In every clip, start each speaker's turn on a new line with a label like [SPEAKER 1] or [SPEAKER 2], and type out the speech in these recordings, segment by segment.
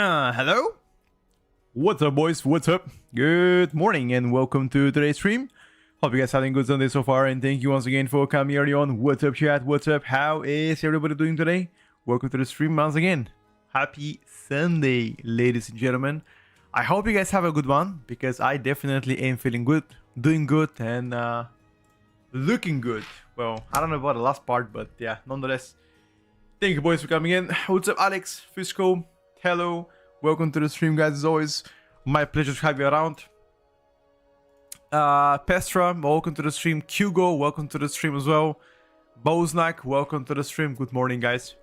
[SPEAKER 1] Hello? What's up, boys? What's up? Good morning and welcome to today's stream. Hope you guys having a good Sunday so far, and thank you once again for coming early on. What's up, chat? What's up? How is everybody doing today? Welcome to the stream once again. Happy Sunday, ladies and gentlemen. I hope you guys have a good one, because I definitely am feeling good, doing good, and looking good. Well, I don't know about the last part, but yeah, nonetheless. Thank you, boys, for coming in. What's up, Alex? Fisco? Hello. Welcome to the stream, guys, as always. My pleasure to have you around. Pestra, welcome to the stream. Hugo, welcome to the stream as well. Boznak, welcome to the stream. Good morning, guys.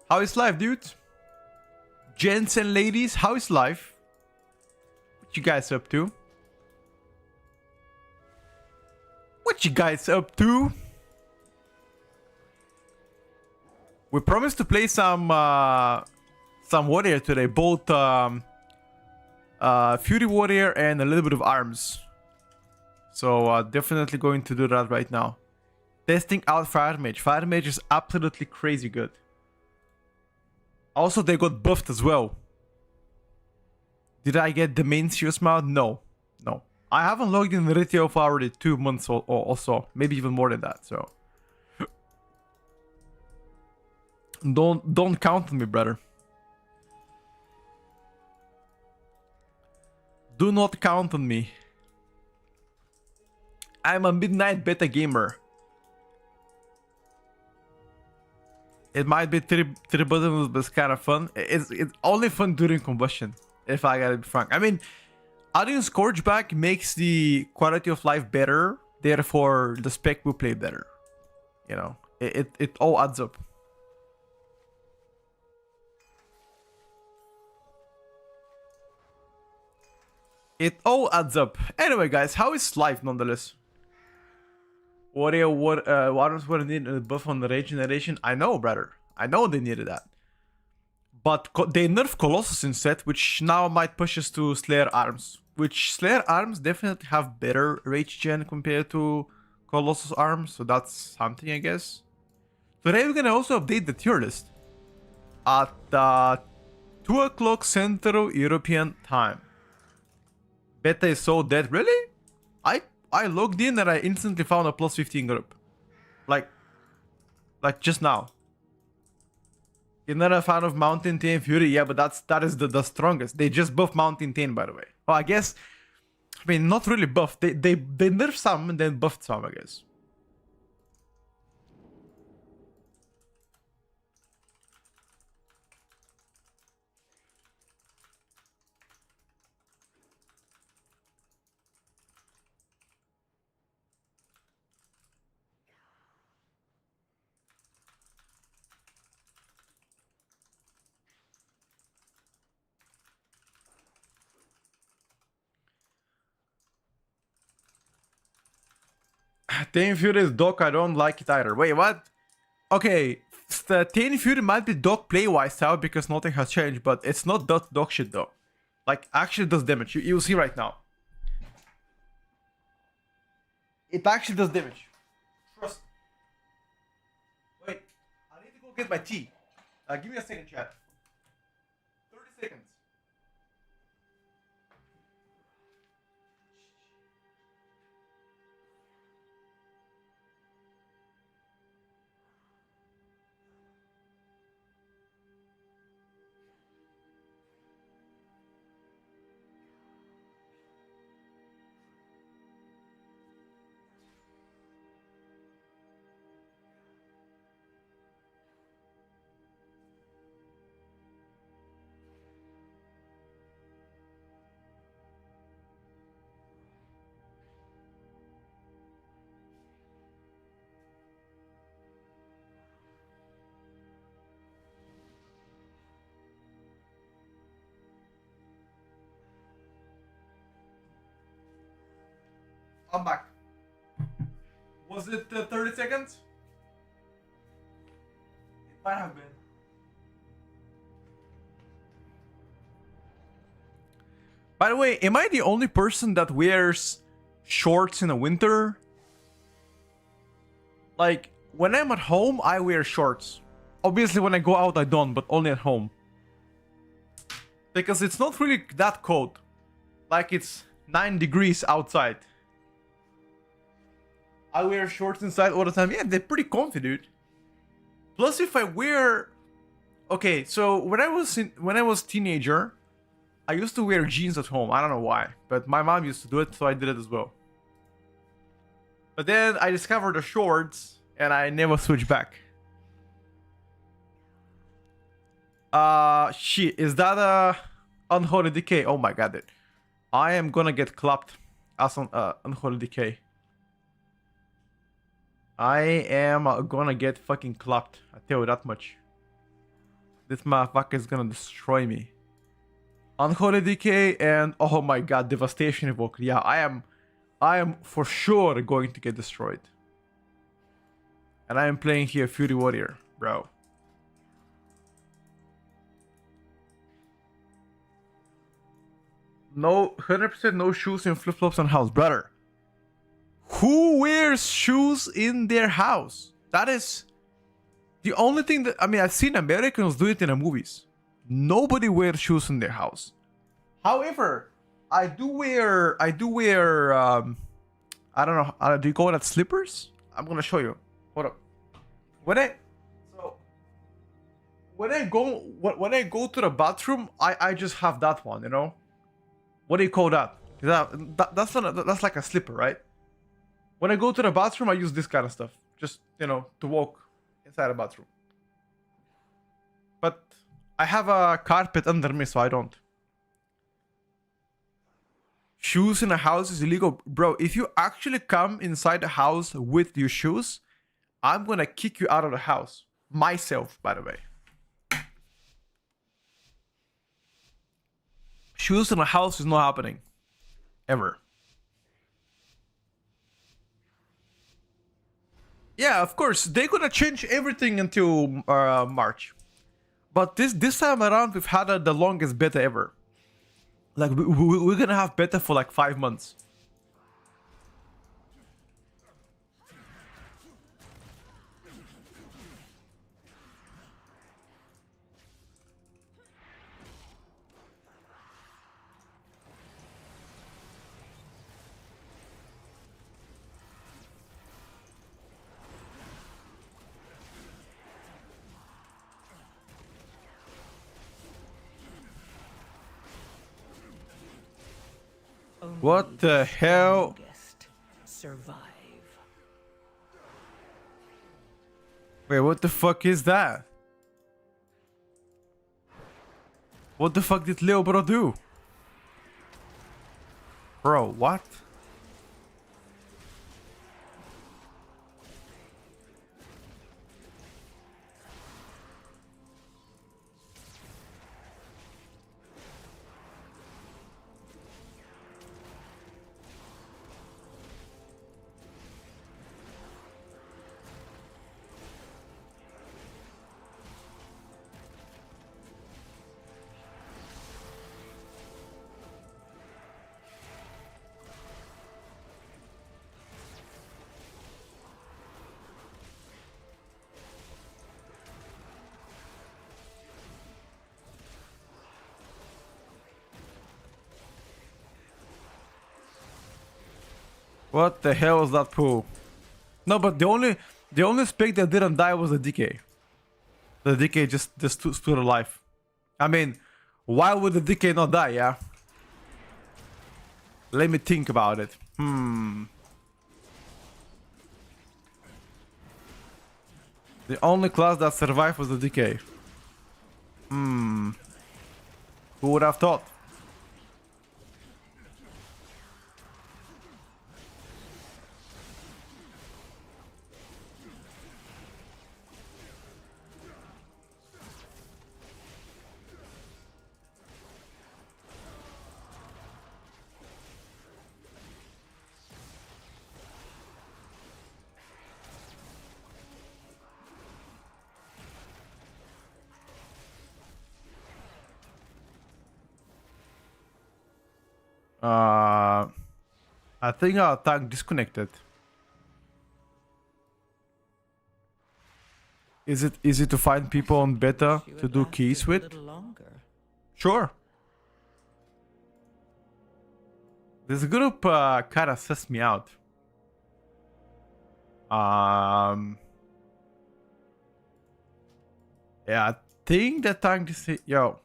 [SPEAKER 1] How is life, dude? Gents and ladies, how is life? What you guys up to? What you guys up to? We promised to play some warrior today, both Fury Warrior and a little bit of arms. So definitely going to do that right now. Testing out Fire Mage. Fire Mage is absolutely crazy good. Also, they got buffed as well. Did I get the main Serious Mount? No. No. I haven't logged in retail for already 2 months or so. Maybe even more than that, so. Don't count on me, brother. Do not count on me. I'm a midnight beta gamer. It might be three buttons, but it's kind of fun. It's only fun during combustion, if I gotta be frank. I mean, adding Scourge back makes the quality of life better. Therefore, the spec will play better. You know, it all adds up. It all adds up. Anyway, guys, how is life nonetheless? Warrior Warriors were needed a buff on the rage generation. I know, brother. I know they needed that. But they nerfed Colossus instead, which now might push us to Slayer Arms. Which Slayer Arms definitely have better rage gen compared to Colossus Arms. So that's something, I guess. Today we're gonna also update the tier list. At 2 o'clock Central European time. Beta is so dead. Really? I logged in and I instantly found a plus 15 group. Like just now. You're not a fan of Mountain 10 Fury? Yeah, but that is the strongest. They just buffed Mountain 10, by the way. Well, I guess, I mean, not really buffed. They nerfed some and then buffed some, I guess. Ten Fury is Doc, I don't like it either. Wait, what? Okay, the Ten Fury might be Doc play-wise style because nothing has changed, but it's not Doc shit though. Like, actually does damage. You'll see right now. It actually does damage. Trust. Wait, I need to go get my tea. Give me a second, chat. 30 seconds. I'm back. Was it 30 seconds? It might have been. By the way, am I the only person that wears shorts in the winter? Like, when I'm at home, I wear shorts. Obviously, when I go out, I don't, but only at home. Because it's not really that cold. Like it's 9 degrees outside. I wear shorts inside all the time. Yeah, they're pretty comfy, dude. Plus, if I wear... Okay, so when I was teenager, I used to wear jeans at home. I don't know why, but my mom used to do it, so I did it as well. But then I discovered the shorts, and I never switched back. Shit, is that a unholy decay? Oh my god, dude. I am gonna get clapped as an unholy decay. I am gonna get fucking clapped. I tell you that much. This motherfucker is gonna destroy me. Unholy decay and oh my god, devastation evoke. Yeah, I am for sure going to get destroyed. And I am playing here Fury Warrior, bro. No, 100% no shoes and flip-flops in house, brother. Who wears shoes in their house? That is the only thing that, I mean, I've seen Americans do it in the movies. Nobody wears shoes in their house. However, I do wear, I don't know, do you call that slippers? I'm gonna show you. Hold up. When I go to the bathroom, I just have that one, you know? What do you call that? That's like a slipper, right? When I go to the bathroom, I use this kind of stuff. Just, you know, to walk inside the bathroom. But I have a carpet under me, so I don't. Shoes in a house is illegal. Bro, if you actually come inside the house with your shoes, I'm gonna kick you out of the house. Myself, by the way. Shoes in a house is not happening. Ever. Yeah, of course, they're gonna change everything until March. But this time around, we've had the longest beta ever. Like, we're gonna have beta for like 5 months. What the hell?
[SPEAKER 2] Survive.
[SPEAKER 1] Wait, what the fuck is that? What the fuck did Leo Bro do? Bro, what? What the hell was that pool? No, but the only spec that didn't die was the DK. The DK just stood alive. I mean, why would the DK not die, yeah? Let me think about it. The only class that survived was the DK. Who would have thought? I think our attack disconnected. Is it easy to find people on beta to do keys with? Sure. This group kind of sussed me out. Yeah, I think that time to say, yo.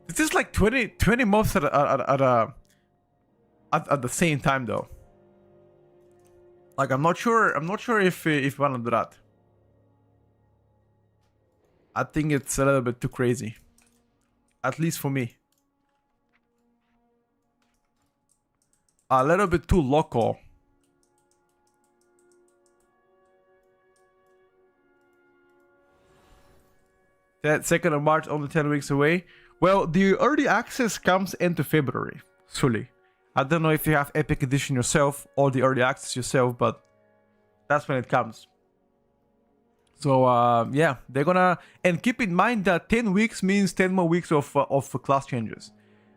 [SPEAKER 1] This is like 20 mobs at the same time though. Like I'm not sure if we wanna do that. I think it's a little bit too crazy. At least for me. A little bit too local. That 2nd of March, only 10 weeks away. Well, the early access comes into February, fully. I don't know if you have Epic Edition yourself or the early access yourself, but that's when it comes. So yeah, they're gonna, and keep in mind that 10 weeks means 10 more weeks of class changes.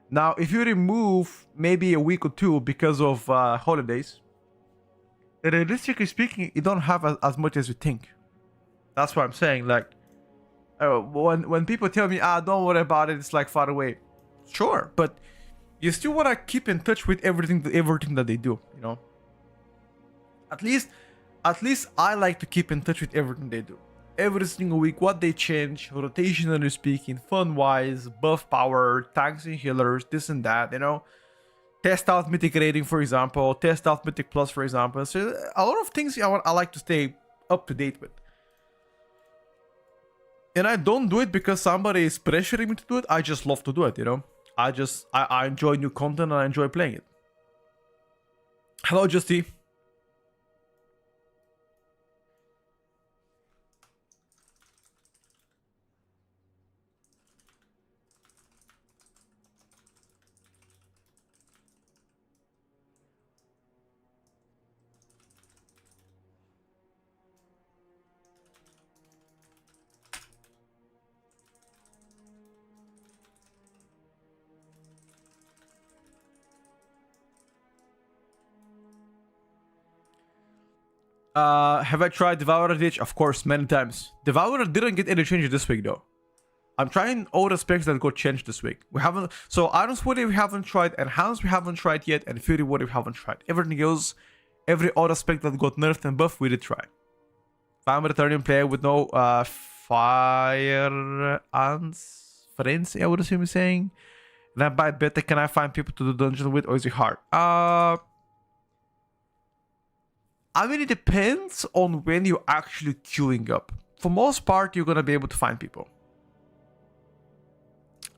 [SPEAKER 1] Now, if you remove maybe a week or two because of holidays, realistically speaking, you don't have as much as you think. That's what I'm saying. Like, when people tell me, don't worry about it, it's like far away. Sure, but you still wanna keep in touch with everything that they do, you know. At least I like to keep in touch with everything they do. Every single week, what they change, rotationally speaking, fun-wise, buff power, tanks and healers, this and that, you know. Test out Mythic Rating, for example. Test out Mythic Plus, for example. So a lot of things I like to stay up to date with. And I don't do it because somebody is pressuring me to do it. I just love to do it, you know. I enjoy new content and I enjoy playing it. Hello, Justy. Have I tried Devourer Ditch? Of course, many times. Devourer didn't get any changes this week though. I'm trying all the specs that got changed this week. We haven't, so Iron Sword we haven't tried, Enhanced we haven't tried yet, and Fury Ward we haven't tried. Everything else, every other spec that got nerfed and buffed, we did try. If I'm a returning player with no fire ants, friends, I would assume you're saying. Then by beta, can I find people to do dungeons with, or is it hard? I mean, it depends on when you're actually queuing up. For most part, you're gonna be able to find people.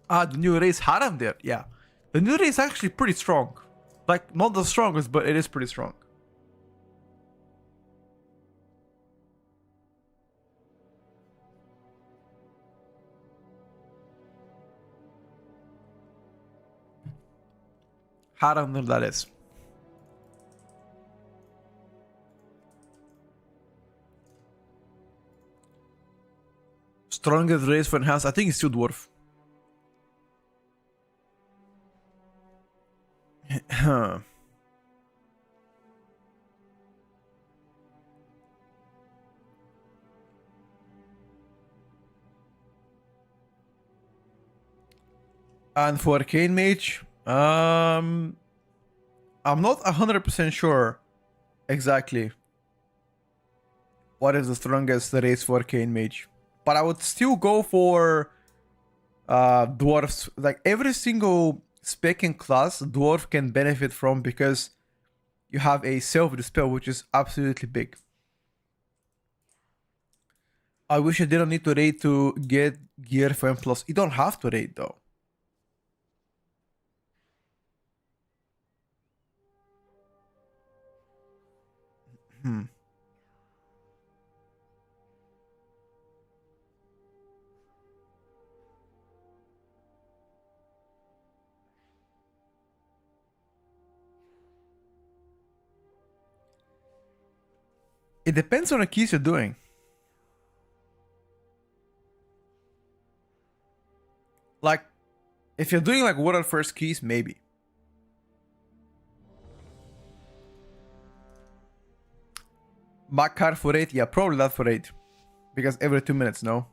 [SPEAKER 1] The new race Haram there, yeah. The new race is actually pretty strong. Like, not the strongest, but it is pretty strong. Haram there, that is. Strongest race for enhanced, I think it's still dwarf. And for Arcane Mage, I'm not 100% sure exactly what is the strongest race for Arcane Mage. But I would still go for dwarfs. Like every single spec in class, dwarf can benefit from because you have a self-dispel, which is absolutely big. I wish I didn't need to raid to get gear for M+. You don't have to raid though. It depends on the keys you're doing. Like, if you're doing like water first keys, maybe. Back card for 8, yeah, probably not for 8. Because every 2 minutes, no.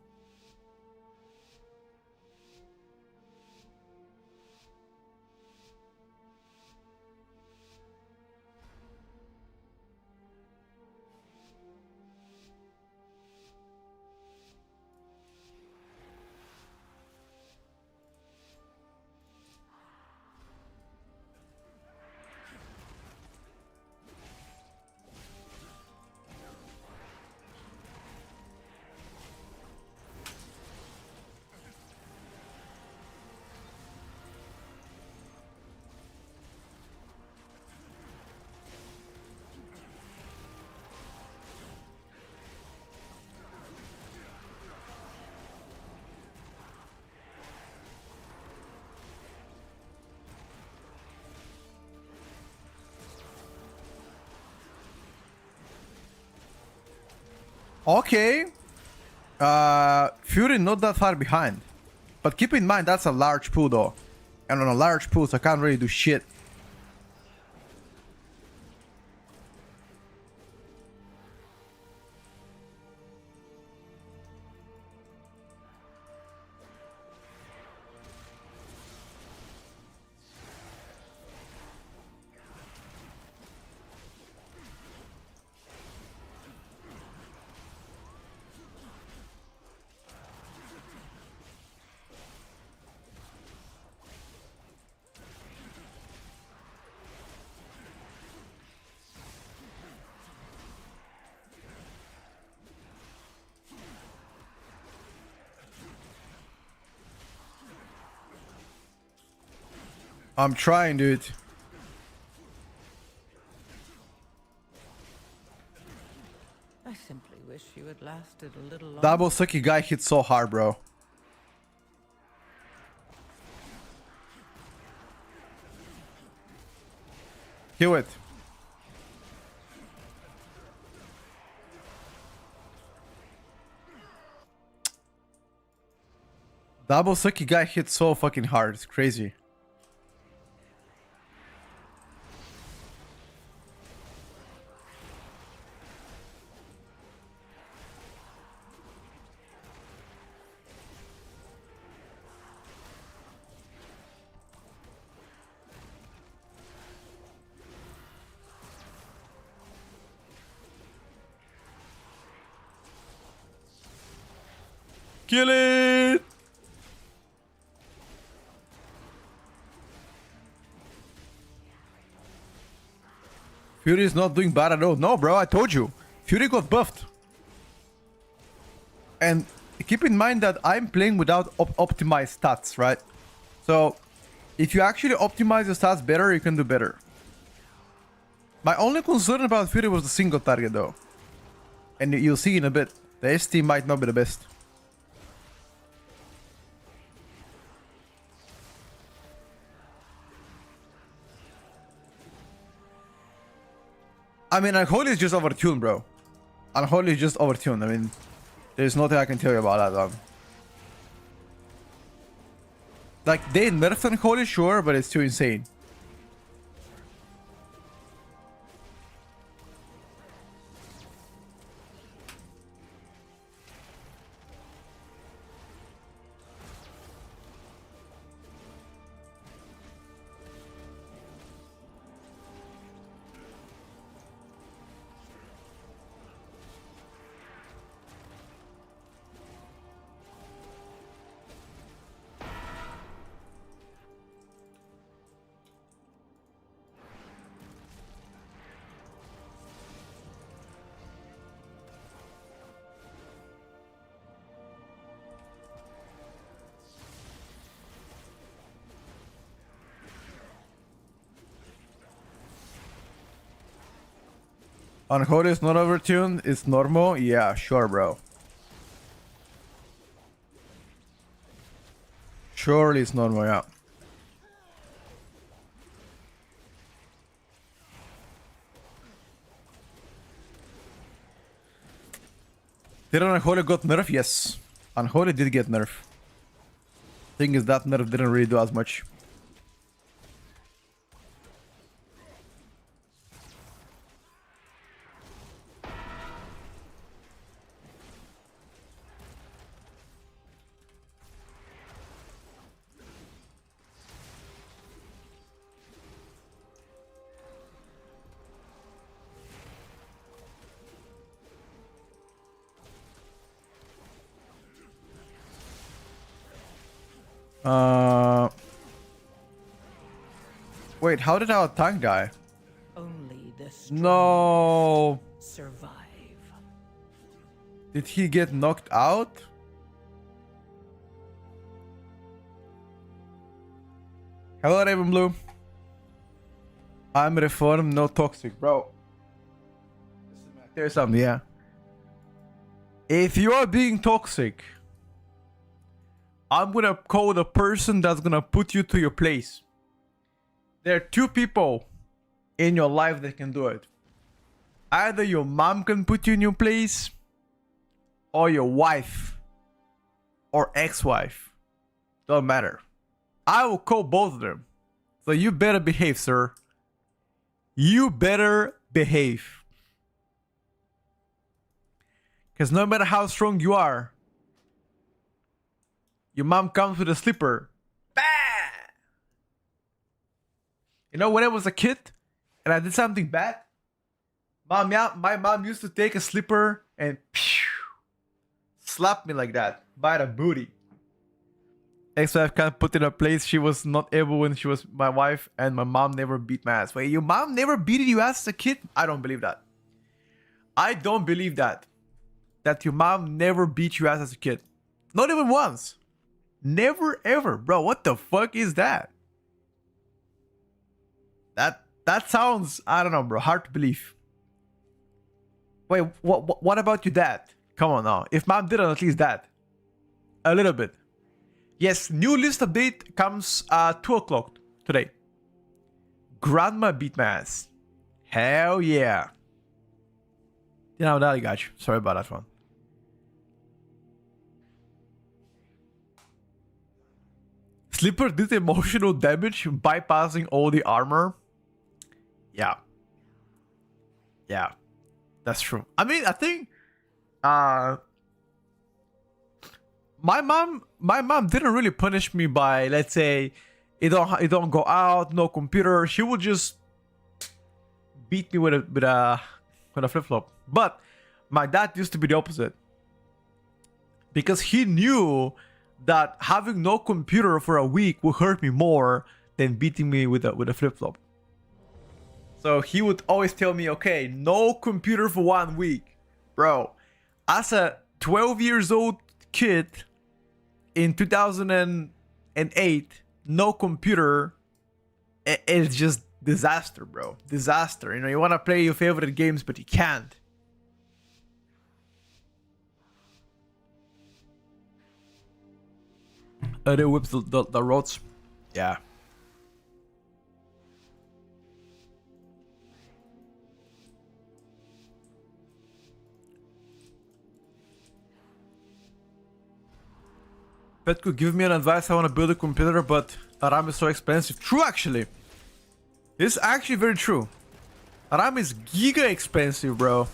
[SPEAKER 1] Okay. Fury not that far behind. But keep in mind, that's a large pool though. And on a large pool, so I can't really do shit. I'm trying, dude.
[SPEAKER 2] I simply wish you had lasted a little longer.
[SPEAKER 1] Double sucky guy hit so hard, bro. Kill it. Double sucky guy hit so fucking hard. It's crazy. Kill it! Fury is not doing bad at all. No, bro, I told you. Fury got buffed. And keep in mind that I'm playing without optimized stats, right? So, if you actually optimize your stats better, you can do better. My only concern about Fury was the single target, though. And you'll see in a bit. The ST might not be the best. I mean, Unholy is just overtuned, bro. Unholy is just overtuned. I mean, there's nothing I can tell you about that, Like, they nerfed Unholy, sure, but it's too insane. Unholy is not overtuned, it's normal? Yeah, sure, bro. Surely it's normal, yeah. Did Unholy got nerf? Yes. Unholy did get nerf. Thing is, that nerf didn't really do as much. Wait, how did our tank die?
[SPEAKER 2] Only the
[SPEAKER 1] No.
[SPEAKER 2] survive.
[SPEAKER 1] Did he get knocked out? Hello, Raven Blue. I'm reformed, no toxic, bro. There's something, yeah. If you are being toxic, I'm gonna call the person that's gonna put you to your place. There are two people in your life that can do it. Either your mom can put you in your place, or your wife or ex-wife. Don't matter. I will call both of them. So you better behave, sir. You better behave. Because no matter how strong you are, your mom comes with a slipper. Bah! You know, when I was a kid and I did something bad, my mom used to take a slipper and slap me like that by the booty. Ex-wife can't put in a place she was not able when she was my wife, and my mom never beat my ass. Wait, your mom never beat you ass as a kid? I don't believe that. I don't believe that. That your mom never beat you ass as a kid. Not even once. Never ever. Bro, what the fuck is that? That sounds, I don't know, bro, hard to believe. Wait, what about your dad? Come on now. If mom didn't, at least that. A little bit. Yes, new list update comes 2 o'clock today. Grandma beat my ass. Hell yeah. You know, that I got you. Sorry about that one. Slipper did emotional damage bypassing all the armor. Yeah. Yeah. That's true. I mean, I think my mom didn't really punish me by, let's say, you don't go out, no computer. She would just beat me with a flip-flop. But my dad used to be the opposite, because he knew that having no computer for a week would hurt me more than beating me with a flip-flop. So he would always tell me, okay, no computer for 1 week. Bro, as a 12 years old kid in 2008, no computer, it's just disaster, bro. Disaster. You know, you want to play your favorite games, but you can't. They whips the roads. Yeah. Pet could give me an advice. I want to build a computer, but RAM is so expensive. True, actually. This is actually very true. RAM is giga expensive, bro.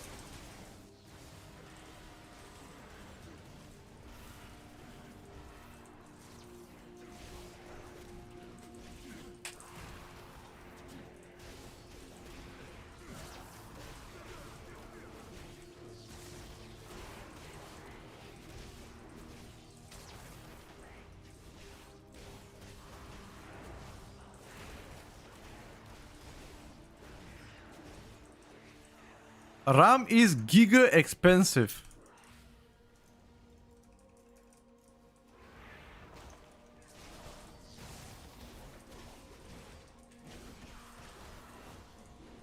[SPEAKER 1] RAM is giga expensive.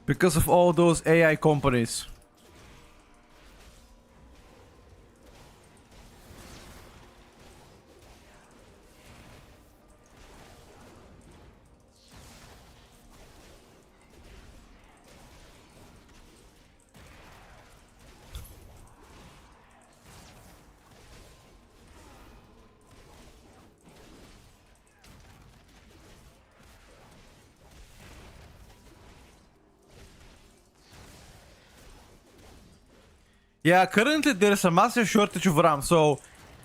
[SPEAKER 1] Because of all those AI companies. Yeah, currently there's a massive shortage of RAM, so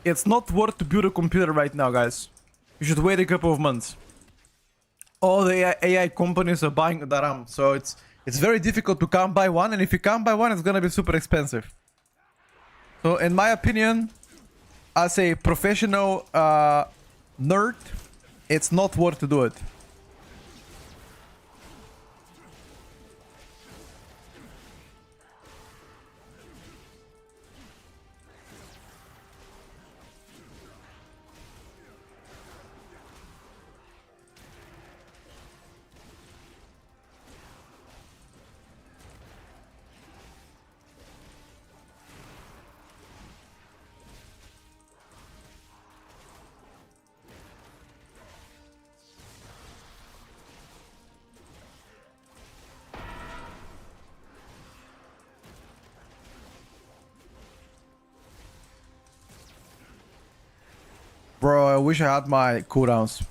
[SPEAKER 1] it's not worth to build a computer right now, guys. You should wait a couple of months. All the AI companies are buying the RAM, so it's very difficult to come by one, and if you can't buy one, it's gonna be super expensive. So in my opinion, as a professional nerd, it's not worth to do it. I wish I had my cooldowns.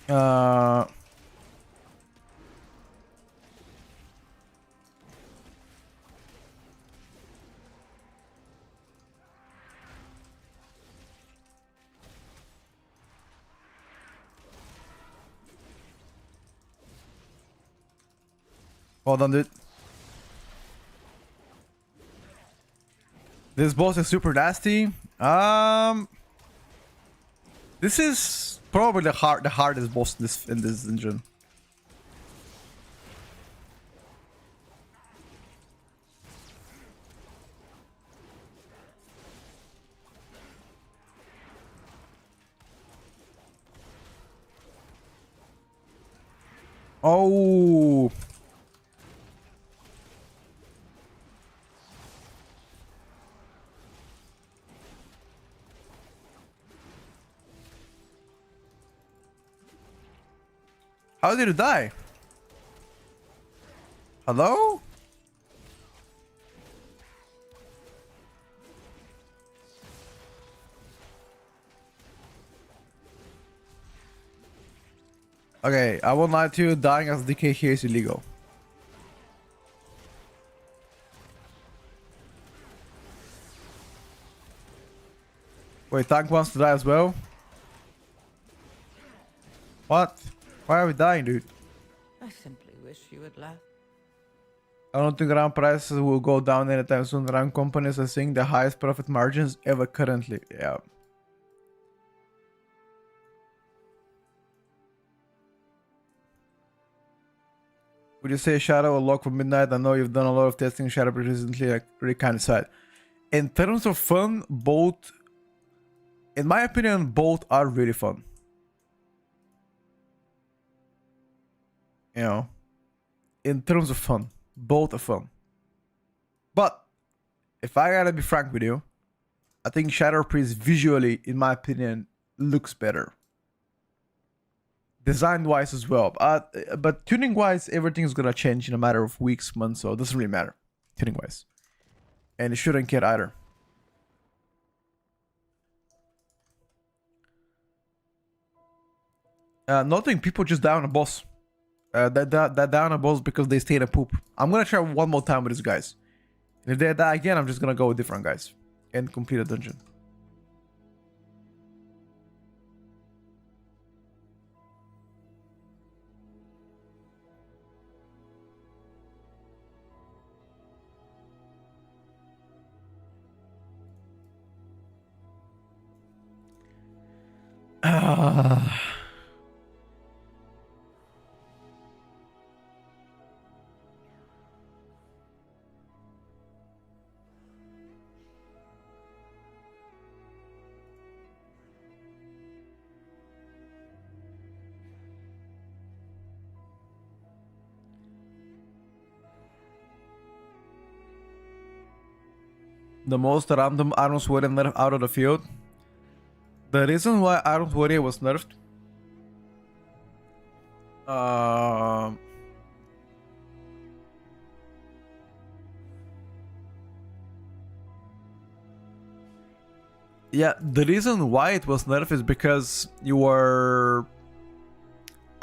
[SPEAKER 1] Uh, Hold on, dude. This boss is super nasty. This is probably the hardest boss in this dungeon. Oh. How did it die? Hello? Okay, I won't lie to you, dying as DK here is illegal. Wait, tank wants to die as well? What? Why are we dying, dude?
[SPEAKER 2] I simply wish you had left.
[SPEAKER 1] I don't think RAM prices will go down anytime soon. RAM companies are seeing the highest profit margins ever currently. Yeah. Would you say Shadow or Lock for Midnight? I know you've done a lot of testing Shadow recently, like really kind of sad. In terms of fun, both, in my opinion, both are really fun. You know, in terms of fun, both are fun. But if I gotta be frank with you, I think Shadow Priest visually, in my opinion, looks better. Design-wise as well. But tuning-wise, everything's gonna change in a matter of weeks, months, so it doesn't really matter. Tuning-wise. And it shouldn't care either. Nothing, people just die on a boss. That die on a boss because they stay in a poop. I'm gonna try one more time with these guys. And if they die again, I'm just gonna go with different guys. And complete a dungeon. The most random Arm's Warrior nerf out of the field. The reason why Arm's Warrior was nerfed. Yeah, the reason why it was nerfed is because you were.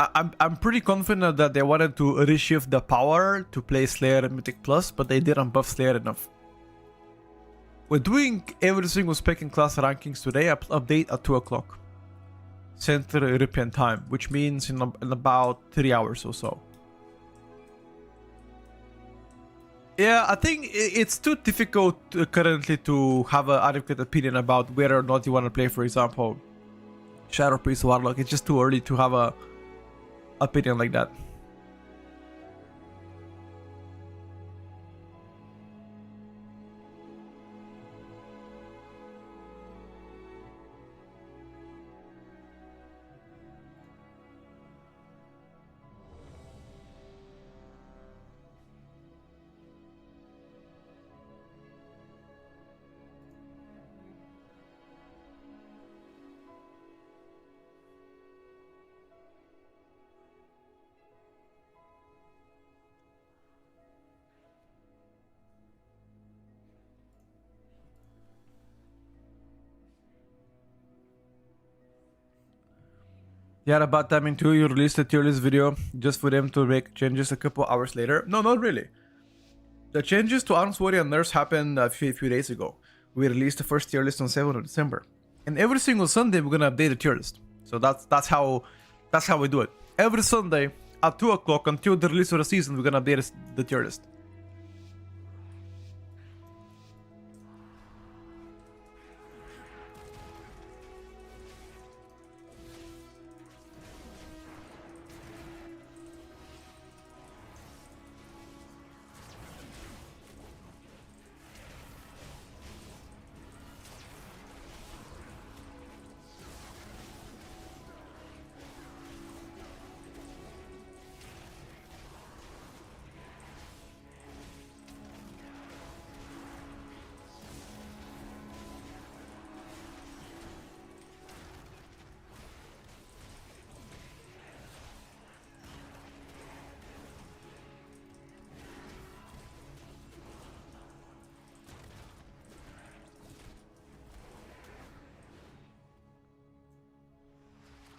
[SPEAKER 1] I'm pretty confident that they wanted to reshift the power to play Slayer and Mythic Plus, but they didn't buff Slayer enough. We're doing every single spec and class rankings today. Update at 2 o'clock Central European time, which means in about 3 hours or so. Yeah, I think it's too difficult currently to have an adequate opinion about whether or not you want to play, for example, Shadow Priest or Warlock. It's just too early to have a opinion like that. Yeah, about timing too. You released a tier list video just for them to make changes a couple hours later. No, not really. The changes to Arms Warrior and Nurse happened a few days ago. We released the first tier list on 7th of December. And every single Sunday we're gonna update the tier list. So that's how we do it. Every Sunday at 2 o'clock until the release of the season, we're gonna update the tier list.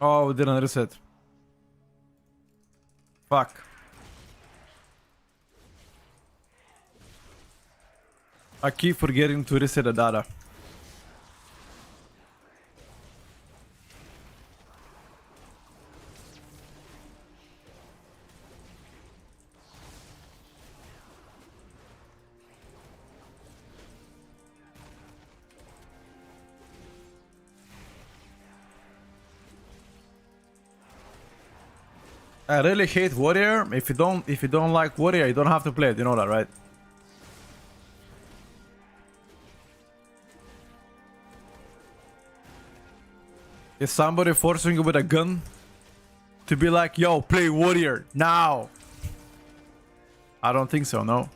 [SPEAKER 1] Oh, we didn't reset. Fuck. I keep forgetting to reset the data. I really hate Warrior. If you don't like Warrior, you don't have to play it. You know that, right? Is somebody forcing you with a gun to be like, yo, play Warrior now? I don't think so, no.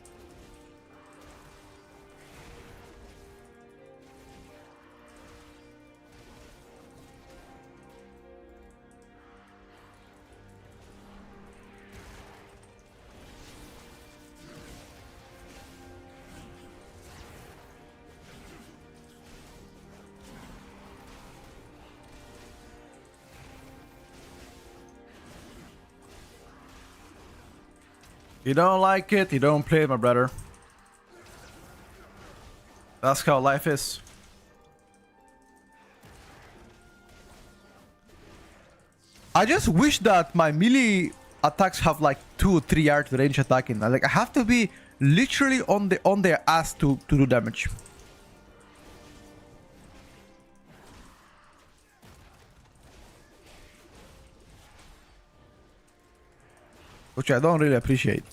[SPEAKER 1] You don't like it, you don't play it, my brother. That's how life is. I just wish that my melee attacks have like 2 or 3 yard range attacking. Like I have to be literally on their ass to do damage. Which I don't really appreciate.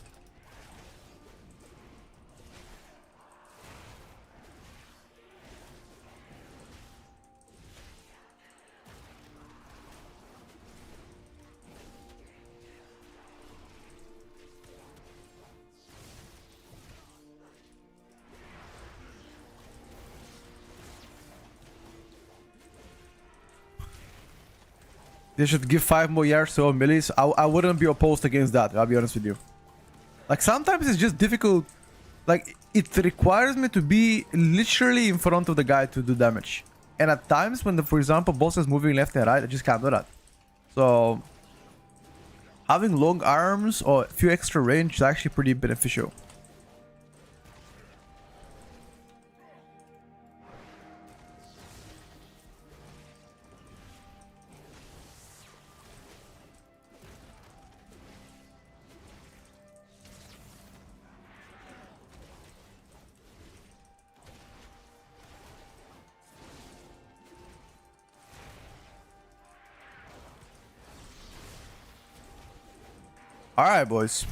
[SPEAKER 1] They should give 5 more yards to all melees. I wouldn't be opposed against that, I'll be honest with you. Like sometimes it's just difficult. Like it requires me to be literally in front of the guy to do damage. And at times when for example boss is moving left and right, I just can't do that. So having long arms or a few extra range is actually pretty beneficial. Alright, boys.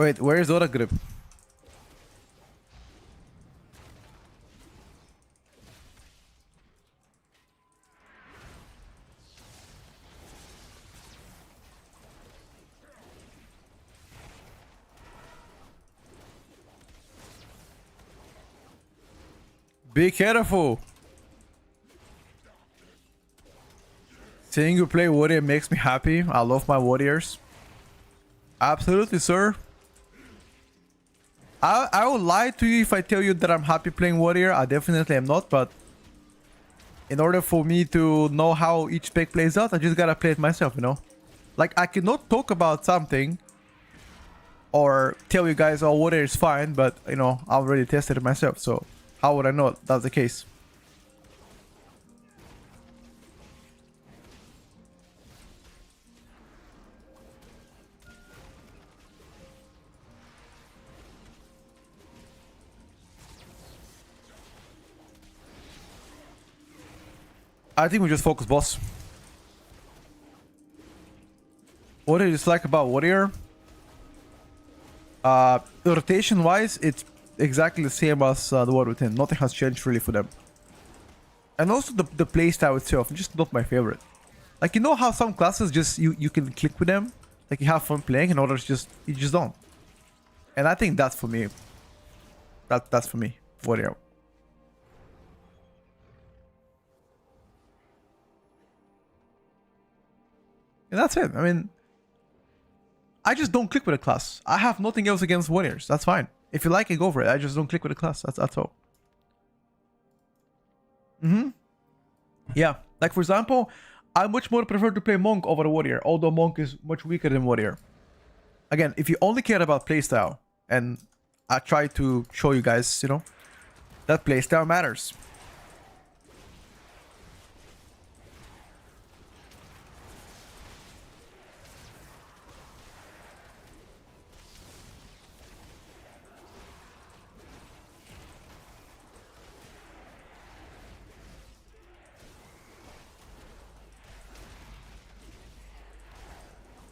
[SPEAKER 1] Wait, where is auto grip? Be careful. Seeing you play warrior makes me happy. I love my warriors. Absolutely, sir. I will lie to you if I tell you that I'm happy playing warrior. I definitely am not, but in order for me to know how each spec plays out, I just gotta play it myself, you know? Like, I cannot talk about something or tell you guys, oh, warrior is fine, but, you know, I already tested it myself, so how would I know that's the case? I think we just focus boss. What do you dislike about warrior? Rotation wise, it's exactly the same as the war routine. Nothing has changed really for them. And also the playstyle itself, just not my favorite. Like, you know how some classes just you can click with them, like you have fun playing, and others just you just don't. And I think that's for me. That's for me, warrior. And that's it. I mean, I just don't click with a class. I have nothing else against warriors. That's fine. If you like it, go for it. I just don't click with a class. That's all. Yeah. Like, for example, I much more prefer to play monk over a warrior, although monk is much weaker than warrior. Again, if you only care about playstyle, and I try to show you guys, you know, that playstyle matters.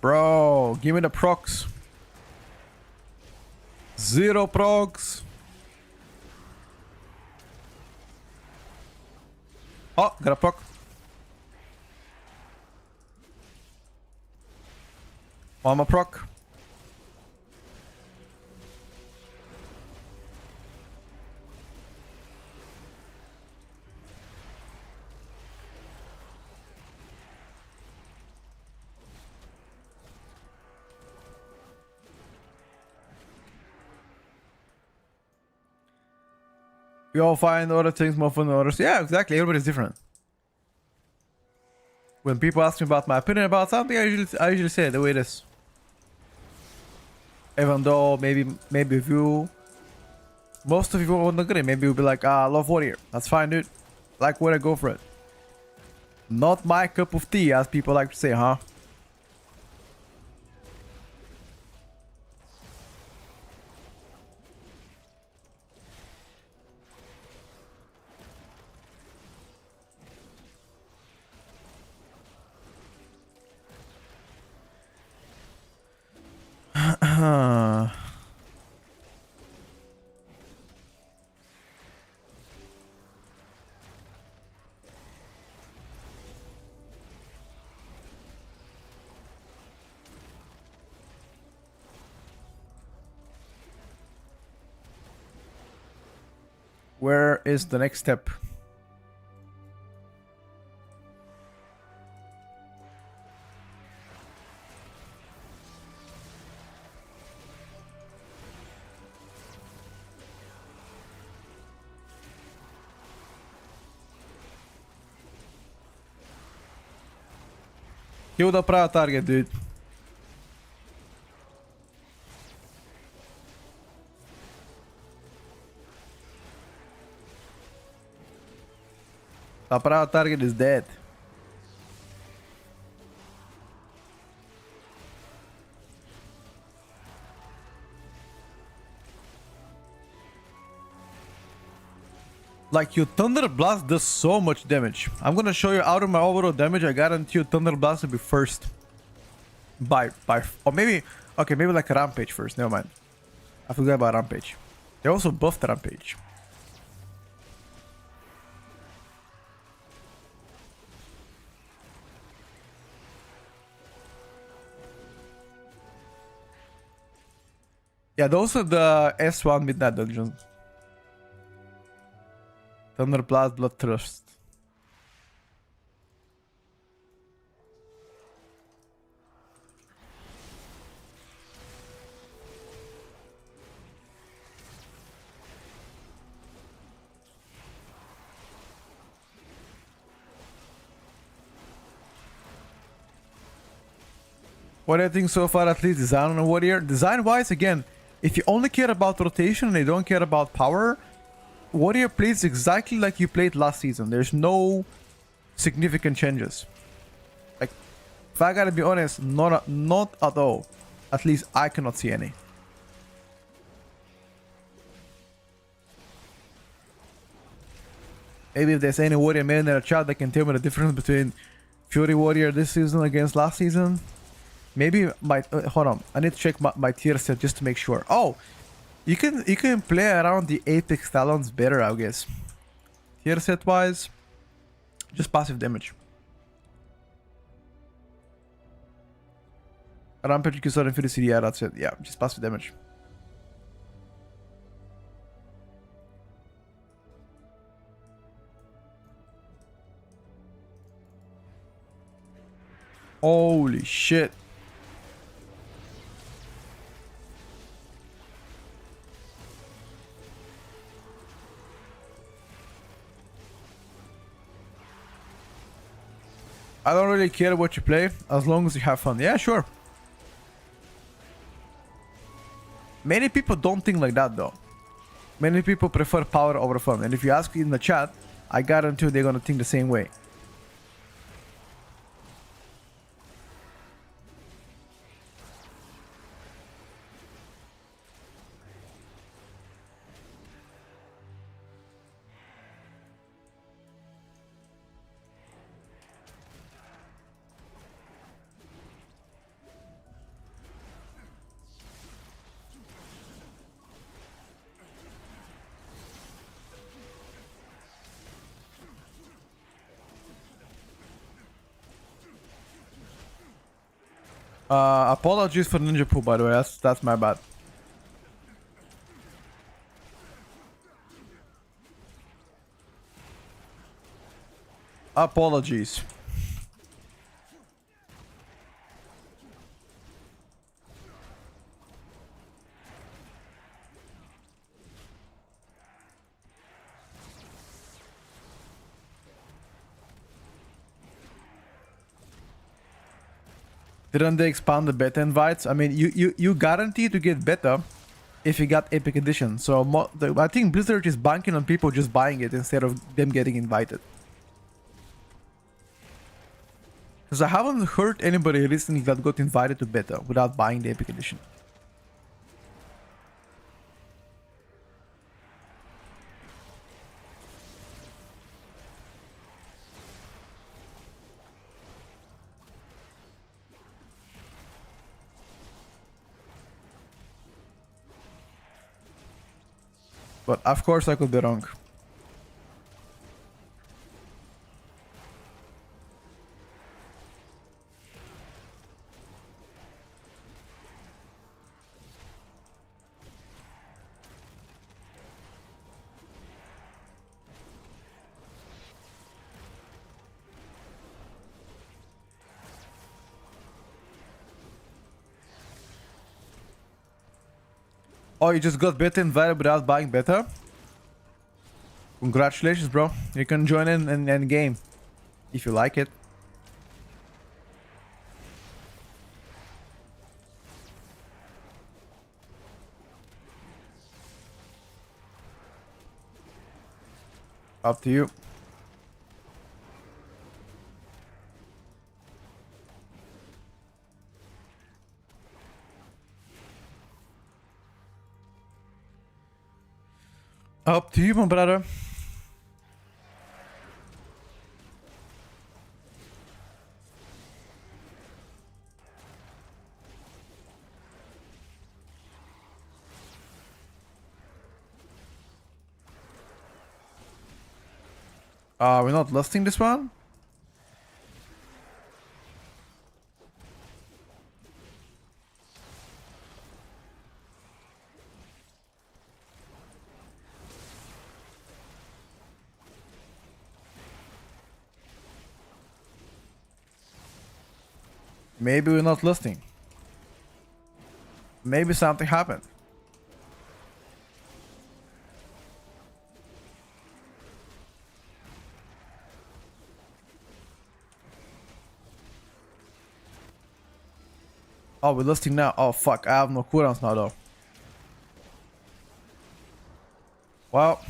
[SPEAKER 1] Bro, give me the procs. 0 procs. Oh, got a proc. One more proc. We all find other things more fun than others. Yeah, exactly. Everybody's different. When people ask me about my opinion about something, I usually say it the way it is. Even though maybe if you, most of you won't agree. Maybe you'll be like, I love warrior. That's fine, dude. Like warrior, go for it. Not my cup of tea, as people like to say, huh? Where is the next step? Kill the prior target, dude. The prior target is dead. Like, your Thunder Blast does so much damage. I'm gonna show you out of my overall damage. I guarantee you Thunder Blast will be first. Or maybe, okay, maybe like a Rampage first. Never mind. I forgot about Rampage. They also buffed Rampage. Yeah, those are the S1 Midnight Dungeons. Thunderblast, Bloodthirst. What do you think so far, at least design on a warrior? Design wise, again, if you only care about rotation and you don't care about power, warrior plays exactly like you played last season. There's no significant changes. Like, if I gotta be honest, not at all. At least I cannot see any. Maybe if there's any warrior man in the chat that can tell me the difference between Fury Warrior this season against last season. Maybe my hold on. I need to check my tier set just to make sure. Oh, you can play around the Apex Talons better, I guess. Tier set wise, just passive damage. Rampage, Kisar, and Fury, yeah, that's it. Yeah, just passive damage. Holy shit. I don't really care what you play, as long as you have fun. Yeah, sure. Many people don't think like that, though. Many people prefer power over fun. And if you ask in the chat, I guarantee they're gonna think the same way. Apologies for Ninja Poo, by the way. That's my bad. Apologies. Didn't they expand the beta invites? I mean, you guarantee to get beta if you got Epic Edition. So I think Blizzard is banking on people just buying it instead of them getting invited. Because I haven't heard anybody recently that got invited to beta without buying the Epic Edition. But of course I could be wrong. Oh, you just got beta invited without buying beta? Congratulations, bro. You can join in and game if you like it. Up to you. Up to you, my brother. We're not listing this one? Maybe we're not listing. Maybe something happened. Oh, we're listing now. Oh, fuck. I have no cooldowns now, though. Well.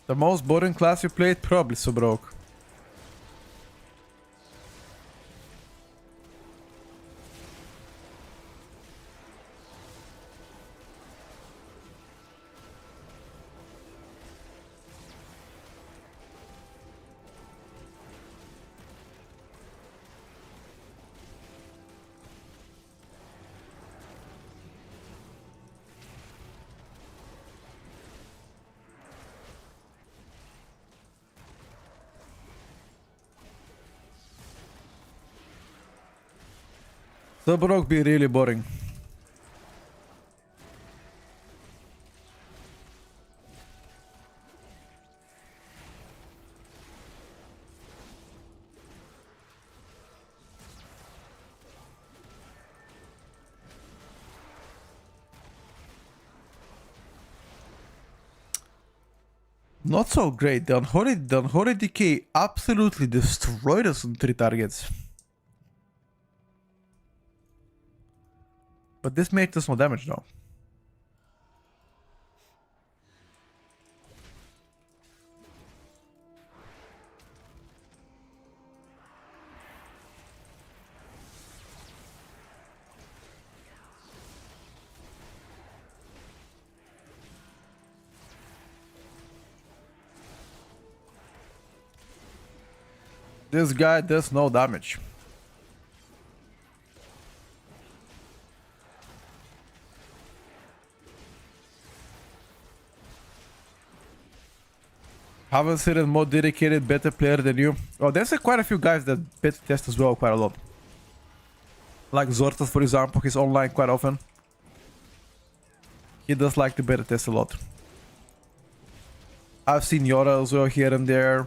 [SPEAKER 1] The most boring class you played? Probably so broke. So broke be really boring. Not so great. The Unholy Decay absolutely destroyed us on 3 targets. But this made us no damage though. This guy does no damage. Haven't seen a more dedicated beta player than you. Oh, there's quite a few guys that beta test as well quite a lot. Like Zortas, for example, he's online quite often. He does like to beta test a lot. I've seen Yora as well here and there.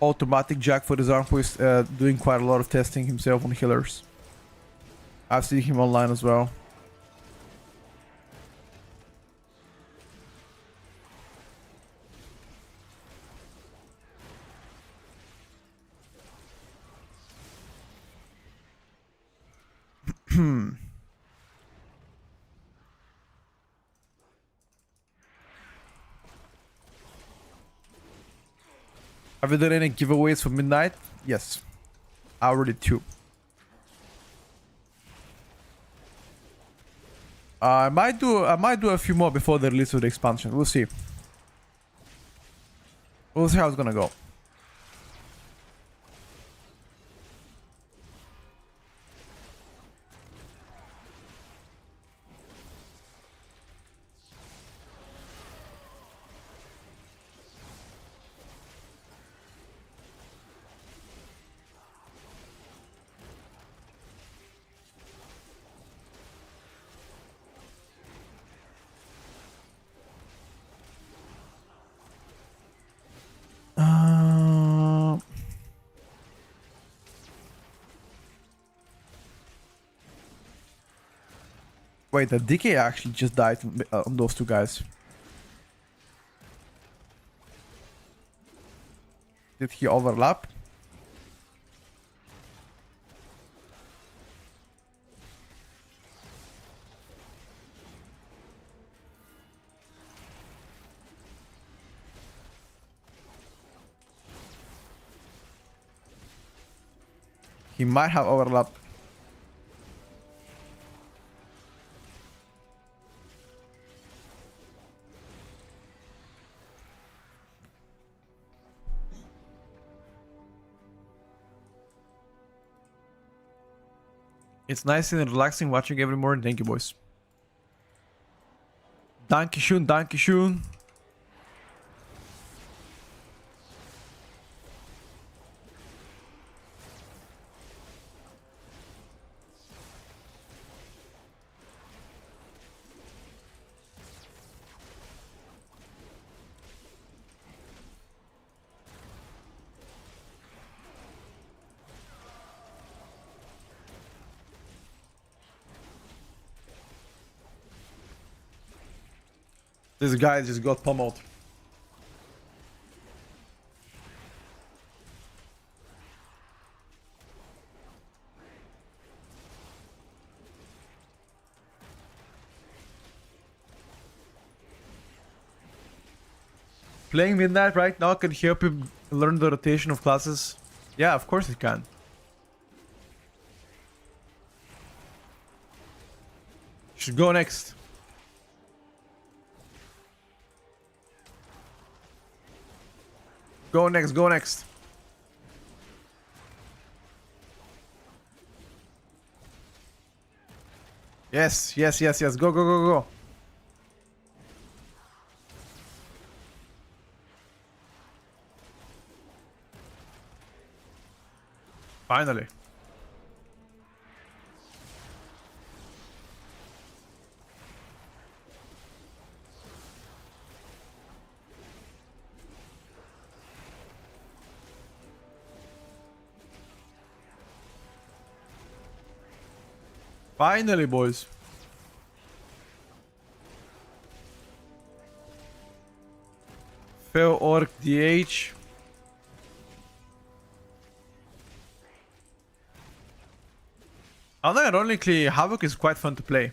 [SPEAKER 1] Automatic Jack, for example, is doing quite a lot of testing himself on healers. I've seen him online as well. Have you done any giveaways for midnight? Yes. I already did 2. I might do a few more before the release of the expansion. We'll see. We'll see how it's gonna go. Wait, the DK actually just died on those 2 guys. Did he overlap? He might have overlapped. It's nice and relaxing watching every morning. Thank you, boys. Danke schön, danke schön. This guy just got pummeled. Playing Midnight right now can help you learn the rotation of classes. Yeah, of course it can. Should go next. Go next, go next. Yes, yes, yes, yes. Go, go, go, go. Finally. Finally, boys. Fail Orc DH. Unironically, Havoc is quite fun to play.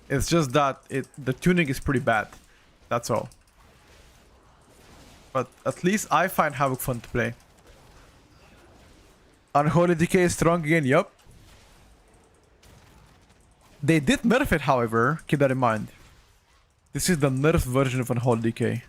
[SPEAKER 1] It's just that the tuning is pretty bad. That's all. But at least I find Havoc fun to play. Unholy Decay is strong again, yup. They did nerf it, however. Keep that in mind. This is the nerfed version of Unholy Decay.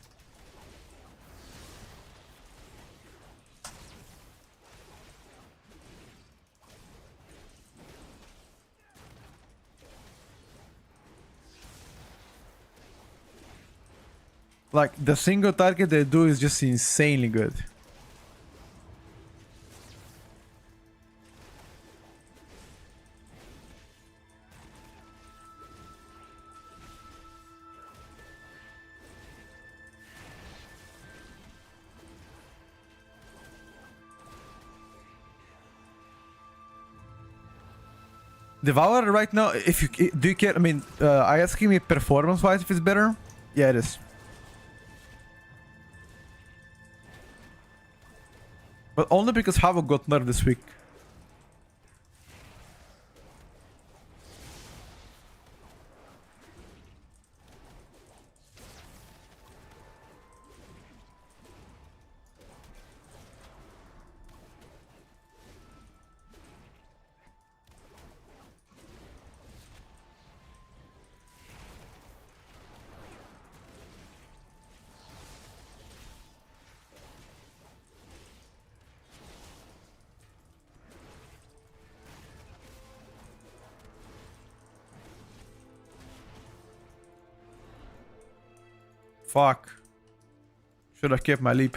[SPEAKER 1] Like, the single target they do is just insanely good. Devourer right now, if you do you care, I mean, are you asking me performance wise if it's better? Yeah, it is. But only because Havoc got nerfed this week. Fuck. Should have kept my leap.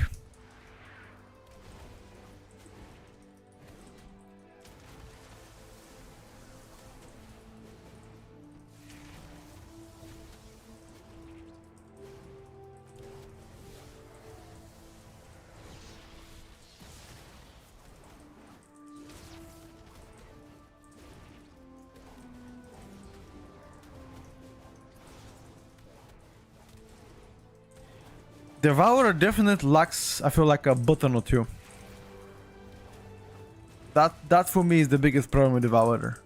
[SPEAKER 1] Devourer definitely lacks, I feel like, a button or two. That for me is the biggest problem with Devourer.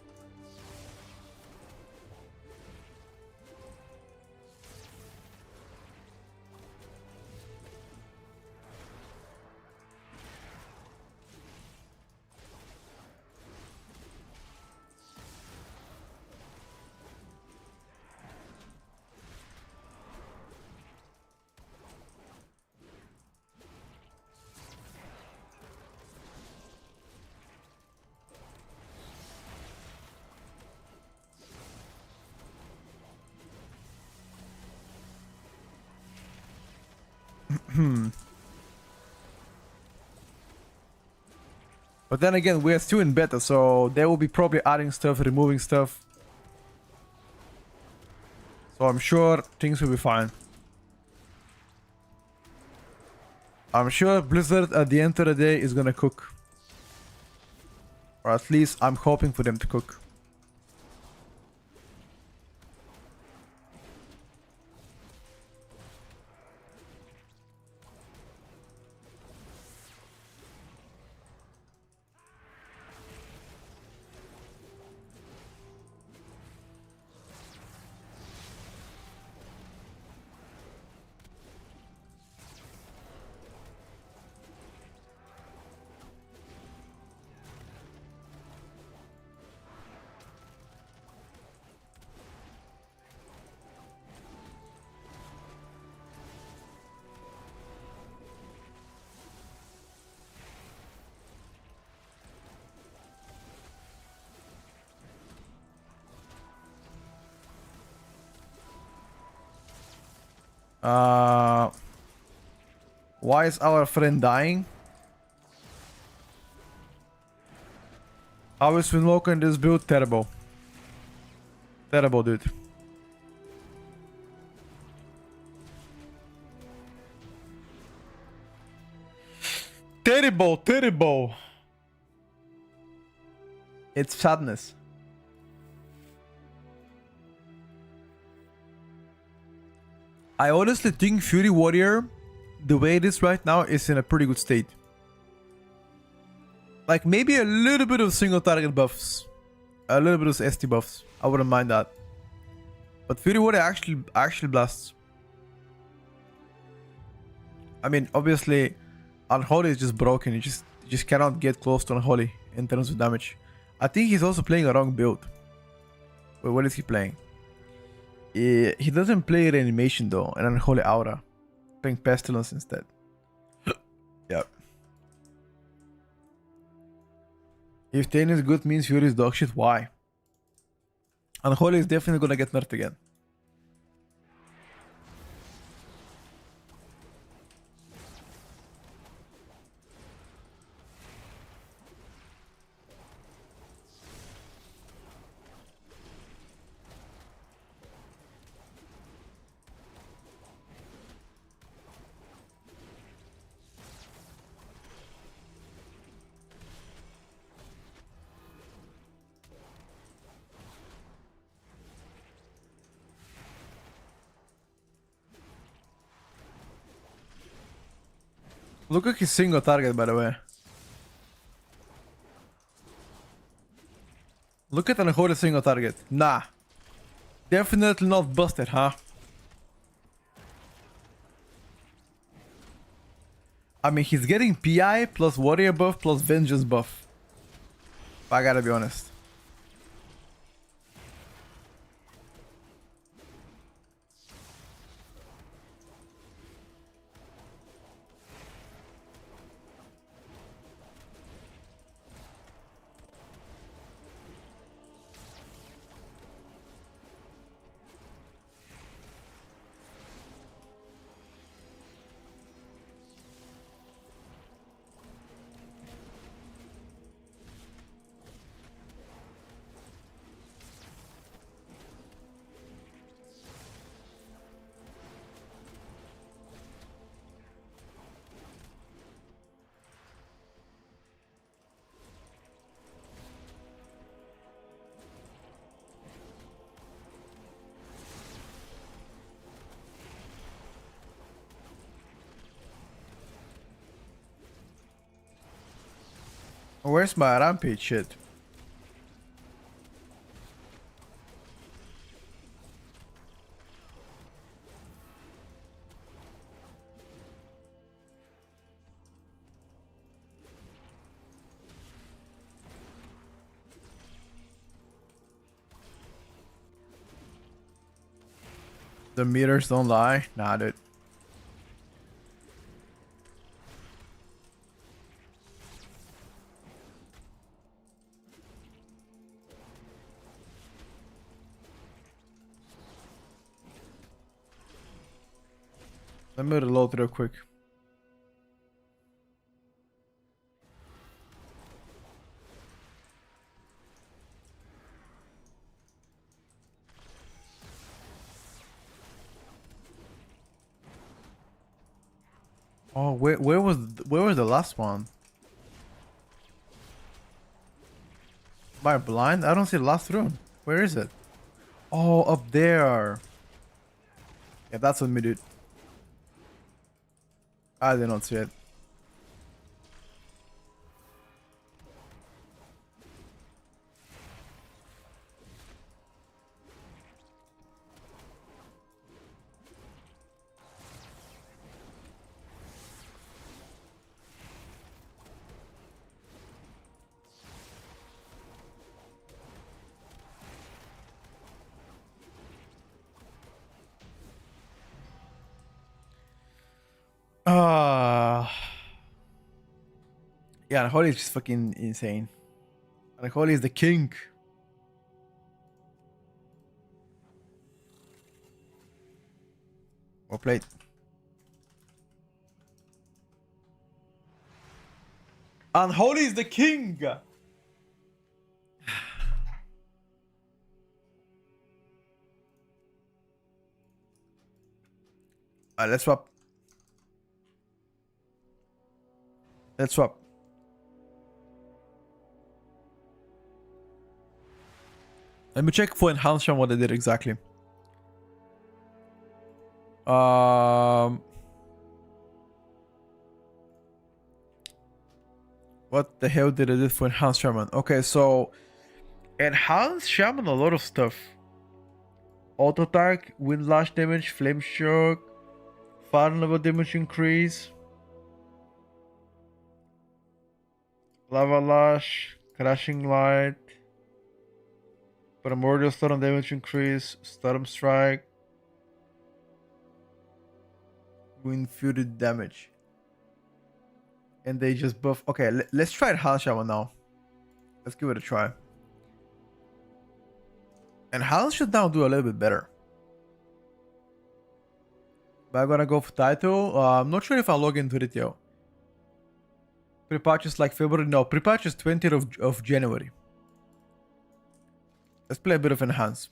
[SPEAKER 1] But then again, we're still in beta, so they will be probably adding stuff, removing stuff. So I'm sure things will be fine. I'm sure Blizzard at the end of the day is gonna cook. Or at least I'm hoping for them to cook. Why is our friend dying? How is Winloka in this build? Terrible. Terrible, dude. Terrible, terrible. It's sadness. I honestly think Fury Warrior, the way it is right now, is in a pretty good state. Like maybe a little bit of single target buffs. A little bit of ST buffs. I wouldn't mind that. But Fury Warrior actually blasts. I mean, obviously, Unholy is just broken. You just cannot get close to Unholy in terms of damage. I think he's also playing a wrong build. Wait, what is he playing? He doesn't play Reanimation though, and Unholy Aura. Playing Pestilence instead. Yep. If Tain is good means Fury is dog shit, why? Unholy is definitely gonna get nerfed again. Look at his single target, by the way. Look at Unholy single target. Nah. Definitely not busted, huh? I mean, he's getting PI plus Warrior buff plus Vengeance buff. I gotta be honest. Where's my rampage shit? The meters don't lie? Nah, dude. Let me reload real quick. Oh, where was the last one? Am I blind? I don't see the last rune. Where is it? Oh, up there. Yeah, that's on me, dude. I did not see it. Ah. Yeah, and Holy is just fucking insane. And Holy is the king. Well played. And Holy is the king. Let's swap. Let's swap. Let me check for enhancement what they did exactly. What the hell did I do for enhanced shaman? Okay, so enhanced shaman a lot of stuff. Auto attack, wind lash damage, flame shock, fire level damage increase, lava lash, crashing light, primordial storm damage increase, storm strike, wind fury damage. And they just buff. Okay, let's try enhanced shaman now. Let's give it a try. Enhanced should now do a little bit better. But I'm gonna go for title. I'm not sure if I'll log into it yet. Pre-patch is like February. No, pre-patch is 20th of January. Let's play a bit of enhance.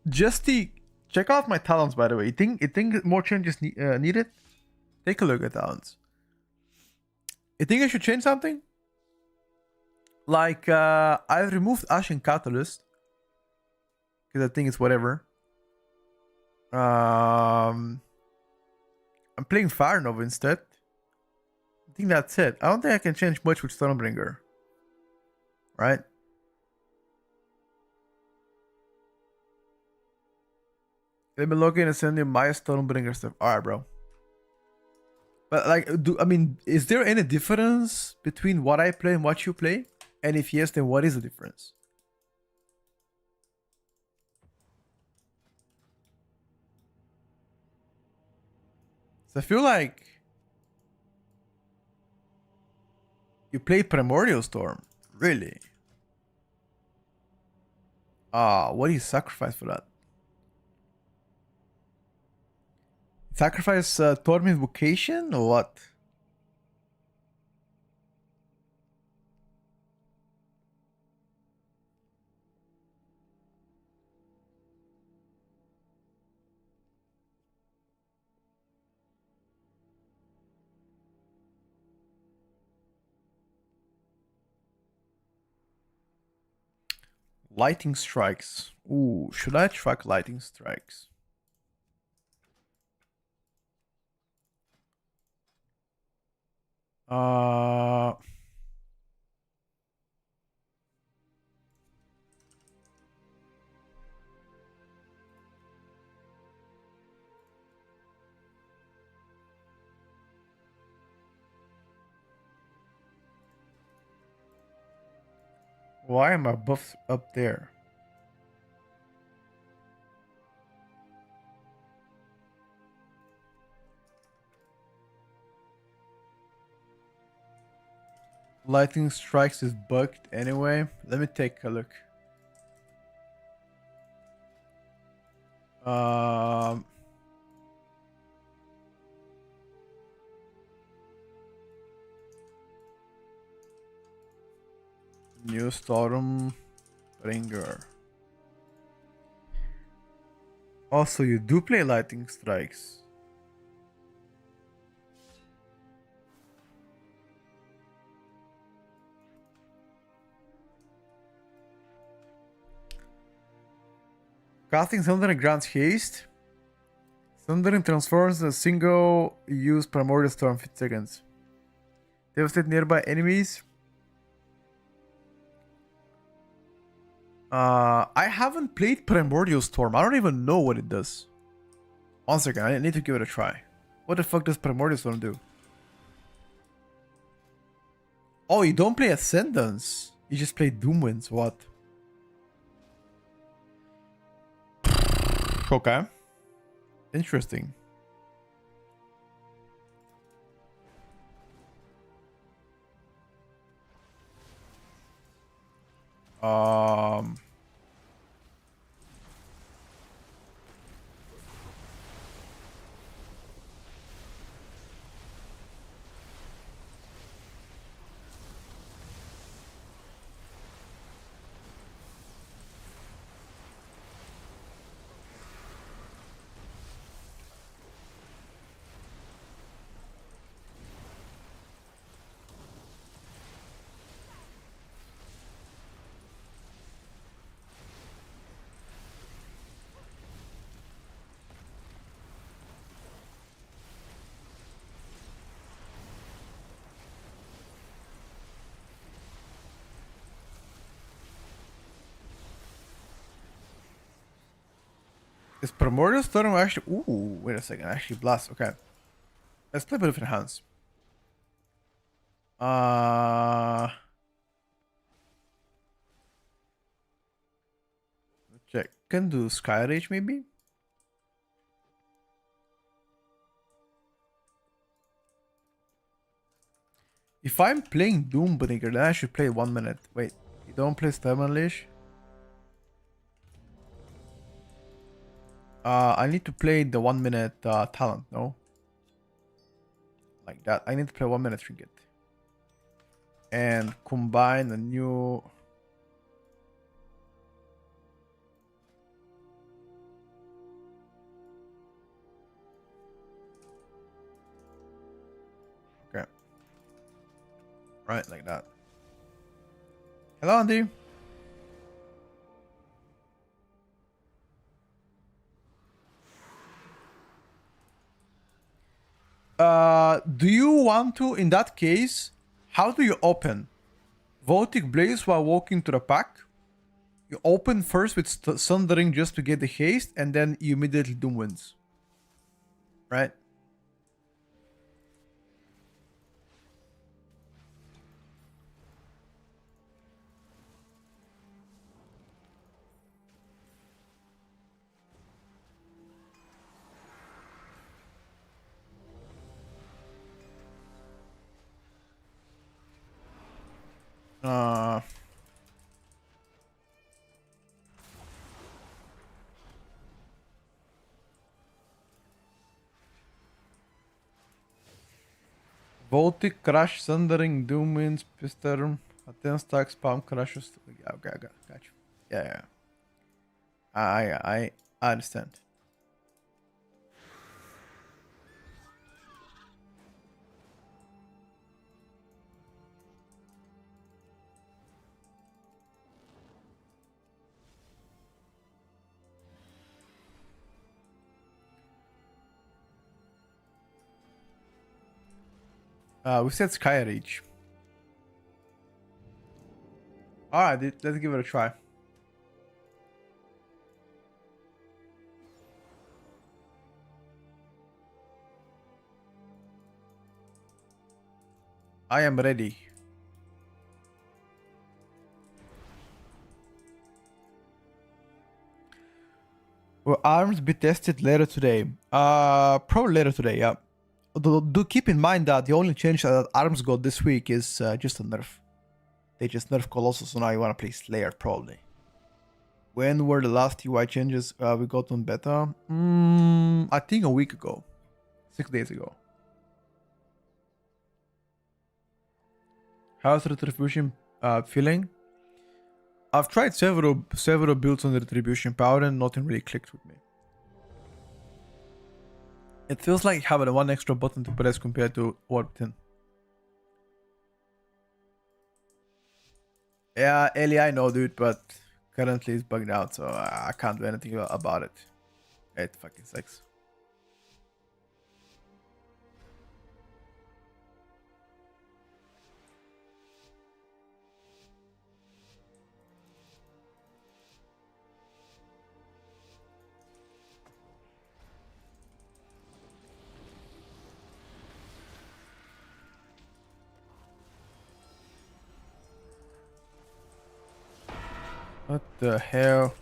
[SPEAKER 1] Just to check out my talents, by the way. You think more changes needed? Take a look at talents. You think I should change something? Like I've removed Ashen Catalyst because I think it's whatever. I'm playing Fire Nova instead. I think that's it. I don't think I can change much with Stormbringer. Right? Let me log in and send you my Stormbringer stuff. Alright, bro. But like, is there any difference between what I play and what you play? And if yes, then what is the difference? So I feel like you play Primordial Storm. Really? What do you sacrifice for that? Sacrifice Torment Vocation or what? Lightning Strikes. Ooh, should I track Lightning Strikes? Why am I buffed up there? Lightning Strikes is bugged anyway. Let me take a look. New Stormbringer. Also, you do play Lightning Strikes. Casting Thundering grants haste. Thundering transforms a single use Primordial Storm 50 seconds. Devastate nearby enemies. I haven't played Primordial Storm. I don't even know what it does. One second, I need to give it a try. What the fuck does Primordial Storm do? Oh, you don't play Ascendance. You just play Doomwinds. What? Okay. Interesting. Is Primordial Storm actually... Ooh, wait a second. Actually blast. Okay. Let's play with different hands. Check. Can do Sky Rage maybe? If I'm playing Doombringer, then I should play 1 minute. Wait, you don't play Storm Unleash? I need to play the 1 minute talent, no? Like that. I need to play 1 minute trinket. And combine a new... Okay. Right, like that. Hello, Andy. Do you want to, in that case, how do you open? Voltic Blaze while walking to the pack? You open first with Sundering just to get the haste, and then you immediately Doomwinds. Right? Voltic, Crash, Thundering, Doomwinds, Pistorm, a 10 stack spam crashes. Yeah, okay, I got you. Yeah. I understand. We said Sky Reach. Alright, let's give it a try. I am ready. Will arms be tested later today? Probably later today, yeah. Do keep in mind that the only change that arms got this week is just a nerf. They just nerf Colossus, so now you want to play Slayer, probably. When were the last UI changes we got on beta? I think a week ago. 6 days ago. How's Retribution feeling? I've tried several builds on the Retribution power and nothing really clicked with me. It feels like having one extra button to press compared to Warp 10. Yeah, Ellie, I know, dude, but currently it's bugged out, so I can't do anything about it. It fucking sucks. What the hell?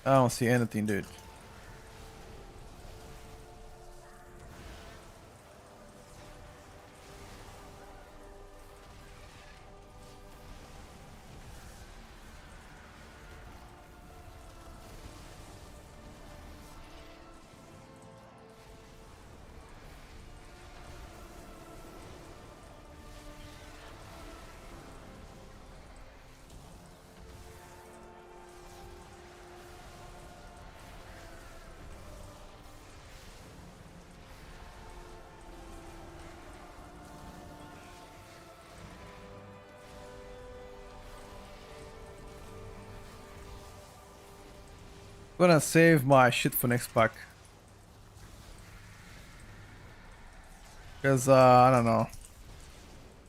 [SPEAKER 1] I don't see anything, dude. Gonna save my shit for next pack. Because, I don't know.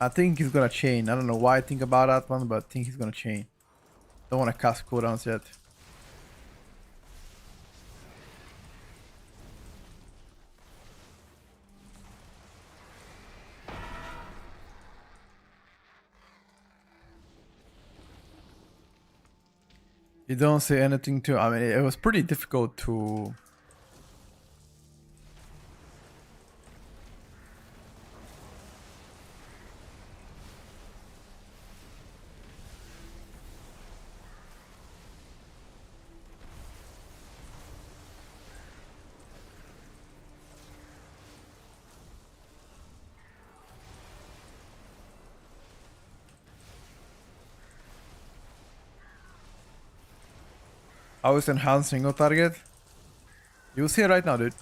[SPEAKER 1] I think he's gonna chain. I don't know why I think about that one, but I think he's gonna chain. Don't want to cast cooldowns yet. You don't say anything to... I mean, it was pretty difficult to... I was enhanced single target. You'll see it right now, dude.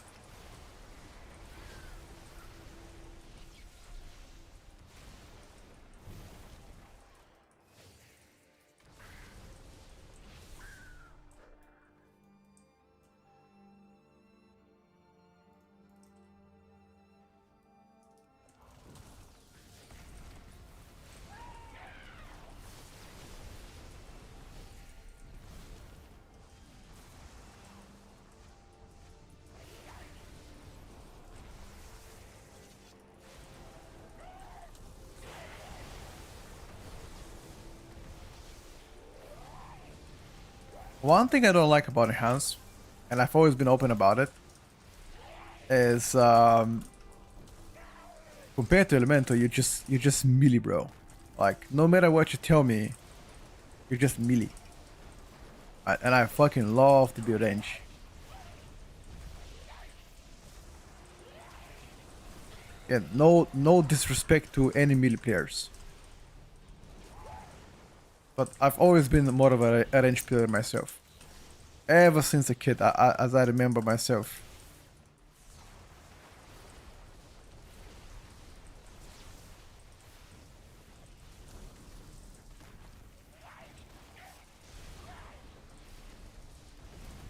[SPEAKER 1] One thing I don't like about enhance, and I've always been open about it, is compared to elemental, you're just melee, bro. Like no matter what you tell me, you're just melee. And I fucking love to be range. Yeah, no disrespect to any melee players, but I've always been more of a range player myself. Ever since a kid, as I remember myself.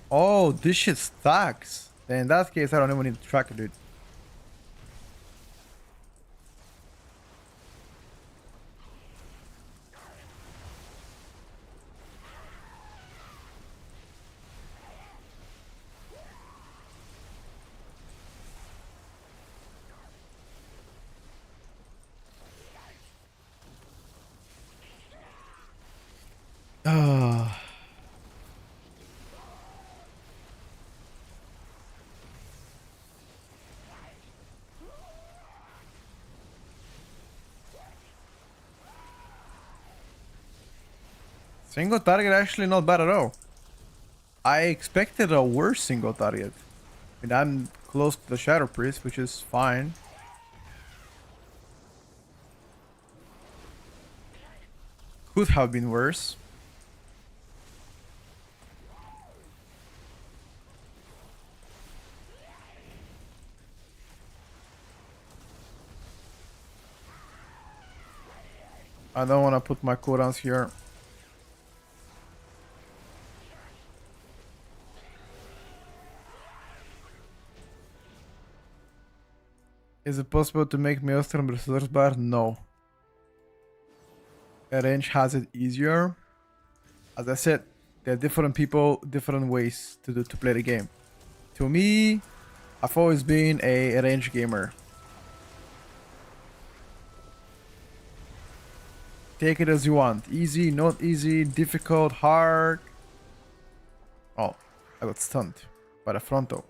[SPEAKER 1] Oh, this shit stacks. Then in that case, I don't even need to track it, dude. Ah. Single target actually not bad at all. I expected a worse single target. And I'm close to the Shadow Priest, which is fine. Could have been worse. I don't want to put my cooldowns here. Is it possible to make Maelstrom resource bar? No. Arrange has it easier. As I said, there are different people, different ways to play the game. To me, I've always been a range gamer. Take it as you want. Easy, not easy, difficult, hard. Oh, I got stunned by the frontal.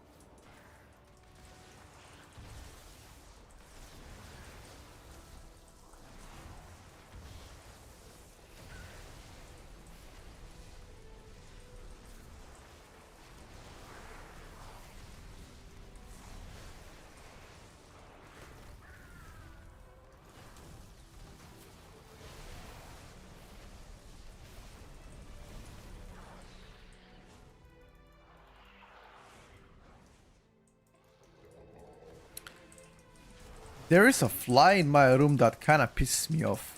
[SPEAKER 1] There is a fly in my room that kind of pisses me off.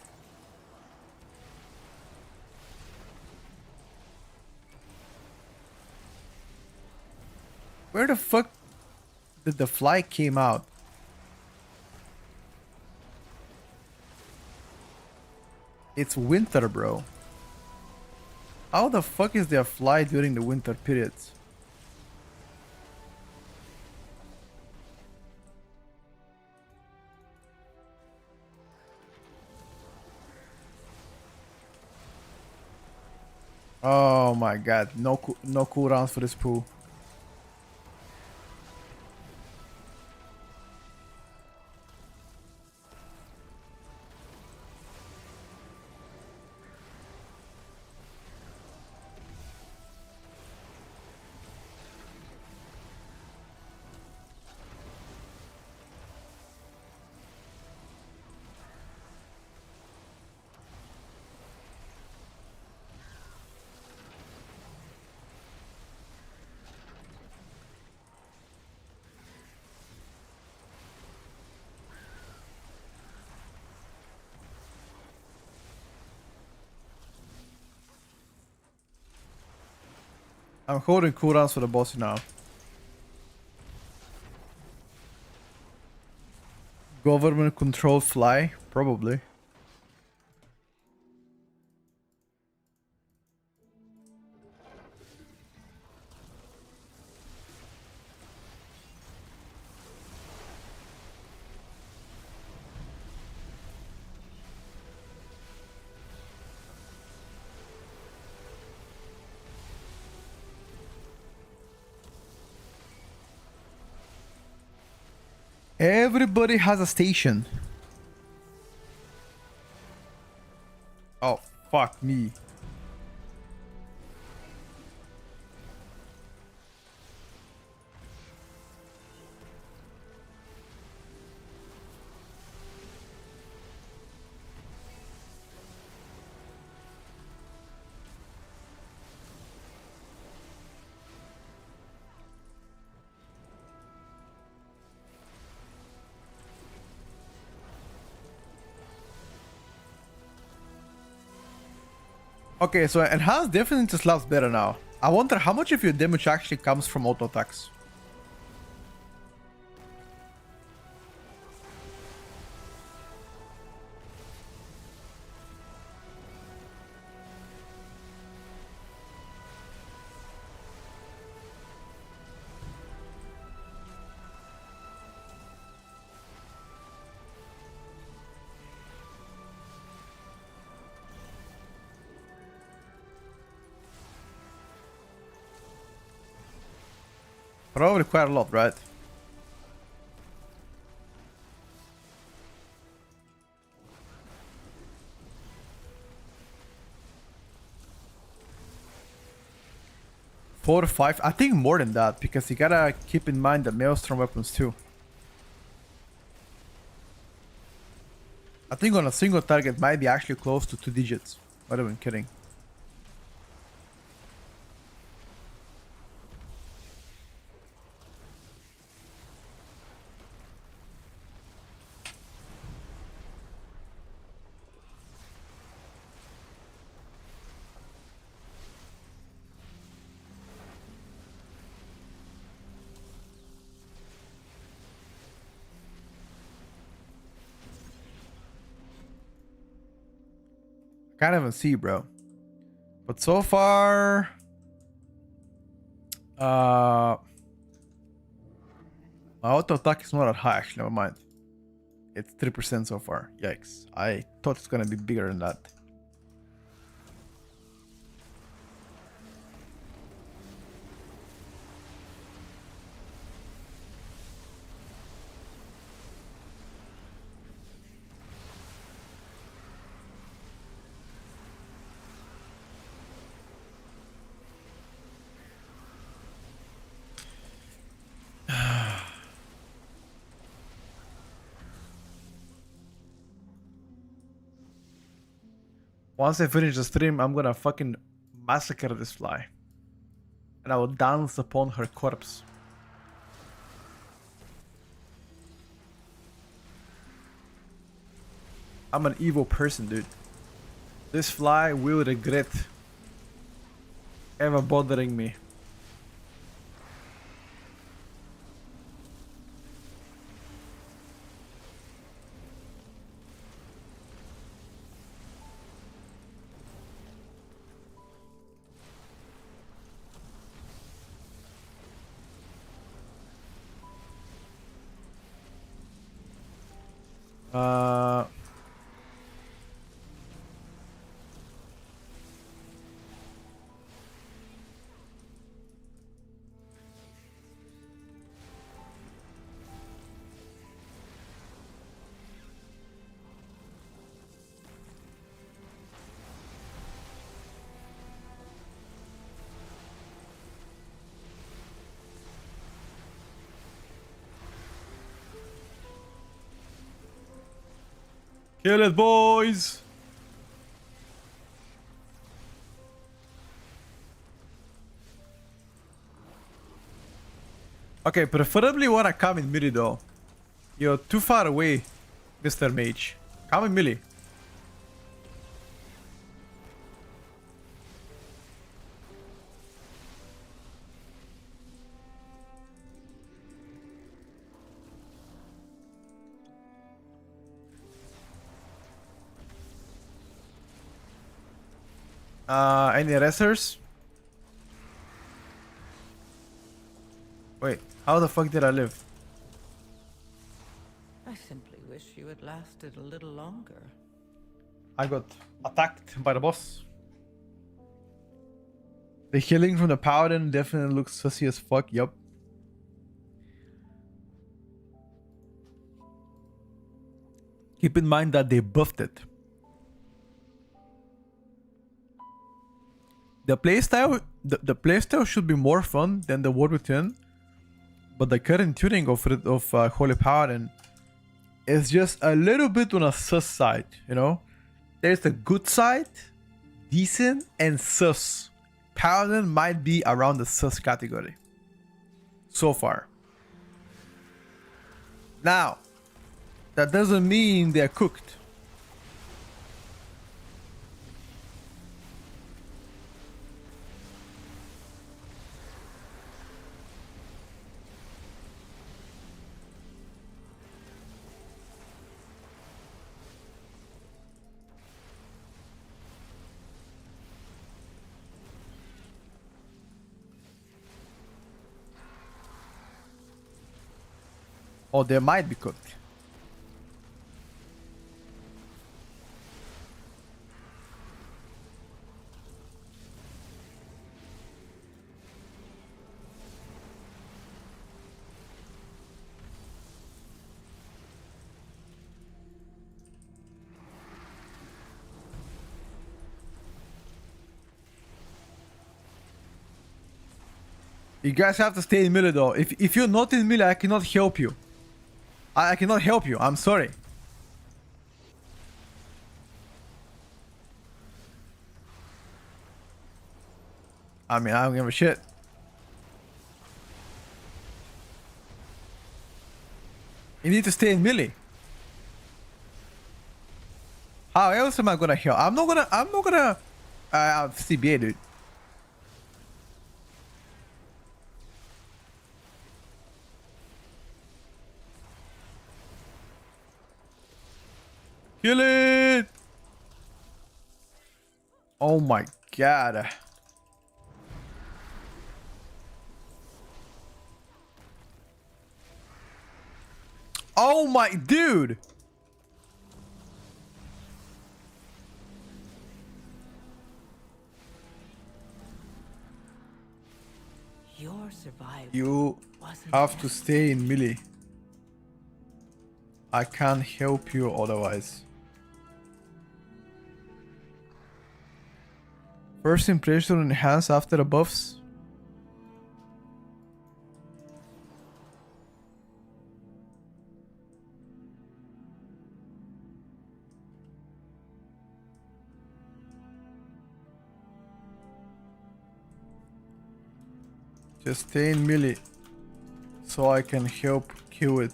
[SPEAKER 1] Where the fuck did the fly came out? It's winter, bro. How the fuck is there a fly during the winter periods? Oh my god, no cooldowns for this pool. I'm holding cooldowns for the boss now. Government controlled fly? Probably. Everybody has a station. Oh, fuck me. Okay, so enhanced definitely slaps better now. I wonder how much of your damage actually comes from auto attacks. Probably quite a lot, right? Four or five, I think more than that, because you gotta keep in mind the maelstrom weapons too. I think on a single target might be actually close to 2 digits. Not even kidding. Can't even see, bro. But so far, my auto attack is not that high. Actually, never mind. It's 3% so far. Yikes! I thought it's gonna be bigger than that. Once I finish the stream, I'm gonna fucking massacre this fly. And I will dance upon her corpse. I'm an evil person, dude. This fly will regret ever bothering me. Uh... Kill it, boys! Okay, preferably wanna come in melee though. You're too far away, Mr. Mage. Come in melee. Any resters? Wait, how the fuck did I live?
[SPEAKER 2] I simply wish you had lasted a little longer.
[SPEAKER 1] I got attacked by the boss. The healing from the paladin definitely looks sussy as fuck, yup. Keep in mind that they buffed it. The playstyle should be more fun than the World Within, but the current tuning of Holy Paladin is just a little bit on a sus side, you know? There's the good side, decent, and sus. Paladin might be around the sus category. So far. Now, that doesn't mean they're cooked. Or they might be cooked. You guys have to stay in melee though. If you're not in melee, I cannot help you. I cannot help you. I'm sorry. I mean, I don't give a shit. You need to stay in melee. How else am I gonna help? I'm not gonna CBA, dude. Kill it! Oh my god. Oh my dude.
[SPEAKER 2] Your survival
[SPEAKER 1] You
[SPEAKER 2] wasn't
[SPEAKER 1] have to
[SPEAKER 2] enough.
[SPEAKER 1] stay in melee. I can't help you otherwise. First impression enhanced after the buffs. Just stay in melee so I can help kill it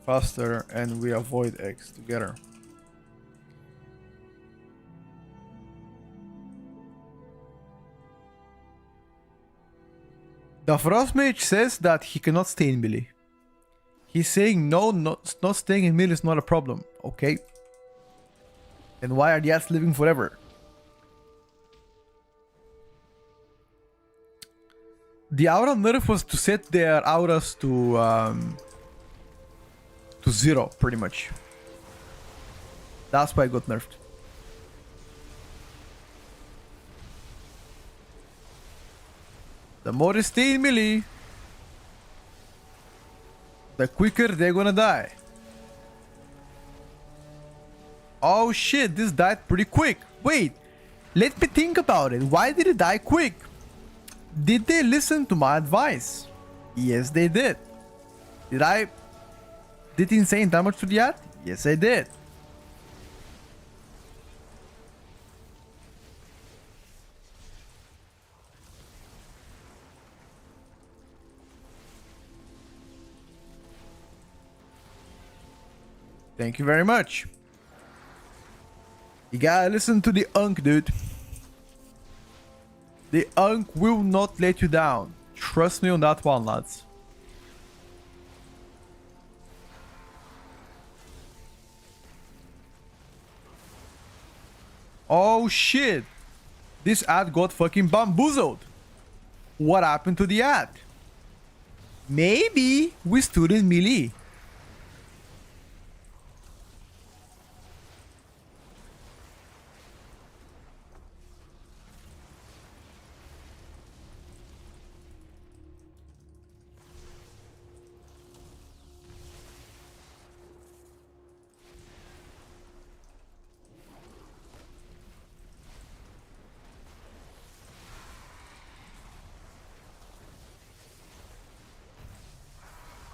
[SPEAKER 1] faster and we avoid X together. The Frost Mage says that he cannot stay in melee. He's saying no, not staying in melee is not a problem, okay? Then why are the ads living forever? The aura nerf was to set their auras to 0, pretty much. That's why it got nerfed. The more they stay in melee, the quicker they're gonna die. Oh shit, this died pretty quick. Wait, let me think about it. Why did it die quick? Did they listen to my advice? Yes, they did. Did I did insane damage to the ad? Yes, I did. Thank you very much. You gotta listen to the Unk, dude. The Unk will not let you down. Trust me on that one, lads. Oh shit. This ad got fucking bamboozled. What happened to the ad? Maybe we stood in melee.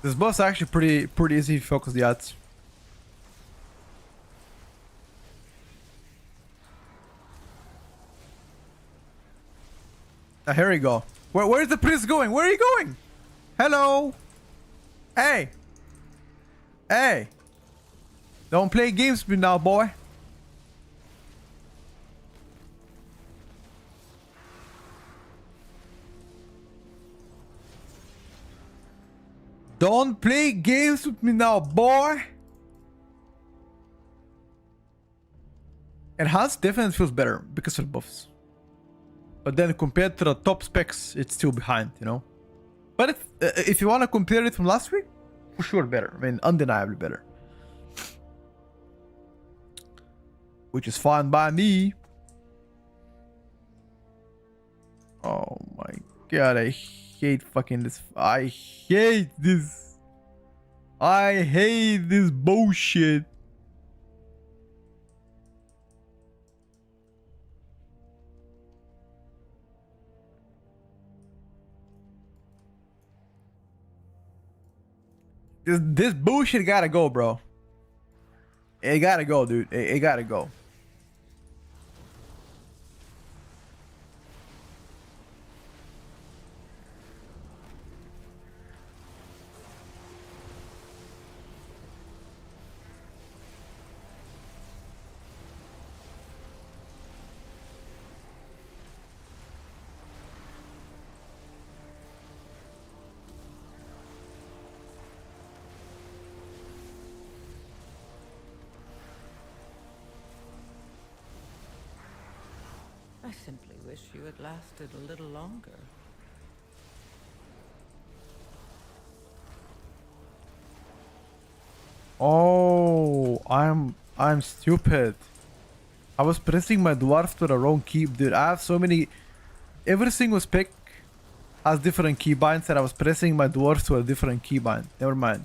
[SPEAKER 1] This boss is actually pretty easy if you focus the ads. Here we go. Where's the priest going? Where are you going? Hello? Hey! Hey! Don't play games with me now, boy. Don't play games with me now, boy. Enhanced definitely feels better because of buffs. But then compared to the top specs, it's still behind, you know? But if you want to compare it from last week, for sure better. I mean, undeniably better. Which is fine by me. Oh my god, I hate fucking this. I hate this. I hate this bullshit. This bullshit gotta go, bro. It gotta go, dude. It gotta go.
[SPEAKER 2] simply wish you had lasted a little longer.
[SPEAKER 1] Oh, I'm stupid. I was pressing my dwarf to the wrong key, dude. I have so many. Every single spec has different keybinds, and I was pressing my dwarf to a different keybind. Never mind.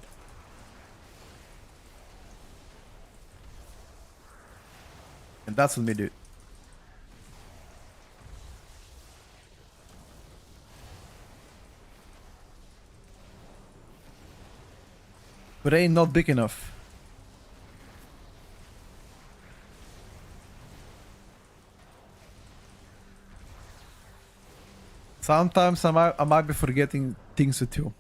[SPEAKER 1] And that's what me, dude. Brain not big enough. Sometimes I might be forgetting things too.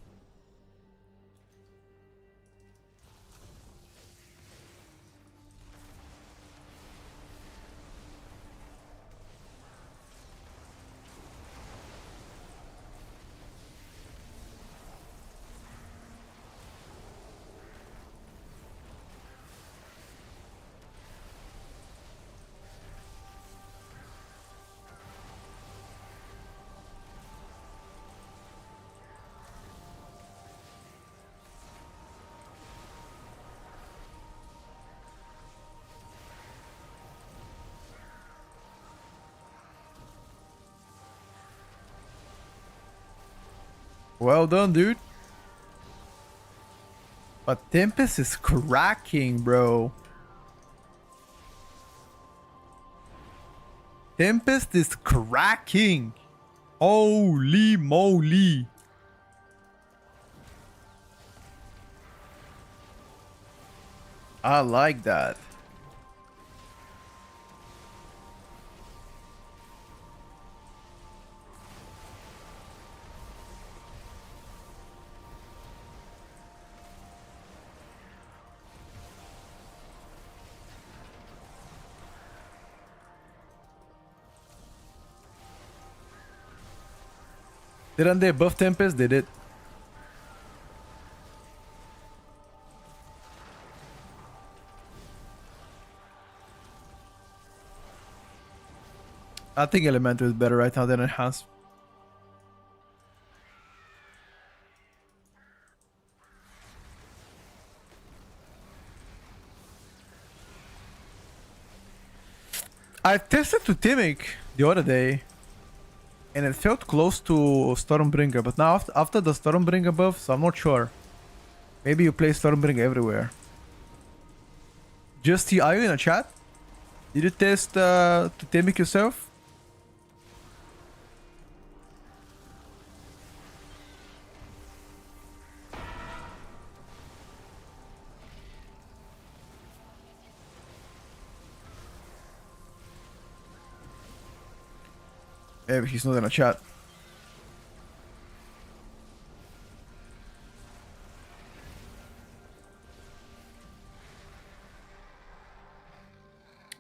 [SPEAKER 1] Well done, dude. But Tempest is cracking, bro. Tempest is cracking. Holy moly. I like that. Didn't they buff Tempest? They did. I think Elemental is better right now than Enhance. I tested to Timic the other day, and it felt close to Stormbringer, but now after the Stormbringer buff, so I'm not sure. Maybe you play Stormbringer everywhere. Just are you in a chat? Did you test to Timic yourself? Maybe he's not in a chat.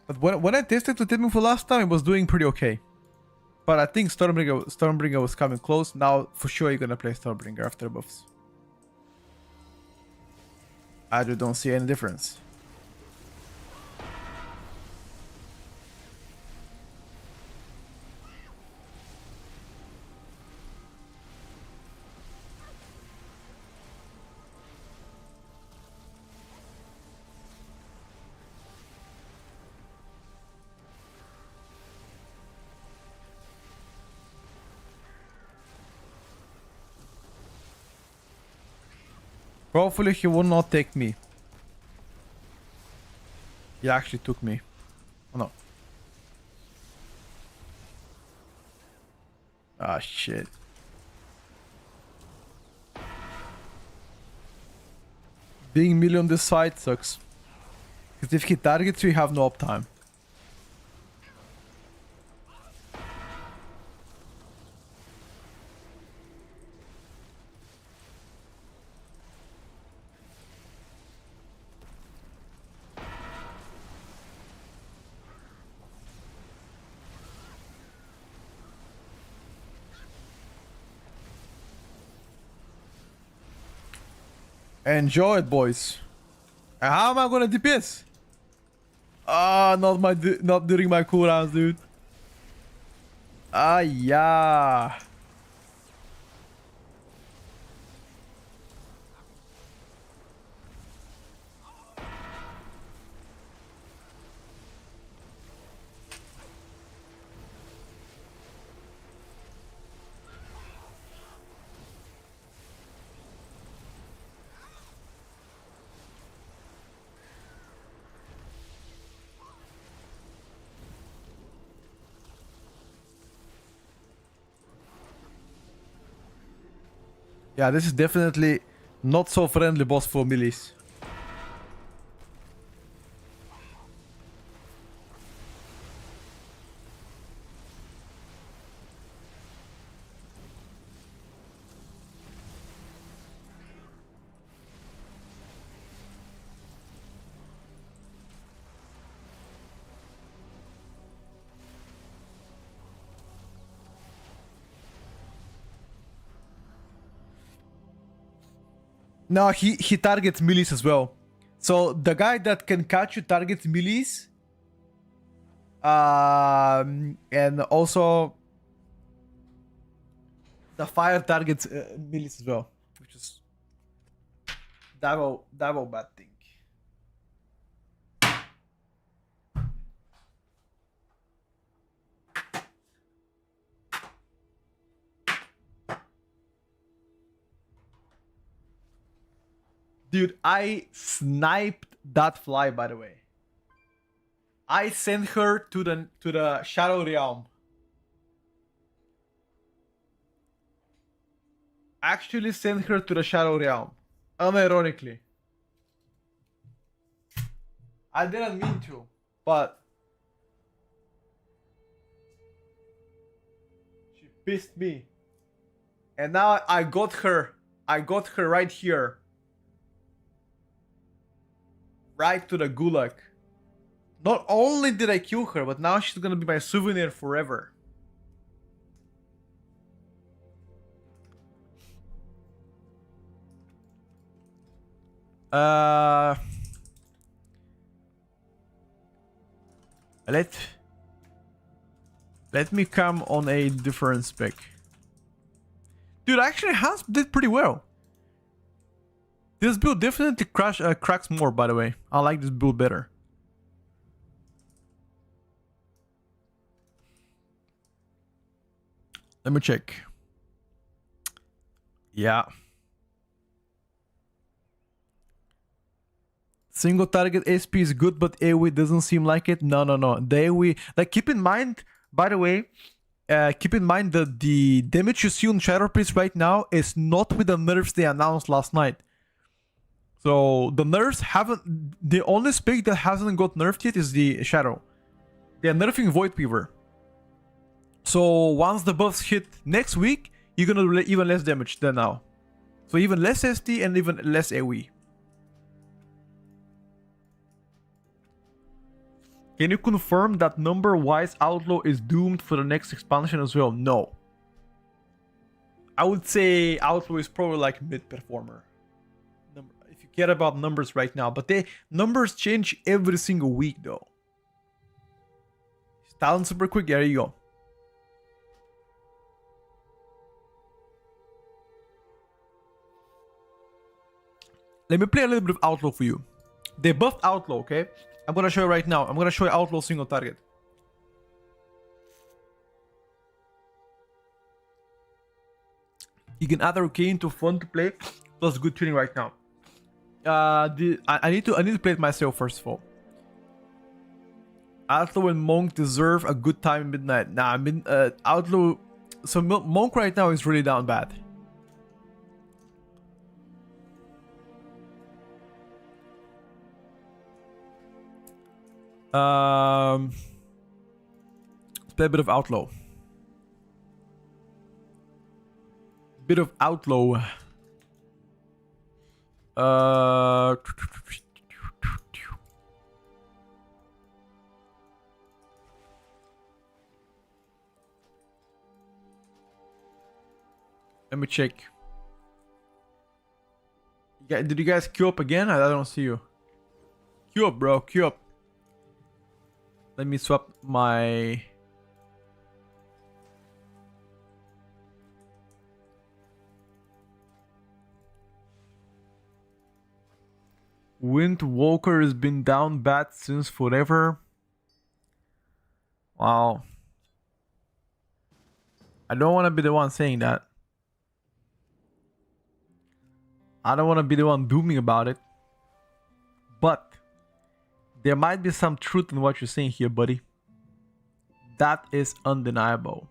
[SPEAKER 1] But when I tested to Timic for last time, it was doing pretty okay. But I think Stormbringer was coming close. Now, for sure, you're gonna play Stormbringer after buffs. I just don't see any difference. Hopefully he will not take me. He actually took me. Oh no. Ah shit. Being melee on this side sucks. Because if he targets you, you have no uptime. Enjoy it, boys. How am I gonna DPS? Ah, not during my cooldowns, dude. Ah, yeah. Yeah, this is definitely not so friendly boss for melees. No, he targets melees as well. So the guy that can catch you targets melees. And also the fire targets melees as well, which is double bad thing. Dude, I sniped that fly, by the way. I sent her to the Shadow Realm. Actually sent her to the Shadow Realm. Unironically. I didn't mean to, but she pissed me. And now I got her. I got her right here. Right to the gulag. Not only did I kill her, but now she's gonna be my souvenir forever. Let me come on a different spec. Dude, actually Hans did pretty well. This build definitely cracks more, by the way. I like this build better. Let me check. Yeah. Single target SP is good, but AoE doesn't seem like it. No. The AoE, like, keep in mind, by the way, keep in mind that the damage you see on Shadow Priest right now is not with the nerfs they announced last night. So the nerfs haven't. The only spec that hasn't got nerfed yet is the Shadow. They are nerfing Void Weaver. So once the buffs hit next week, you're gonna do even less damage than now. So even less ST and even less AoE. Can you confirm that number-wise Outlaw is doomed for the next expansion as well? No. I would say Outlaw is probably like mid-performer. If you care about numbers right now. But numbers change every single week though. Talent super quick, there you go. Let me play a little bit of Outlaw for you. They buffed Outlaw, okay? I'm gonna show you right now. I'm gonna show you Outlaw single target. You can add Arcane to fun to play, plus good tuning right now. I need to play it myself first of all. Outlaw and Monk deserve a good time in midnight. Nah, Outlaw. So Monk right now is really down bad. Let's play a bit of Outlaw. Bit of Outlaw. Let me check. Yeah, did you guys queue up again? I don't see you. Queue up, bro. Queue up. Let me swap my... Windwalker has been down bad since forever. Wow. I don't want to be the one saying that. I don't want to be the one dooming about it. But there might be some truth in what you're saying here, buddy. That is undeniable.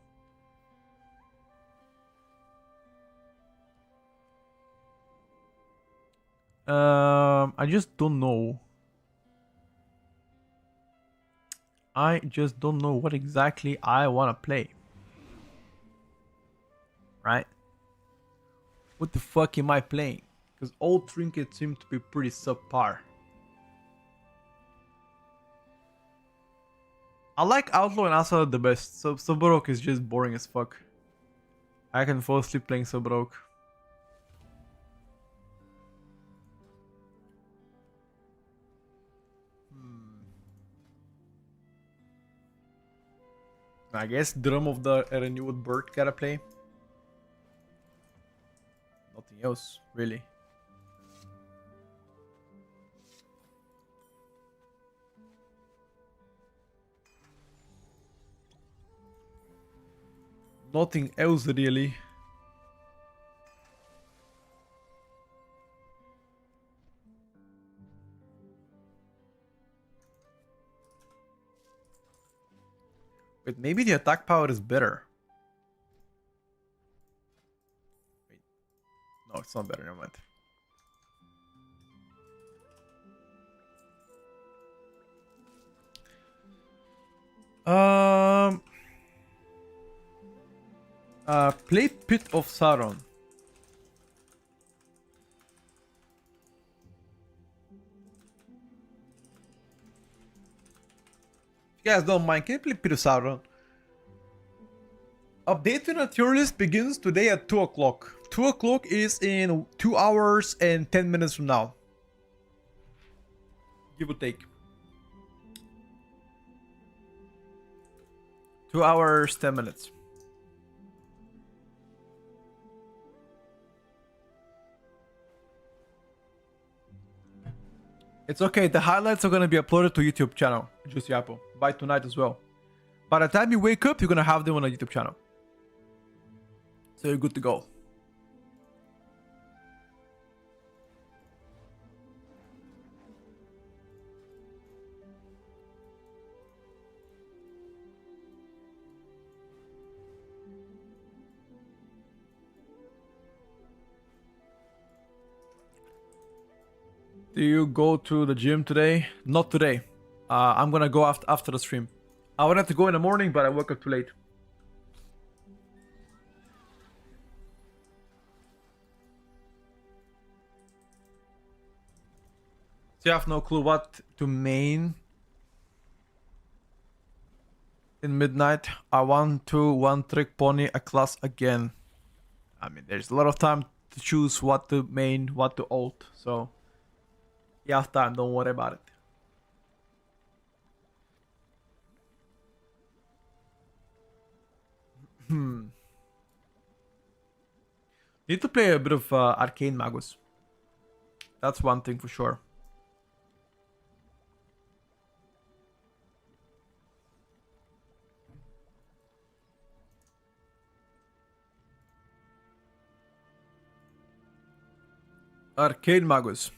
[SPEAKER 1] I just don't know. I just don't know what exactly I want to play. Right? What the fuck am I playing? Because all trinkets seem to be pretty subpar. I like Outlaw and Assault the best. So Subarok is just boring as fuck. I can fall asleep playing Subarok. I guess Drum of the Renewed Bird gotta play. Nothing else, really. Nothing else, really. Wait, maybe the attack power is better. Wait. No, it's not better, never mind. Play Pit of Sauron. If you guys don't mind, can you play Pit of Sauron? Update on a tier list begins today at 2 o'clock. 2 o'clock is in 2 hours and 10 minutes from now. Give or take. 2 hours, 10 minutes. It's okay, the highlights are gonna be uploaded to YouTube channel, Juicy Apple, by tonight as well. By the time you wake up, you're gonna have them on a YouTube channel. So you're good to go. Do you go to the gym today? Not today. I'm gonna go after the stream. I wanted to go in the morning, but I woke up too late. So you have no clue what to main in midnight. I want to one trick pony a class again. I mean, there's a lot of time to choose what to main, what to ult. So you have time, don't worry about it. Need to play a bit of Arcane Magus. That's one thing for sure. Arcane Magus.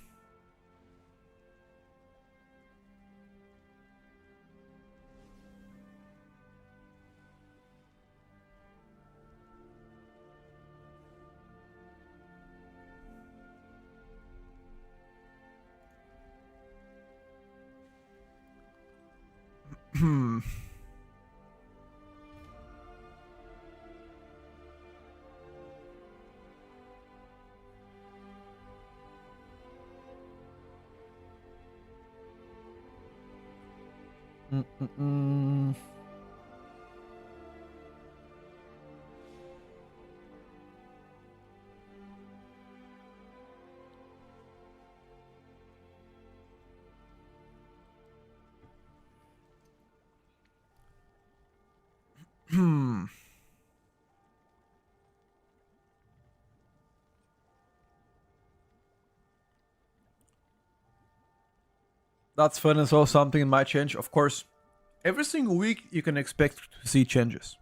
[SPEAKER 1] That's fun as well. Something might change. Of course, every single week you can expect to see changes.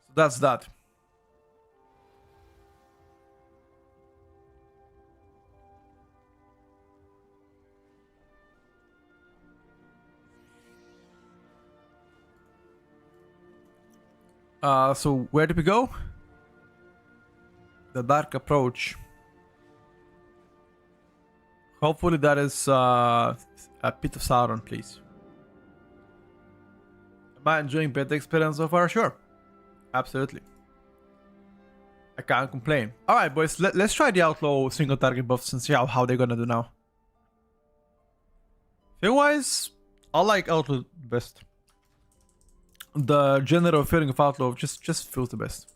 [SPEAKER 1] So that's that. So where did we go? The dark approach. Hopefully that is a pit of Sauron, please. Am I enjoying beta experience so far? Sure. Absolutely. I can't complain. Alright, boys, let's try the outlaw single target buffs and see how they're gonna do now. Feel-wise, I like outlaw best. The general feeling of outlaw just feels the best.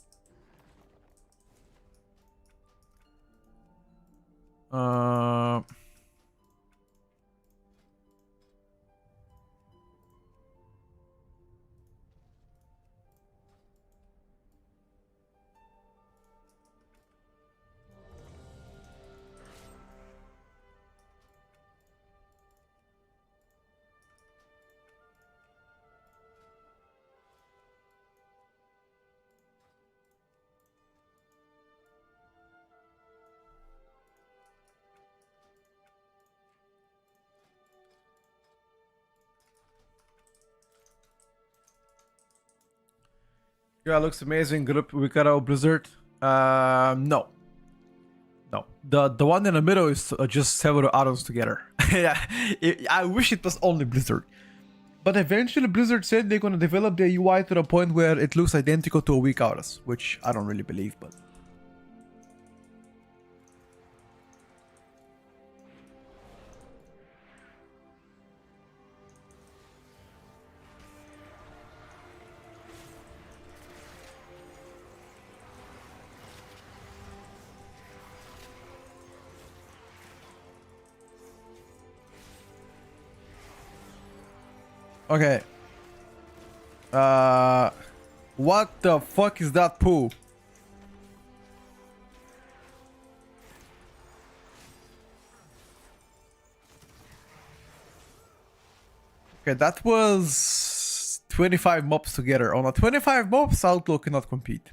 [SPEAKER 1] Yeah, looks amazing. Group we got our Blizzard. No. No. The one in the middle is just several atoms together. Yeah, I wish it was only Blizzard. But eventually Blizzard said they're gonna develop their UI to the point where it looks identical to a weak Auras, which I don't really believe, but... Okay. What the fuck is that poo? Okay, that was 25 mobs together. On a 25 mobs, Outlaw cannot compete.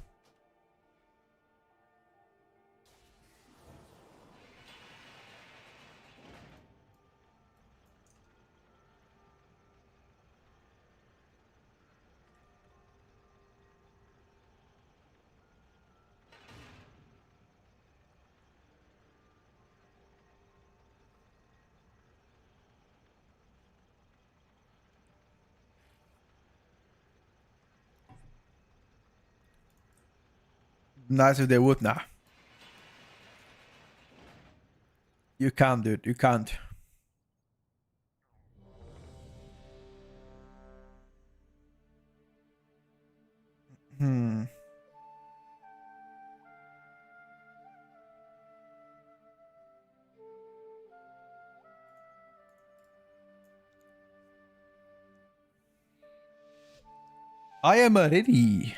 [SPEAKER 1] Nice if they would, nah. You can't, dude. You can't. Hmm. I am ready.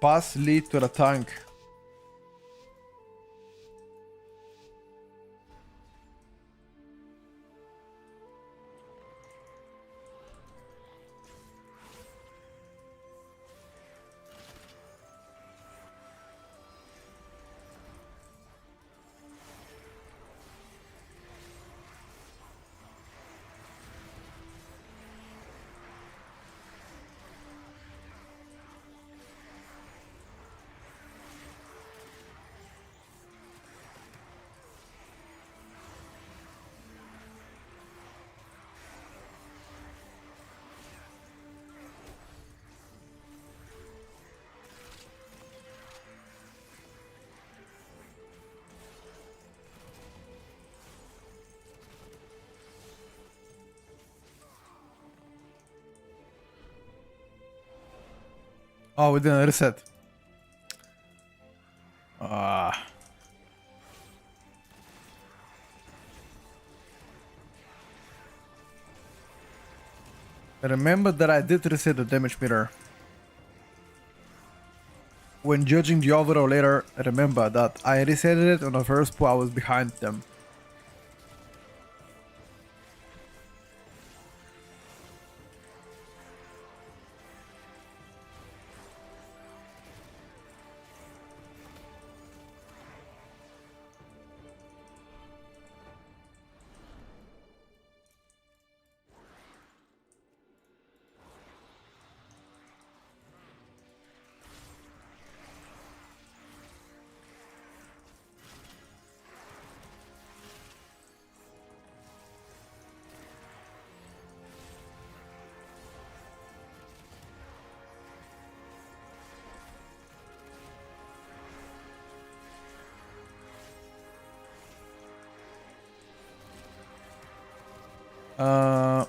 [SPEAKER 1] Pass lead to the tank. Oh, we didn't reset. Ah. Remember that I did reset the damage meter. When judging the overall later, remember that I reset it on the first pull I was behind them. Uh,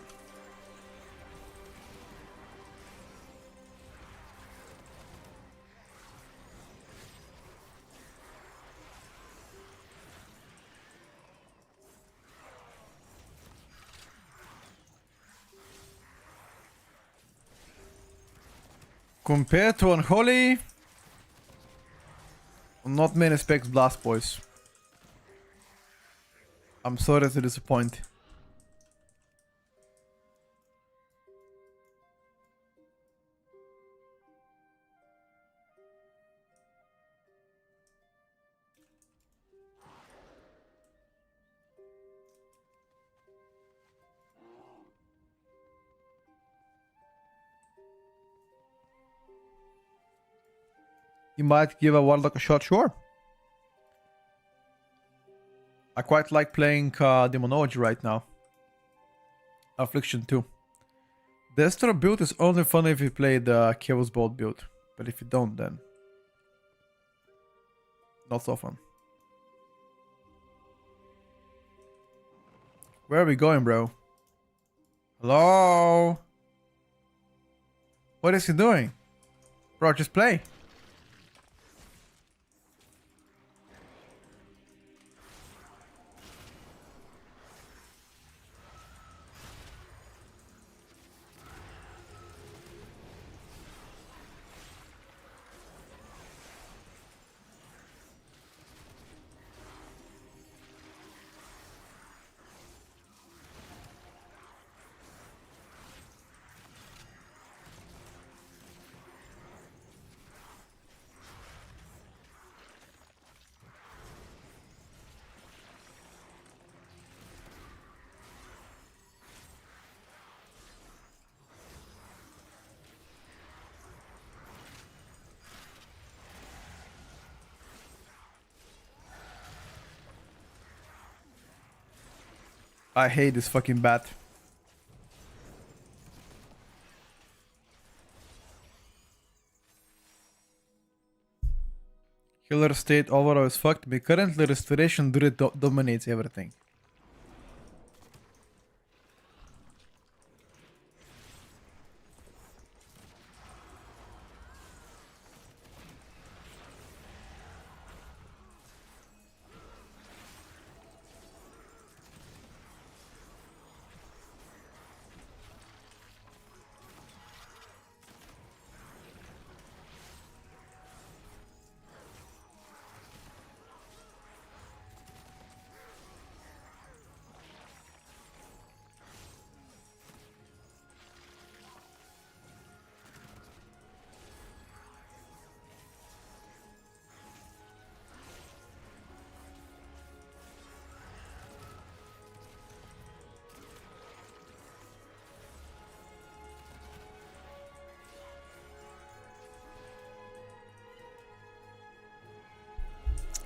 [SPEAKER 1] Compared to Unholy, not many specs Blast Boys. I'm sorry to disappoint. You might give a Warlock a shot, sure. I quite like playing Demonology right now. Affliction too. The Esther build is only fun if you play the Chaos Bolt build. But if you don't, then not so fun. Where are we going, bro? Hello? What is he doing? Bro, just play. I hate this fucking bat. Healer state overall is fucked, but currently Restoration Druid dominates everything.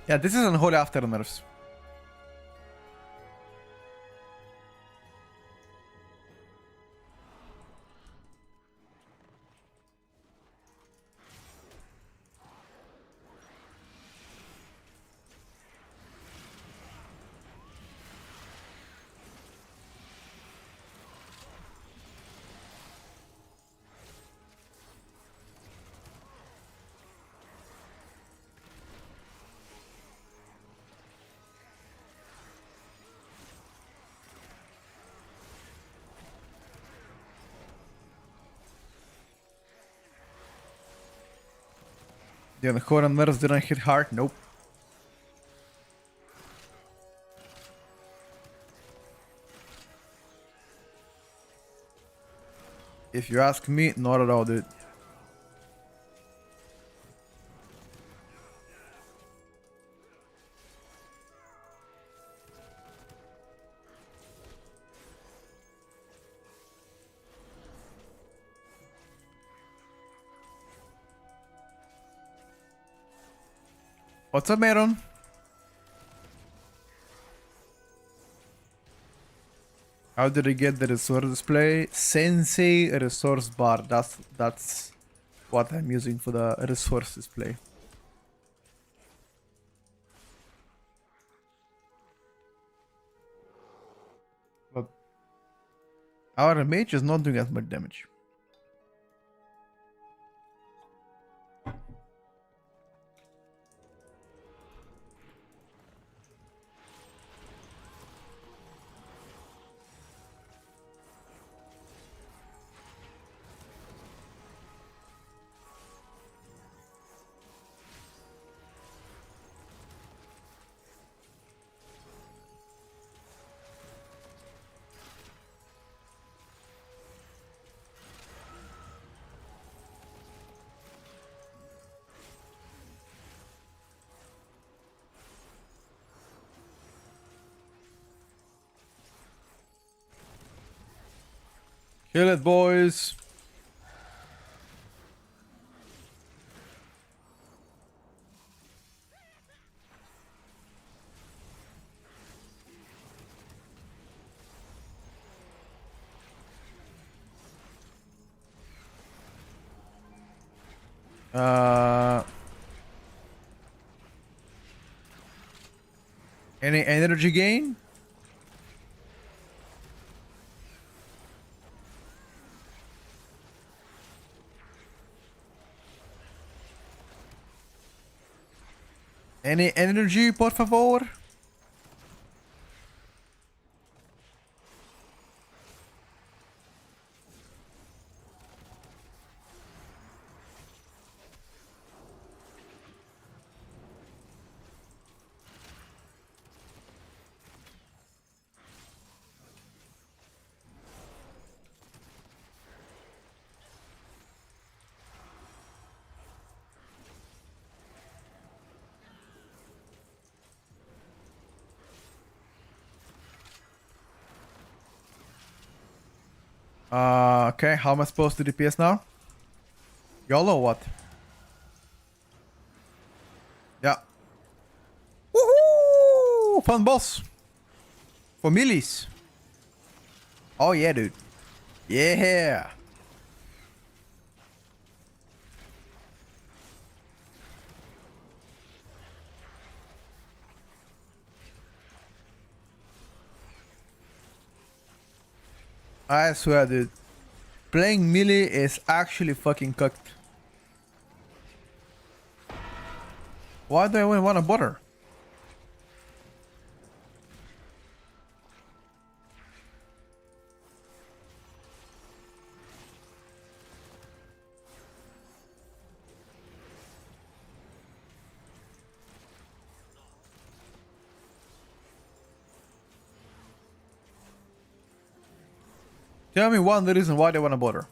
[SPEAKER 1] Yeah, this is Unholy after nerfs. The Uncommon Mirrors didn't hit hard, nope. If you ask me, not at all, dude. What's up, Maron? How did I get the resource display? Sensei resource bar. That's what I'm using for the resource display. But our mage is not doing as much damage. Kill it, boys. Any energy gain? Any energy, por favor? Okay, how am I supposed to DPS now? Y'all know what? Yeah. Woohoo! Fun boss. For millies. Oh yeah, dude. Yeah. I swear, dude. Playing melee is actually fucking cooked. Why do I even want to bother? Tell me one the reason why they want to bother.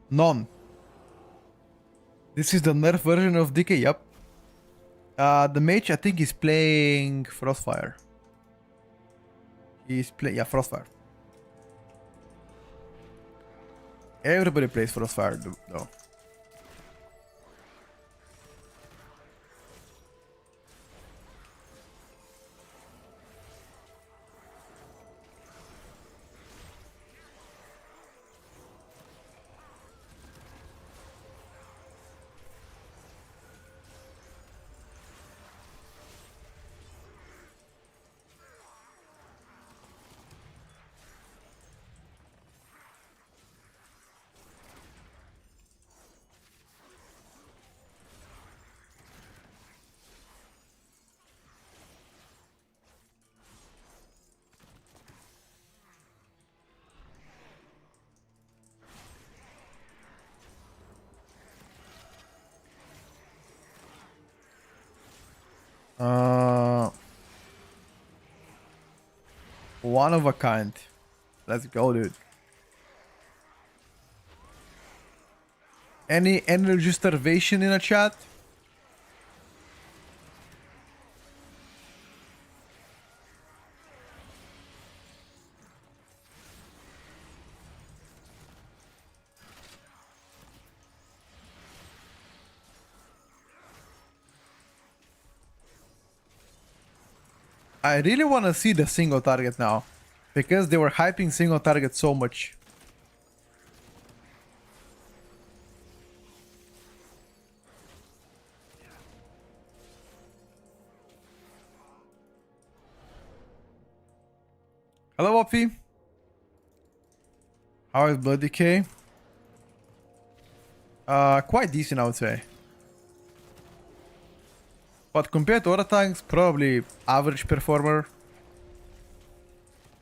[SPEAKER 1] None. This is the nerf version of DK, yep. The mage, I think, is playing Frostfire. He's yeah, Frostfire. Everybody plays Frostfire, though. One of a kind. Let's go, dude. Any energy starvation in a chat? I really want to see the single target now, because they were hyping single target so much. Hello, Opie. How is Blood Decay? Quite decent, I would say. But compared to other tanks, probably average performer.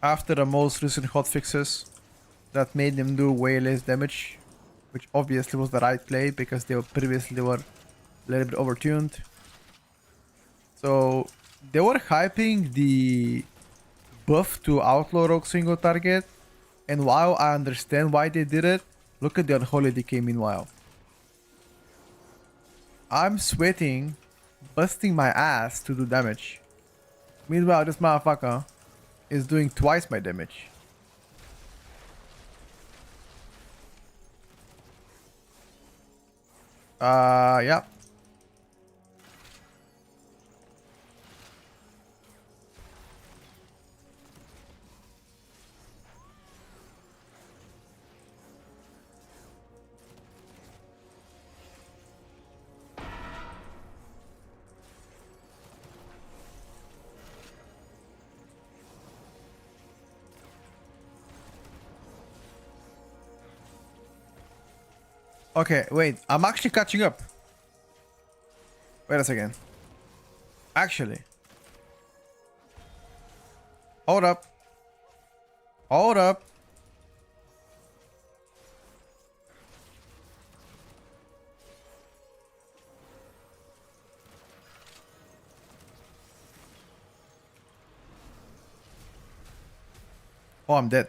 [SPEAKER 1] After the most recent hotfixes that made them do way less damage, which obviously was the right play because they were previously a little bit overtuned. So they were hyping the buff to outlaw rogue single target, and while I understand why they did it, look at the unholy decay meanwhile. I'm sweating, busting my ass to do damage. Meanwhile, this motherfucker is doing twice my damage. Yeah. Okay, wait. I'm actually catching up. Wait a second. Actually. Hold up. Hold up. Oh, I'm dead.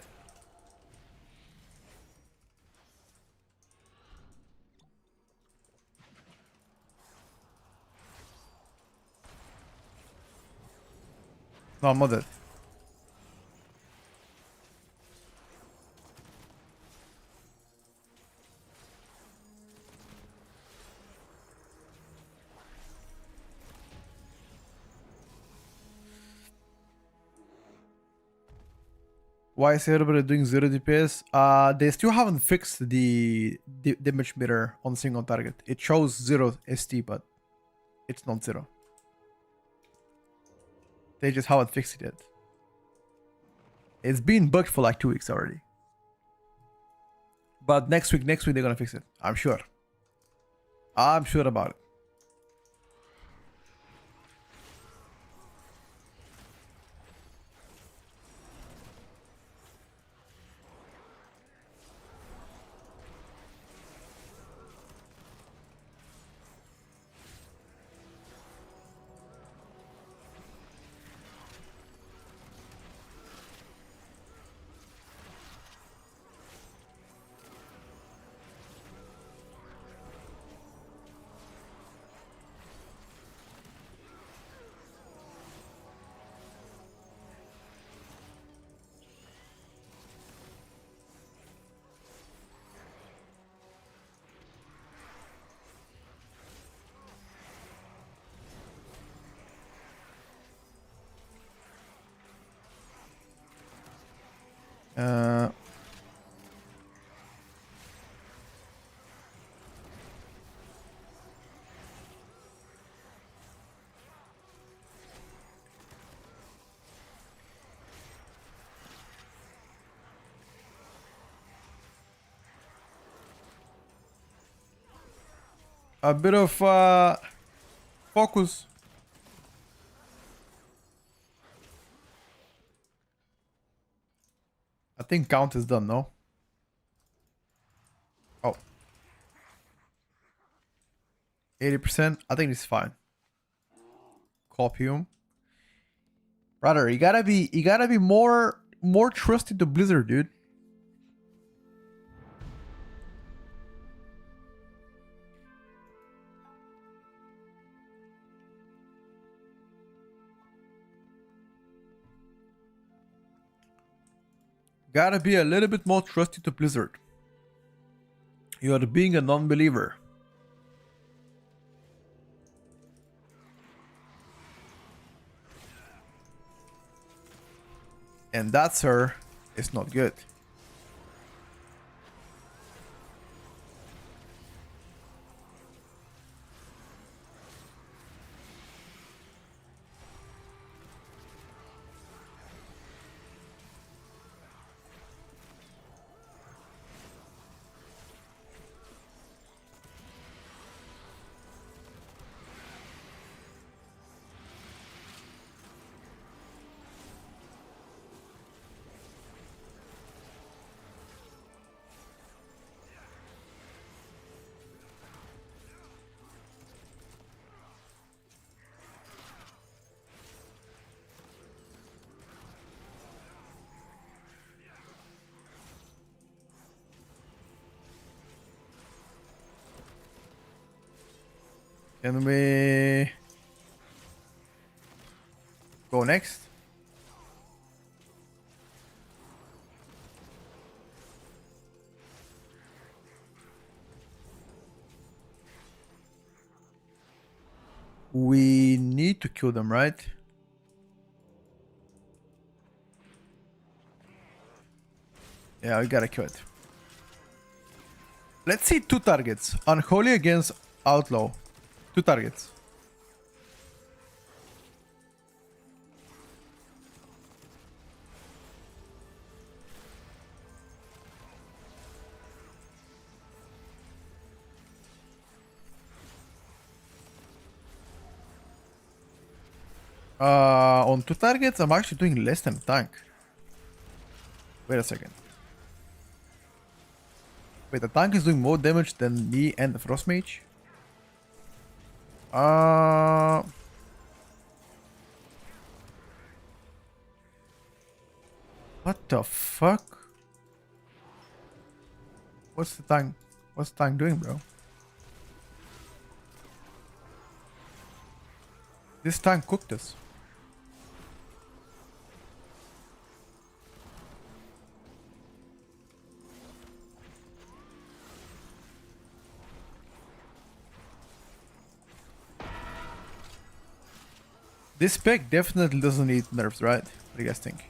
[SPEAKER 1] No, I'm not dead. Why is everybody doing 0 DPS? They still haven't fixed the damage meter on single target. It shows 0 ST, but it's not 0. They just haven't fixed it yet. It's been bugged for like 2 weeks already. But next week they're gonna fix it. I'm sure. I'm sure about it. Uh, a bit of focus. I think count is done, no? Oh. 80%? I think it's fine. Copium. Brother, you gotta be more more trusted to Blizzard, dude. Gotta be a little bit more trusted to Blizzard. You are being a non-believer. And that, sir, is not good. Can we go next? We need to kill them, right? Yeah, we gotta kill it. Let's see 2 targets. Unholy against Outlaw. 2 targets. On 2 targets, I'm actually doing less than tank. Wait a second. Wait, the tank is doing more damage than me and the Frost Mage? What the fuck? What's the tank doing, bro? This tank cooked us. This spec definitely doesn't need nerfs, right? What do you guys think?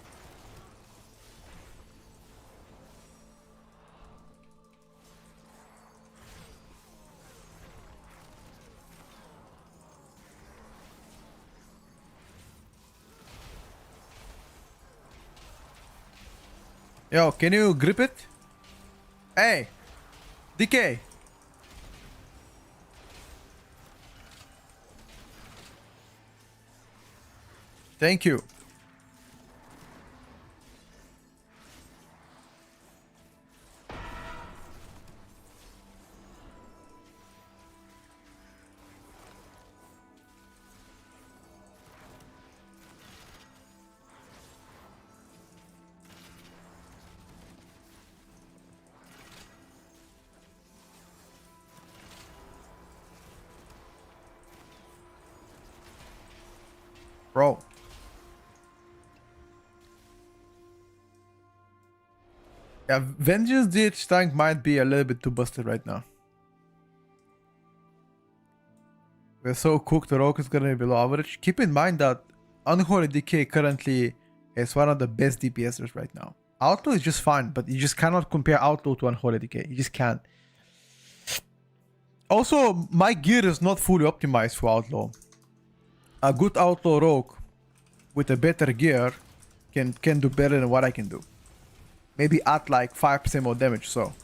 [SPEAKER 1] Yo, can you grip it? Hey! DK! Thank you. Bro. Yeah, Vengeance DH tank might be a little bit too busted right now. We're so cooked, the Rogue is gonna be below average. Keep in mind that Unholy Decay currently is one of the best DPSers right now. Outlaw is just fine, but you just cannot compare Outlaw to Unholy Decay. You just can't. Also, my gear is not fully optimized for Outlaw. A good Outlaw Rogue with a better gear can do better than what I can do. Maybe add like 5% more damage, so.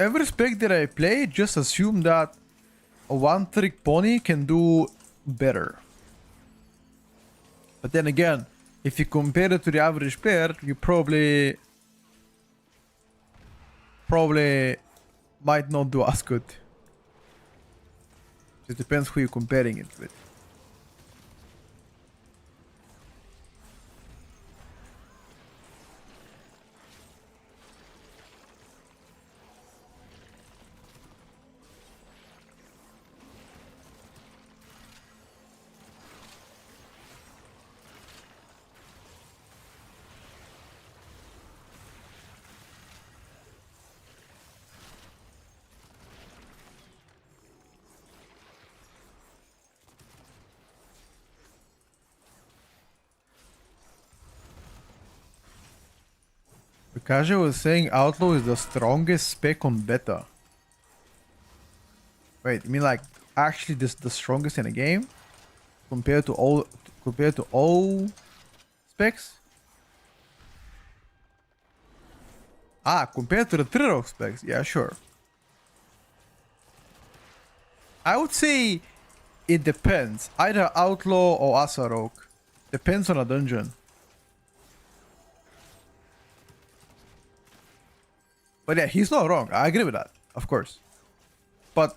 [SPEAKER 1] every spec that I play, just assume that a one-trick pony can do better. But then again, if you compare it to the average player, you probably might not do as good. It depends who you're comparing it with. Kaja was saying Outlaw is the strongest spec on beta. Wait, you mean like actually this the strongest in a game? Compared to all specs? Ah, compared to the Trirok specs, yeah, sure. I would say it depends. Either Outlaw or Asarok. Depends on a dungeon. But yeah, he's not wrong. I agree with that, of course. But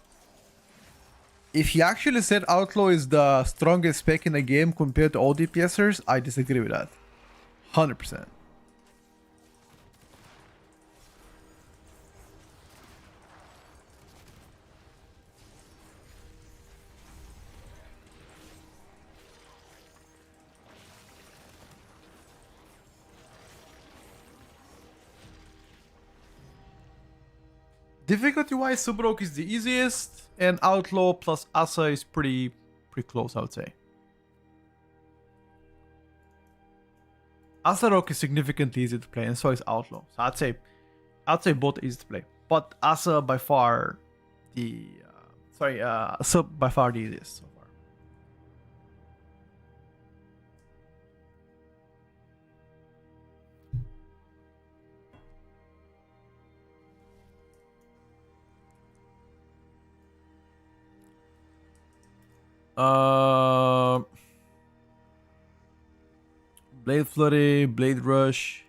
[SPEAKER 1] if he actually said Outlaw is the strongest spec in the game compared to all DPSers, I disagree with that. 100%. Difficulty-wise, Subrok is the easiest, and Outlaw plus Asa is pretty close, I would say. Asarok is significantly easy to play, and so is Outlaw. So I'd say both easy to play, but Asa by far the Sub by far the easiest so far. Blade Flurry, Blade Rush,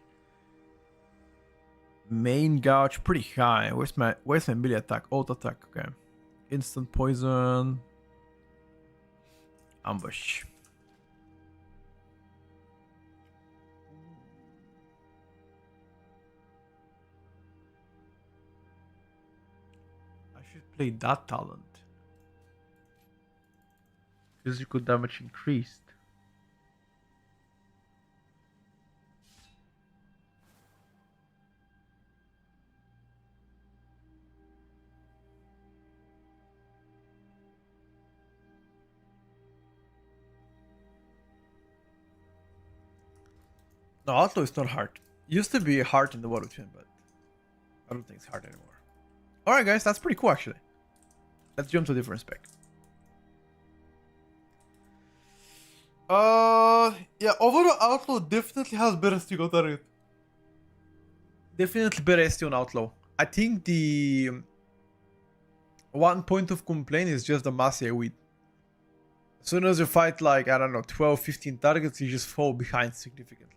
[SPEAKER 1] Main Gouge, pretty high. Where's my melee attack? Auto attack, okay. Instant poison. Ambush. I should play that talent. Physical damage increased. No, Outlaw is not hard. Used to be hard in the War of Twin, but I don't think it's hard anymore. Alright guys, that's pretty cool actually. Let's jump to a different spec. Yeah, overall Outlaw definitely has better ST on target. Definitely better ST on Outlaw. I think the one point of complaint is just the mass AoE. As soon as you fight like, I don't know, 12, 15 targets, you just fall behind significantly.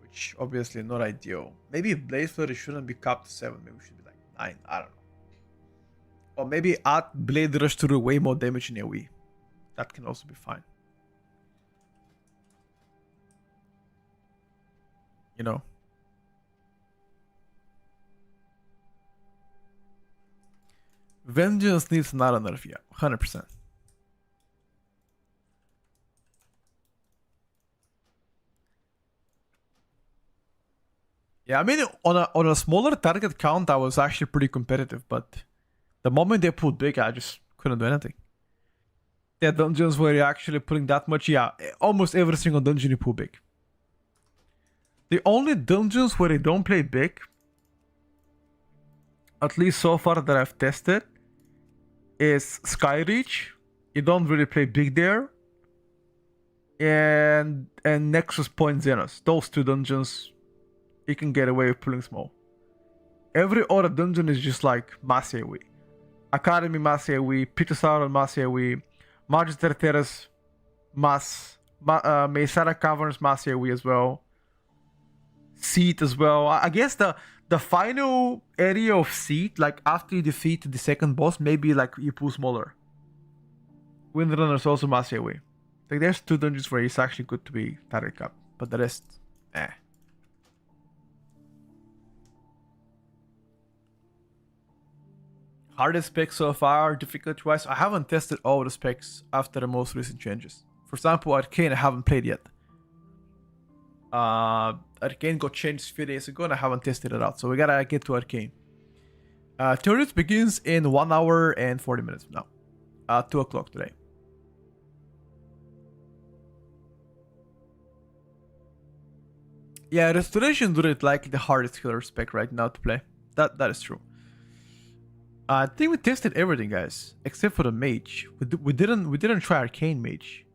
[SPEAKER 1] Which obviously not ideal. Maybe Blade Flurry shouldn't be capped to 7, maybe it should be like 9, I don't know. Or maybe add Blade Rush to do way more damage in AoE. That can also be fine. You know. Vengeance needs another nerf, yeah, 100%. Yeah, I mean, on a smaller target count, I was actually pretty competitive, but the moment they pulled big, I just couldn't do anything. Yeah, dungeons where you're actually putting that much, yeah, almost every single dungeon you pull big. The only dungeons where you don't play big, at least so far that I've tested, is Skyreach. You don't really play big there. And Nexus Point Xenos. Those two dungeons, he can get away with pulling small. Every other dungeon is just like mass AoE. Academy mass AoE, Pitosauron mass AoE, Magister Terrace mass, Mesara Caverns mass AoE as well. Seat as well. I guess the final area of Seat, like after you defeat the second boss, maybe like you pull smaller. Windrunner's also mass AoE. Like there's 2 dungeons where it's actually good to be target cap, but the rest, eh. Hardest specs so far, difficulty wise, I haven't tested all the specs after the most recent changes. For example, Arcane I haven't played yet. Arcane got changed a few days ago and I haven't tested it out, so we gotta get to Arcane. Tierlist begins in 1 hour and 40 minutes from now. 2 o'clock today. Yeah, Restoration Druid like the hardest killer spec right now to play. That is true. I think we tested everything, guys, except for the mage. We didn't try Arcane Mage,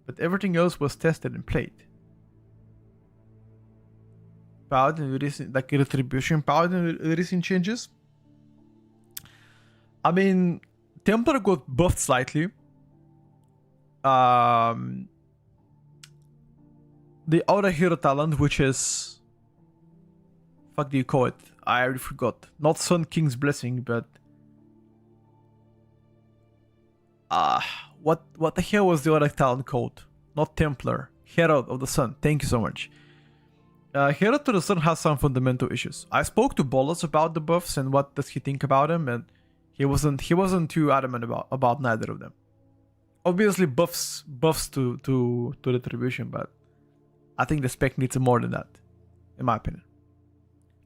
[SPEAKER 1] but everything else was tested and played. Paladin recent, like Retribution Paladin recent changes. I mean, Templar got buffed slightly. The other hero talent, which is, fuck do you call it? I already forgot. Not Sun King's Blessing, but what the hell was the other talent called? Not Templar. Herald of the Sun. Thank you so much. Herald to the Sun has some fundamental issues. I spoke to Bolas about the buffs and what does he think about them, and he wasn't too adamant about neither of them. Obviously buffs to Retribution, but I think the spec needs more than that, in my opinion.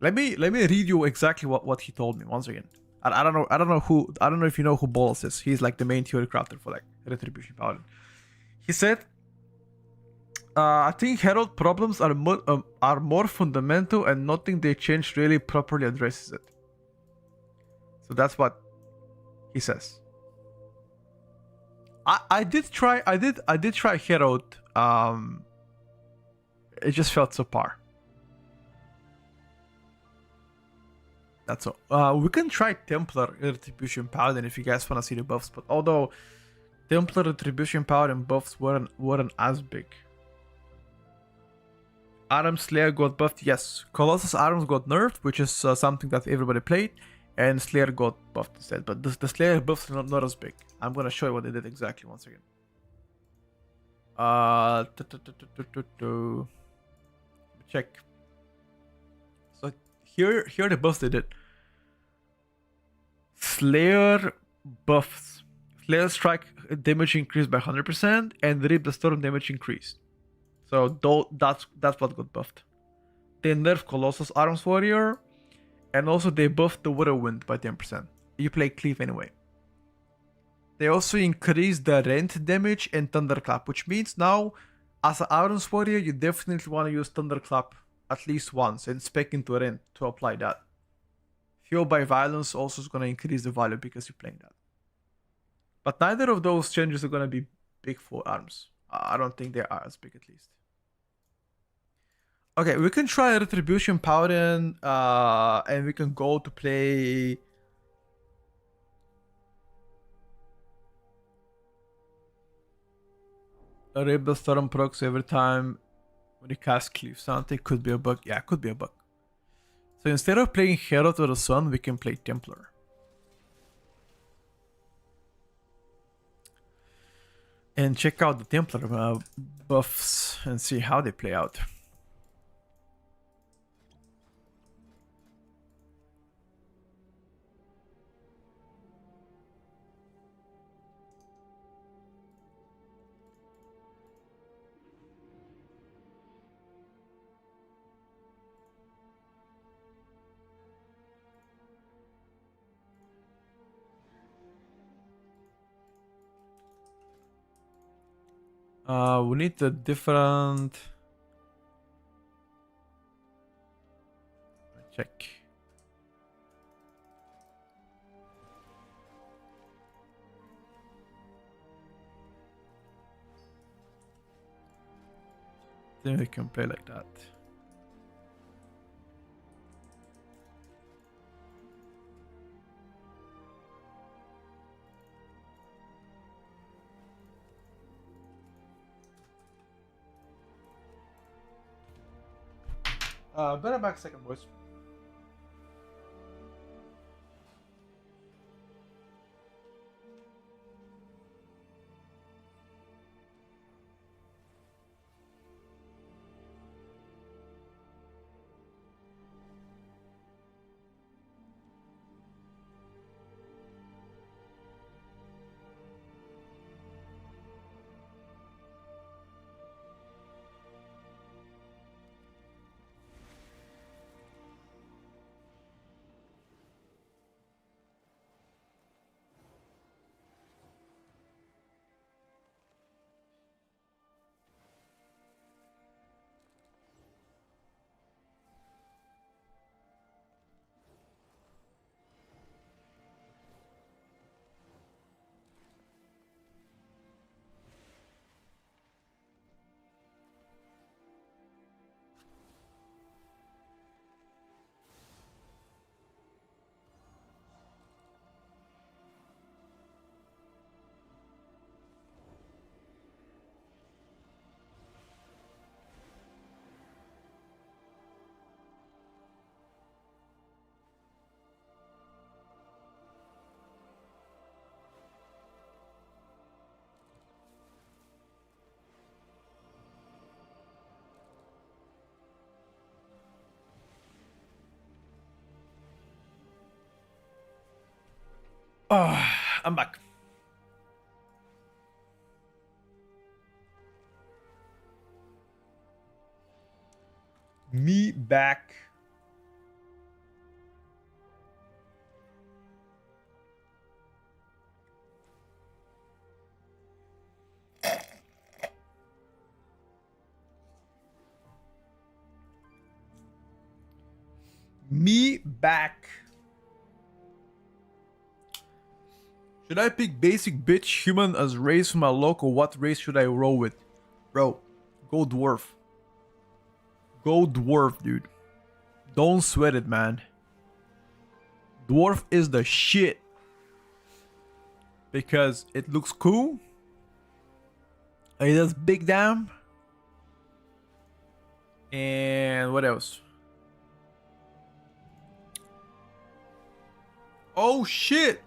[SPEAKER 1] Let me read you exactly what he told me once again. I don't know if you know who Bolas is. He's like the main theory crafter for like Retribution Paladin. He said, I think Herald problems are more fundamental and nothing they changed really properly addresses it. So that's what he says. I did try Herald. It just felt subpar. That's all. We can try Templar Retribution Paladin if you guys want to see the buffs, but although Templar Retribution Paladin buffs weren't as big. Aram Slayer got buffed, yes. Colossus Arms got nerfed, which is something that everybody played, and Slayer got buffed instead. But the Slayer buffs are not as big. I'm gonna show you what they did exactly once again. Check. So here the buffs they did. Slayer buffs. Slayer strike damage increased by 100% and Rip the Storm damage increased. So that's what got buffed. They nerfed Colossus Arms Warrior, and also they buffed the Whirlwind by 10%. You play Cleave anyway. They also increased the Rent damage and Thunderclap, which means now as an Arms Warrior you definitely want to use Thunderclap at least once and spec into Rent to apply that. Fuel by Violence also is going to increase the value because you're playing that. But neither of those changes are going to be big for Arms. I don't think they are as big at least. Okay, we can try Retribution Paladin, and we can go to play a Rebel Storm procs every time when you cast Cleave. Something could be a bug. Yeah, it could be a bug. So instead of playing Herald of the Sun, we can play Templar. And check out the Templar buffs and see how they play out. We need a different... Check. Then we can play like that. Better back second, boys. I'm back. Me back. Me back. Should I pick basic bitch human as race from my local? What race should I roll with? Bro, go dwarf. Go dwarf, dude. Don't sweat it, man. Dwarf is the shit. Because it looks cool. It does big damn. And what else? Oh shit.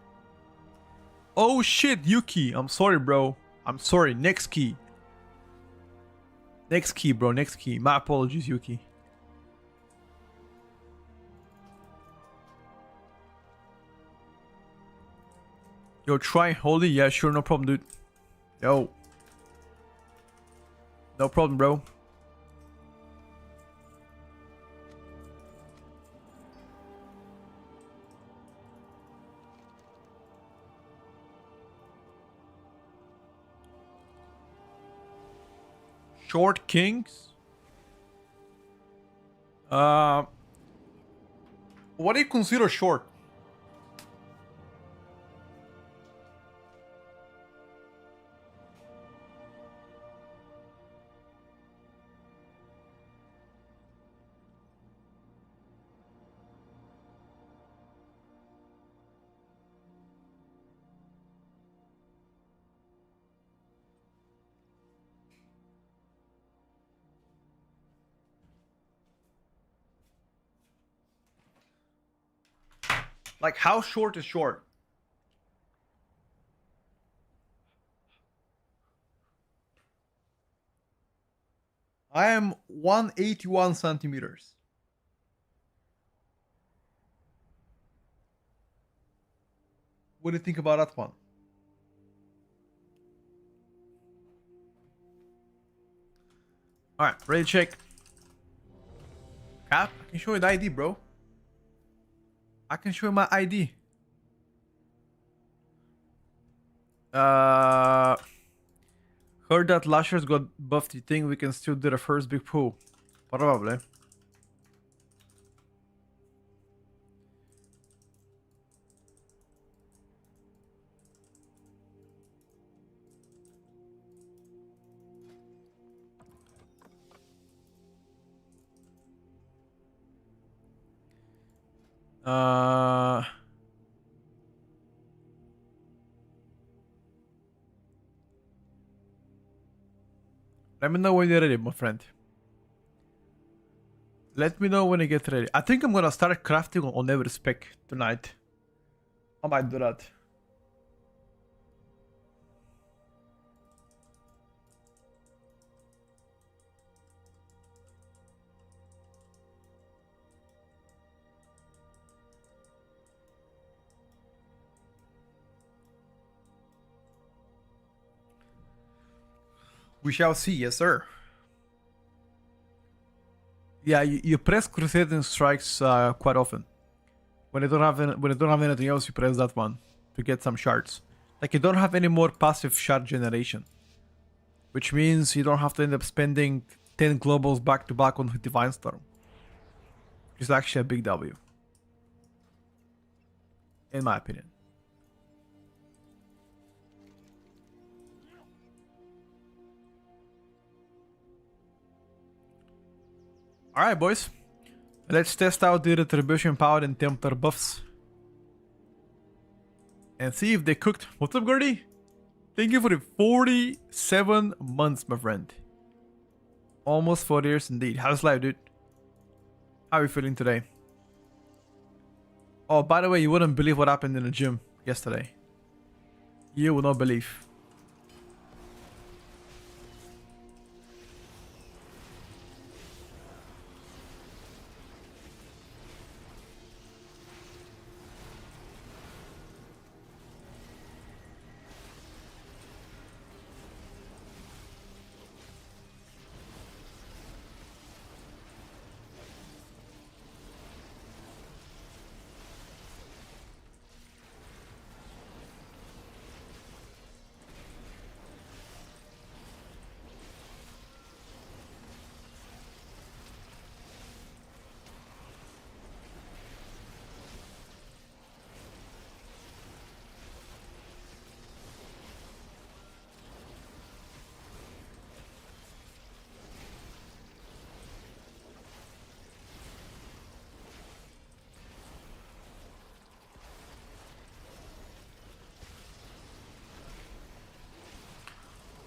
[SPEAKER 1] Oh shit, Yuki. I'm sorry, bro. I'm sorry. Next key. Next key, bro. Next key. My apologies, Yuki. Yo, try holy. Yeah, sure. No problem, dude. Yo. No problem, bro. Short kings. What do you consider short? Like, how short is short? I am 181 centimeters. What do you think about that one? Alright, ready to check. Cap, I can show you the ID, bro. I can show you my ID. Heard that Lashers got buffed. You think we can still do the first big pull? Probably. Let me know when you're ready, my friend. Let me know when you get ready. I think I'm gonna start crafting on every spec tonight. I might do that. We shall see, yes sir. Yeah, you press Crusading Strikes quite often. When you don't have anything else, you press that one to get some shards. Like you don't have any more passive shard generation, which means you don't have to end up spending 10 globals back to back on Divine Storm. It's actually a big W, in my opinion. Alright, boys. Let's test out the Retribution Power and Tempter buffs. And see if they cooked. What's up, Gordy? Thank you for the 47 months, my friend. Almost 4 years indeed. How's life, dude? How are you feeling today? Oh, by the way, you wouldn't believe what happened in the gym yesterday. You will not believe.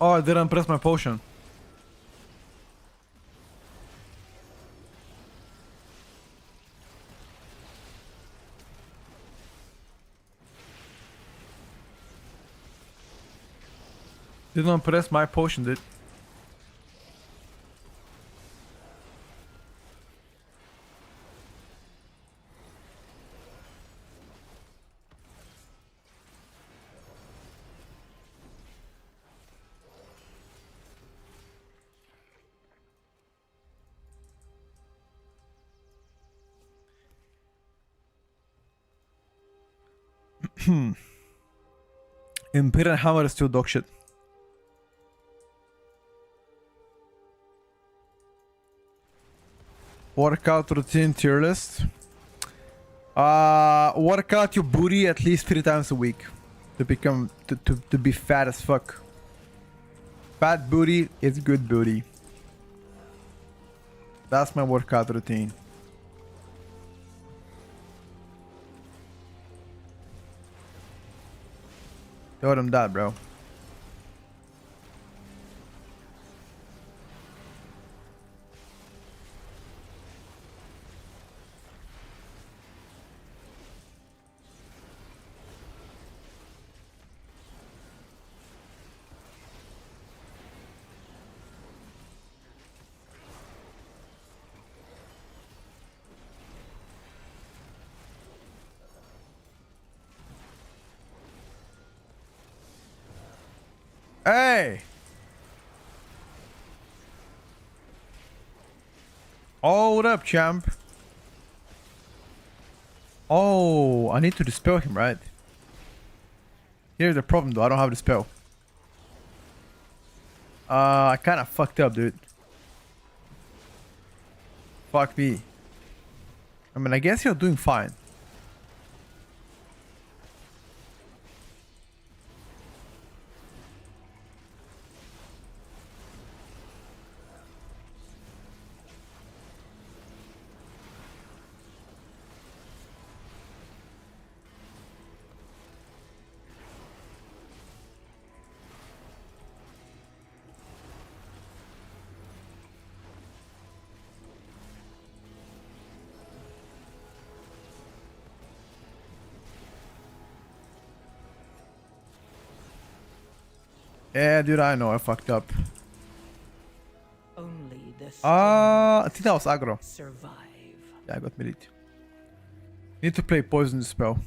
[SPEAKER 1] Oh, I didn't press my potion. Didn't press my potion, dude. Imperial Hammer is still dog shit. Workout routine tier list. Work out your booty at least 3 times a week to become to be fat as fuck. Fat booty is good booty. That's my workout routine. Told him that, bro. Hey! Hold up, champ. Oh, I need to dispel him, right? Here's the problem though, I don't have the spell. I kinda fucked up, dude. Fuck me. I mean, I guess you're doing fine. Yeah, dude, I know I fucked up.
[SPEAKER 2] Only the
[SPEAKER 1] I think that was aggro.
[SPEAKER 2] survive.
[SPEAKER 1] Yeah, I got melee. Need to play poison spell.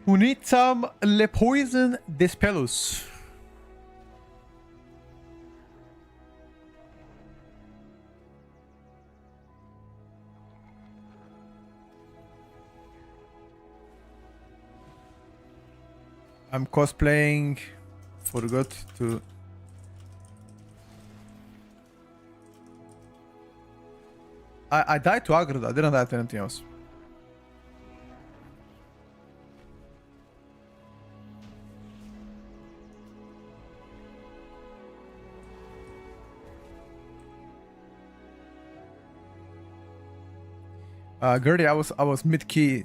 [SPEAKER 1] Who needs some le poison dispellus? I'm cosplaying. Forgot to. I died to aggro. I didn't die to anything else. Gertie, I was mid key.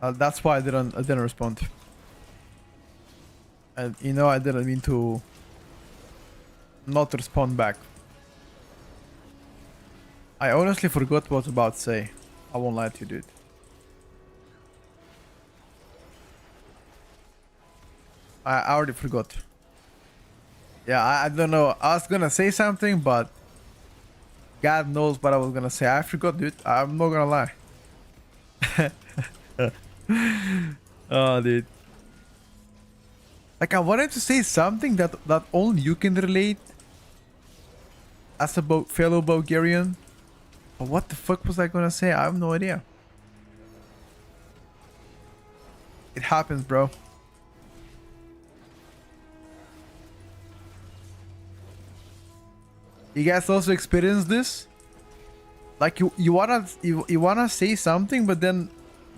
[SPEAKER 1] That's why I didn't respond. And you know I didn't mean to not respond back. I honestly forgot what I was about to say. I won't lie to you, dude. I already forgot. Yeah, I don't know. I was gonna say something, but God knows what I was gonna say. I forgot, dude. I'm not gonna lie. Oh, dude. Like I wanted to say something that only you can relate as a fellow Bulgarian. But what the fuck was I gonna say? I have no idea. It happens, bro. You guys also experience this? Like you wanna say something, but then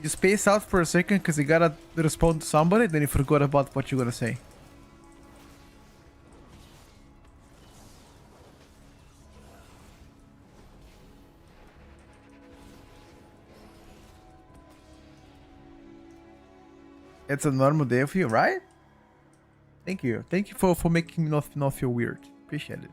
[SPEAKER 1] you space out for a second because you gotta respond to somebody, then you forgot about what you're gonna say. It's a normal day for you, right? Thank you. Thank you for making me not feel weird. Appreciate it.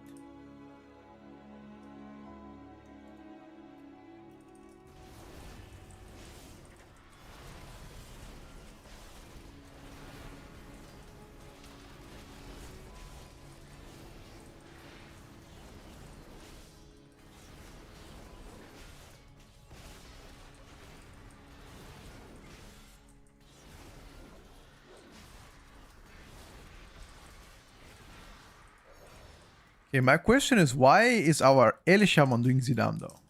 [SPEAKER 1] Okay, my question is why is our Eli Shaman doing Zidane though?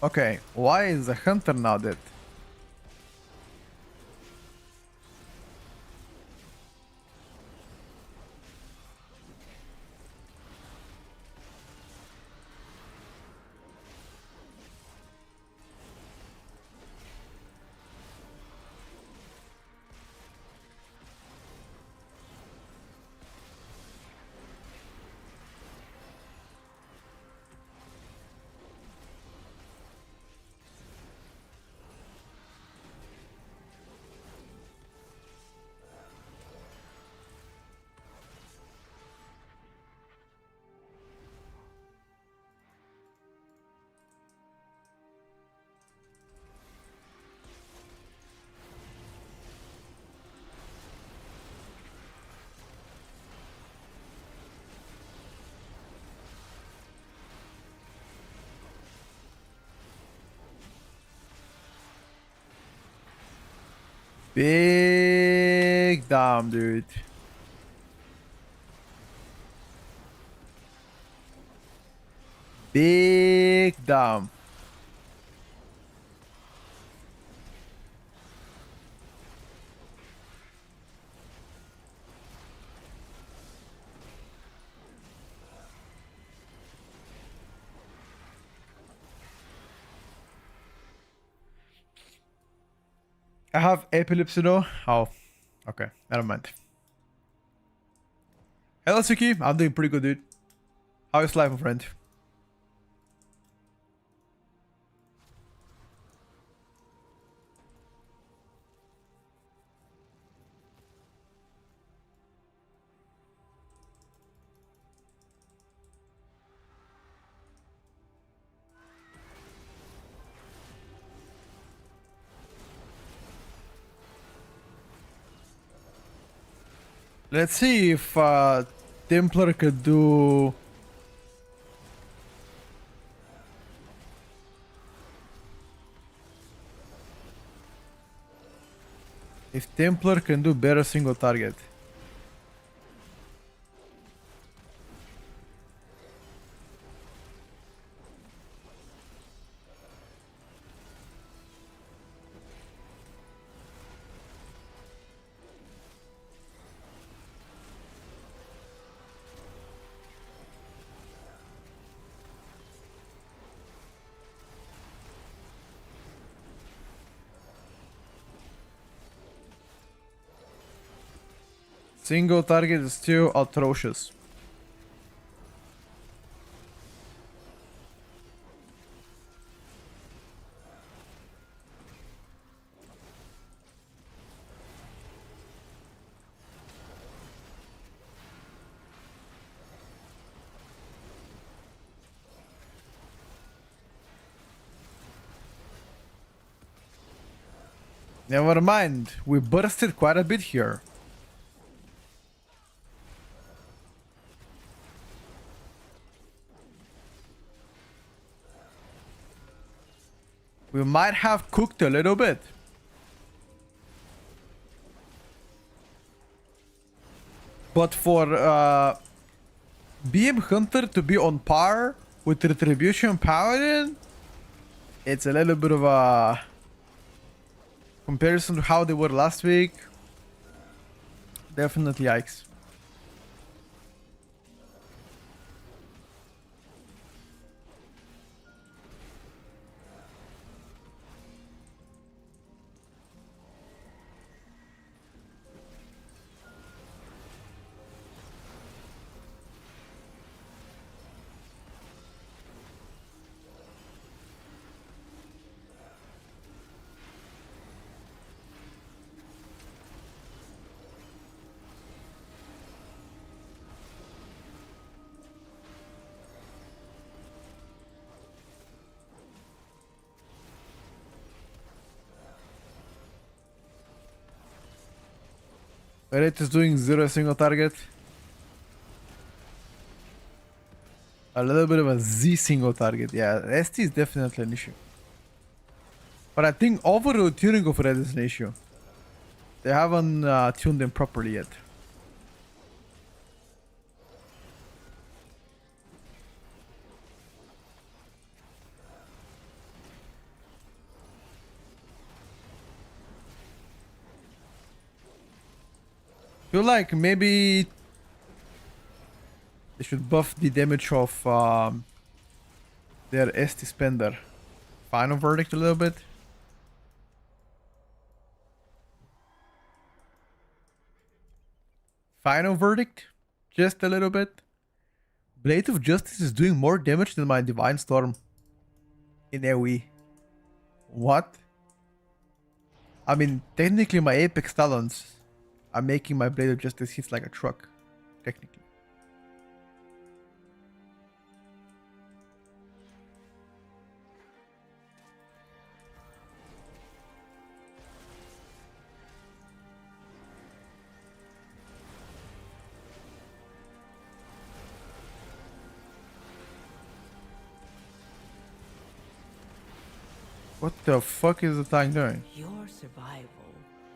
[SPEAKER 1] Okay, why is the hunter now dead? Big damn, dude. Big damn. I have epilepsy though. Oh, okay. Never mind. Hello, Suki. I'm doing pretty good, dude. How is life, my friend? Let's see if Templar could do... If Templar can do better single target. Single target is still atrocious. Never mind, we bursted quite a bit here. We might have cooked a little bit. But for BM Hunter to be on par with Retribution Paladin, it's a little bit of a comparison to how they were last week. Definitely yikes. It is doing 0 single target. A little bit of a Z single target. Yeah, ST is definitely an issue. But I think overall tuning of Red is an issue. They haven't tuned them properly yet. Feel like maybe they should buff the damage of their ST spender. Final verdict a little bit. Final verdict, just a little bit. Blade of Justice is doing more damage than my Divine Storm in AoE. What? I mean, technically my Apex Talons are making my Blade of Justice hits like a truck. Technically. What the fuck is the tank doing?
[SPEAKER 2] Your survival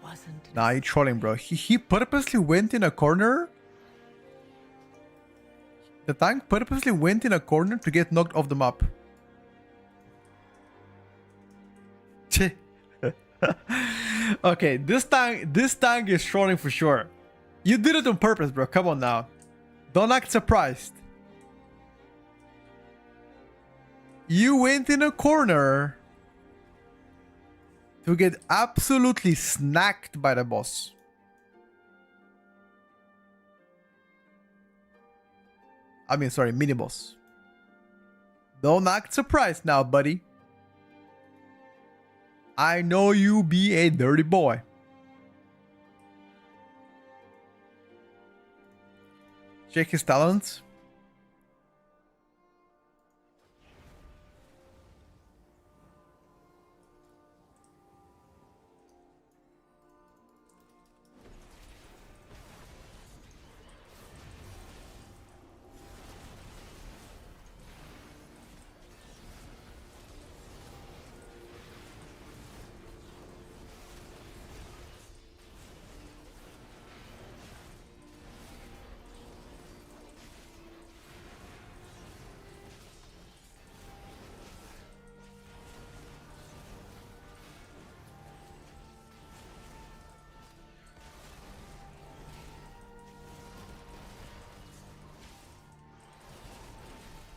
[SPEAKER 2] wasn't.
[SPEAKER 1] Nah, you trolling, bro. He purposely went in a corner. The tank purposely went in a corner to get knocked off the map. Okay, this tank is trolling for sure. You did it on purpose, bro. Come on now. Don't act surprised. You went in a corner to get absolutely snacked by the boss. I mean, sorry, mini boss. Don't act surprised now, buddy. I know you be a dirty boy. Check his talents.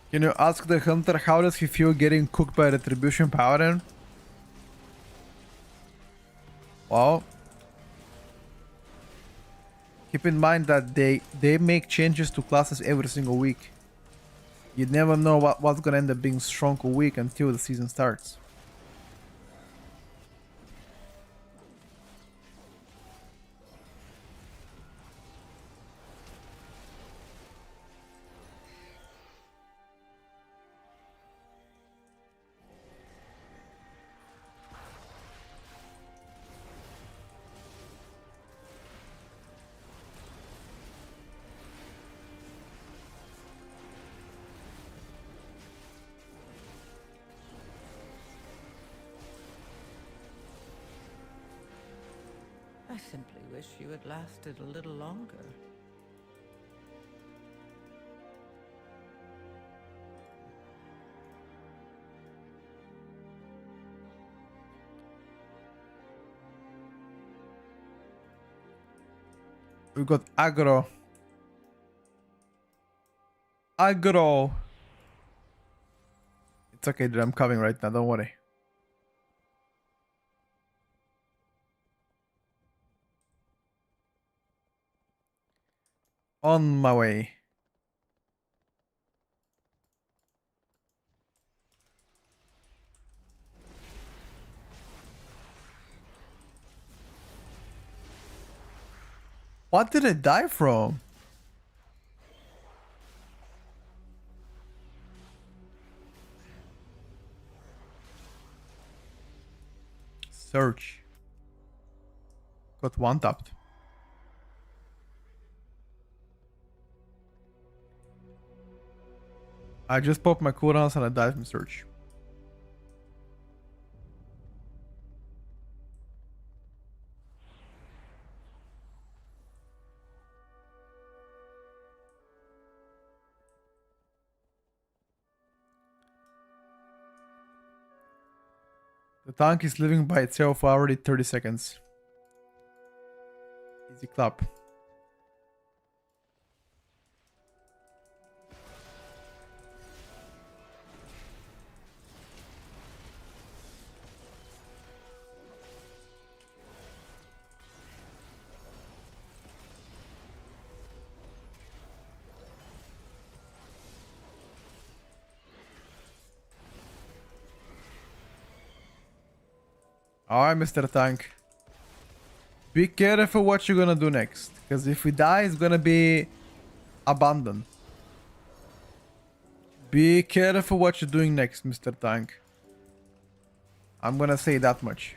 [SPEAKER 1] Can you ask the hunter how does he feel getting cooked by Retribution Paladin? Well, keep in mind that they make changes to classes every single week. You never know what's gonna end up being strong or weak until the season starts.
[SPEAKER 2] I simply wish you had lasted a little longer.
[SPEAKER 1] We got aggro. Aggro. It's okay, dude. I'm coming right now. Don't worry. On my way. What did it die from? Search. Got one tapped. I just popped my cooldowns and I died from search. The tank is living by itself for already 30 seconds. Easy clap. Alright, Mr. Tank. Be careful what you're gonna do next. Because if we die, it's gonna be abandoned. Be careful what you're doing next, Mr. Tank. I'm gonna say that much.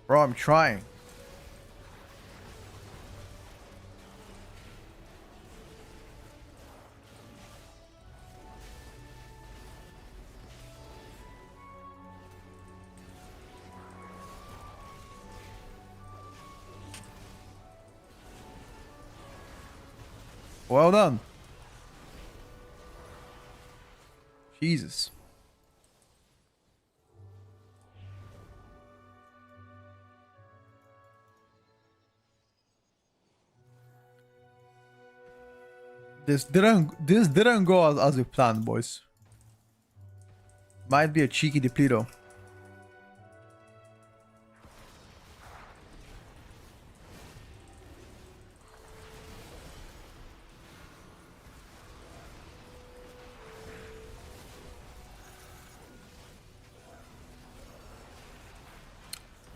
[SPEAKER 1] Bro, I'm trying. Well done. Jesus. This didn't go as we planned, boys. Might be a cheeky depleto.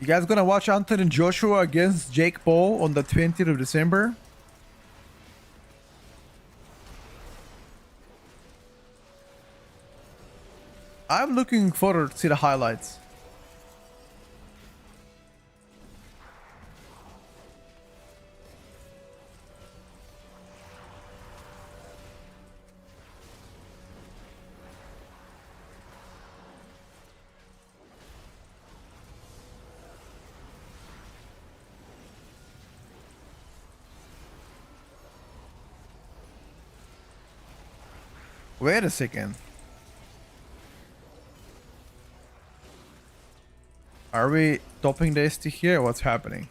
[SPEAKER 1] You guys gonna watch Anthony Joshua against Jake Paul on the 20th of December? I'm looking forward to see the highlights. Wait a second. Are we topping the ST here? What's happening?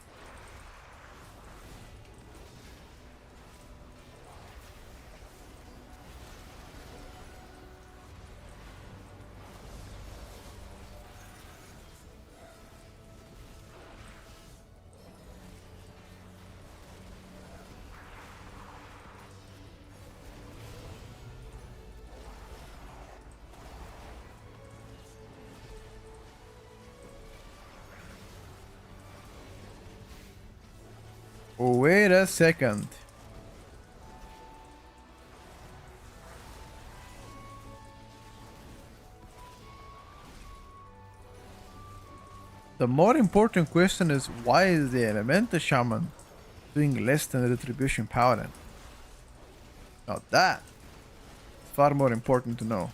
[SPEAKER 1] Wait a second. The more important question is why is the Elemental Shaman doing less than Retribution Paladin? Now that is far more important to know.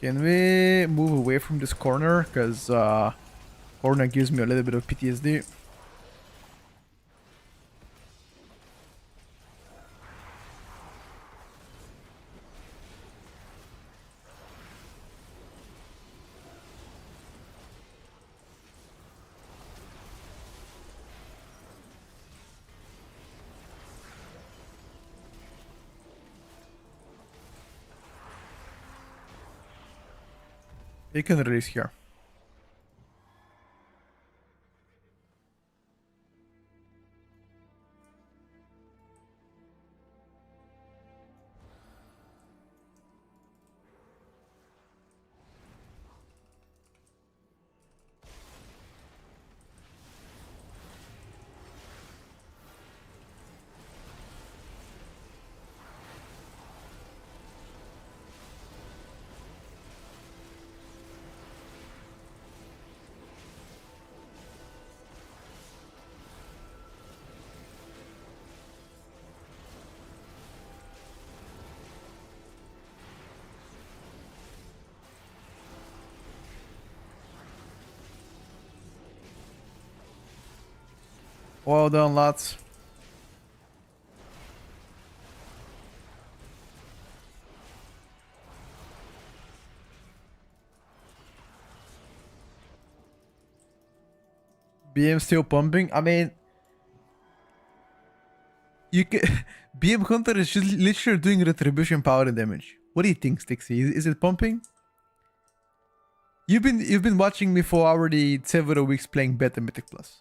[SPEAKER 1] Can we move away from this corner? Because corner gives me a little bit of PTSD. You can release here. Well done, lads. BM still pumping. I mean, you can. BM Hunter is just literally doing retribution power and damage. What do you think, Stixie? Is it pumping? You've been watching me for already several weeks playing Beta Mythic Plus.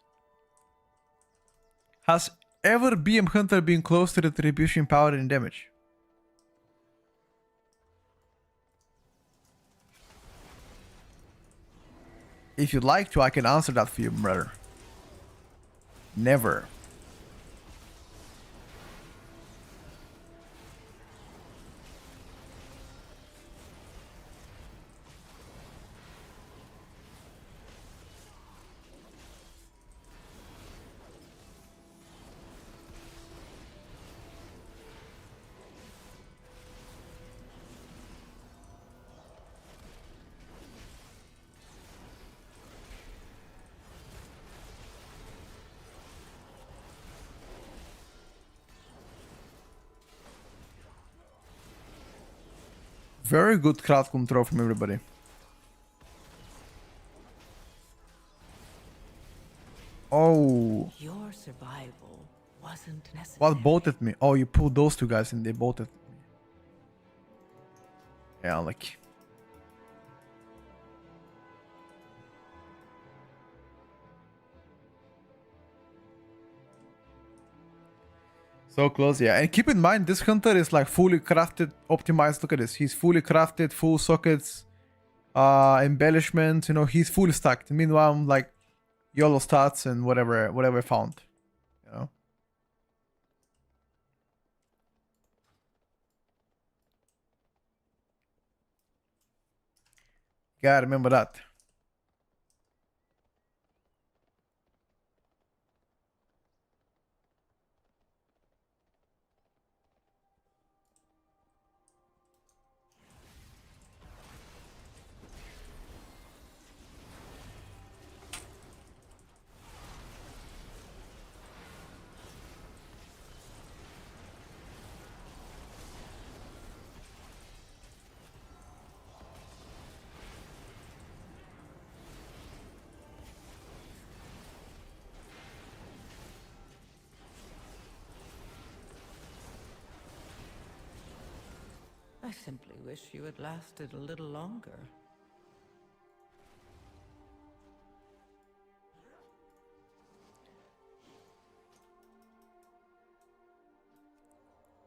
[SPEAKER 1] Has ever BM Hunter been close to retribution power and damage? If you'd like to, I can answer that for you, brother. Never. very good crowd control from everybody. Oh.
[SPEAKER 2] Your survival wasn't necessary.
[SPEAKER 1] What bolted me? Oh, you pulled those two guys and they bolted me. Yeah, like. So close, yeah. And keep in mind, this hunter is like fully crafted, optimized. Look at this. He's fully crafted, full sockets, embellishments. You know, he's fully stacked. Meanwhile, I'm like YOLO stats and whatever I found. You know. Gotta remember that.
[SPEAKER 2] I simply wish you had lasted a little longer.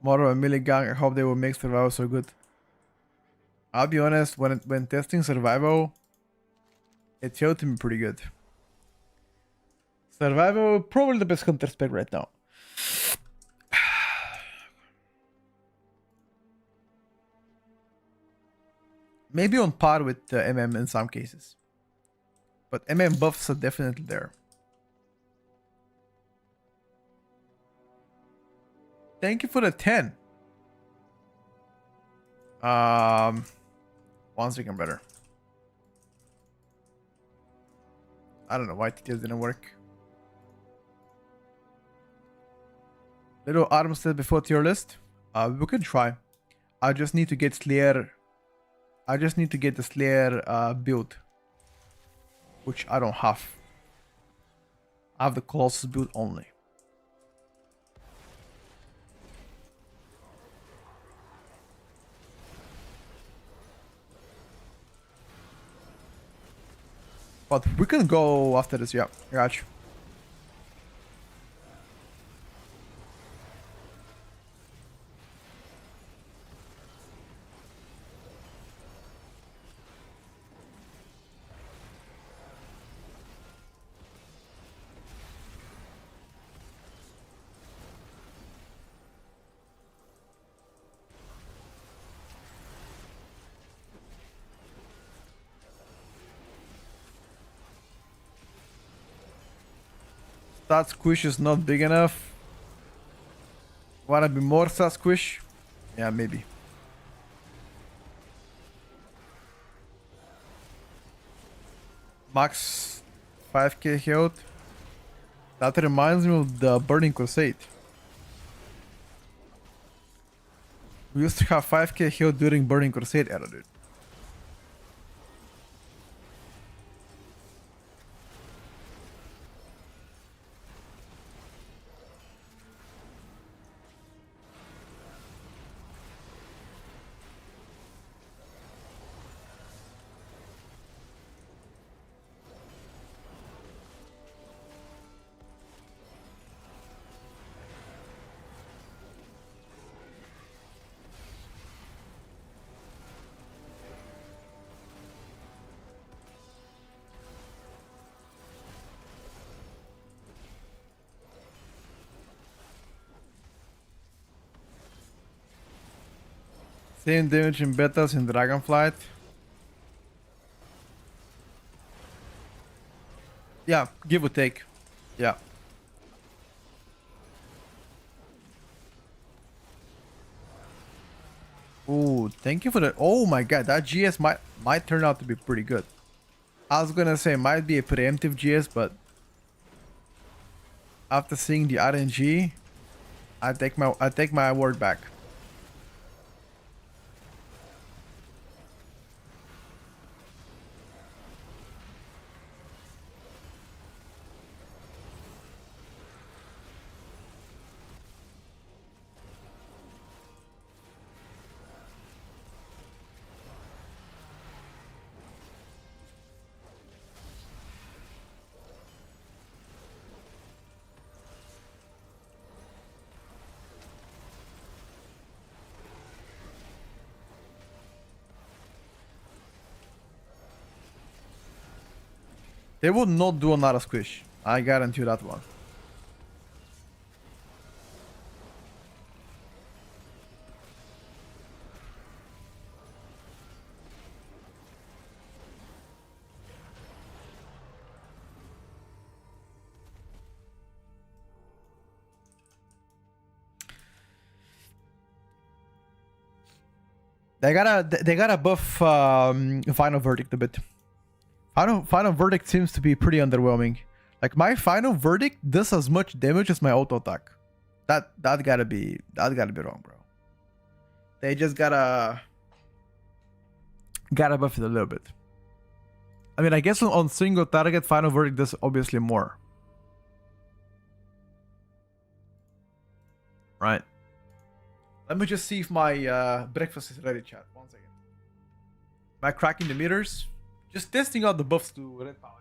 [SPEAKER 1] More of a melee gang. I hope they will make survival so good. I'll be honest, when testing survival, it felt to me pretty good. Survival, probably the best hunter spec right now. Maybe on par with MM in some cases. But MM buffs are definitely there. Thank you for the 10. One second, brother. I don't know why TTS didn't work. Little Armstead before tier list. We can try. I just need to get Slayer. I just need to get the Slayer build, which I don't have. I have the Colossus build only. But we can go after this, yeah. Got you. That squish is not big enough. Wanna be more stat squish? Yeah, maybe. Max 5k health. That reminds me of the Burning Crusade. We used to have 5k health during Burning Crusade era, dude. Same damage in betas in Dragonflight. Yeah, give or take. Yeah. Ooh, thank you for that. Oh my god, that GS might turn out to be pretty good. I was gonna say might be a preemptive GS, but after seeing the RNG, I take my word back. They would not do another squish. I guarantee you that one. They gotta buff Final Verdict a bit. Final Verdict seems to be pretty underwhelming. Like my Final Verdict does as much damage as my auto attack. That gotta be wrong, bro. They just gotta buff it a little bit. I mean, I guess on single target, Final Verdict does obviously more. Right. Let me just see if my breakfast is ready, chat. 1 second. Am I cracking the meters? Just testing out the buffs to red power.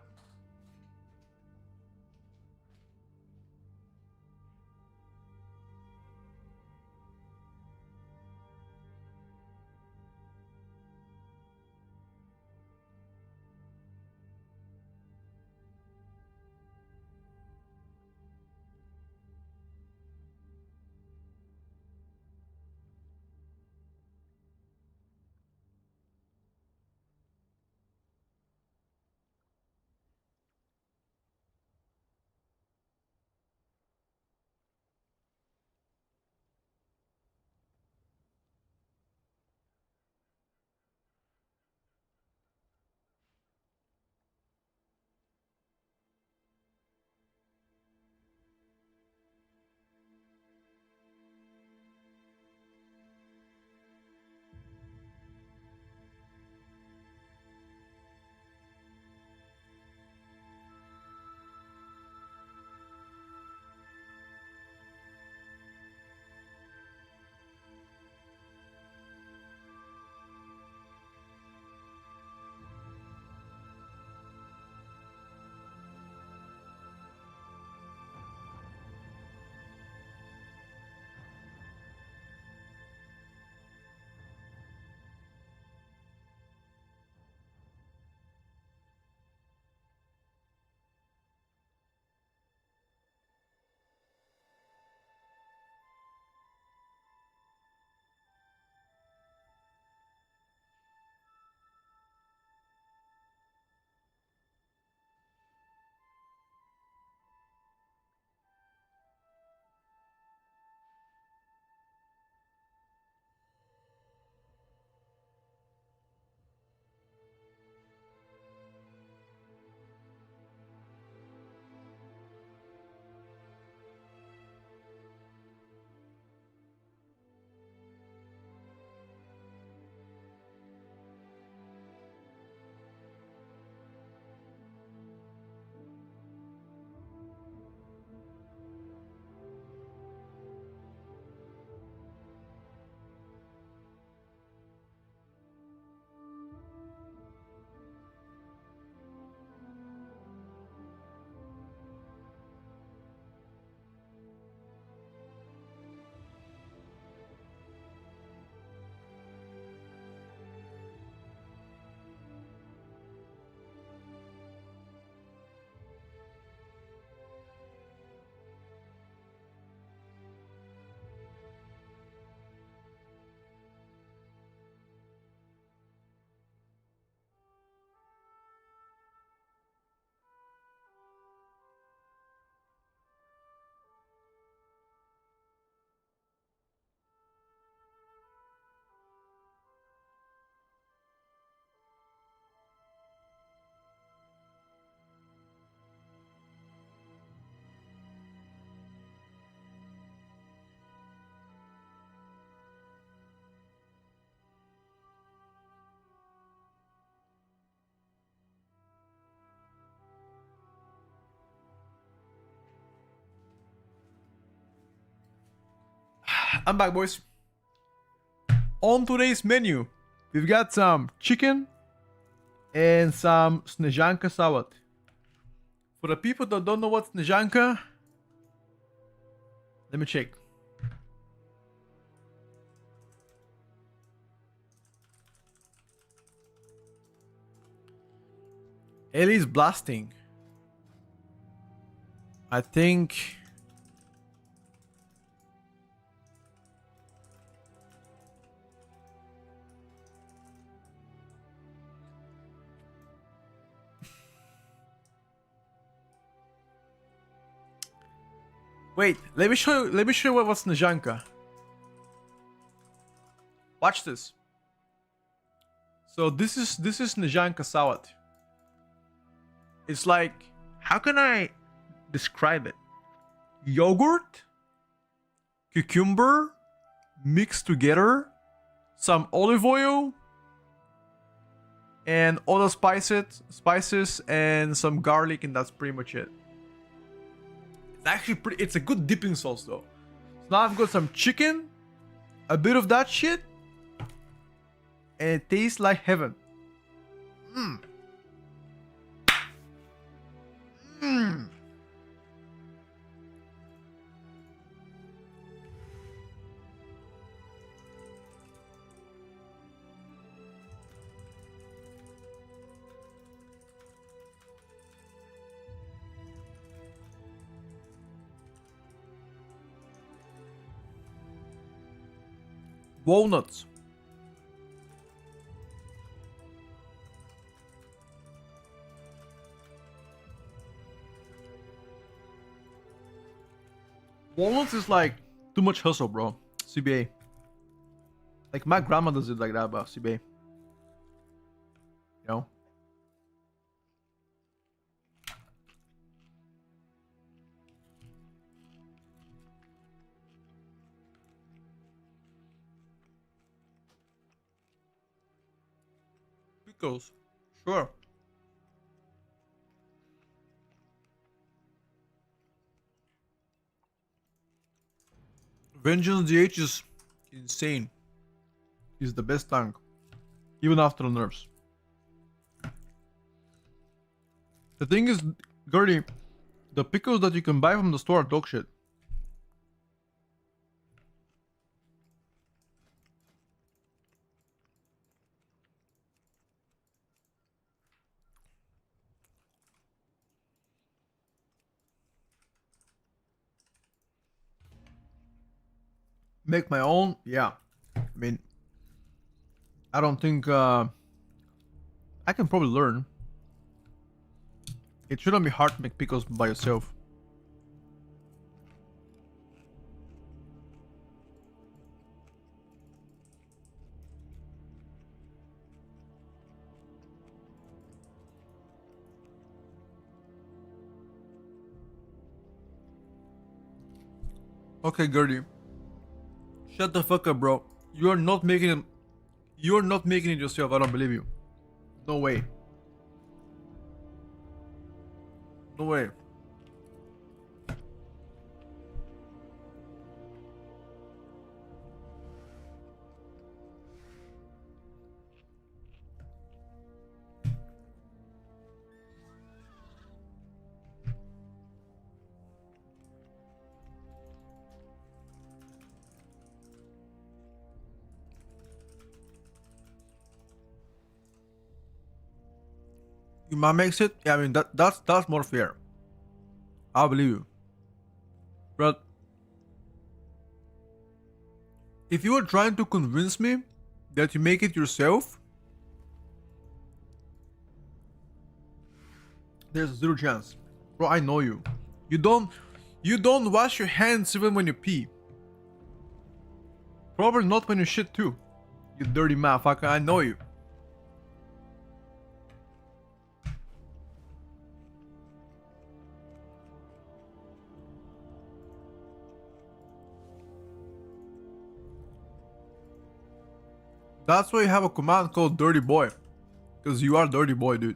[SPEAKER 1] I'm back, boys. On today's menu, we've got some chicken and some snejanka salad. For the people that don't know what's snejanka, let me check. Ellie's blasting. I think... Wait, let me show you what's Najanka. Watch this. So this is Najanka salad. It's like, how can I describe it? Yogurt, cucumber, mixed together, some olive oil, and other spices, and some garlic, and that's pretty much it. It's actually pretty. It's a good dipping sauce though. So now I've got some chicken, a bit of that shit, and it tastes like heaven. Mmm. Mmm. Walnuts. Walnuts is like too much hustle, bro. CBA. Like my grandma does it like that, but CBA. You know? Pickles. Sure. Vengeance DH is insane. He's the best tank. Even after the nerfs. The thing is, Gertie, the pickles that you can buy from the store are dog shit. Make my own? Yeah. I mean, I don't think I can probably learn. It shouldn't be hard to make pickles by yourself. Okay, Gertie. Shut the fuck up, bro. You're not making it. You're not making it yourself. I don't believe you. No way. No way. Your mom makes it? Yeah, I mean that's more fair. I believe you. But if you are trying to convince me that you make it yourself, there's zero chance. Bro, I know you. You don't wash your hands even when you pee. Probably not when you shit too. You dirty motherfucker, I know you. That's why you have a command called Dirty Boy. Because you are Dirty Boy, dude.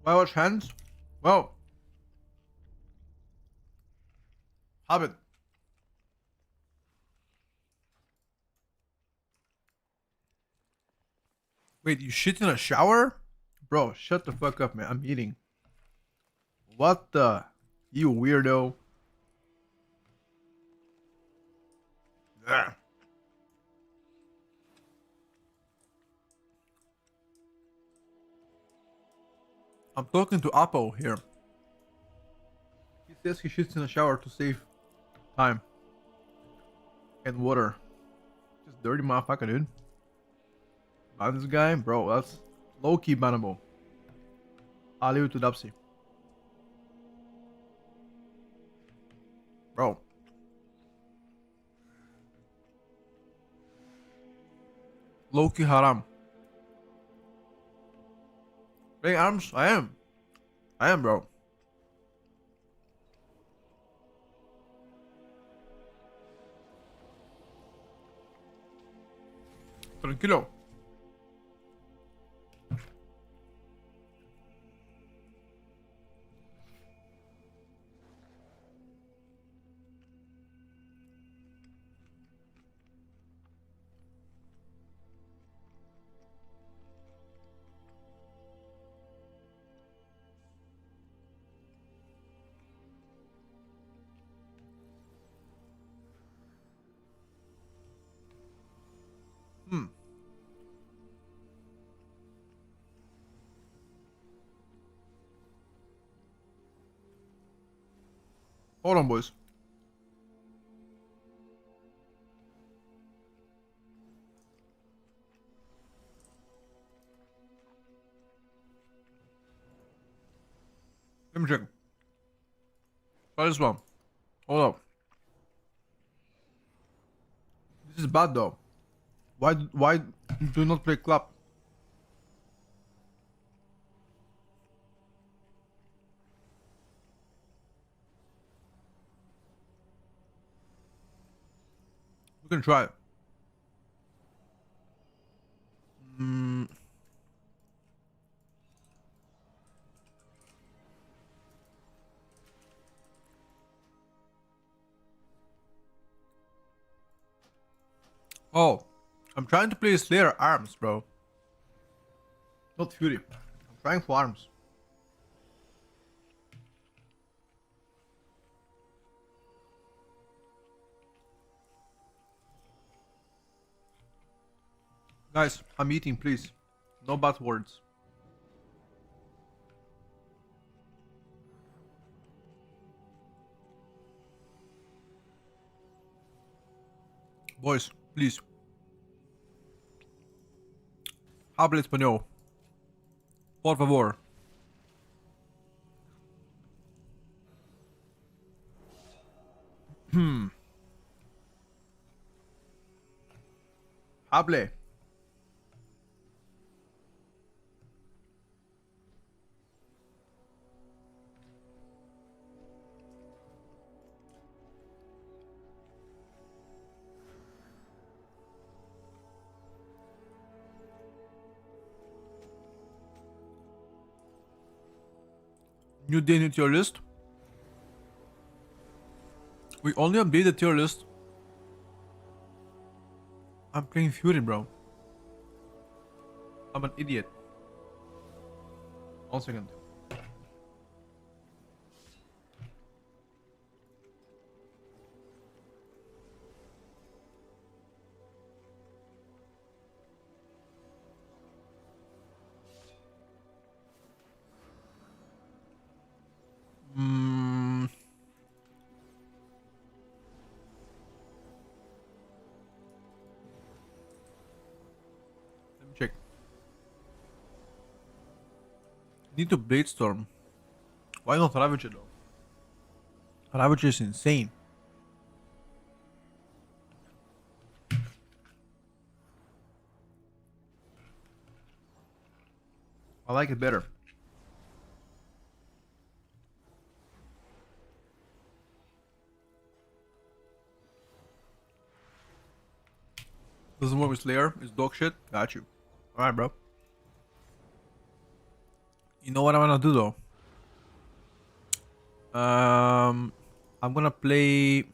[SPEAKER 1] Why wash hands? Well, habit. Wait, you shit in a shower? Bro, shut the fuck up, man. I'm eating. What the? You weirdo. Yeah. I'm talking to Apple here. He says he shits in the shower to save time and water. Just dirty motherfucker, dude. Ban this guy, bro. That's low-key bannable. I'll leave it to Dupsy. Bro. Low-key haram. Playing arms? I am. I am, bro. Tranquilo. Hmm. Hold on, boys. Let me check. Try this one. Hold up. This is bad though. Why do not play club? We can try it. Mm. Oh, I'm trying to play Slayer arms, bro. Not Fury. I'm trying for arms. Guys, I'm eating, please. No bad words. Boys, please. Habla español. Por favor. Hable. New day, new tier list. We only update the tier list. I'm playing Fury, bro. I'm an idiot. 1 second. Let me check. Need to Bladestorm. Why not Ravager though? Ravager is insane. I like it better. Doesn't work with Slayer. It's dog shit. Got you. Alright, bro. You know what I wanna do though? I'm gonna play.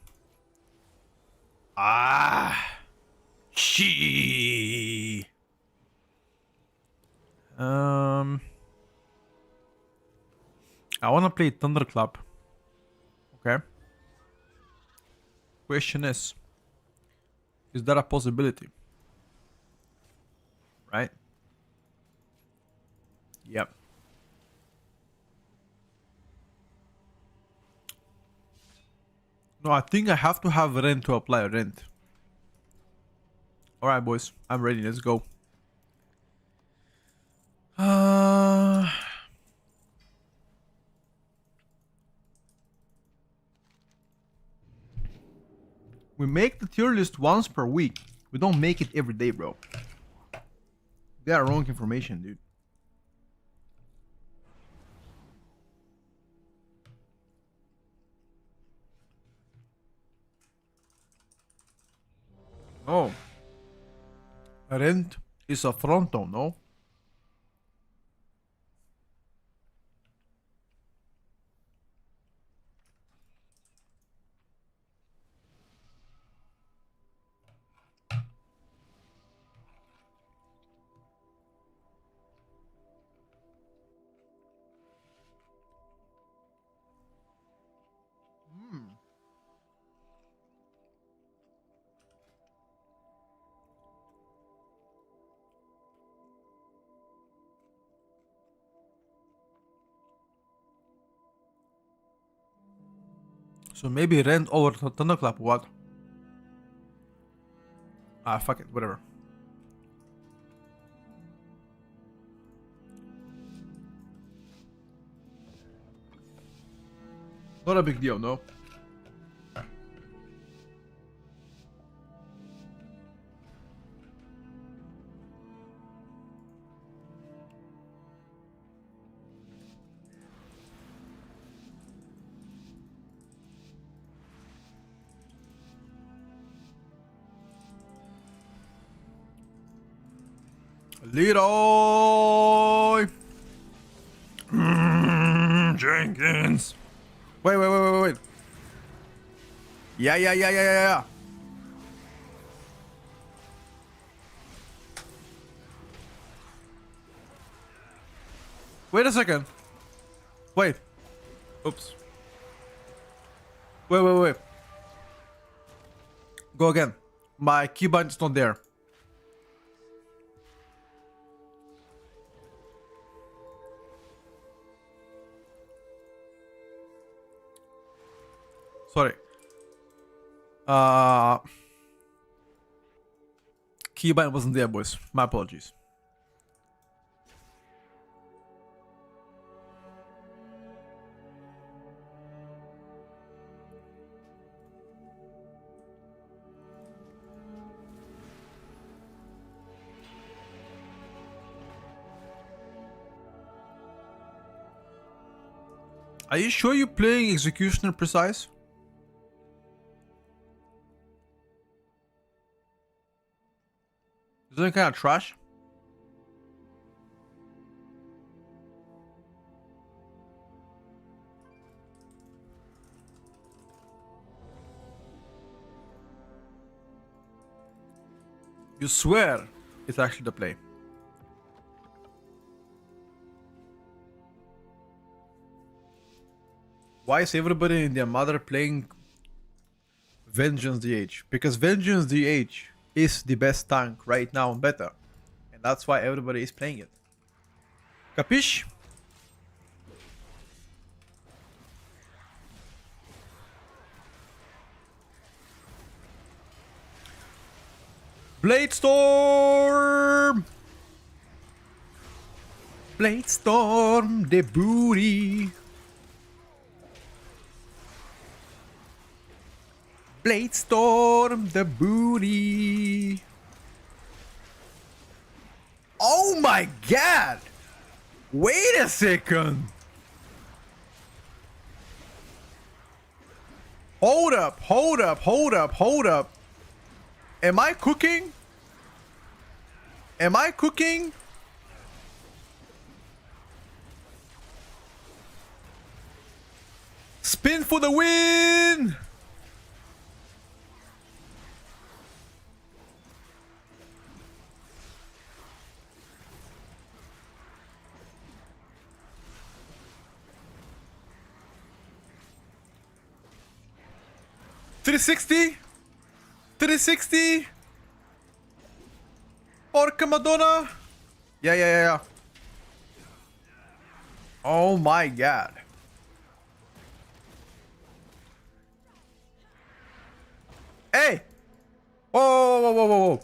[SPEAKER 1] She. I wanna play Thunderclap. Okay. Question is, Is that a possibility? Right? Yep. No, I think I have to have rent to apply rent. Alright, boys. I'm ready. Let's go. We make the tier list once per week. We don't make it every day, bro. They are wrong information, dude. Oh. Rent is a fronto, no? So maybe rent over Thunderclap, what? Ah, fuck it, whatever. Not a big deal, no? Leroy Jenkins. Wait. Yeah. Wait a second. Wait. Oops. Wait. Go again. My keybind is not there. Sorry. Keybind wasn't there, boys. My apologies. Are you sure you're playing Executioner Precise? Isn't it kind of trash? You swear it's actually the play. Why is everybody and their mother playing Vengeance DH? Because Vengeance DH is the best tank right now in beta. And that's why everybody is playing it. Capiche? Bladestorm! Bladestorm, the booty. Bladestorm, the booty. Oh my god! Wait a second! Hold up. Am I cooking? Spin for the win! $360? $360? Porca Madonna! Yeah. Oh my god. Hey! Whoa.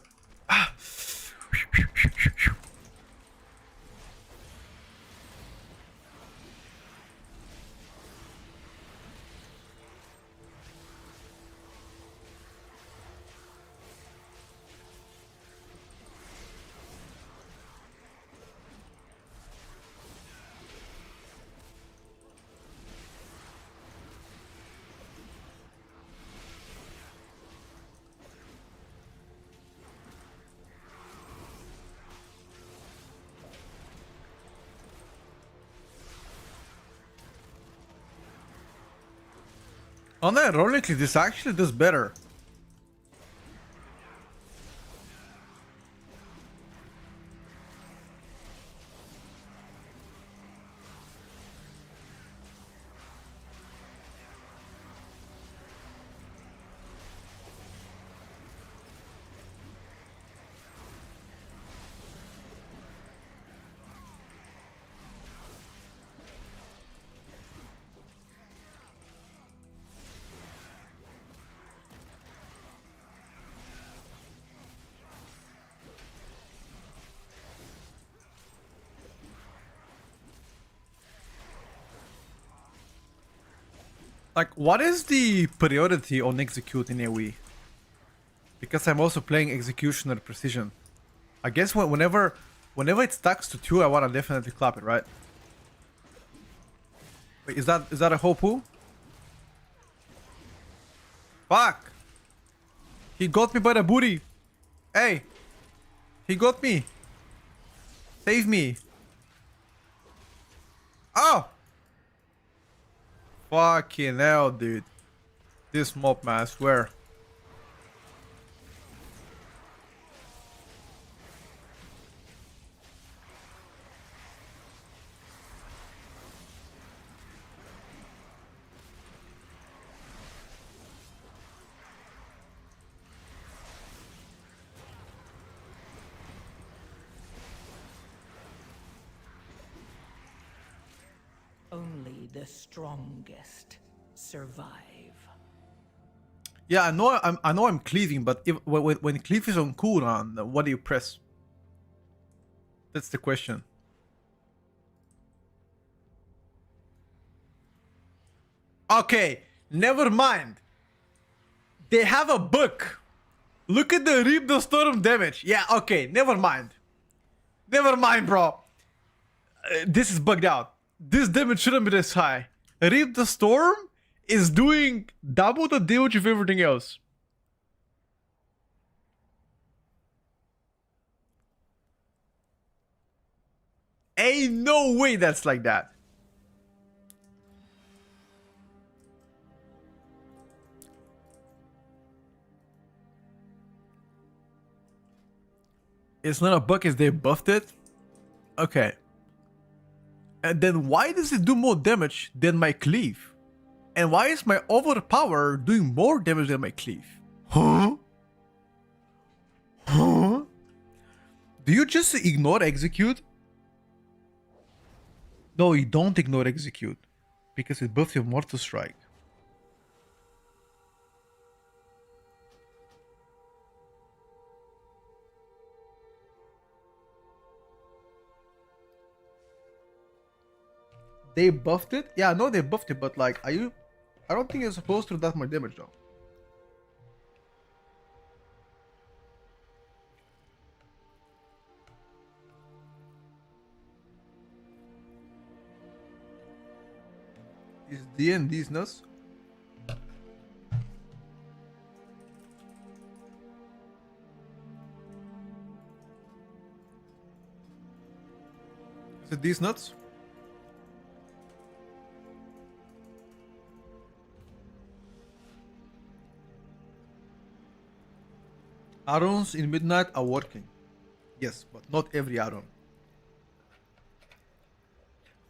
[SPEAKER 1] Ah. Unironically, this actually does better. Like, what is the priority on execute in AoE? Because I'm also playing executioner precision. I guess whenever it stacks to 2, I wanna definitely clap it, right? Wait, is that a Hopu? Fuck! He got me by the booty! Hey! He got me! Save me! Oh! Fucking hell, dude. This mob, man, I swear.
[SPEAKER 2] Only the strongest survive.
[SPEAKER 1] Yeah, I know I'm cleaving, but when cleave is on cooldown, what do you press? That's the question. Okay, never mind. They have a book. Look at the Reap the Storm damage. Yeah, okay, never mind. Never mind, bro. This is bugged out. This damage shouldn't be this high. Reap the Storm is doing double the damage of everything else. Ain't no way that's like that. It's not a bug, is they buffed it? Okay. And then why does it do more damage than my cleave? And why is my overpower doing more damage than my cleave? Huh? Huh? Do you just ignore execute? No, you don't ignore execute. Because it buffs your mortal strike. They buffed it? Yeah, no, they buffed it, but like, I don't think you're supposed to do that much damage though. Is D&D's nuts? Is it these nuts? Arrows in midnight are working. Yes, but not every arrow.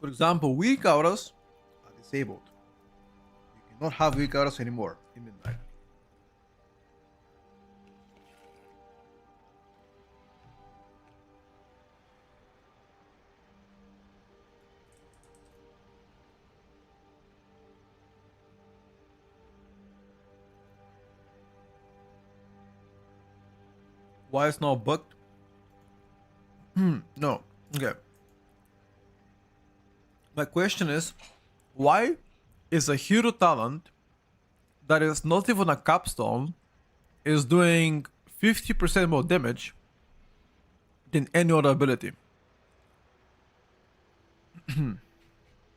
[SPEAKER 1] For example, weak auras are disabled. You cannot have weak auras anymore in midnight. Why it's now bugged? No. Okay. My question is, why is a hero talent that is not even a capstone is doing 50% more damage than any other ability?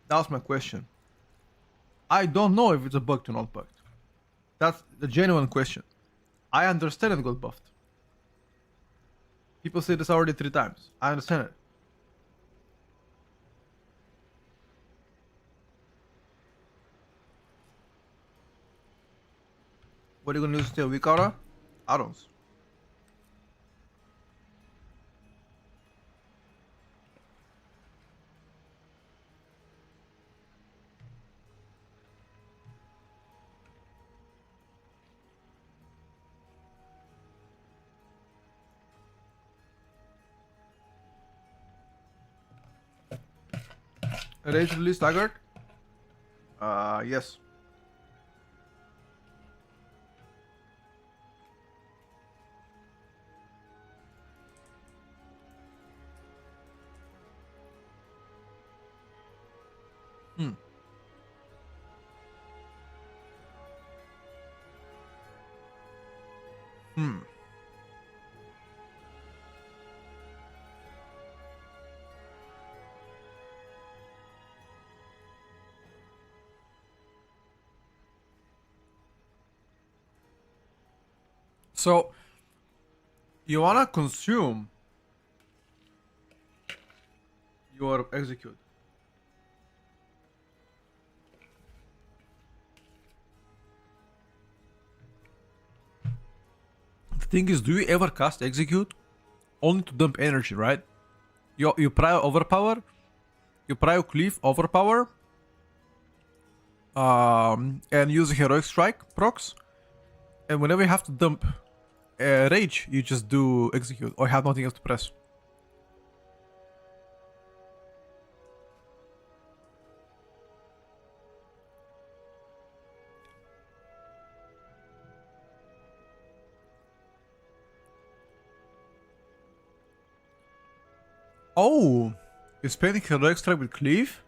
[SPEAKER 1] That's my question. I don't know if it's a bugged or not bugged. That's the genuine question. I understand it got buffed. People say this already 3 times. I understand it. What are you gonna use to a weak aura? Addons. Rage release staggered? Yes. Hmm. Hmm. So, you wanna consume your execute. The thing is, do you ever cast execute? Only to dump energy, right? You prio overpower, you prio cleave overpower, and use a heroic strike procs, and whenever you have to dump rage, you just do execute or have nothing else to press. Oh, you're spending heroic strike with cleave?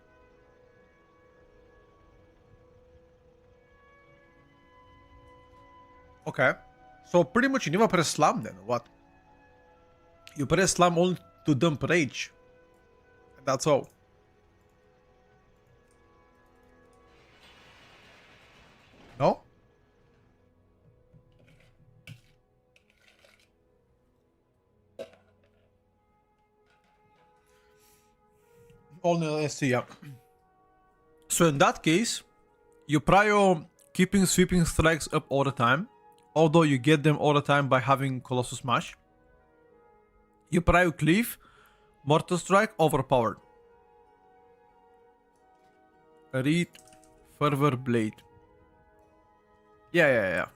[SPEAKER 1] Okay. So pretty much you never press slam then, what? You press slam only to dump rage. That's all. No? Only SC, yeah. So in that case, you prio keeping sweeping strikes up all the time, although you get them all the time by having Colossus Smash. You prio cleave, Mortal Strike, overpowered. Read Fervor Blade. Yeah.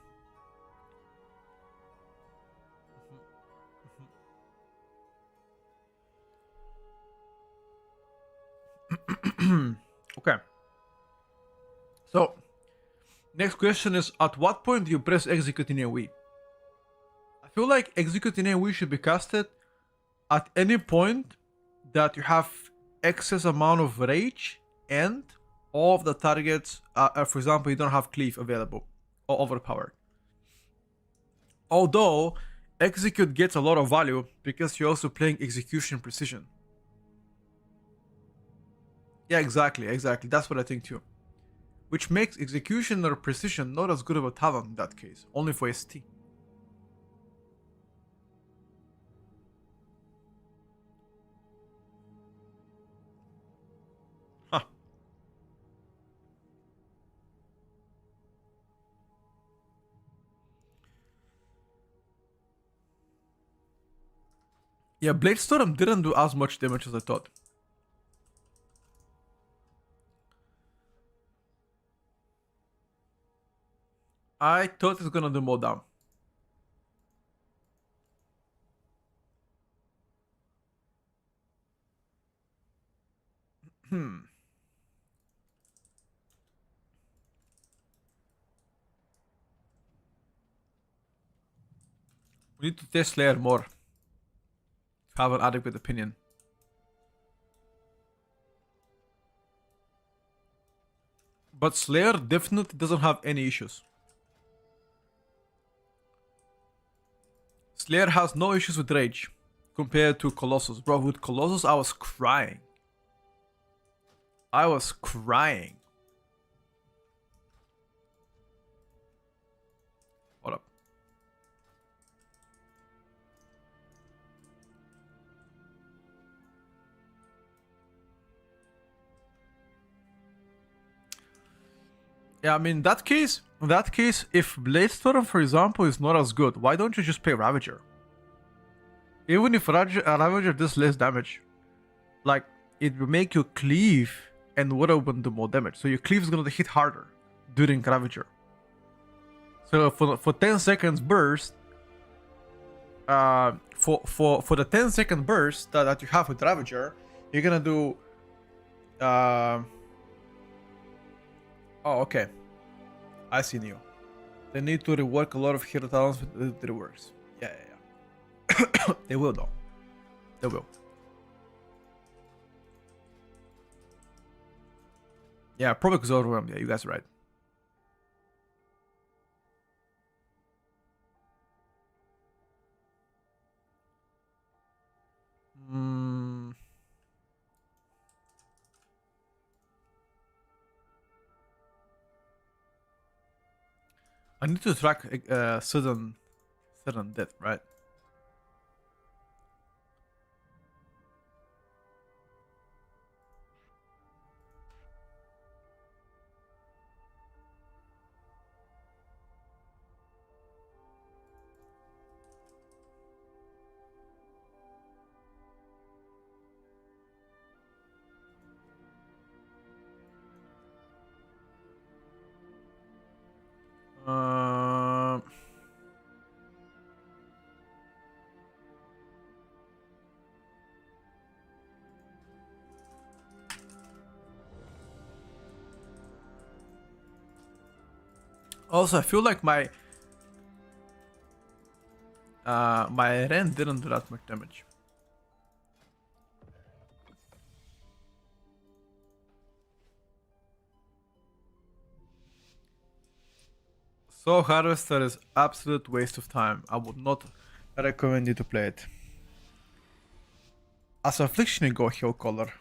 [SPEAKER 1] Okay. So, next question is, at what point do you press execute in AoE? I feel like execute in AoE should be casted at any point that you have excess amount of rage and all of the targets, for example, you don't have cleave available or overpowered. Although execute gets a lot of value because you're also playing execution precision. Yeah, exactly. That's what I think too. Which makes execution or precision not as good of a talent in that case, only for ST. Huh. Yeah, Blade Storm didn't do as much damage as I thought. I thought it's gonna do more down. We need to test Slayer more to have an adequate opinion. But Slayer definitely doesn't have any issues. Slayer has no issues with rage compared to Colossus. Bro, with Colossus, I was crying. I was crying. Hold up. Yeah, I mean, in that case, if Bladestorm, for example, is not as good, why don't you just play Ravager? Even if Ravager does less damage, like, it will make you cleave and Water Weapon do more damage. So your cleave is gonna hit harder during Ravager. So for 10 seconds burst, for the 10-second burst that you have with Ravager, you're gonna do. Oh, okay. I see you. They need to rework a lot of hero talents with the reworks. Yeah. They will though. They will. Yeah, probably because overwhelmed. Yeah, you guys are right. I need to track sudden death, right? Uh, Also, I feel like my Ren didn't do that much damage. So Harvester is absolute waste of time. I would not recommend you to play it. As Affliction, you go Hill Color.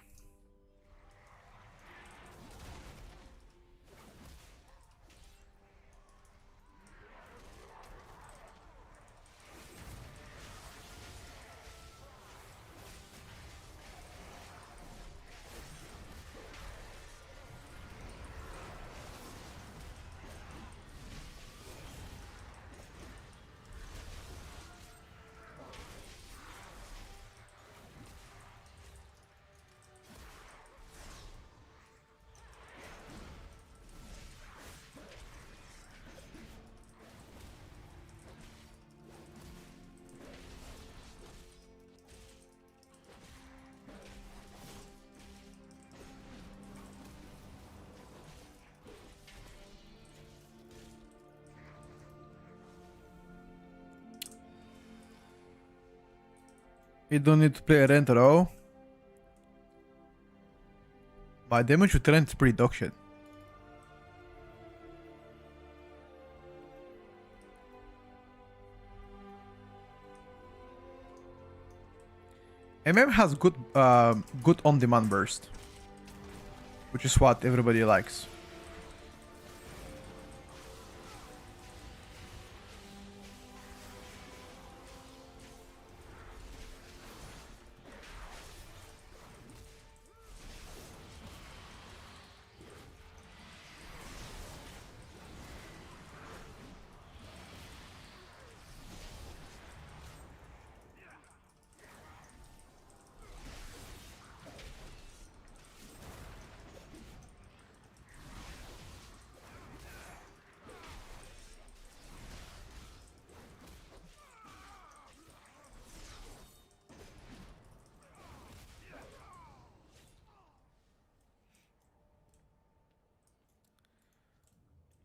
[SPEAKER 1] You don't need to play a Rent at all. My damage with Rent is pretty dog shit. has good on-demand burst, which is what everybody likes.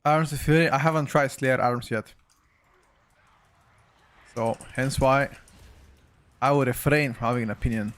[SPEAKER 1] Arms of Fury, I haven't tried Slayer Arms yet. So hence why I would refrain from having an opinion.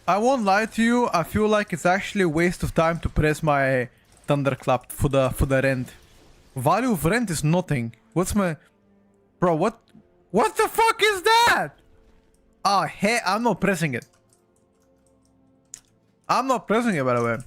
[SPEAKER 1] I won't lie to you, I feel like it's actually a waste of time to press my thunderclap for the rend. Value of rend is nothing. What's my... Bro, what the fuck is that? Oh, hey, I'm not pressing it. I'm not pressing it, by the way.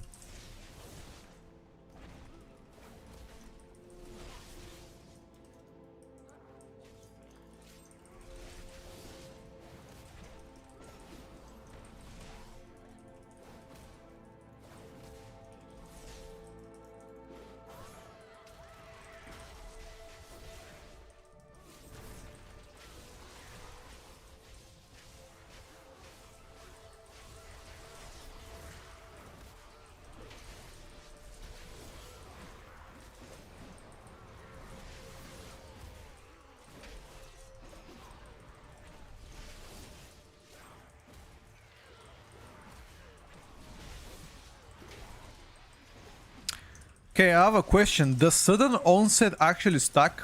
[SPEAKER 1] Okay, I have a question. Does sudden onset actually stack?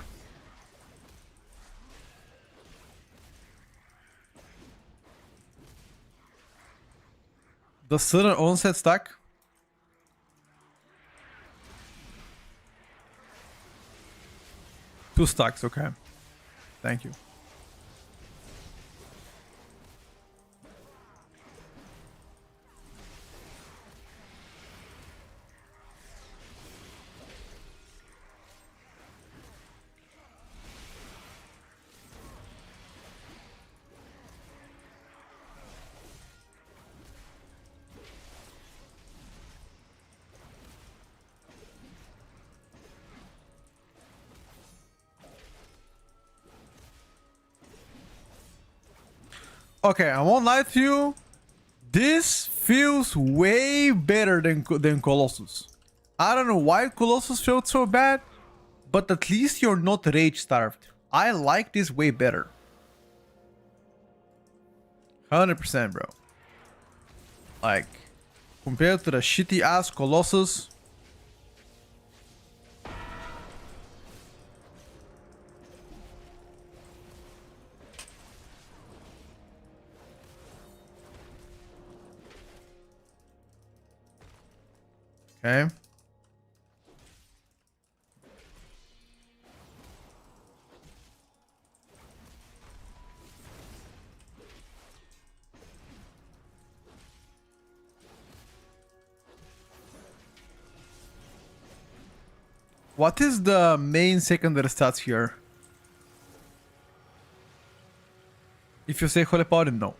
[SPEAKER 1] Does sudden onset stack? Two stacks, okay. Thank you. Okay, I won't lie to you. This feels way better than Colossus. I don't know why Colossus felt so bad, but at least you're not rage starved. I like this way better. 100%, bro. Like, compared to the shitty ass Colossus. Okay. What is the main secondary stats here? If you say Holy Powder, no.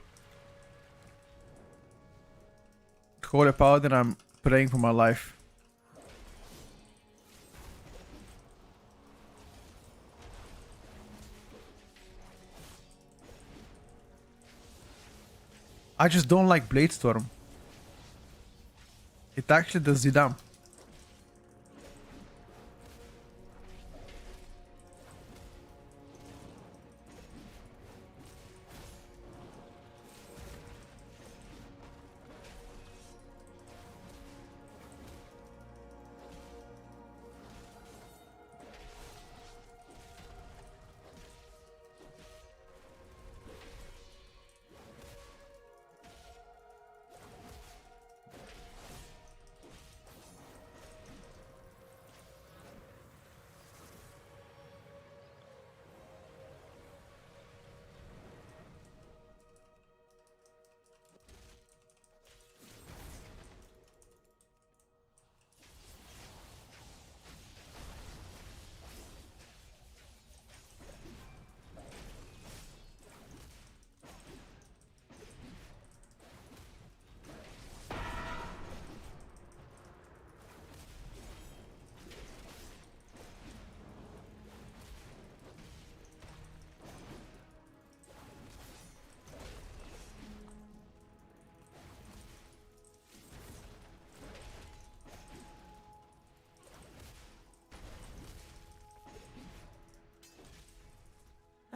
[SPEAKER 1] Holy Powder, I'm praying for my life. I just don't like Blade Storm. It actually does the damn.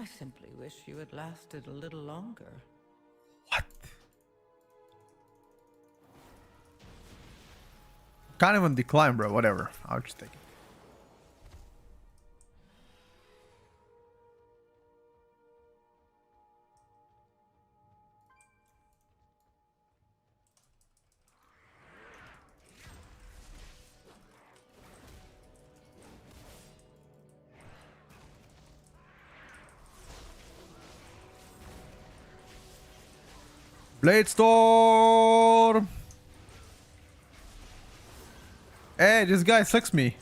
[SPEAKER 2] I simply wish you had lasted a little longer.
[SPEAKER 1] What? Can't even decline, bro. Whatever. I'll just take it. Blade Storm! Hey, this guy sucks me.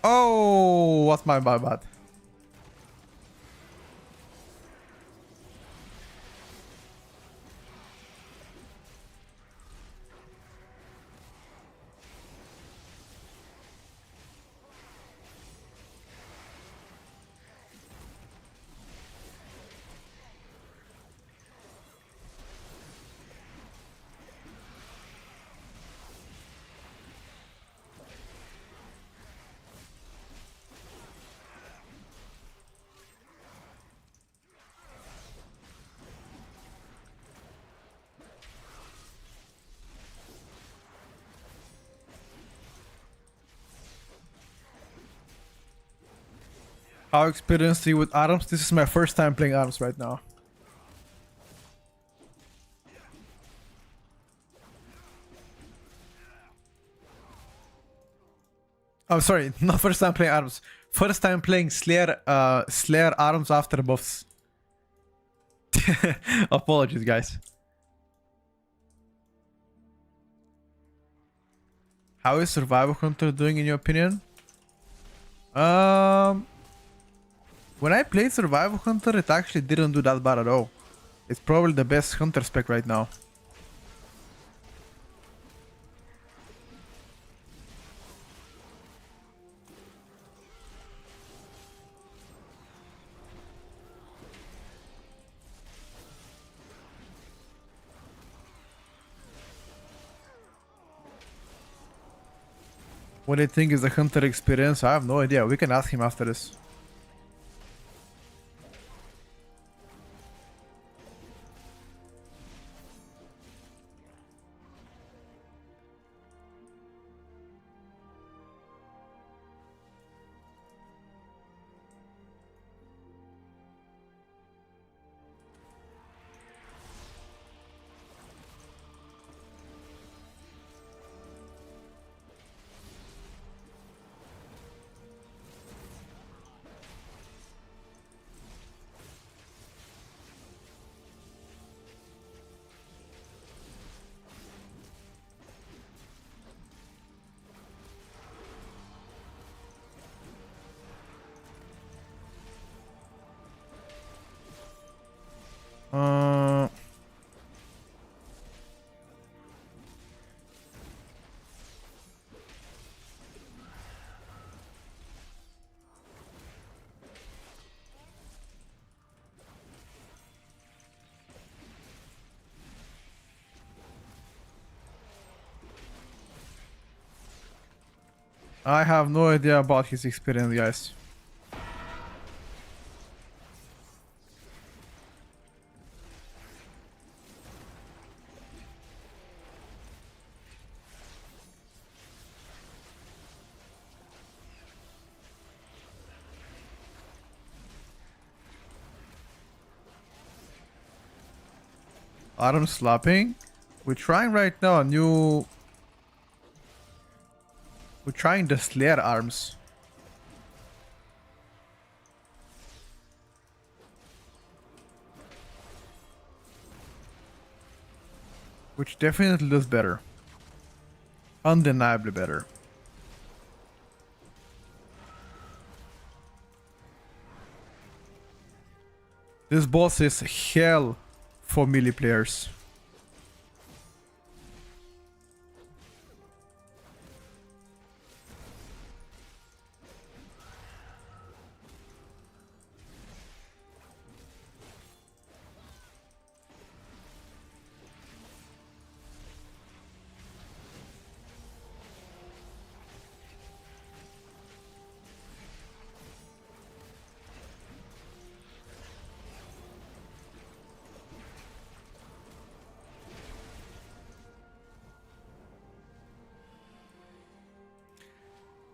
[SPEAKER 1] Oh, what's my bad? How experienced are you with arms? This is my first time playing arms right now. Oh, sorry, not first time playing arms. First time playing Slayer arms after buffs. Apologies, guys. How is Survival Hunter doing in your opinion? When I played Survival Hunter, it actually didn't do that bad at all. It's probably the best Hunter spec right now. What do you think is the Hunter experience? I have no idea. We can ask him after this. I have no idea about his experience, guys. Arm slapping. We're trying right now a new... We're trying the Slayer arms. Which definitely does better. Undeniably better. This boss is hell for melee players.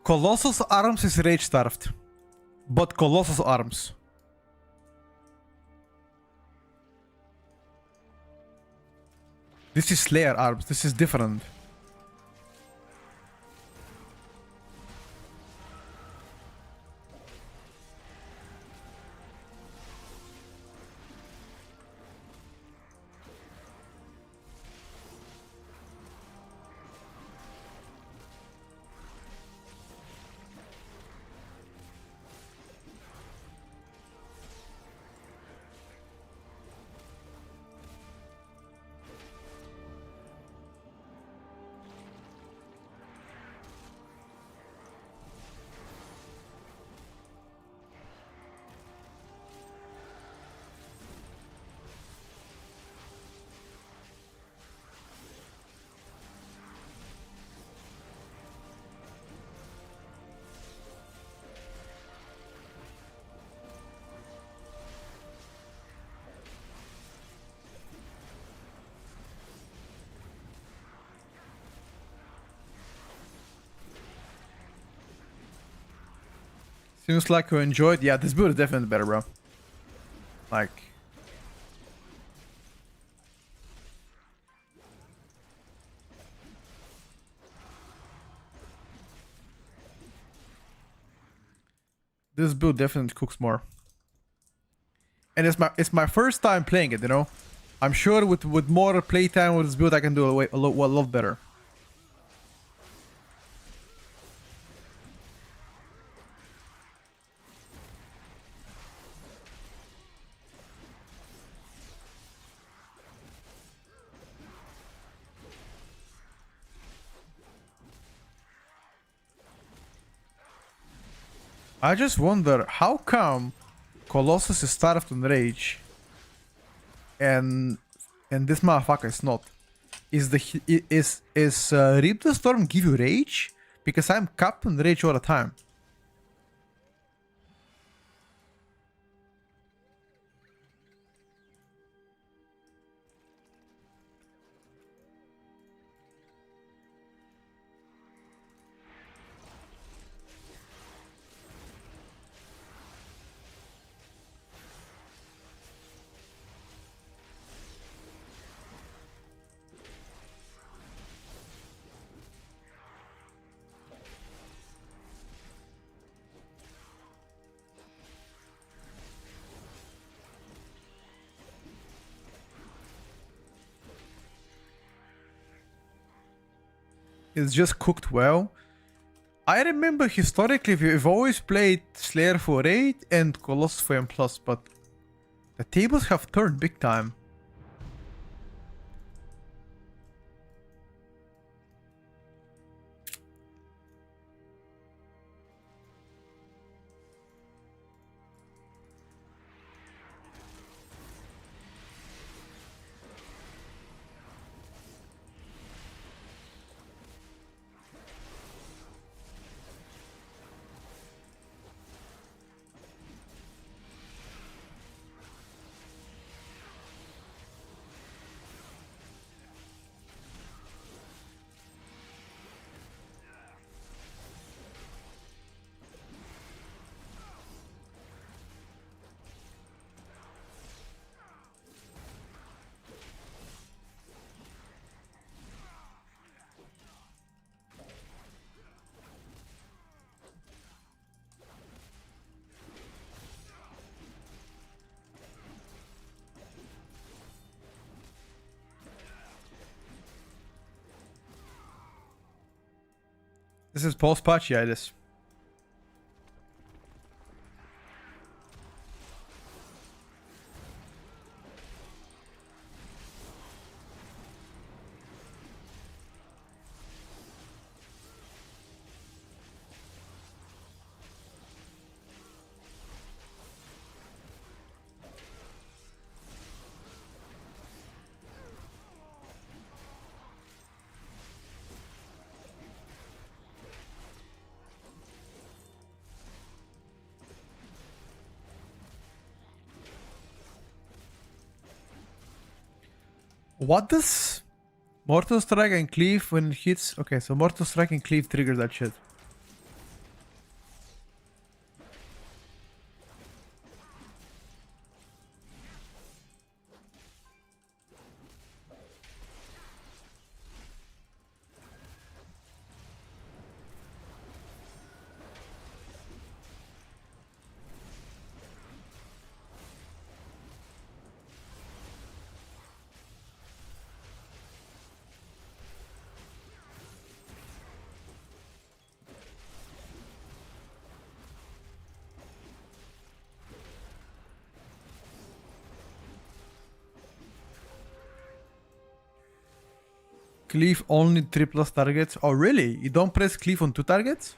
[SPEAKER 1] Colossus Arms is rage starved. But Colossus Arms. This is Slayer Arms. This is different. Seems like you enjoyed. Yeah, this build is definitely better, bro. Like, this build definitely cooks more. And it's my first time playing it, you know. I'm sure with more playtime with this build, I can do a lot better. I just wonder how come Colossus is starved on rage, and this motherfucker is not. Is Reap the Storm give you rage? Because I'm capped on rage all the time. It's just cooked well. I remember historically we've always played Slayer for 8 and Colossus for M+, but the tables have turned big time. This is post-patch, yeah, it is. What does Mortal Strike and Cleave when it hits? Okay, so Mortal Strike and Cleave trigger that shit. Cleave only 3+ targets. Oh, really? You don't press cleave on 2 targets?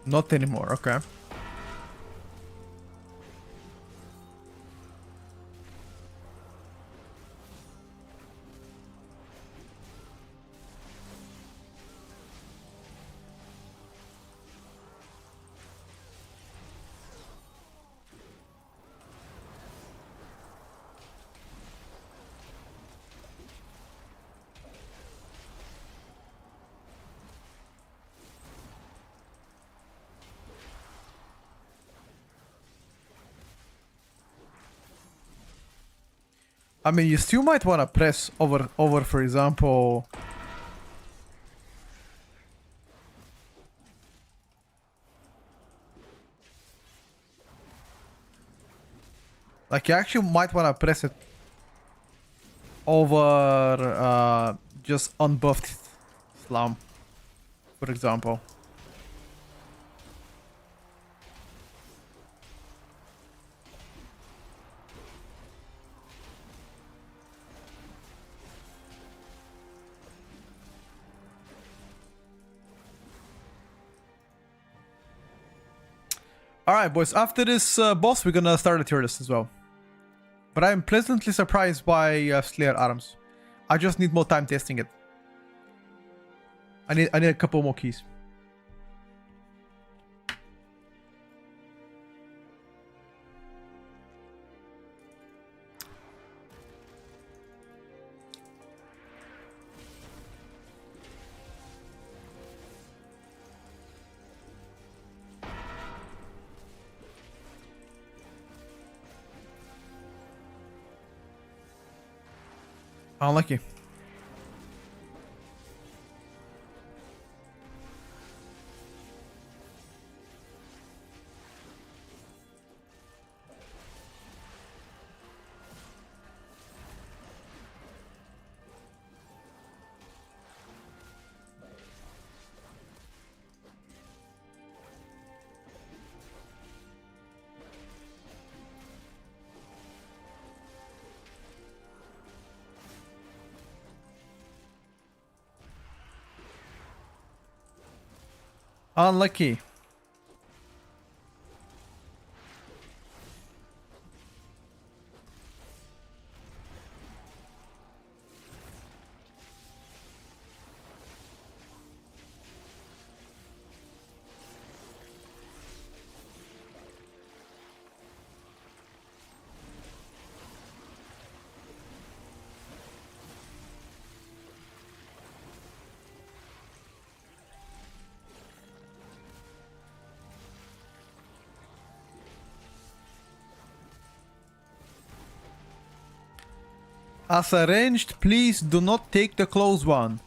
[SPEAKER 1] Not anymore, okay. I mean, you still might want to press over, for example... Like, you actually might want to press it over just unbuffed Slam, for example. Alright, boys, after this boss, we're gonna start a tier list as well. But I'm pleasantly surprised by Slayer Arms. I just need more time testing it. I need a couple more keys. Unlucky. Unlucky. As arranged, please do not take the close one.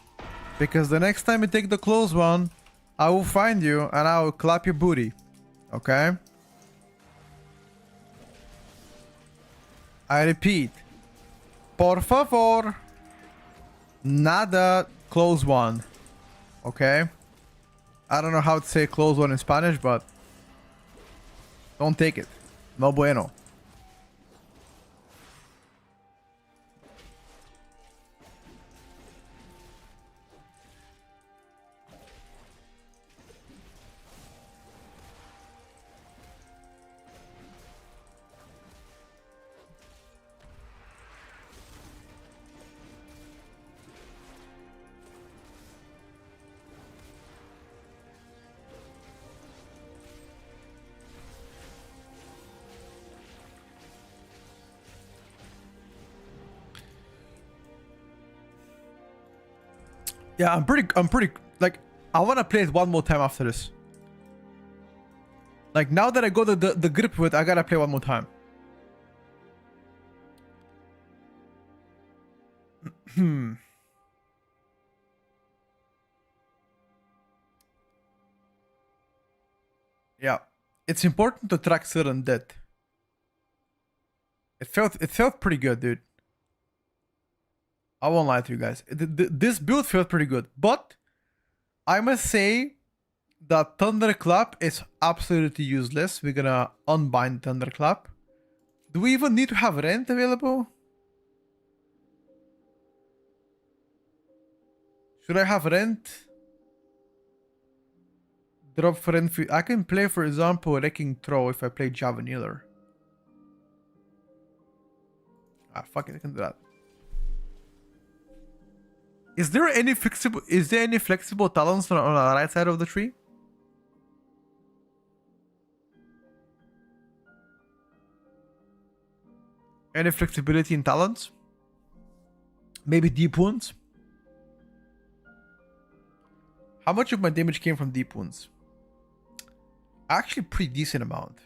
[SPEAKER 1] Because the next time you take the close one, I will find you and I will clap your booty. Okay? I repeat. Por favor. Nada close one. Okay? I don't know how to say close one in Spanish, but don't take it. No bueno. Yeah, I'm pretty, like, I want to play it one more time after this. Like, now that I got the grip with it, I gotta play one more time. Yeah, it's important to track certain death. It felt pretty good, dude. I won't lie to you guys. This build feels pretty good, but I must say that Thunderclap is absolutely useless. We're gonna unbind Thunderclap. Do we even need to have Rent available? Should I have Rent? Drop for Rent. I can play, for example, Wrecking Throw if I play Javanealer. Ah, fuck it, I can do that. Is there any flexible talents on the right side of the tree? Any flexibility in talents? Maybe deep wounds? How much of my damage came from deep wounds? Actually, pretty decent amount.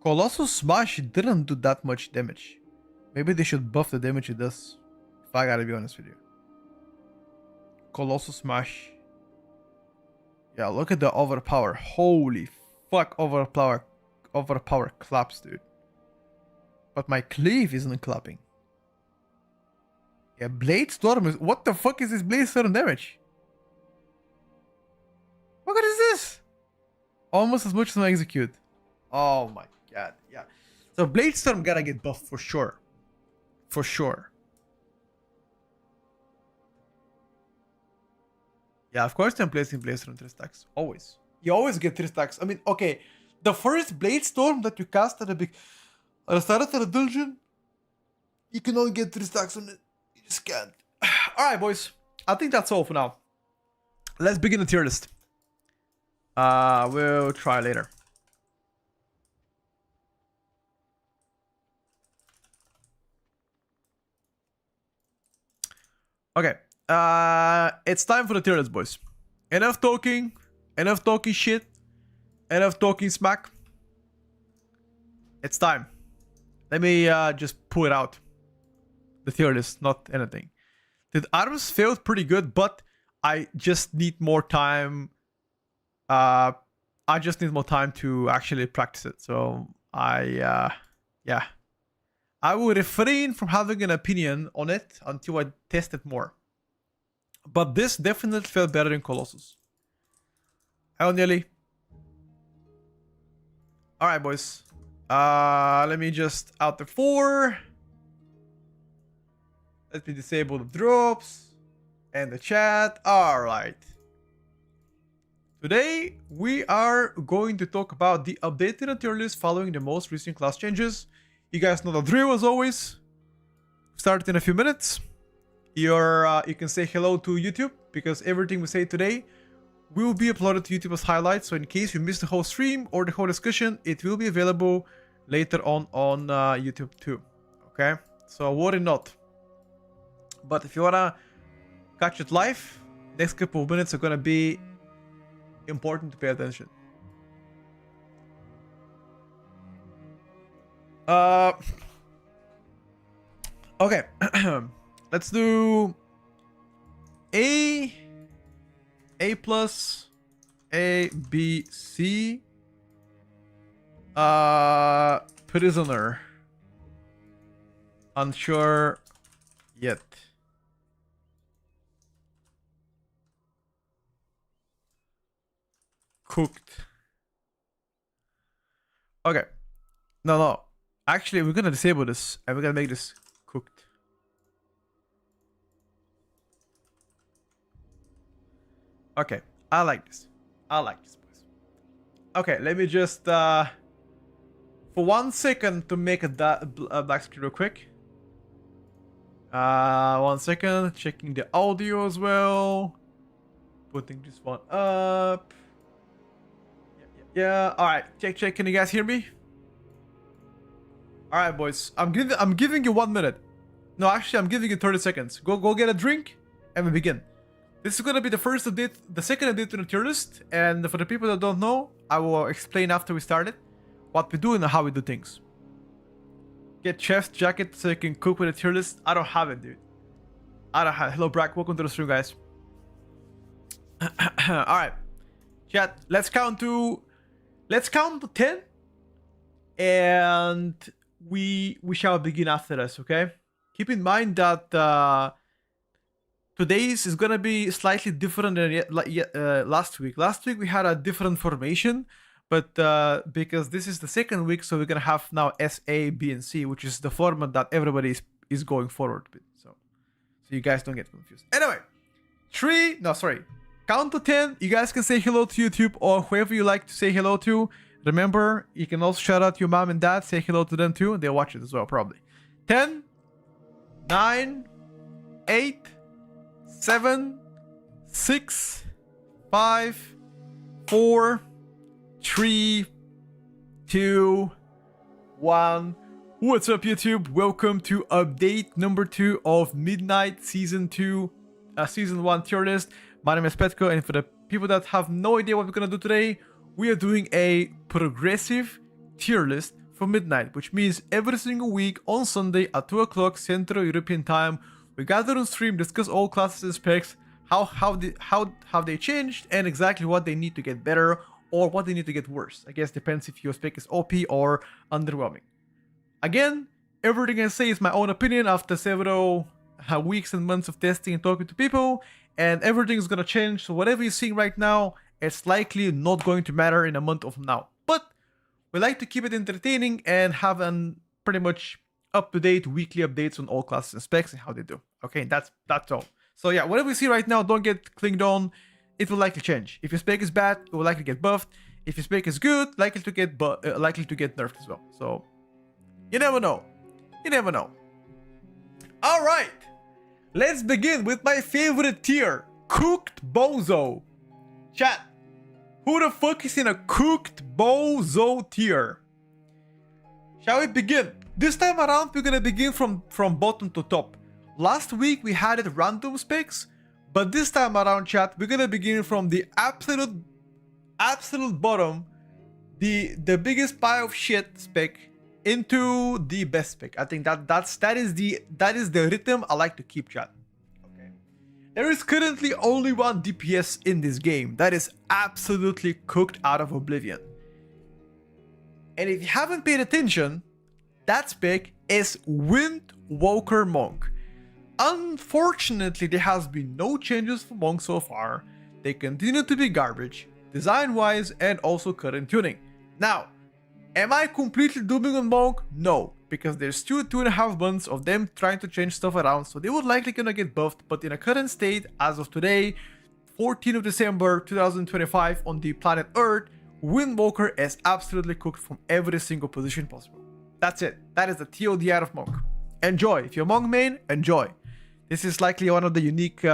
[SPEAKER 1] Colossal Smash didn't do that much damage. Maybe they should buff the damage it does. If I gotta be honest with you. Colossal Smash. Yeah, look at the overpower. Holy fuck, overpower claps, dude. But my cleave isn't clapping. Yeah, Blade Storm is... What the fuck is this Blade Storm damage? What is this? Almost as much as my execute. Oh my god, yeah. So Blade Storm gotta get buffed for sure. For sure. Yeah, of course I'm placing Blade Storm 3 stacks. Always. You always get 3 stacks. I mean, okay. The first Blade Storm that you cast at the start of the dungeon, you can only get 3 stacks on it. You just can't. Alright, boys. I think that's all for now. Let's begin the tier list. We'll try later. Okay. It's time for the tier list, boys. Enough talking shit, enough talking smack. It's time. Let me just pull it out. The tier list, not anything. The arms failed pretty good, but I just need more time. I just need more time to actually practice it. So yeah. I will refrain from having an opinion on it until I test it more. But this definitely felt better in Colossus. Hello, Nelly. Alright, boys. Let me just out the 4. Let me disable the drops and the chat. Alright. Today, we are going to talk about the updated tier list following the most recent class changes. You guys know the drill as always. Start in a few minutes. You can say hello to YouTube because everything we say today will be uploaded to YouTube as highlights. So in case you missed the whole stream or the whole discussion, it will be available later on YouTube too. Okay, so worry not. But if you wanna catch it live, next couple of minutes are gonna be important to pay attention. Okay. Let's do A plus, A, B, C. Prisoner. Unsure yet. Cooked. Okay. No. Actually, we're gonna disable this and we're gonna make this cooked. Okay, I like this. Boys. Okay, let me just for 1 second to make a black screen real quick. 1 second, checking the audio as well. Putting this one up. Yeah. All right, check. Can you guys hear me? All right, boys. I'm giving you 1 minute. No, actually, I'm giving you 30 seconds. Go get a drink, and we begin. This is gonna be the first update, the second update to the tier list, and for the people that don't know, I will explain after we start it what we do and how we do things. Get chest jacket so you can cook with a tier list. I don't have it, dude. I don't have it. Hello, Brack. Welcome to the stream, guys. All right, chat. Let's count to 10, and we shall begin after this, okay? Keep in mind that today's is gonna be slightly different than last week. Last week we had a different formation, but because this is the second week, so we're gonna have now S, A, B, and C, which is the format that everybody is going forward with. So you guys don't get confused. Anyway, count to 10. You guys can say hello to YouTube or whoever you like to say hello to. Remember, you can also shout out your mom and dad, say hello to them too. They'll watch it as well, probably. 10, 9, 8, 7, 6, 5, 4, 3, 2, 1. What's up, YouTube? Welcome to update number 2 of Midnight Season 2, Season 1 tier list. My name is Petko, and for the people that have no idea what we're gonna do today, we are doing a progressive tier list for Midnight, which means every single week on Sunday at 2 o'clock Central European Time, we gather on stream, discuss all classes and specs, how they changed, and exactly what they need to get better or what they need to get worse. I guess depends if your spec is OP or underwhelming. Again, everything I say is my own opinion after several weeks and months of testing and talking to people, and everything is gonna change. So whatever you're seeing right now, it's likely not going to matter in a month from now. But we like to keep it entertaining and have an pretty much up-to-date weekly updates on all classes and specs and how they do. Okay, that's all. So yeah, whatever you see right now, don't get clinged on. It will likely change. If your spec is bad, it will likely get buffed. If your spec is good, likely to get nerfed as well. So you never know. You never know. All right, let's begin with my favorite tier, Cooked Bozo. Chat, who the fuck is in a Cooked Bozo tier? Shall we begin? This time around, we're gonna begin from bottom to top. Last week, we had it random specs, but this time around, chat, we're gonna begin from the absolute bottom, the biggest pile of shit spec, into the best spec. I think that is the rhythm I like to keep, chat. There is currently only one DPS in this game that is absolutely cooked out of oblivion. And if you haven't paid attention, that spec is Windwalker Monk. Unfortunately, there has been no changes for Monk so far. They continue to be garbage, design-wise and also current tuning. Now, am I completely dooming on Monk? No. Because there's still 2.5 months of them trying to change stuff around, so they would likely gonna get buffed, but in a current state, as of today, 14th of December 2025 on the planet Earth, Windwalker is absolutely cooked from every single position possible. That's it. That is the TLDR of Monk. Enjoy. If you're Monk main, enjoy. This is likely one of the unique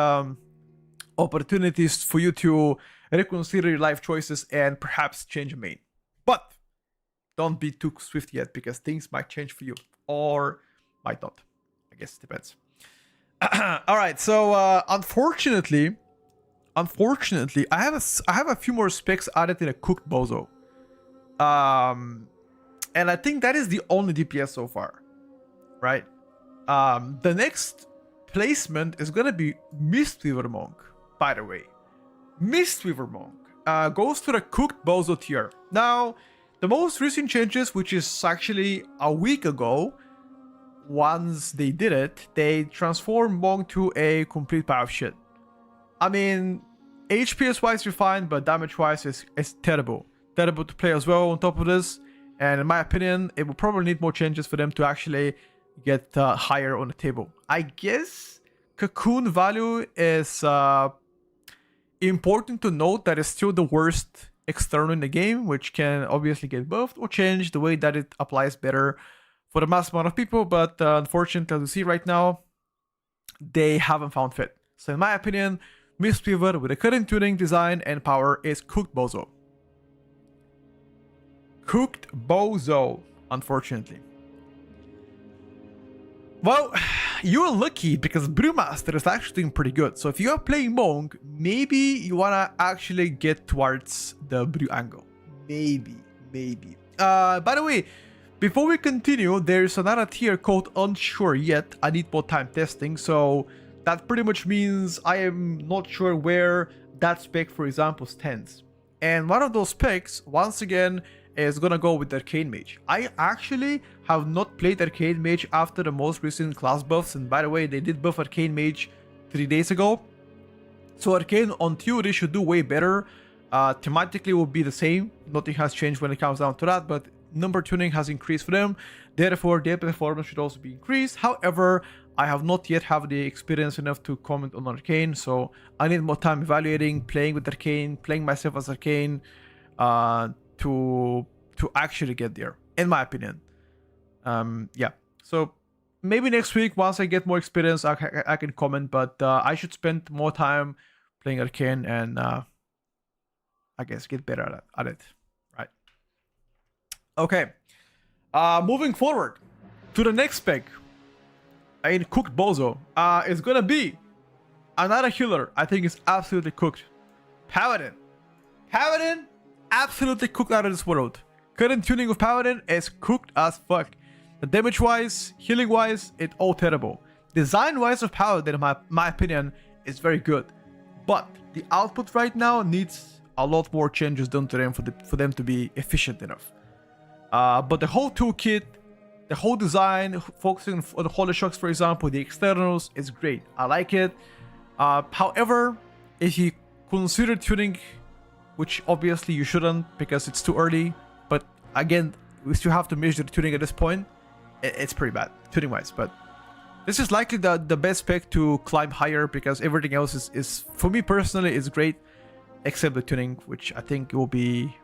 [SPEAKER 1] opportunities for you to reconsider your life choices and perhaps change a main. But don't be too swift yet, because things might change for you or might not. I guess it depends. All right, so unfortunately, I have a few more specs added in a Cooked Bozo, and I think that is the only DPS so far, right? The next placement is gonna be Mistweaver Monk. By the way, Mistweaver Monk goes to the Cooked Bozo tier. Now, the most recent changes, which is actually a week ago, once they did it, they transformed Monk to a complete pile of shit. I mean, HPS wise you're fine, but damage wise it's terrible. Terrible to play as well on top of this. And in my opinion, it will probably need more changes for them to actually get higher on the table. I guess Cocoon value is important to note that it's still the worst external in the game, which can obviously get buffed or changed the way that it applies better for the mass amount of people, but unfortunately, as you see right now, they haven't found fit. So in my opinion, Mistweaver with the current tuning, design, and power is Cooked Bozo. Cooked Bozo, unfortunately. Well, you're lucky because Brewmaster is actually doing pretty good. So if you are playing Monk, maybe you wanna actually get towards the Brew angle. Maybe. By the way, before we continue, there's another tier called Unsure Yet. I need more time testing, so that pretty much means I am not sure where that spec, for example, stands. And one of those specs, once again, is gonna go with Arcane Mage. I actually have not played Arcane Mage after the most recent class buffs, and by the way, they did buff Arcane Mage 3 days ago. So Arcane on theory should do way better. Thematically will be the same. Nothing has changed when it comes down to that, but number tuning has increased for them. Therefore, their performance should also be increased. However, I have not yet have the experience enough to comment on Arcane, so I need more time evaluating, playing with Arcane, playing myself as Arcane, to actually get there, in my opinion. Yeah. So maybe next week, once I get more experience, I can comment. But I should spend more time playing Arcane and I guess get better at it. Right. Okay. Moving forward to the next spec. In cooked bozo, it's gonna be another healer. I think it's absolutely cooked. Paladin, absolutely cooked out of this world. Current tuning of Paladin is cooked as fuck. The damage wise, healing wise, it's all terrible. Design wise of Paladin, in my opinion, is very good, but the output right now needs a lot more changes done to them for them to be efficient enough. But the whole toolkit, the whole design, focusing on the holy shocks, for example, the externals, is great. I like it. However, if you consider tuning, which obviously you shouldn't because it's too early, but again, we still have to measure the tuning at this point. It's pretty bad tuning wise, but this is likely the best spec to climb higher because everything else is for me personally is great, except the tuning, which I think will be.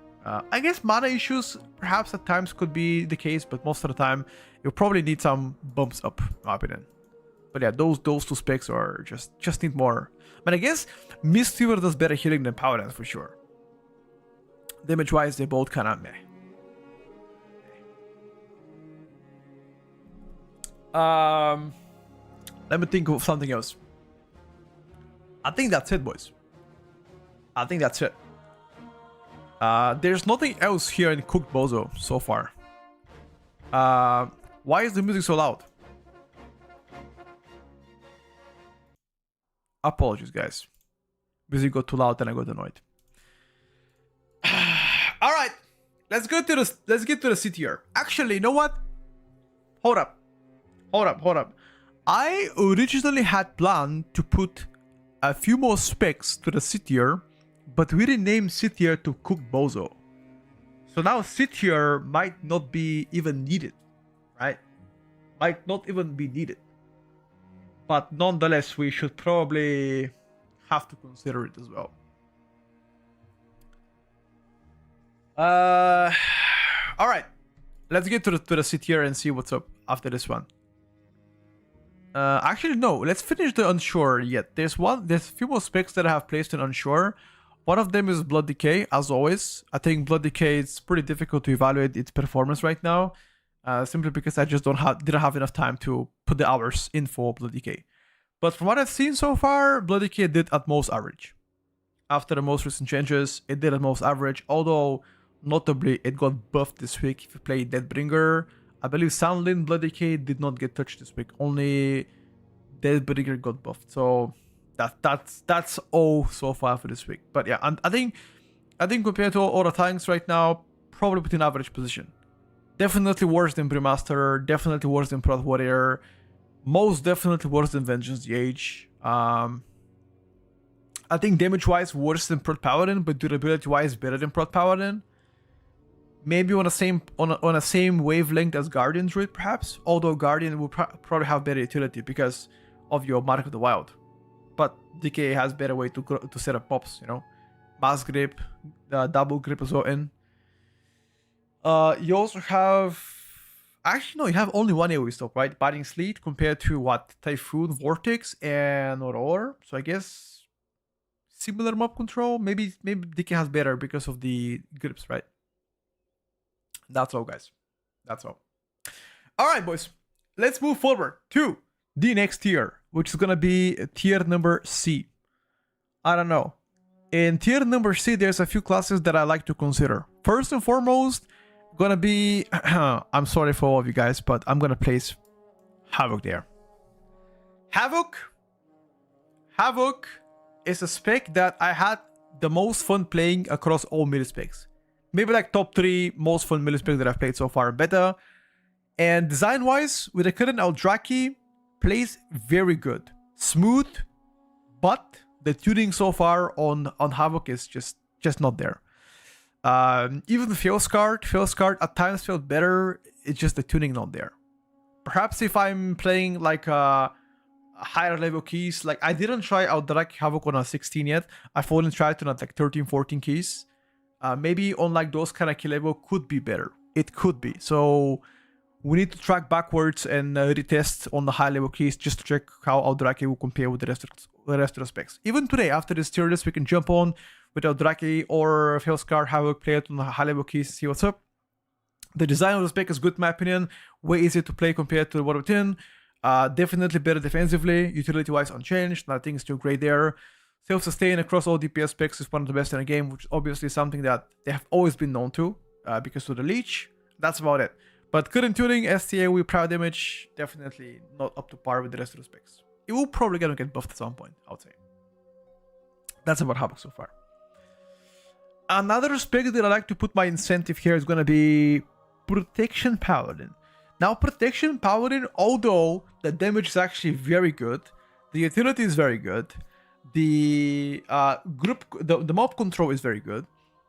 [SPEAKER 1] I guess mana issues perhaps at times could be the case, but most of the time you'll probably need some bumps up, in my opinion. But yeah, those two specs are just need more. But I guess Mistweaver does better healing than Paladin for sure. Damage wise, they both kind of meh. Let me think of something else. I think that's it, boys. I think that's it. There's nothing else here in Cooked Bozo so far. Why is the music so loud? Apologies, guys. Music got too loud and I got annoyed. All right, let's get to the C tier. Actually, you know what? Hold up. I originally had planned to put a few more specs to the C tier, but we renamed C tier to Cooked Bozo. So now C tier might not be even needed, right? Might not even be needed. But nonetheless, we should probably have to consider it as well. All right. Let's get to the C tier and see what's up after this one. Actually, no. Let's finish the Unsure yet. There's a few more specs that I have placed in Unsure. One of them is Blood Decay, as always. I think Blood Decay is pretty difficult to evaluate its performance right now, simply because I just didn't have enough time to put the hours in for Blood Decay. But from what I've seen so far, Blood Decay did at most average. After the most recent changes, it did at most average, although notably it got buffed this week if you play Deadbringer. I believe Soundlin Blood Decay did not get touched this week, only Deadbringer got buffed. So that's all so far for this week. But yeah, I think compared to all the tanks right now, probably within average position. Definitely worse than Brewmaster, definitely worse than Prot Warrior, most definitely worse than Vengeance the Age. I think damage wise worse than Prot Paladin, but durability wise better than Prot Paladin. Maybe on the same wavelength as Guardian Druid, perhaps. Although Guardian will probably have better utility because of your Mark of the Wild. But DK has better way to set up pops, you know. Mass Grip, double grip as well in. You also have... Actually, no, you have only one AoE stop, right? Biting Sleet compared to what? Typhoon, Vortex, and Aurora. So I guess similar mob control. Maybe DK has better because of the grips, right? That's all, guys. That's all. All right, boys. Let's move forward to the next tier, which is going to be tier number C. I don't know. In tier number C, there's a few classes that I like to consider. First and foremost, going to be... I'm sorry for all of you guys, but I'm going to place Havoc there. Havoc is a spec that I had the most fun playing across all mid specs. maybe like top 3 most fun melee spec that I've played so far in beta. And design-wise, with the current Eldraki, plays very good. Smooth, but the tuning so far on Havoc is just not there. Even the Failscard at times felt better. It's just the tuning not there. Perhaps if I'm playing like higher level keys, like I didn't try out Drake Havoc on a 16 yet. I've only tried to like 13, 14 keys. Maybe on like those kind of key level could be better. It could be. So we need to track backwards and retest on the high level keys just to check how Eldraki will compare with the rest of the specs. Even today, after this tier list, we can jump on with Eldraki or Failscard, Havoc, play it on the high level keys, see what's up. The design of the spec is good in my opinion. Way easier to play compared to the War Within. Definitely better defensively, utility-wise unchanged. Nothing is too great there. Self-sustain across all DPS specs is one of the best in the game, which is obviously something that they have always been known to because of the leech. That's about it. But current tuning, STA with power damage, definitely not up to par with the rest of the specs. It will probably gonna get buffed at some point, I would say. That's about Havoc so far. Another spec that I like to put my incentive here is gonna be Protection Paladin. Now, Protection Paladin, although the damage is actually very good, the utility is very good, the the mob control is very good.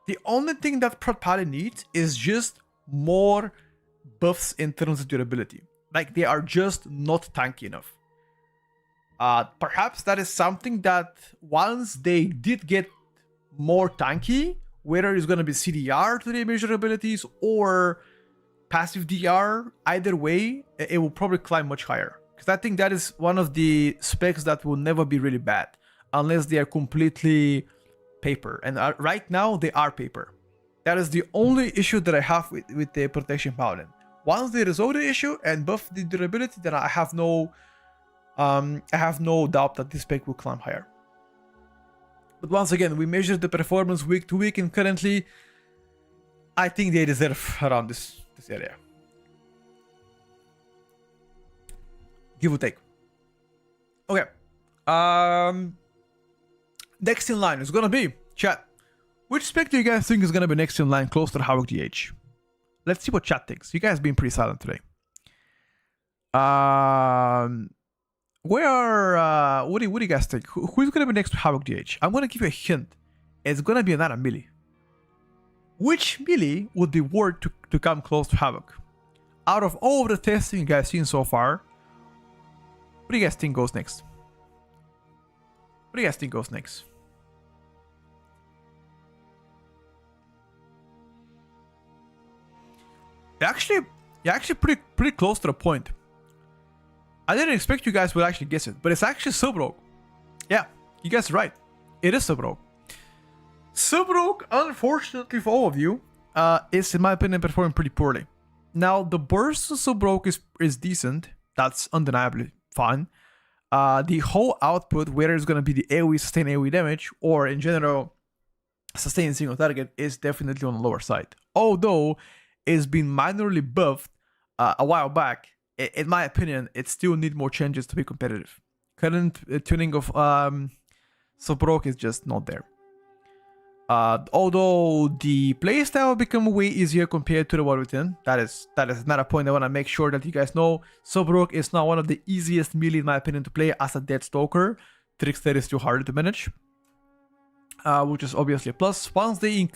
[SPEAKER 1] The only thing that Prot Paladin needs is just more buffs in terms of durability. Like, they are just not tanky enough. Perhaps that is something that once they did get more tanky, whether it's going to be CDR to their measure abilities or passive DR, either way, it will probably climb much higher. Because I think that is one of the specs that will never be really bad unless they are completely paper. And right now, they are paper. That is the only issue that I have with the Protection Paladin. Once they resolve the issue and buff the durability, then I have no doubt that this spec will climb higher. But once again, we measure the performance week to week, and currently, I think they deserve around this area. Give or take. Okay. Next in line is gonna be, chat, which spec do you guys think is gonna be next in line close to the Havoc DH? Let's see what chat thinks. You guys been pretty silent today. What do you guys think? Who's gonna be next to Havoc DH? I'm gonna give you a hint. It's gonna be another melee. Which melee would be worth to come close to Havoc? Out of all of the testing you guys seen so far, what do you guys think goes next? What do you guys think goes next? You're actually pretty close to the point. I didn't expect you guys would actually guess it, but it's actually Subrogue. Yeah, you guys are right. It is Subrogue. Subrogue, unfortunately for all of you, is in my opinion performing pretty poorly. Now, the burst of Subrogue is decent. That's undeniably fine. The whole output, whether it's going to be the AoE, sustain AoE damage, or in general, sustain single target, is definitely on the lower side. Although, it's been minorly buffed a while back. In my opinion, it still needs more changes to be competitive. Current tuning of Subrogue is just not there. Although the playstyle become way easier compared to the War Within, that is another point I want to make sure that you guys know. Subrogue is now one of the easiest melee in my opinion to play as a dead stalker. Trickster is still harder to manage, which is obviously a plus. Once they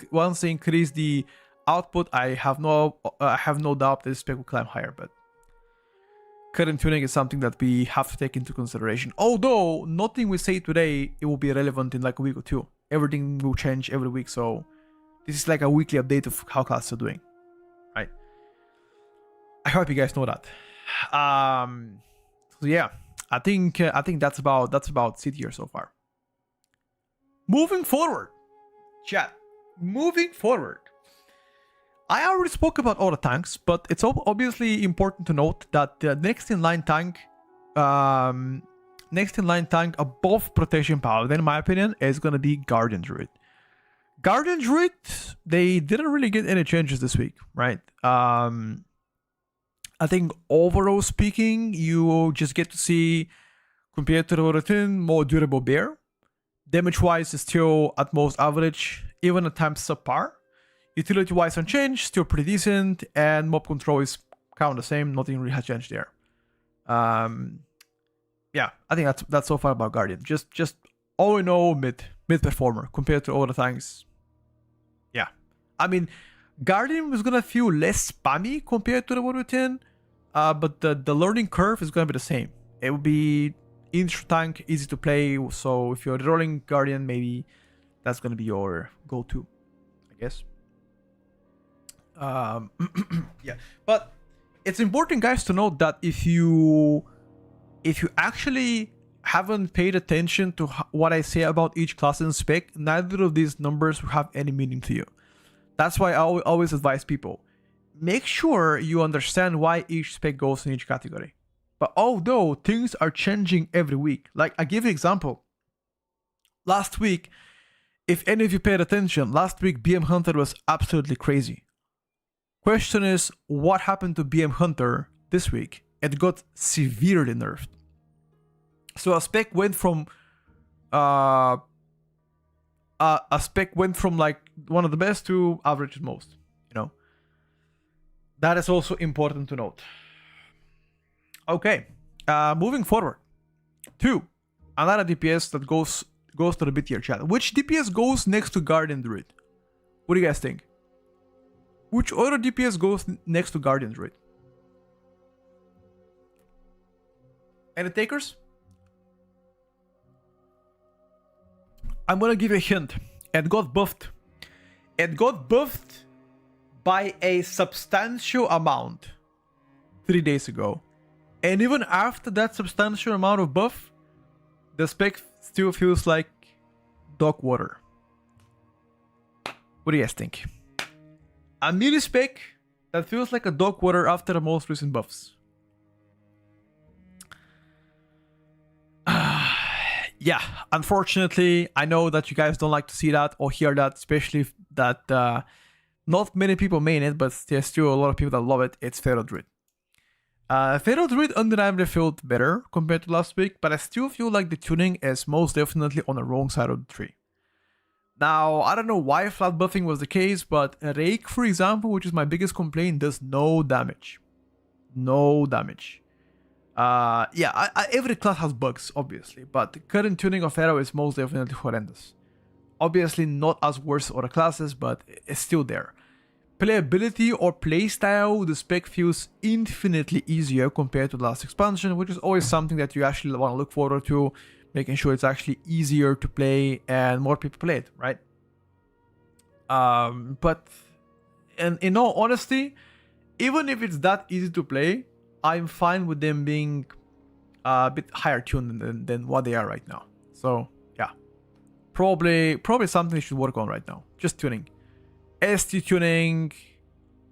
[SPEAKER 1] increase the output, I have no doubt that this spec will climb higher. But current tuning is something that we have to take into consideration. Although nothing we say today it will be relevant in like a week or two. Everything will change every week, so this is like a weekly update of how classes are doing, right? I hope you guys know that. So yeah, I think that's about it here so far. Moving forward, chat. Moving forward, I already spoke about all the tanks, but it's obviously important to note that the next in line tank above Protection Paladin, in my opinion, is going to be Guardian Druid. Guardian Druid, they didn't really get any changes this week, right? I think overall speaking, you just get to see, compared to the Rotin, more durable bear. Damage-wise, is still at most average, even at times subpar. Utility-wise unchanged, still pretty decent, and mob control is kind of the same. Nothing really has changed there. Yeah, I think that's so far about Guardian. Just all in all, mid performer compared to other tanks. Yeah, I mean, Guardian was gonna feel less spammy compared to the 1v10, but the learning curve is gonna be the same. It will be intro tank, easy to play. So if you're rolling Guardian, maybe that's gonna be your go-to, I guess. Yeah, but it's important, guys, to note that if you actually haven't paid attention to what I say about each class and spec, neither of these numbers will have any meaning to you. That's why I always advise people, make sure you understand why each spec goes in each category. But although things are changing every week, like I give you an example. Last week, if any of you paid attention, last week BM Hunter was absolutely crazy. Question is, what happened to BM Hunter this week? It got severely nerfed. So a spec went from like one of the best to average at most, you know. That is also important to note. Okay, moving forward. 2, another DPS that goes to the B tier chat. Which DPS goes next to Guardian Druid? What do you guys think? Which other DPS goes next to Guardian Druid? Any takers? I'm gonna give you a hint. It got buffed. It got buffed by a substantial amount 3 days ago. And even after that substantial amount of buff, the spec still feels like dog water. What do you guys think? A melee spec that feels like a dog water after the most recent buffs. Yeah, unfortunately, I know that you guys don't like to see that or hear that, especially that not many people main it, but there's still a lot of people that love it. It's Feral Druid. Feral Druid undeniably felt better compared to last week, but I still feel like the tuning is most definitely on the wrong side of the tree. Now, I don't know why flat buffing was the case, but Rake, for example, which is my biggest complaint, does no damage. No damage. Yeah, every class has bugs, obviously, but the current tuning of Arrow is most definitely horrendous. Obviously not as worse as other classes, but it's still there. Playability or playstyle, the spec feels infinitely easier compared to the last expansion, which is always something that you actually want to look forward to, making sure it's actually easier to play and more people play it, right? But in all honesty, even if it's that easy to play, I'm fine with them being a bit higher tuned than what they are right now. So yeah, probably something they should work on right now. Just tuning, ST tuning.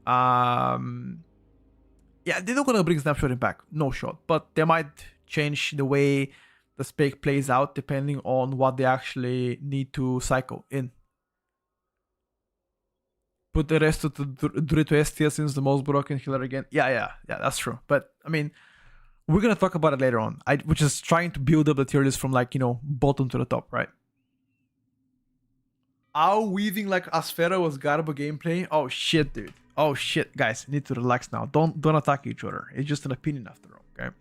[SPEAKER 1] Yeah, they're not gonna bring snapshotting back, no shot. But they might change the way the spec plays out depending on what they actually need to cycle in. Put the rest of the Druid to STS since the most broken healer again. Yeah, that's true. But I mean, we're gonna talk about it later on. Which is trying to build up the tier list from like, you know, bottom to the top, right? Our weaving like Asphera was Garbo gameplay. Oh shit, dude. Oh shit, guys, need to relax now. Don't attack each other. It's just an opinion after all, okay?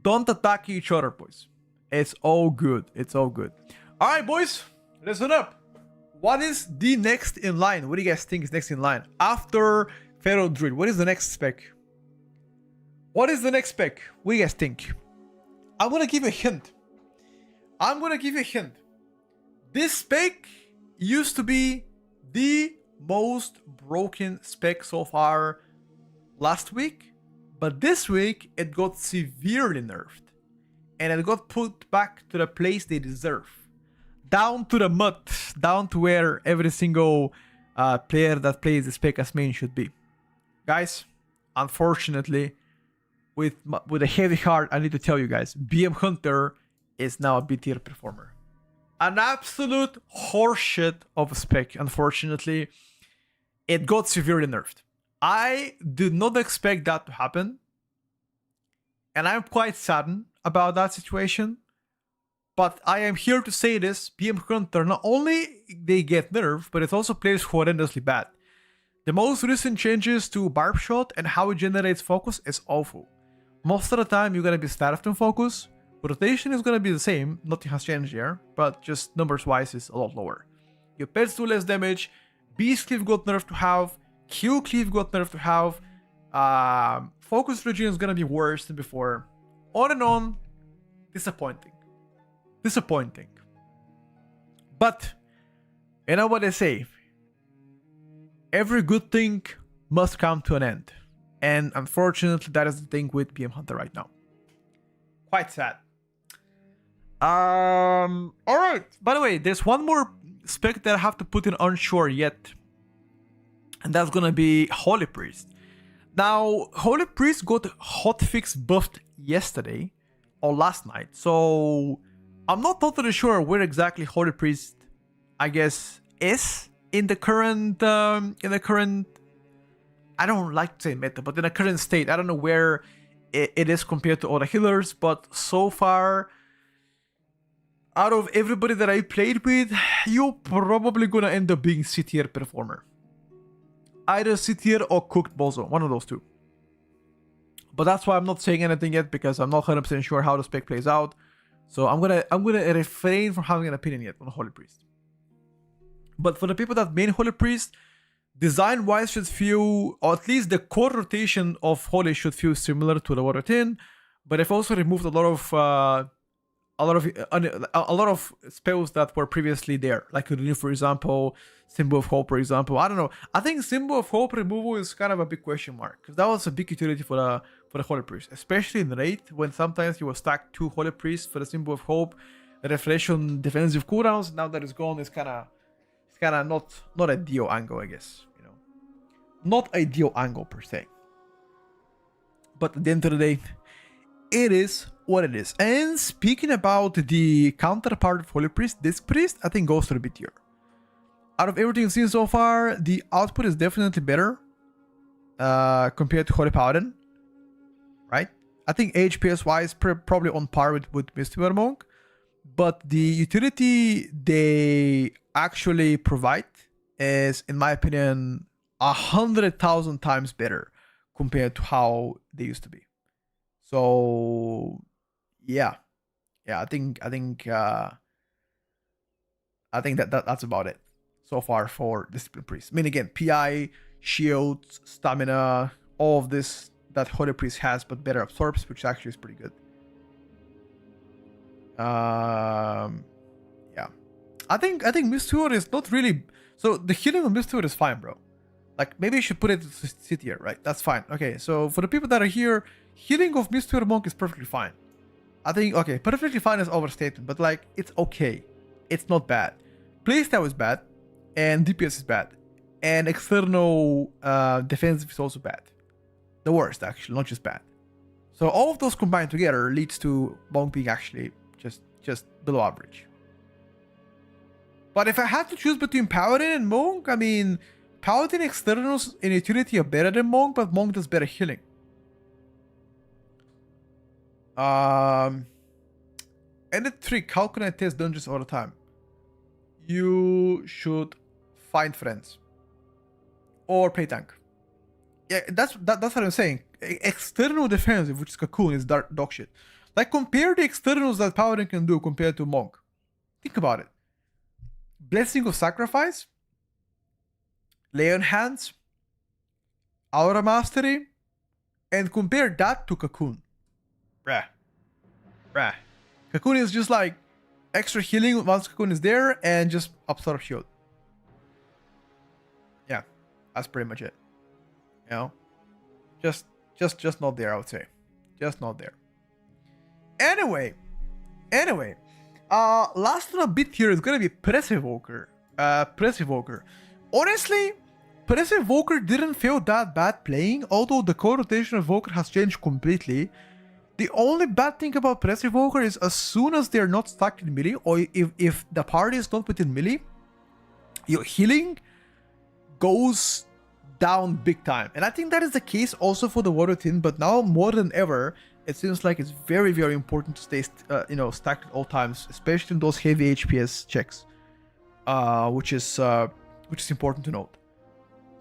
[SPEAKER 1] Don't attack each other, boys. It's all good. It's all good. All right, boys, listen up. What is the next in line? What do you guys think is next in line? After Feral Druid, what is the next spec? What is the next spec? What do you guys think? I'm gonna give you a hint. This spec used to be the most broken spec so far last week, but this week it got severely nerfed. And it got put back to the place they deserve. Down to the mud, down to where every single player that plays the spec as main should be. Guys, unfortunately, with a heavy heart, I need to tell you guys, BM Hunter is now a B tier performer. An absolute horseshit of a spec, unfortunately. It got severely nerfed. I did not expect that to happen. And I'm quite saddened about that situation. But I am here to say this, PM Hunter, not only they get nerfed, but it also plays horrendously bad. The most recent changes to Barb Shot and how it generates focus is awful. Most of the time you're gonna be staffed in focus, rotation is gonna be the same, nothing has changed here, but just numbers wise is a lot lower. Your pets do less damage, Beast Cleave got nerfed to have, Q Cleave got nerfed to have, focus region is gonna be worse than before. On and on, disappointing. Disappointing. But, you know what they say? Every good thing must come to an end. And unfortunately, that is the thing with PM Hunter right now. Quite sad. Alright. By the way, there's one more spec that I have to put in onshore yet. And that's gonna be Holy Priest. Now, Holy Priest got hotfix buffed yesterday or last night. So I'm not totally sure where exactly Holy Priest, I guess, is in the current I don't like to say meta, but in the current state. I don't know where it is compared to other healers, but so far, out of everybody that I played with, you're probably gonna end up being C tier performer. Either C tier or cooked bozo, one of those two. But that's why I'm not saying anything yet, because I'm not 100% sure how the spec plays out. So I'm gonna refrain from having an opinion yet on Holy Priest. But for the people that main Holy Priest, design-wise should feel, or at least the core rotation of Holy should feel similar to the Water Tin. But I've also removed a lot of spells that were previously there, like Renew, for example, Symbol of Hope, for example. I don't know. I think Symbol of Hope removal is kind of a big question mark, because that was a big utility for the Holy Priest, especially in raid, when sometimes you will stack 2 Holy Priests for the Symbol of Hope, refresh on defensive cooldowns. Now that it's gone, it's kind of not ideal angle, I guess. You know, not ideal angle per se. But at the end of the day, it is what it is. And speaking about the counterpart of Holy Priest, Disc Priest, I think goes to the B tier. Out of everything seen so far, the output is definitely better compared to Holy Paladin, right? I think HPS wise, probably on par with Mistweaver Monk, but the utility they actually provide is, in my opinion, 100,000 times better compared to how they used to be. So yeah, I think that's about it so far for Discipline Priest. I mean, again, PI, shields, stamina, all of this that Holy Priest has, but better absorbs, which actually is pretty good. Yeah, I think Mistweaver is not really. So the healing of Mistweaver is fine, bro. Like, maybe you should put it to sit here, right? That's fine. Okay, so for the people that are here, healing of Mistweaver Monk is perfectly fine. I think, okay, perfectly fine is overstatement, but like, it's okay. It's not bad. Playstyle is bad, and DPS is bad, and external defensive is also bad. The worst, actually, not just bad. So all of those combined together leads to Monk being actually just below average. But if I had to choose between Paladin and Monk, I mean, Paladin externals in utility are better than Monk, but Monk does better healing. And the trick, how can I test dungeons all the time? You should find friends. Or play tank. Yeah, that's what I'm saying. External defensive, which is Cocoon, is dog shit. Like, compare the externals that Paladin can do compared to Monk. Think about it. Blessing of Sacrifice, Lay on Hands, Aura Mastery, and compare that to Cocoon. Bruh. Cocoon is just like extra healing once Cocoon is there, and just absorb shield. Yeah, that's pretty much it. You know, just not there, I would say. Just not there. Anyway, last on a bit here is gonna be Press Evoker. Honestly, Press Evoker didn't feel that bad playing, although the core rotation of Evoker has changed completely. The only bad thing about Press Evoker is as soon as they're not stuck in melee, or if the party is not within melee, your healing goes down big time. And I think that is the case also for the Water Tin, but now more than ever, it seems like it's very, very important to stay, stacked at all times, especially in those heavy HPS checks, which is important to note.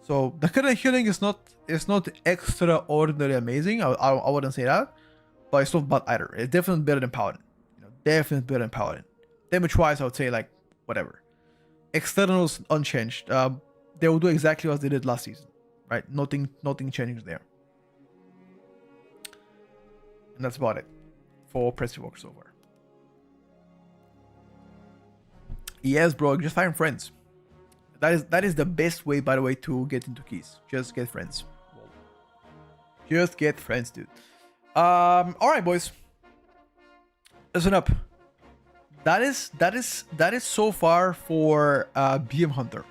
[SPEAKER 1] So the current healing is not extraordinarily amazing. I wouldn't say that, but it's not bad either. It's definitely better than Paladin. Definitely better than Paladin. Damage wise, I would say like whatever. Externals unchanged. They will do exactly as they did last season, right? Nothing changes there. And that's about it for Pressure Walker so far. Yes, bro, just find friends. That is the best way, by the way, to get into keys. Just get friends. Just get friends, dude. All right, boys. Listen up. That is so far for BM Hunter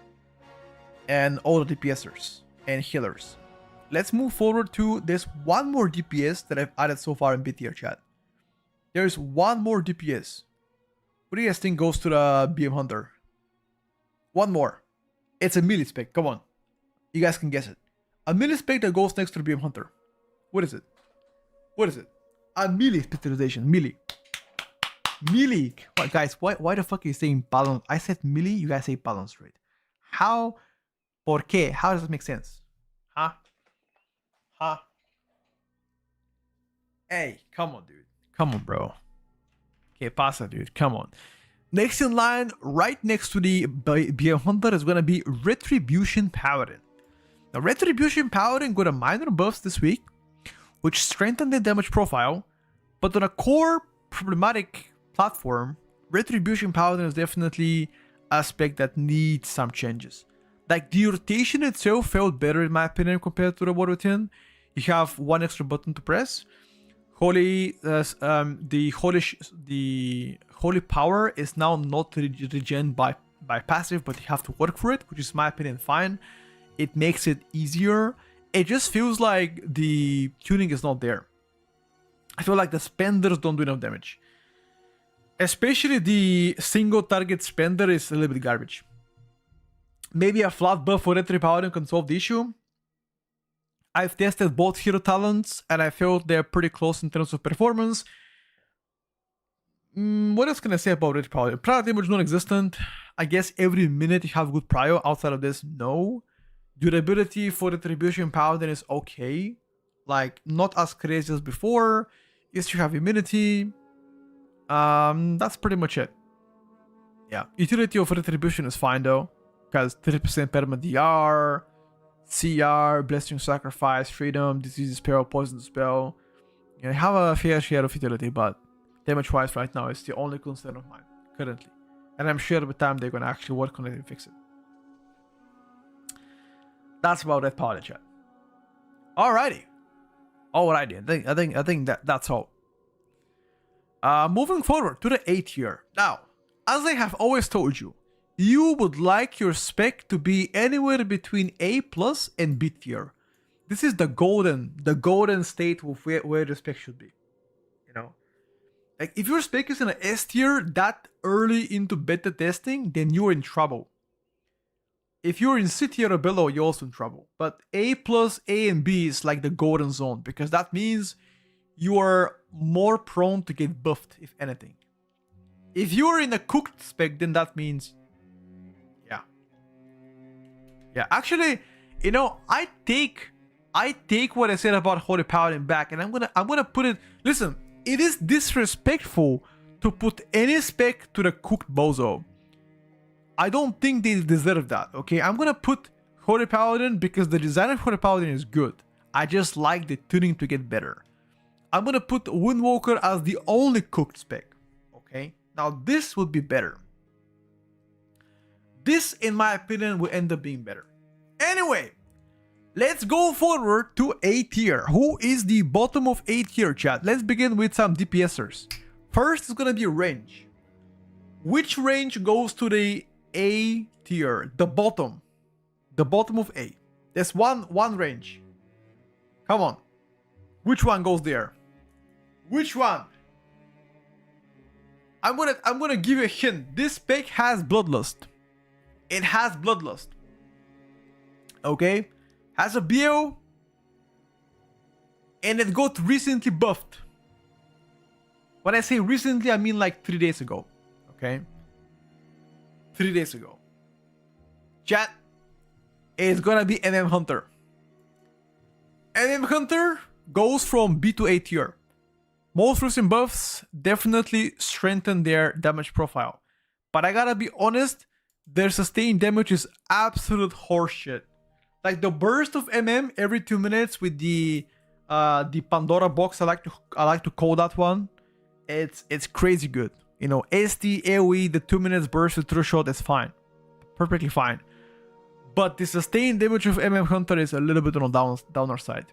[SPEAKER 1] and all the DPSers and healers. Let's move forward to this one more DPS that I've added so far in B tier chat. There's one more DPS. What do you guys think goes to the BM Hunter? One more. It's a melee spec. Come on. You guys can guess it. A melee spec that goes next to the BM Hunter. What is it? What is it? A melee specialization. Melee. Melee. What, guys, why the fuck are you saying balance? I said melee, you guys say balance rate. How? ¿Por qué? How does it make sense? Huh? Huh? Hey, come on, dude. Come on, bro. Que pasa, dude? Come on. Next in line, right next to the BM Hunter, is going to be Retribution Paladin. Now, Retribution Paladin got a minor buffs this week, which strengthened the damage profile, but on a core problematic platform, Retribution Paladin is definitely a spec that needs some changes. Like, the rotation itself felt better in my opinion compared to the War Within. You have one extra button to press. The holy power is now not regen by passive, but you have to work for it, which is in my opinion fine. It makes it easier. It just feels like the tuning is not there. I feel like the spenders don't do enough damage. Especially the single target spender is a little bit garbage. Maybe a flat buff for Retri Paladin can solve the issue. I've tested both hero talents and I felt they're pretty close in terms of performance. What else can I say about Retri Paladin? Prior damage non-existent. I guess every minute you have good prio. Outside of this, no. Durability for Retribution Paladin is okay. Like, not as crazy as before. Yes, you have immunity. That's pretty much it. Yeah. Utility of Retribution is fine though. Because 30% perma DR, CR, Blessing Sacrifice, Freedom, Disease Spell, Poison Spell. You have a fair share of utility, but damage wise right now is the only concern of mine currently. And I'm sure with time they're gonna actually work on it and fix it. That's about that Paladin chat. Alrighty. I think that's all. Moving forward to the A tier. Now, as I have always told you, you would like your spec to be anywhere between A+ and B tier. This is the golden state of where the spec should be. You know? Like, if your spec is in an S tier that early into beta testing, then you're in trouble. If you're in C tier or below, you're also in trouble. But A+, A, and B is like the golden zone, because that means you are more prone to get buffed, if anything. If you're in a cooked spec, then that means... Yeah, actually, you know, I take what I said about Holy Paladin back, and I'm gonna put it... Listen, it is disrespectful to put any spec to the cooked bozo. I don't think they deserve that, okay? I'm gonna put Holy Paladin because the design of Holy Paladin is good. I just like the tuning to get better. I'm gonna put Windwalker as the only cooked spec, okay? Now this would be better. This, in my opinion, will end up being better. Anyway, let's go forward to A tier. Who is the bottom of A tier, chat? Let's begin with some DPSers. First is gonna be range. Which range goes to the A tier? The bottom of A. There's one range. Come on. Which one goes there? Which one? I'm gonna give you a hint. This spec has Bloodlust. It has Bloodlust. Okay? Has a BO. And it got recently buffed. When I say recently, I mean like 3 days ago. Okay? 3 days ago. Chat, is gonna be MM Hunter. MM Hunter goes from B to A tier. Most recent buffs definitely strengthen their damage profile. But I gotta be honest, their sustained damage is absolute horseshit. Like the burst of MM every 2 minutes with the Pandora box, I like to call that one. It's crazy good. You know, ST, AoE, the 2 minutes burst with true shot is fine. Perfectly fine. But the sustained damage of MM Hunter is a little bit on the downer side.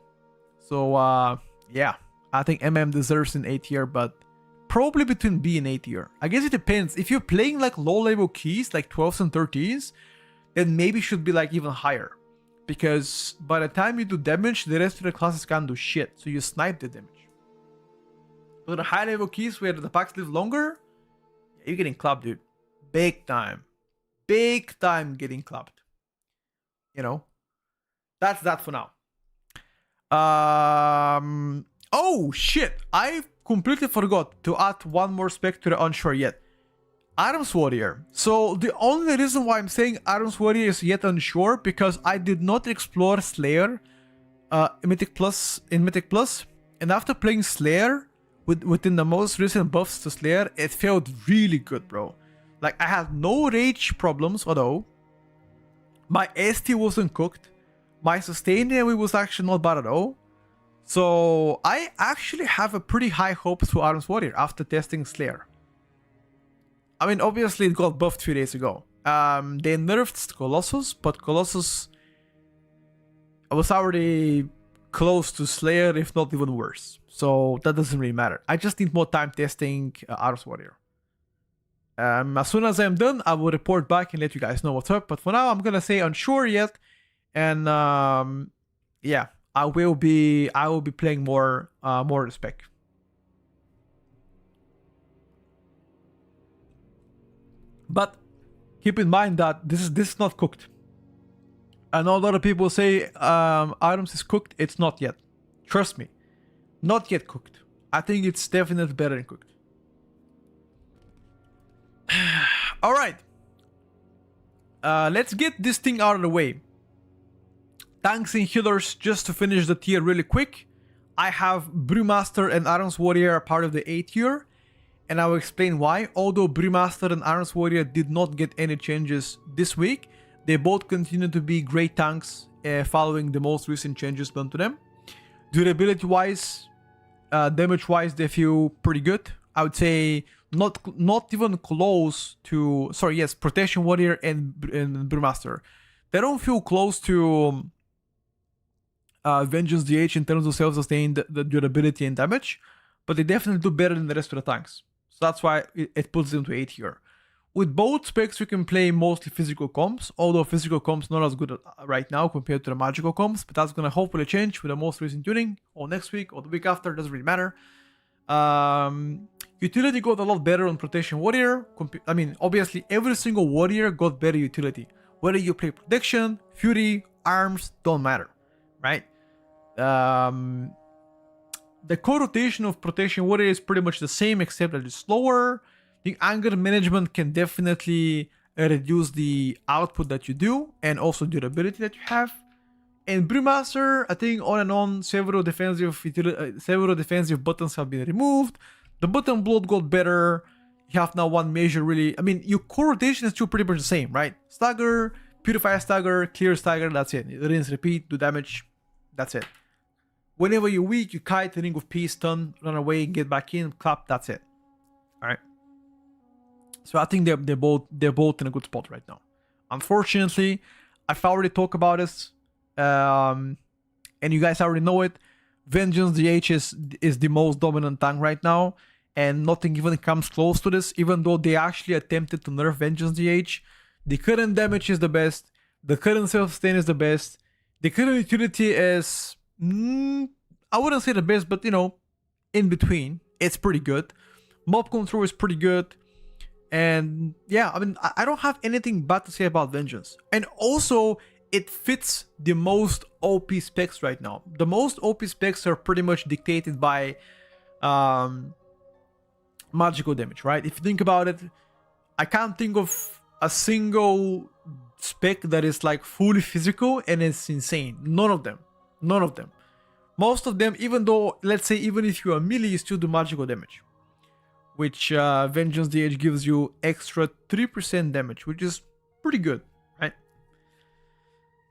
[SPEAKER 1] So yeah, I think MM deserves an A tier, but probably between B and A tier. I guess it depends. If you're playing like low level keys, like 12s and 13s, then maybe should be like even higher. Because by the time you do damage, the rest of the classes can't do shit. So you snipe the damage. But the high level keys where the packs live longer, you're getting clapped, dude. Big time. Big time getting clapped. You know? That's that for now. Oh shit. I completely forgot to add one more spec to the unsure yet. Arms Warrior. So the only reason why I'm saying Arms Warrior is yet unsure because I did not explore Slayer in Mythic Plus, and after playing Slayer within the most recent buffs to Slayer, it felt really good, bro. Like I had no rage problems, although my ST wasn't cooked. My sustain AoE was actually not bad at all. So I actually have a pretty high hopes for Arms Warrior after testing Slayer. I mean, obviously it got buffed 2 days ago. They nerfed Colossus, but Colossus was already close to Slayer, if not even worse. So that doesn't really matter. I just need more time testing Arms Warrior. As soon as I'm done, I will report back and let you guys know what's up. But for now, I'm gonna say unsure yet, and yeah, I will be playing more respec. But keep in mind that this is not cooked. I know a lot of people say Arms is cooked. It's not yet. Trust me, not yet cooked. I think it's definitely better than cooked. All right, let's get this thing out of the way. Tanks and healers, just to finish the tier really quick. I have Brewmaster and Arms Warrior are part of the A tier, and I will explain why. Although Brewmaster and Arms Warrior did not get any changes this week, they both continue to be great tanks following the most recent changes done to them. Durability wise, damage wise, they feel pretty good. I would say not even close to, sorry, yes, Protection Warrior and Brewmaster. They don't feel close to Vengeance DH in terms of self-sustained, the durability and damage, but they definitely do better than the rest of the tanks. So that's why it puts them to A tier. With both specs, you can play mostly physical comps, although physical comps not as good right now compared to the magical comps, but that's gonna hopefully change with the most recent tuning, or next week, or the week after, doesn't really matter. Utility got a lot better on Protection Warrior. I mean, obviously, every single warrior got better utility. Whether you play Protection, Fury, Arms, don't matter, right? The core rotation of Protection Warrior is pretty much the same, except that it's slower. The anger management can definitely reduce the output that you do, and also durability that you have. And Brewmaster, I think on and on, several defensive buttons have been removed. The button bloat got better. You have now one major really, I mean, your core rotation is still pretty much the same, right? Stagger, Purify Stagger, Clear Stagger, that's it. Rinse, repeat, do damage, that's it. Whenever you're weak, you kite, the Ring of Peace, stun, run away, get back in, clap, that's it. Alright. So I think they're both in a good spot right now. Unfortunately, I've already talked about this, and you guys already know it. Vengeance DH is the most dominant tank right now, and nothing even comes close to this, even though they actually attempted to nerf Vengeance DH. The current damage is the best, the current self-sustain is the best, the current utility is, I wouldn't say the best, but you know, in between, it's pretty good. Mob control is pretty good, and yeah, I mean, I don't have anything bad to say about Vengeance. And also, it fits the most OP specs right now. The most OP specs are pretty much dictated by magical damage, right? If you think about it, I can't think of a single spec that is like fully physical and it's insane. None of them. None of them. Most of them, even though, let's say, even if you are melee, you still do magical damage. Which Vengeance DH gives you extra 3% damage, which is pretty good, right?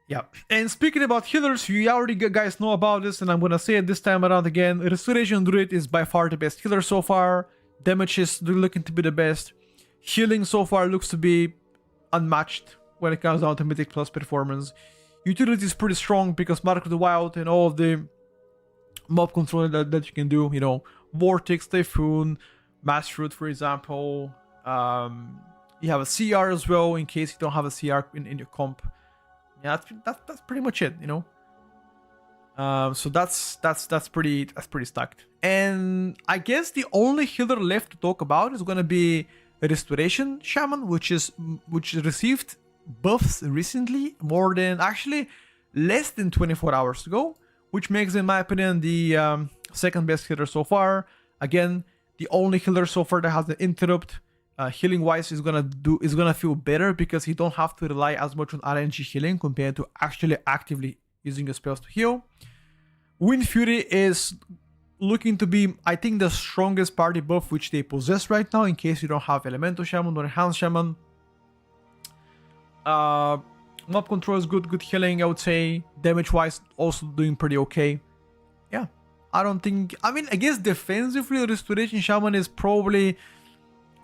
[SPEAKER 1] Yeah. And speaking about healers, you already guys know about this, and I'm gonna say it this time around again. Restoration Druid is by far the best healer so far. Damage is looking to be the best. Healing so far looks to be unmatched when it comes down to Mythic Plus performance. Utility is pretty strong because Mark of the Wild and all of the mob control that you can do, you know, Vortex, Typhoon, Mass Fruit, for example. You have a CR as well in case you don't have a CR in your comp. Yeah, that's pretty much it, you know. So that's pretty stacked. And I guess the only healer left to talk about is gonna be Restoration Shaman, which received buffs recently, more than actually less than 24 hours ago, which makes, in my opinion, the second best healer so far. Again, the only healer so far that has an interrupt. Healing wise is gonna feel better because you don't have to rely as much on RNG healing compared to actually actively using your spells to heal. Wind Fury is looking to be, I think, the strongest party buff which they possess right now, in case you don't have Elemental Shaman or Enhanced Shaman. Mob control is good healing, I would say. Damage wise, also doing pretty okay. Yeah, I mean, I guess defensively, Restoration Shaman is probably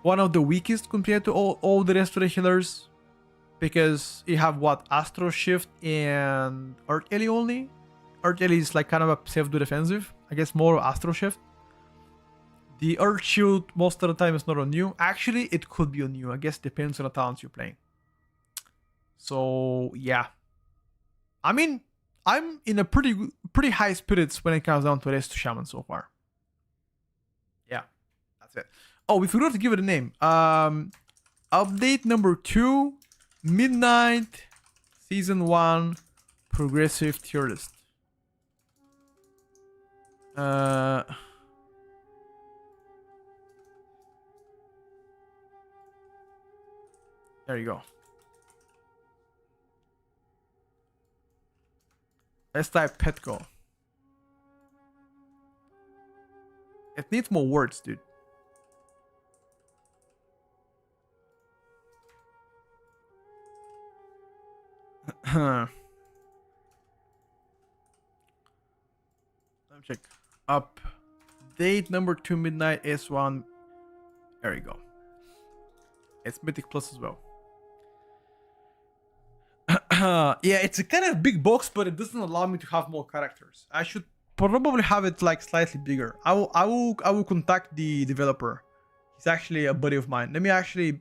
[SPEAKER 1] one of the weakest compared to all the rest of the healers, because you have what, Astro Shift and Earth Ellie only. Earth Ellie is like kind of a pseudo defensive, I guess more Astro Shift. The Earth Shield most of the time is not on you. Actually, it could be on you. I guess depends on the talents you're playing. So yeah, I mean, I'm in a pretty high spirits when it comes down to Resto Shaman so far. Yeah, that's it. Oh, we forgot to give it a name. Update number 2, Midnight, Season 1, Progressive Tier List. There you go. Let's type Petco. It needs more words, dude. Let me check. Update number 2, Midnight S1. There you go. It's Mythic Plus as well. Yeah, it's a kind of big box, but it doesn't allow me to have more characters. I should probably have it like slightly bigger. I will contact the developer. He's actually a buddy of mine. Let me actually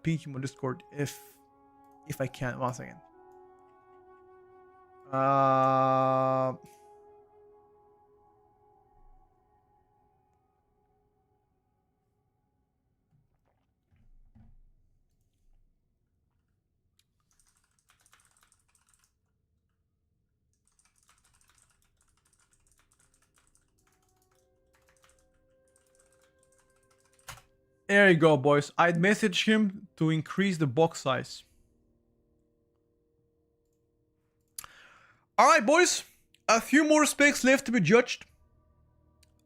[SPEAKER 1] ping him on Discord if I can. 1 second. There you go, boys. I'd message him to increase the box size. Alright, boys. A few more specs left to be judged.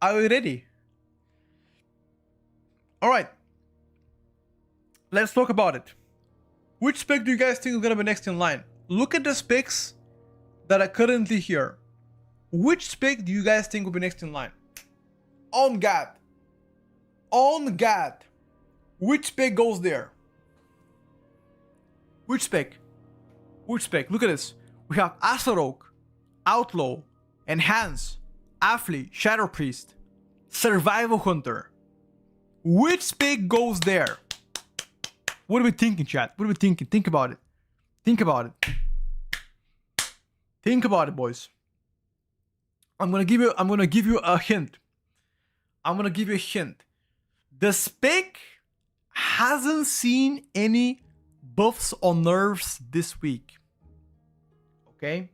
[SPEAKER 1] Are we ready? Alright. Let's talk about it. Which spec do you guys think is gonna be next in line? Look at the specs that are currently here. Which spec do you guys think will be next in line? On God. On God. Which spec goes there? Which spec? Which spec? Look at this. We have Asarok, Outlaw, Enhance, Affley, Shadow Priest, Survival Hunter. Which spec goes there? What are we thinking, chat? What are we thinking? Think about it. Think about it. Think about it, boys. I'm gonna give you a hint. I'm gonna give you a hint. The spec hasn't seen any buffs or nerfs this week. Okay?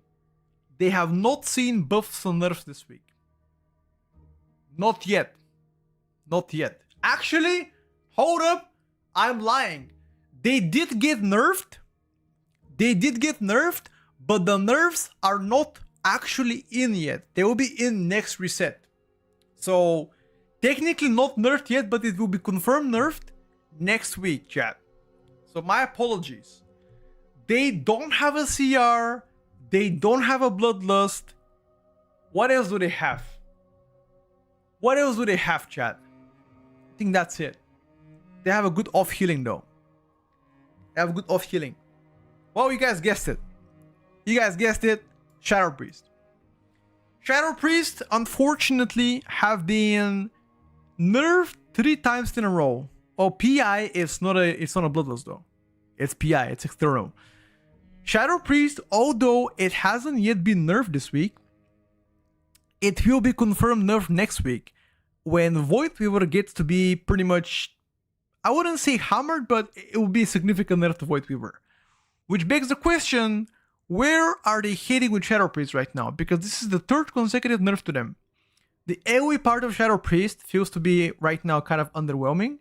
[SPEAKER 1] They have not seen buffs or nerfs this week. Not yet. Not yet. Actually, hold up, I'm lying. They did get nerfed. They did get nerfed, but the nerfs are not actually in yet. They will be in next reset. So technically not nerfed yet, but it will be confirmed nerfed next week, chat. So my apologies. They don't have a CR. They don't have a Bloodlust. What else do they have? What else do they have, chat? I think that's it. They have a good off healing though. They have a good off healing. Well, you guys guessed it. You guys guessed it. Shadow Priest. Shadow Priest, unfortunately, have been nerfed 3 times in a row. Oh, PI is not a Bloodlust though. It's PI. It's external. Shadow Priest, although it hasn't yet been nerfed this week, it will be confirmed nerfed next week when Void Weaver gets to be pretty much, I wouldn't say hammered, but it will be a significant nerf to Void Weaver. Which begs the question, where are they heading with Shadow Priest right now? Because this is the 3rd consecutive nerf to them. The AoE part of Shadow Priest feels to be right now kind of underwhelming,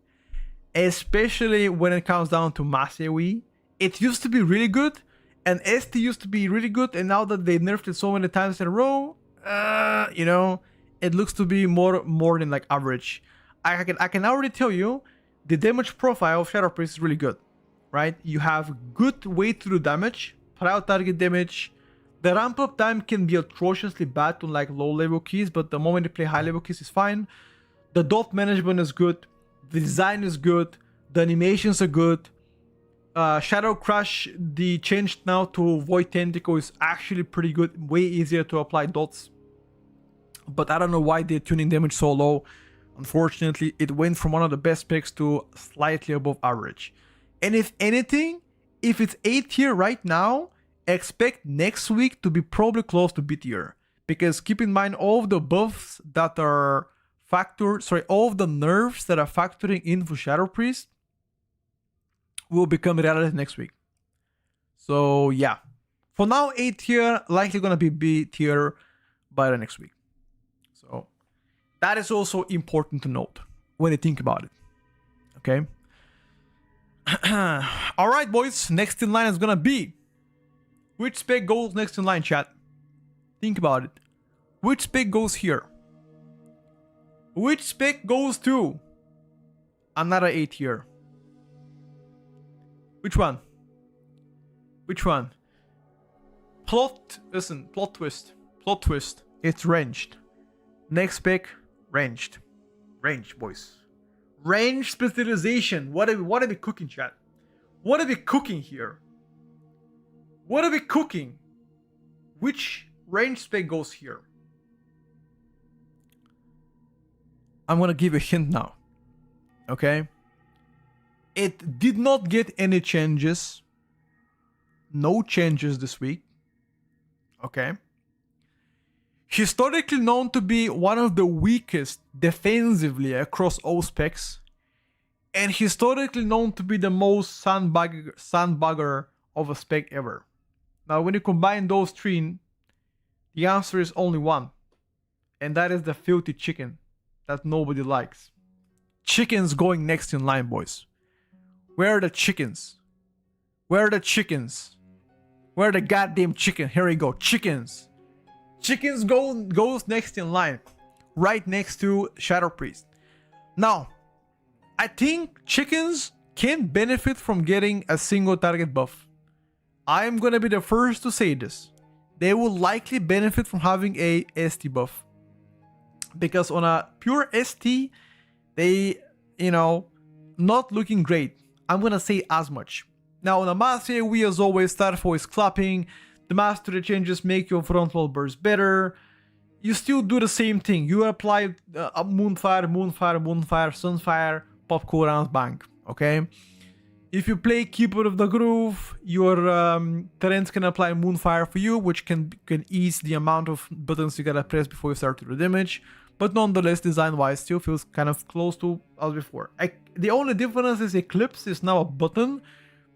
[SPEAKER 1] especially when it comes down to mass AoE. It used to be really good, and ST used to be really good, and now that they nerfed it so many times in a row, you know, it looks to be more than like average. I can already tell you, the damage profile of Shadow Priest is really good, right? You have good way to do damage, prior target damage. The ramp up time can be atrociously bad on like low level keys, but the moment you play high level keys is fine. The dot management is good, the design is good, the animations are good. Shadow Crush, the change now to Void Tentacle is actually pretty good, way easier to apply dots. But I don't know why they're tuning damage so low. Unfortunately, it went from one of the best picks to slightly above average. And if anything, if it's A tier right now, expect next week to be probably close to B tier. Because keep in mind all of the buffs that are all of the nerfs that are factoring in for Shadow Priest will become reality next week. So yeah, for now A tier, likely gonna be B tier by the next week. So that is also important to note when you think about it. Okay. All right, boys. Next in line is gonna be, which spec goes next in line, chat? Think about it. Which spec goes here? Which spec goes to another A tier? Which one? Which one? Plot twist. Plot twist. It's ranged. Next pick, ranged. Ranged, boys. Range specialization. What are we cooking, chat? What are we cooking here? What are we cooking? Which range spec goes here? I'm gonna give a hint now. Okay? It did not get any changes. No changes this week. Okay. Historically known to be one of the weakest defensively across all specs. And historically known to be the most sandbagger of a spec ever. Now when you combine those 3, the answer is only one. And that is the filthy chicken that nobody likes. Chicken's going next in line, boys. Where are the chickens? Where are the chickens? Where are the goddamn chicken? Here we go. Chickens. Chickens goes next in line. Right next to Shadow Priest. Now, I think chickens can benefit from getting a single target buff. I'm gonna be the first to say this. They will likely benefit from having a ST buff. Because on a pure ST, they, not looking great. I'm gonna say as much. Now on a master AoE, as always, Starfall is clapping. The mastery changes make your frontal burst better. You still do the same thing. You apply a Moonfire, Sunfire, pop cooldowns, bang. Okay? If you play Keeper of the Groove, your Terrence can apply Moonfire for you, which can ease the amount of buttons you gotta press before you start to do damage. But nonetheless, design-wise, still feels kind of close to as before. The only difference is Eclipse is now a button.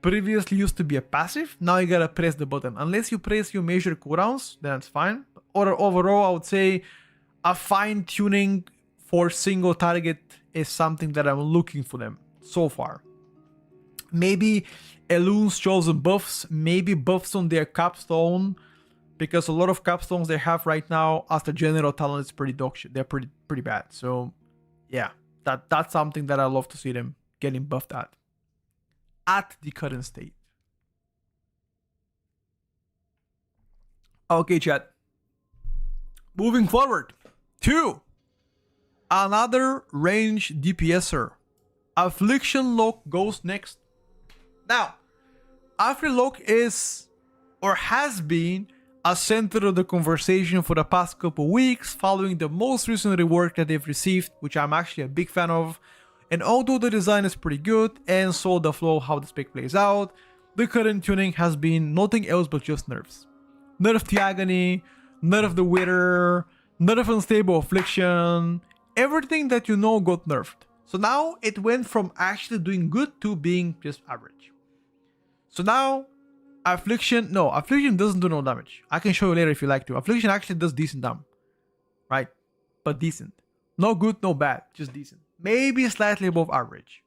[SPEAKER 1] Previously used to be a passive. Now you gotta press the button. Unless you press your major cooldowns, then it's fine. Or overall, I would say a fine-tuning for single target is something that I'm looking for them so far. Maybe Elun's chosen buffs, maybe buffs on their capstone, because a lot of capstones they have right now as the general talent is pretty dog shit. They're pretty bad. So yeah, that's something that I love to see them getting buffed at the current state. Okay, chat. Moving forward to another range DPSer. Affliction Lock goes next. Now, Affliction Lock is or has been a center of the conversation for the past couple weeks following the most recent rework that they've received, which I'm actually a big fan of. And although the design is pretty good and so the flow of how the spec plays out, the current tuning has been nothing else but just nerfs. Nerf the Agony, nerf the Wither, nerf Unstable Affliction, everything that you know got nerfed. So now it went from actually doing good to being just average. So now Affliction doesn't do no damage. I can show you later if you like to. Affliction actually does decent damage, right? But decent. No good, no bad, just decent. Maybe slightly above average.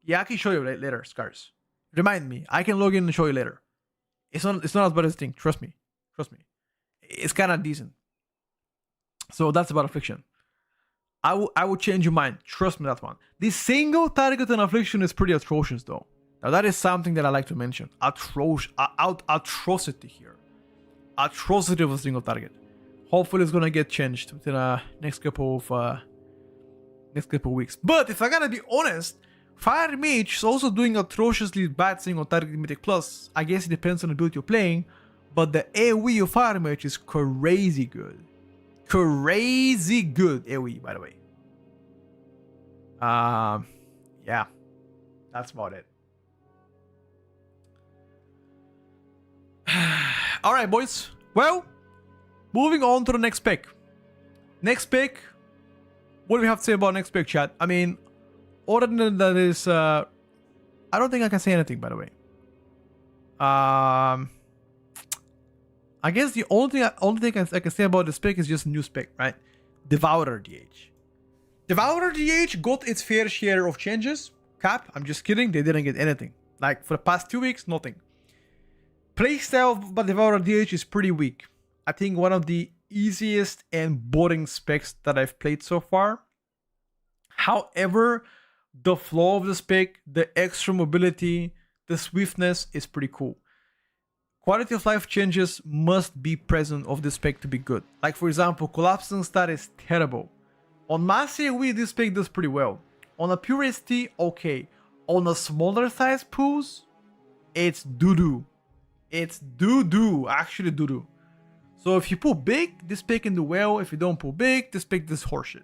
[SPEAKER 1] Yeah, I can show you later, Scars. Remind me, I can log in and show you later. It's not as bad as you think, trust me. It's kind of decent. So that's about Affliction. I would change your mind, trust me that one. The single target on Affliction is pretty atrocious though. Now that is something that I like to mention. Atrocity here. Atrocity of a single target. Hopefully it's gonna get changed within the next couple of weeks. But if I gotta be honest, Fire Mage is also doing atrociously bad single target Mythic Plus. I guess it depends on the build you're playing, but the AoE of Fire Mage is crazy good. Crazy good AoE, by the way. Yeah, that's about it. Alright, boys. Well, moving on to the next pick. Next pick. What do we have to say about next pick, chat? I mean, other than that is, I don't think I can say anything, by the way. I guess the only thing I can say about this pick is just a new spec, right? Devourer DH. Devourer DH got its fair share of changes. Cap, I'm just kidding. They didn't get anything. Like, for the past 2 weeks, nothing. Playstyle by Devourer DH is pretty weak. I think one of the easiest and boring specs that I've played so far. However, the flow of the spec, the extra mobility, the swiftness is pretty cool. Quality of life changes must be present of the spec to be good. Like for example, collapsing stat is terrible. On mass AoE, this spec does pretty well. On a pure ST, okay. On a smaller size pools, it's doo-doo. It's doo-doo, actually doo-doo. So if you pull big, this spec can do well. If you don't pull big, this spec does horseshit.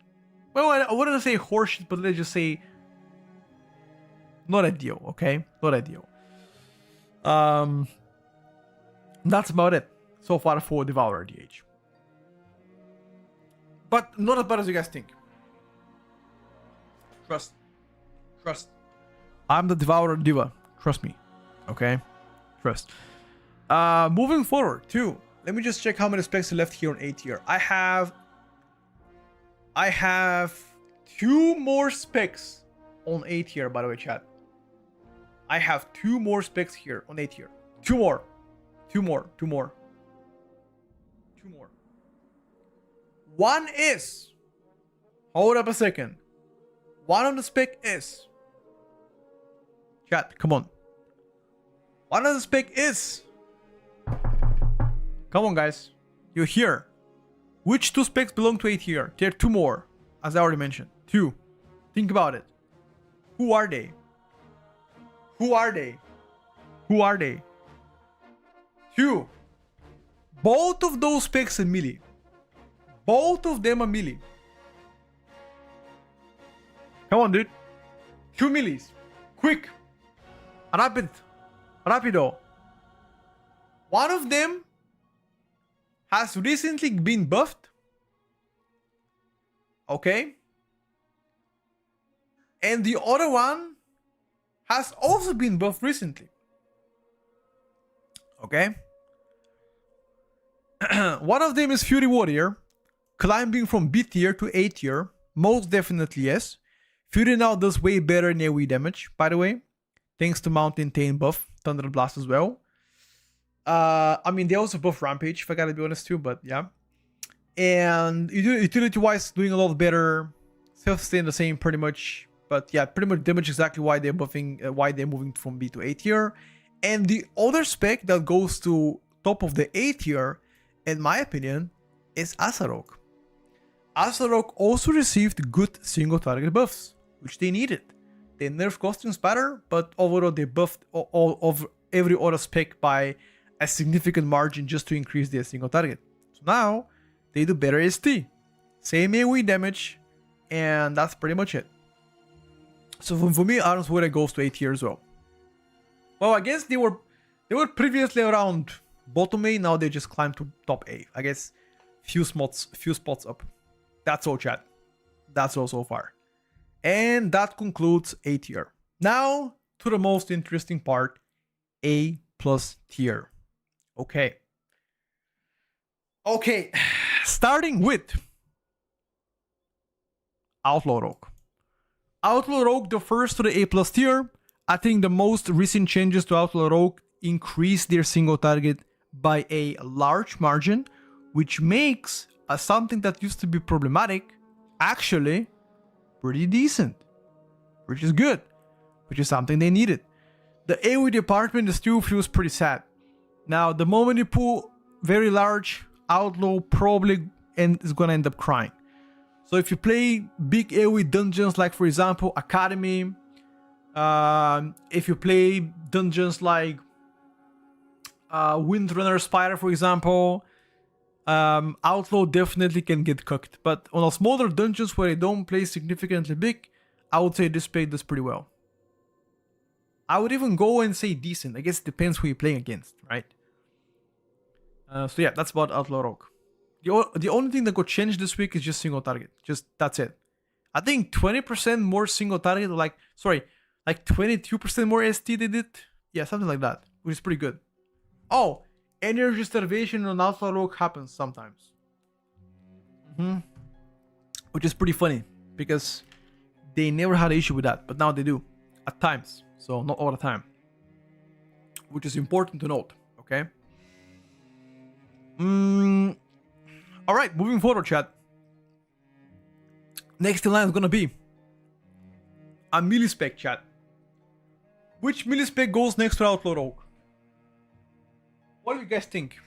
[SPEAKER 1] Well, I wouldn't say horseshit, but let's just say not ideal, okay? Not ideal. That's about it so far for Devourer DH. But not as bad as you guys think. Trust. I'm the Devourer Diva. Trust me. Okay? Trust. Moving forward too. Let me just check how many specs are left here on A tier. I have 2 more specs on A tier, by the way, chat. I have 2 more specs here on A tier. 2 more. One is... Hold up a second. One of the spec is... Chat, come on. One of the spec is... Come on, guys. You're here. Which 2 specs belong to A tier? There are 2 more, as I already mentioned. 2. Think about it. Who are they? 2. Both of those specs are melee. Both of them are melee. Come on, dude. 2 melees. Quick. Rapido. One of them has recently been buffed. Okay. And the other one has also been buffed recently. Okay. One of them is Fury Warrior, climbing from B tier to A tier. Most definitely yes. Fury now does way better in AoE damage, by the way, thanks to Mountain Tane buff, Thunder Blast as well. I mean, they also buff Rampage, if I gotta be honest too, but yeah. And utility-wise, doing a lot better. Self-sustain the same, pretty much. But yeah, pretty much damage exactly why they're buffing, why they're moving from B to A tier. And the other spec that goes to top of the A tier, in my opinion, is Asarok. Asarok also received good single target buffs, which they needed. They nerfed costumes better, but overall they buffed all of every other spec by a significant margin just to increase their single target. So now they do better ST, same AoE damage, and that's pretty much it. So for me, Arms Warrior goes to A tier as well. Well, I guess they were previously around bottom A, now they just climbed to top A. I guess few spots up. That's all, chat. That's all so far. And that concludes A tier. Now to the most interesting part, A+ tier. Okay. Okay, starting with Outlaw Rogue. Outlaw Rogue, the first to the A+ tier. I think the most recent changes to Outlaw Rogue increase their single target by a large margin, which makes something that used to be problematic actually pretty decent, which is good, which is something they needed. The AoE department still feels pretty sad. Now, the moment you pull very large, Outlaw probably is gonna end up crying. So if you play big AoE dungeons like, for example, Academy, if you play dungeons like Windrunner Spire, for example, Outlaw definitely can get cooked. But on a smaller dungeons where they don't play significantly big, I would say this spec does pretty well. I would even go and say decent. I guess it depends who you're playing against, right? So yeah, that's about Outlaw Rogue. The only thing that got changed this week is just single target. Just that's it. I think 20% more single target, like 22% more ST they did. Yeah, something like that, which is pretty good. Oh, energy starvation on Outlaw Rogue happens sometimes. Which is pretty funny because they never had an issue with that, but now they do at times. So not all the time, which is important to note. Okay. All right, moving forward, chat. Next in line is gonna be a millispec, chat. Which millispec goes next to Outlaw Rogue? What do you guys think?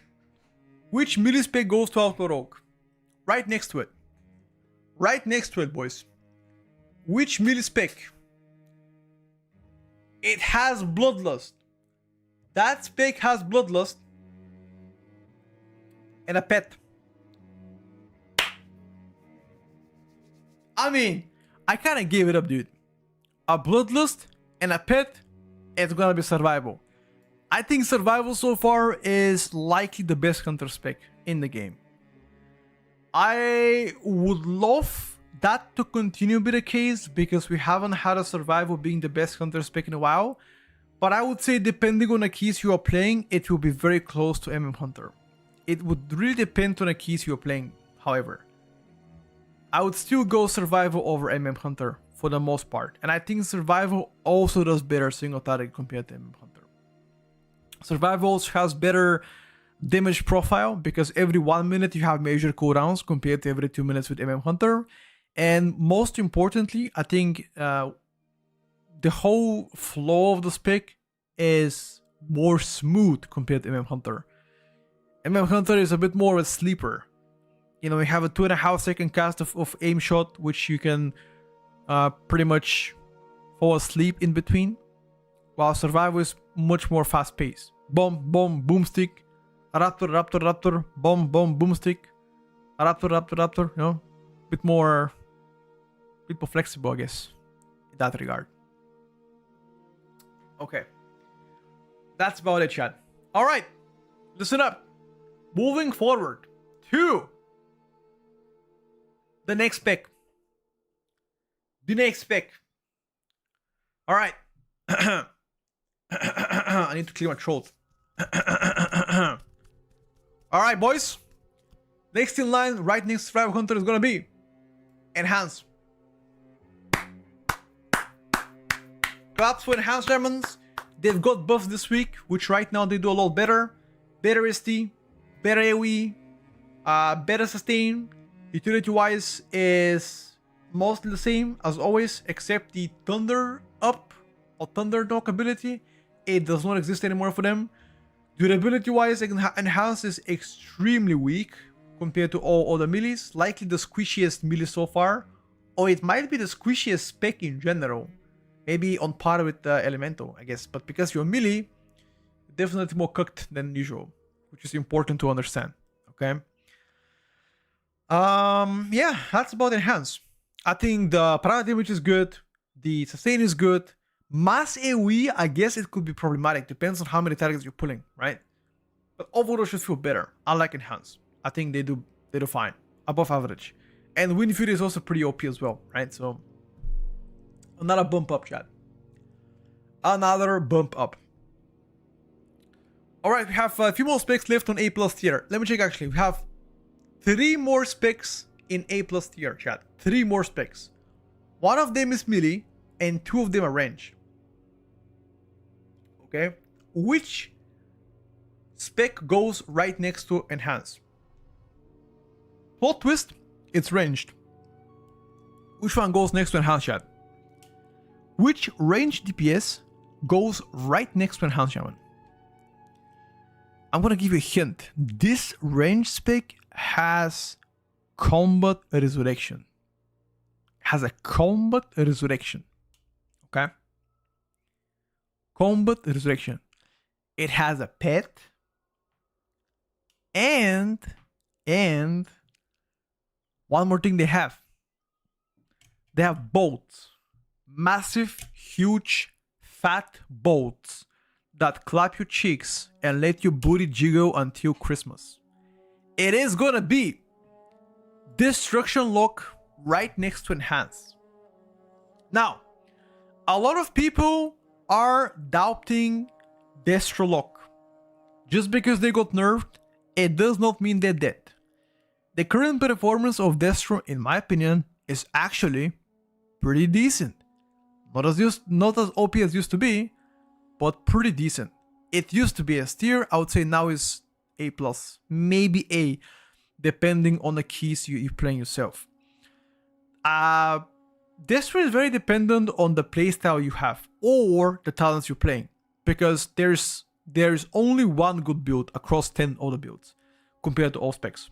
[SPEAKER 1] Which millispec goes to Outlaw Rogue? Right next to it. Right next to it, boys. Which millispec? It has Bloodlust. That spec has Bloodlust and a pet. I mean, I kind of gave it up, dude. A Bloodlust and a pet, it's gonna be survival. I think survival so far is likely the best hunter spec in the game. I would love that to continue to be the case because we haven't had a survival being the best hunter spec in a while. But I would say depending on the keys you are playing, it will be very close to MM Hunter. It would really depend on the keys you are playing, however. I would still go survival over MM Hunter for the most part. And I think survival also does better single target compared to MM Hunter. Survival also has better damage profile because every 1 minute you have major cooldowns compared to every 2 minutes with MM Hunter. And most importantly, I think the whole flow of the spec is more smooth compared to MM Hunter. MM Hunter is a bit more of a sleeper. You know, you have a 2.5 second cast of aim shot, which you can pretty much fall asleep in between. While survival is much more fast paced. Bomb, bomb, boomstick. Raptor, raptor, raptor. Bomb, bomb, boomstick. Raptor, raptor, raptor. You know, bit more flexible, I guess, in that regard. Okay. That's about it, chat. Alright. Listen up. Moving forward to the next spec. The next spec. Alright. I need to clear my throat. Alright, boys. Next in line, right next to Survival Hunter is gonna be Enhance. Claps for enhanced shamans. They've got buffs this week, which right now they do a lot better. Better ST, better AoE, better sustain. Utility wise is mostly the same as always, except the Thunder Up or Thunder Knock ability. It does not exist anymore for them. Durability wise, enhance is extremely weak compared to all other melees. Likely the squishiest melee so far, or it might be the squishiest spec in general. Maybe on par with Elemental, I guess. But because you're melee, definitely more cooked than usual, which is important to understand. Okay. Yeah, that's about enhance. I think the priority damage is good. The sustain is good. Mass AoE, I guess it could be problematic. Depends on how many targets you're pulling, right? But overall should feel better. I like enhance. I think they do fine. Above average. And Wind Fury is also pretty OP as well, right? So another bump up, chat. Another bump up. Alright, we have a few more specs left on A+ tier. Let me check actually. We have 3 more specs in A+ tier, chat. 3 more specs. One of them is melee, and 2 of them are range. Okay? Which spec goes right next to enhance? Plot twist, it's ranged. Which one goes next to enhance, chat? Which range DPS goes right next to enhance shaman? I'm gonna give you a hint. This range spec has combat resurrection. Has a combat resurrection. Okay? Combat resurrection. It has a pet. And one more thing they have. They have bolts. Massive, huge, fat bolts that clap your cheeks and let your booty jiggle until Christmas. It is gonna be Destruction Lock right next to enhance. Now, a lot of people are doubting Destro Lock. Just because they got nerfed, it does not mean they're dead. The current performance of Destro, in my opinion, is actually pretty decent. Not as OP as used to be, but pretty decent. It used to be S tier. I would say now is A+, maybe A, depending on the keys you're playing yourself. Destro is very dependent on the playstyle you have or the talents you're playing, because there's only one good build across 10 other builds compared to all specs.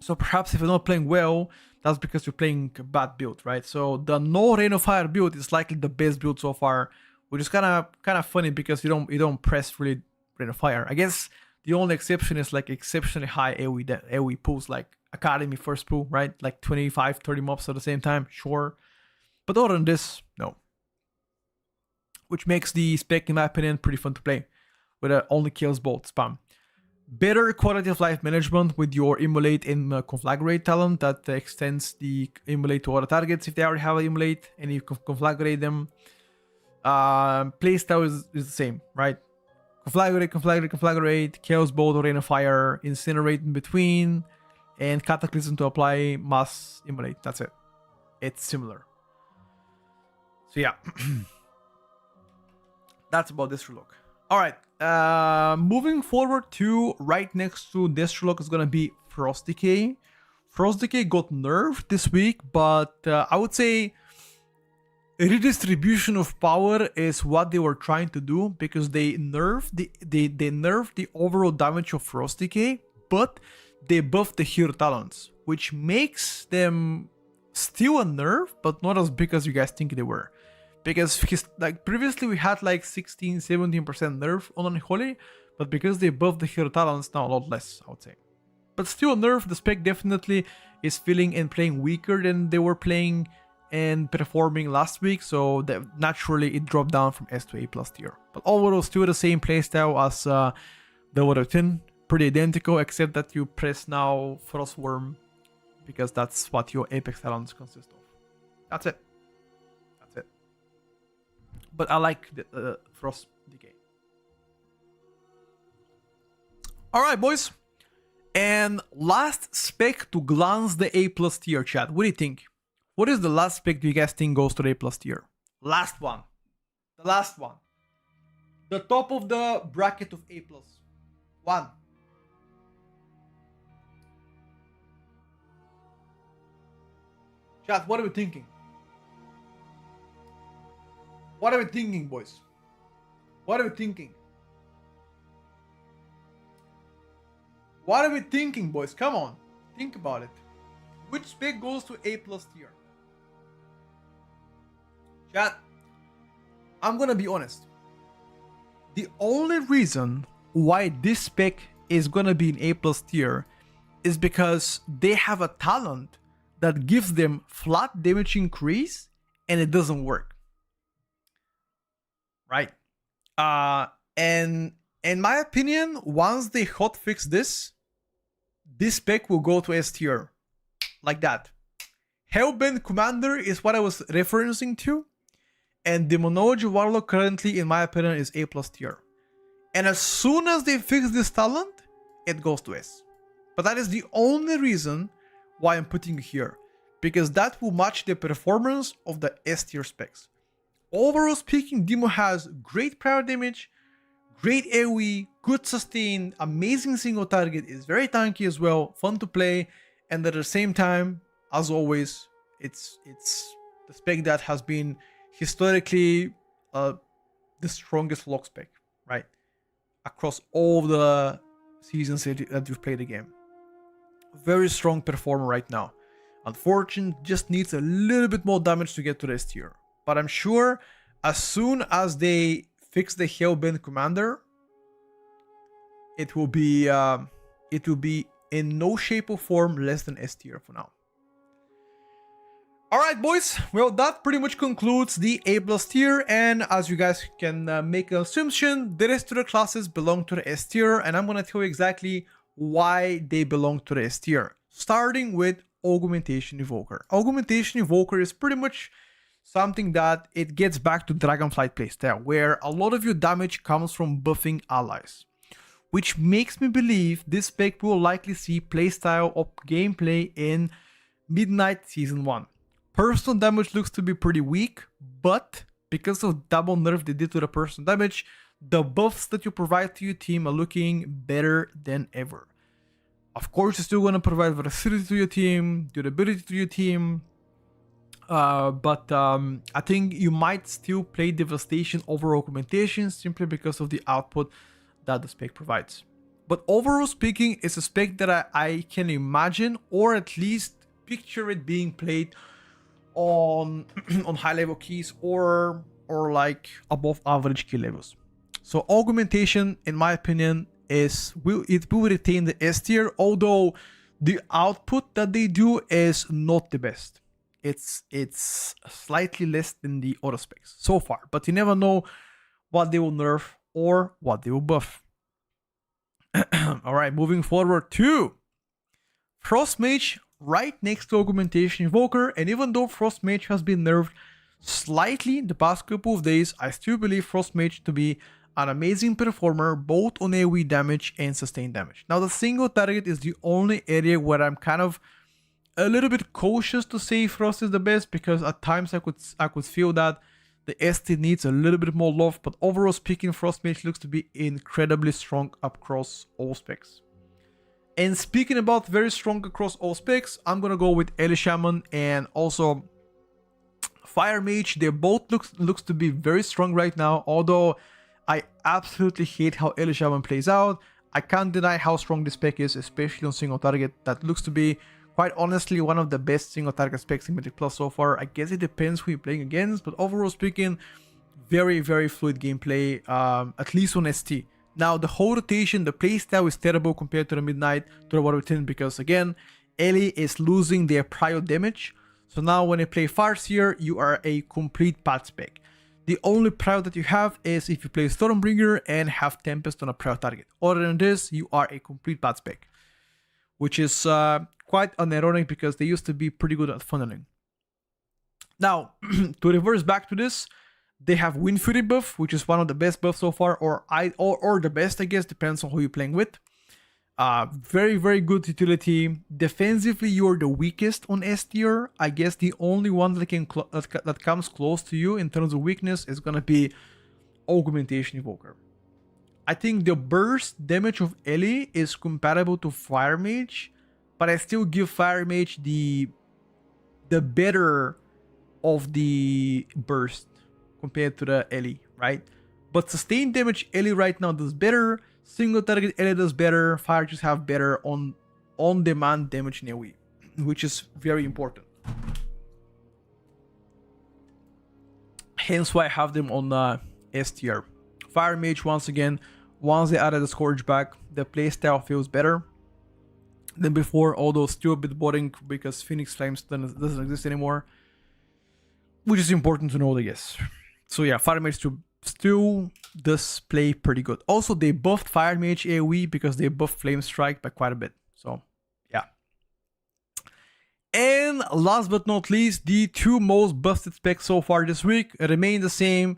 [SPEAKER 1] So perhaps if you're not playing well, that's because you're playing a bad build, right? So the no Rain of Fire build is likely the best build so far, which is kind of funny because you don't press really Rain of Fire. I guess the only exception is like exceptionally high AoE pulls, like Academy first pull, right? Like 25, 30 mobs at the same time, sure. But other than this, no. Which makes the spec, in my opinion, pretty fun to play, with only kills bolt spam. Better quality of life management with your Immolate and Conflagrate talent that extends the Immolate to other targets if they already have an Immolate, and you can Conflagrate them. Playstyle is the same, right? Conflagrate, Chaos Bolt or Rain of Fire, Incinerate in between, and Cataclysm to apply Mass Immolate. That's it. It's similar. So yeah. That's about this look. Alright. Moving forward to right next to Destrolock is gonna be Frost Decay. Frost Decay got nerfed this week, but I would say redistribution of power is what they were trying to do, because they nerfed the overall damage of Frost Decay, but they buffed the hero talents, which makes them still a nerf, but not as big as you guys think they were. Because like previously we had like 16-17% nerf on Unholy, but because they buffed the hero talents, now a lot less, I would say. But still a nerf. The spec definitely is feeling and playing weaker than they were playing and performing last week, so that naturally it dropped down from S to A+ tier. But overall still the same playstyle as the Water 10, pretty identical, except that you press now Frostworm, because that's what your Apex talents consist of. That's it. But I like the Frost Decay. Alright, boys. And last spec to glance the A+ tier, chat. What do you think? What is the last spec do you guys think goes to the A+ tier? Last one. The last one. The top of the bracket of A+. One. Chat, what are we thinking? What are we thinking, boys? What are we thinking? What are we thinking, boys? Come on. Think about it. Which spec goes to A+ tier? Chat, I'm gonna be honest. The only reason why this spec is gonna be in A+ tier is because they have a talent that gives them flat damage increase and it doesn't work. Right? And in my opinion, once they hotfix this spec will go to S tier. Like that. Hellbent Commander is what I was referencing to. And Demonology Warlock currently, in my opinion, is A+ tier. And as soon as they fix this talent, it goes to S. But that is the only reason why I'm putting it here. Because that will match the performance of the S tier specs. Overall speaking, Demo has great prior damage, great AoE, good sustain, amazing single target, is very tanky as well, fun to play, and at the same time, as always, it's the spec that has been historically the strongest lock spec, right? Across all the seasons that you've played the game. Very strong performer right now. Unfortunately, just needs a little bit more damage to get to this tier. But I'm sure as soon as they fix the Hellbent Commander, it will be in no shape or form less than S tier for now. Alright boys, well that pretty much concludes the A+ tier, and as you guys can make an assumption, the rest of the classes belong to the S tier, and I'm gonna tell you exactly why they belong to the S tier. Starting with Augmentation Evoker. Augmentation Evoker is pretty much something that it gets back to Dragonflight playstyle, where a lot of your damage comes from buffing allies. Which makes me believe this spec will likely see playstyle of gameplay in Midnight Season 1. Personal damage looks to be pretty weak, but because of double nerf they did to the personal damage, the buffs that you provide to your team are looking better than ever. Of course, you're still going to provide versatility to your team, durability to your team, but I think you might still play Devastation over Augmentation simply because of the output that the spec provides. But overall speaking, it's a spec that I can imagine, or at least picture it being played on on high level keys or like above average key levels. So Augmentation, in my opinion, will retain the S tier, although the output that they do is not the best. It's slightly less than the other specs so far, but you never know what they will nerf or what they will buff. All right, moving forward to Frost Mage, right next to Augmentation Evoker, and even though Frost Mage has been nerfed slightly the past couple of days, I still believe Frost Mage to be an amazing performer both on AoE damage and sustained damage. Now the single target is the only area where I'm kind of a little bit cautious to say Frost is the best, because at times I could feel that the ST needs a little bit more love, but overall speaking, Frost Mage looks to be incredibly strong across all specs. And speaking about very strong across all specs, I'm gonna go with Ele Shaman and also Fire Mage. They both looks to be very strong right now, although I absolutely hate how Ele Shaman plays out. I can't deny how strong this spec is, especially on single target. That looks to be, quite honestly, one of the best single target specs in Mythic Plus so far. I guess it depends who you're playing against, but overall speaking, very, very fluid gameplay, at least on ST. Now, the whole rotation, the playstyle is terrible compared to the Midnight, to the Warrior 10, because again, Ellie is losing their prior damage. So now when you play Farseer, you are a complete bad spec. The only prior that you have is if you play Stormbringer and have Tempest on a prior target. Other than this, you are a complete bad spec, which is quite ironic because they used to be pretty good at funneling. Now, to reverse back to this, they have Wind Fury buff, which is one of the best buffs so far, or the best, I guess, depends on who you're playing with. Very, very good utility. Defensively, you're the weakest on S tier. I guess the only one that can that comes close to you in terms of weakness is gonna be Augmentation Evoker. I think the burst damage of Ellie is compatible to Fire Mage, but I still give Fire Mage the better of the burst compared to the Ellie, right? But sustained damage Ellie right now does better. Single target Ellie does better. Fire just have better on demand damage in AoE, which is very important. Hence why I have them on S tier. Fire Mage, once again, once they added the Scourge back, the playstyle feels better than before, although still a bit boring because Phoenix Flames doesn't exist anymore, which is important to know, I guess. So yeah, Fire Mage still does play pretty good. Also, they buffed Fire Mage AoE because they buffed Flame Strike by quite a bit. So yeah. And last but not least, the two most busted specs so far this week remain the same.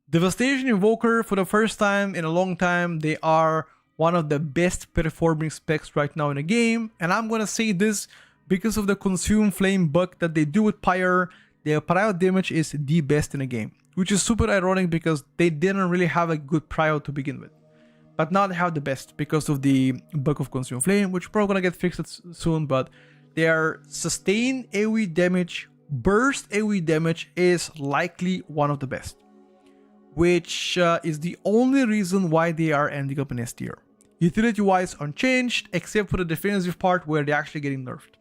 [SPEAKER 1] Devastation Invoker, for the first time in a long time, they are one of the best performing specs right now in the game. And I'm gonna say this because of the Consume Flame bug that they do with Pyre. Their prio damage is the best in the game, which is super ironic because they didn't really have a good prio to begin with. But now they have the best because of the bug of Consume Flame, which probably gonna get fixed soon, but their sustained AoE damage, burst AoE damage is likely one of the best, which is the only reason why they are ending up in S tier. Utility-wise unchanged, except for the defensive part where they're actually getting nerfed.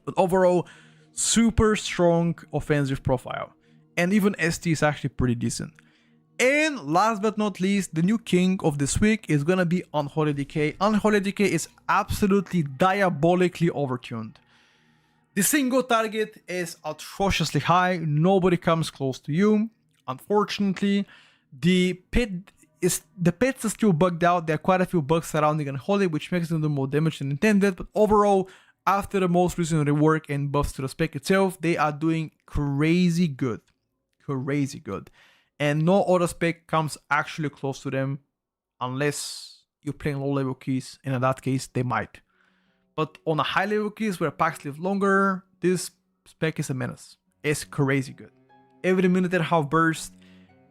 [SPEAKER 1] But overall, super strong offensive profile. And even ST is actually pretty decent. And last but not least, the new king of this week is gonna be Unholy Decay. Unholy Decay is absolutely diabolically overtuned. The single target is atrociously high, nobody comes close to you. Unfortunately, the pets are still bugged out. There are quite a few bugs surrounding Unholy, which makes them do more damage than intended. But overall, after the most recent rework and buffs to the spec itself, they are doing crazy good. Crazy good. And no other spec comes actually close to them unless you're playing low level keys, and in that case, they might. But on a high level keys where packs live longer, this spec is a menace. It's crazy good. Every minute and a half burst,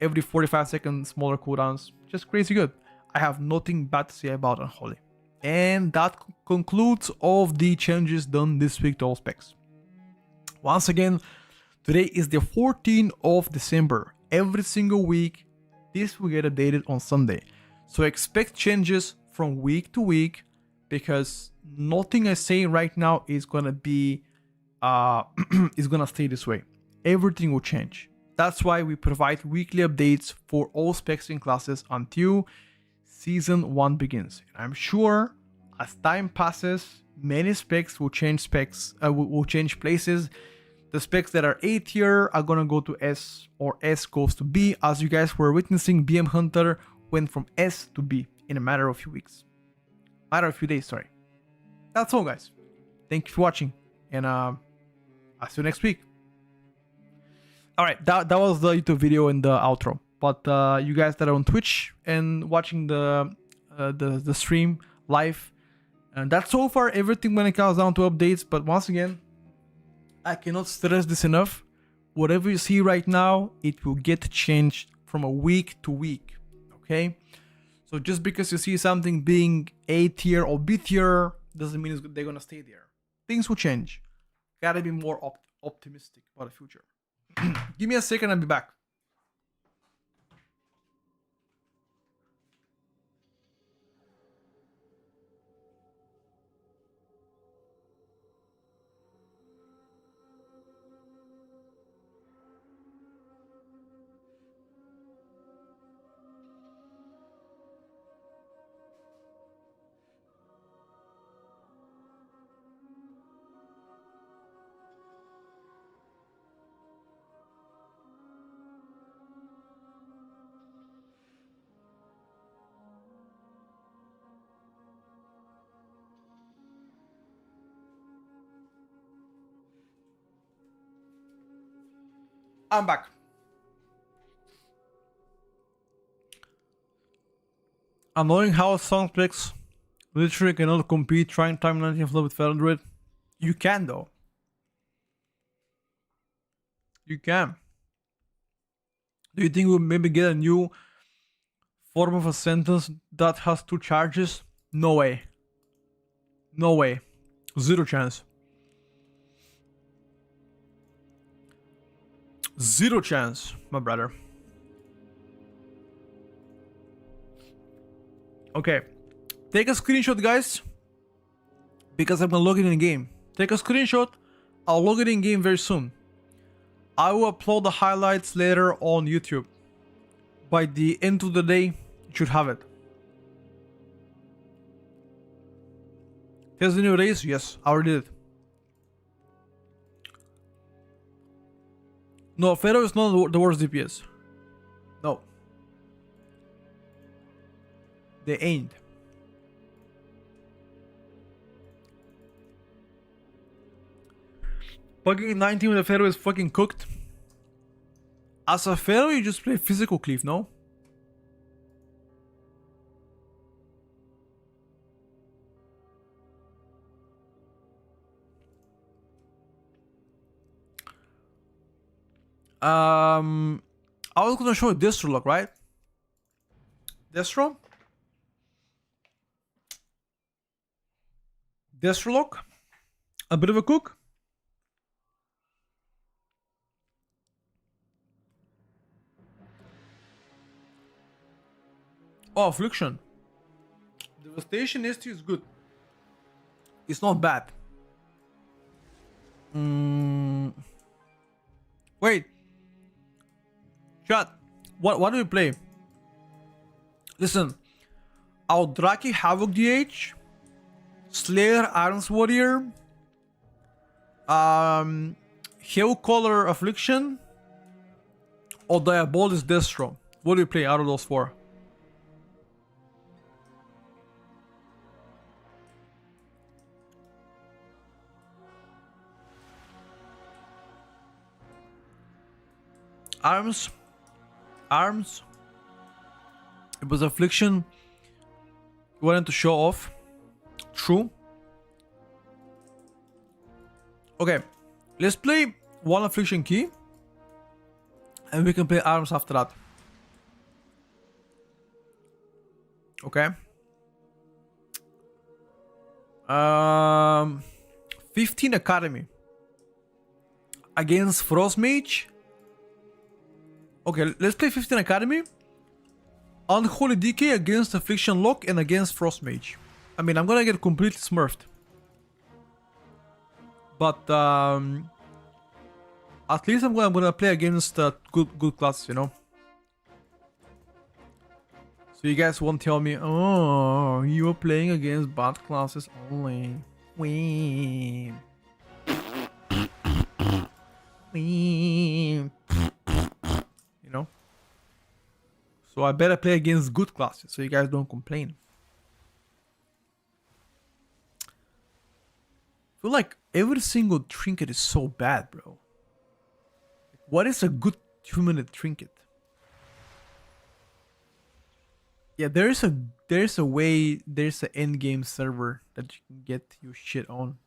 [SPEAKER 1] every 45 seconds smaller cooldowns, just crazy good. I have nothing bad to say about Unholy. And that concludes all of the changes done this week to all specs. Once again, today is the 14th of December. Every single week, this will get updated on Sunday. So expect changes from week to week because nothing I say right now is gonna be is gonna stay this way. Everything will change. That's why we provide weekly updates for all specs and classes until Season 1 begins. And I'm sure as time passes, many specs will change will change places. The specs that are A tier are gonna go to S, or S goes to B. As you guys were witnessing, BM Hunter went from S to B in a matter of a few days, sorry. That's all, guys. Thank you for watching, and I'll see you next week. Alright, that was the YouTube video and the outro. But you guys that are on Twitch and watching the stream live, and that's so far everything when it comes down to updates. But once again, I cannot stress this enough. Whatever you see right now, it will get changed from a week to week. Okay? So just because you see something being A tier or B tier doesn't mean they're gonna stay there. Things will change. Gotta be more optimistic about the future. Give me a second, I'll be back. I'm back. Annoying how some specs Literally cannot compete. Trying time 19 flow with Feather. You can though. You can. Do you think we'll maybe get a new form of a sentence that has 2 charges? No way. No way. Zero chance. Zero chance, my brother. Okay. Take a screenshot, guys. Because I'm gonna log it in game. Take a screenshot. I'll log it in game very soon. I will upload the highlights later on YouTube. By the end of the day, you should have it. There's a new race? Yes, I already did it. No, Pharaoh is not the worst DPS. No. They ain't. Fucking 19 with a Pharaoh is fucking cooked. As a Pharaoh, you just play physical cleave, no? I was gonna show you Destro look, right? Destro? Destro look? A bit of a cook? Oh, Affliction. Devastation ST is good. It's not bad. Wait. Chat. What do we play? Listen. Aldraki Havoc DH. Slayer Iron's Warrior. Hell Color Affliction. Or Diabolus Destro. What do you play out of those 4? Arms. It was Affliction. You wanted to show off. True. Okay. Let's play one Affliction key. And we can play Arms after that. Okay. 15 Academy. Against Frost Mage. Okay, let's play 15 Academy. Unholy Decay against Affliction Lock and against Frost Mage. I mean, I'm gonna get completely smurfed. But at least I'm gonna play against good classes, you know. So you guys won't tell me, oh, you are playing against bad classes only. Wee. Wee. You know. So I better play against good classes so you guys don't complain. I feel like every single trinket is so bad, bro. What is a good 2-minute trinket? Yeah, there's a way, there's an end game server that you can get your shit on.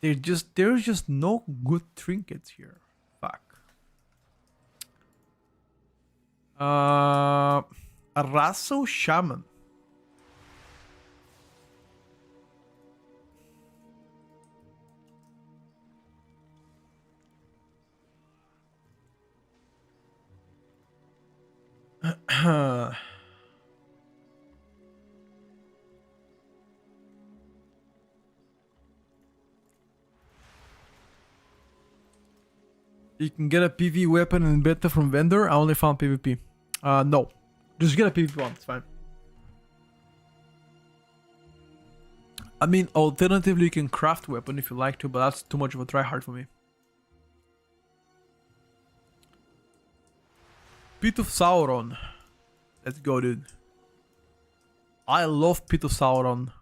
[SPEAKER 1] There's just no good trinkets here. Fuck. Arasso Shaman. You can get a PV weapon in beta from vendor. I only found PvP. No. Just get a PvP one, it's fine. I mean, alternatively, you can craft weapon if you like to, but that's too much of a tryhard for me. Pit of Sauron. Let's go, dude. I love Pit of Sauron.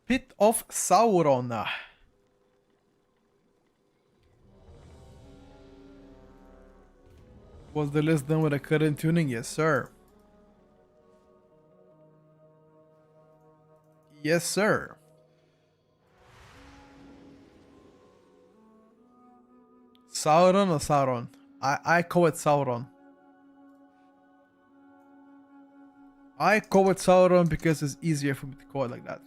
[SPEAKER 1] Pit of Sauron. Was the list done with a current tuning? Yes, sir. Yes, sir. Sauron or Sauron? I call it Sauron. I call it Sauron because it's easier for me to call it like that.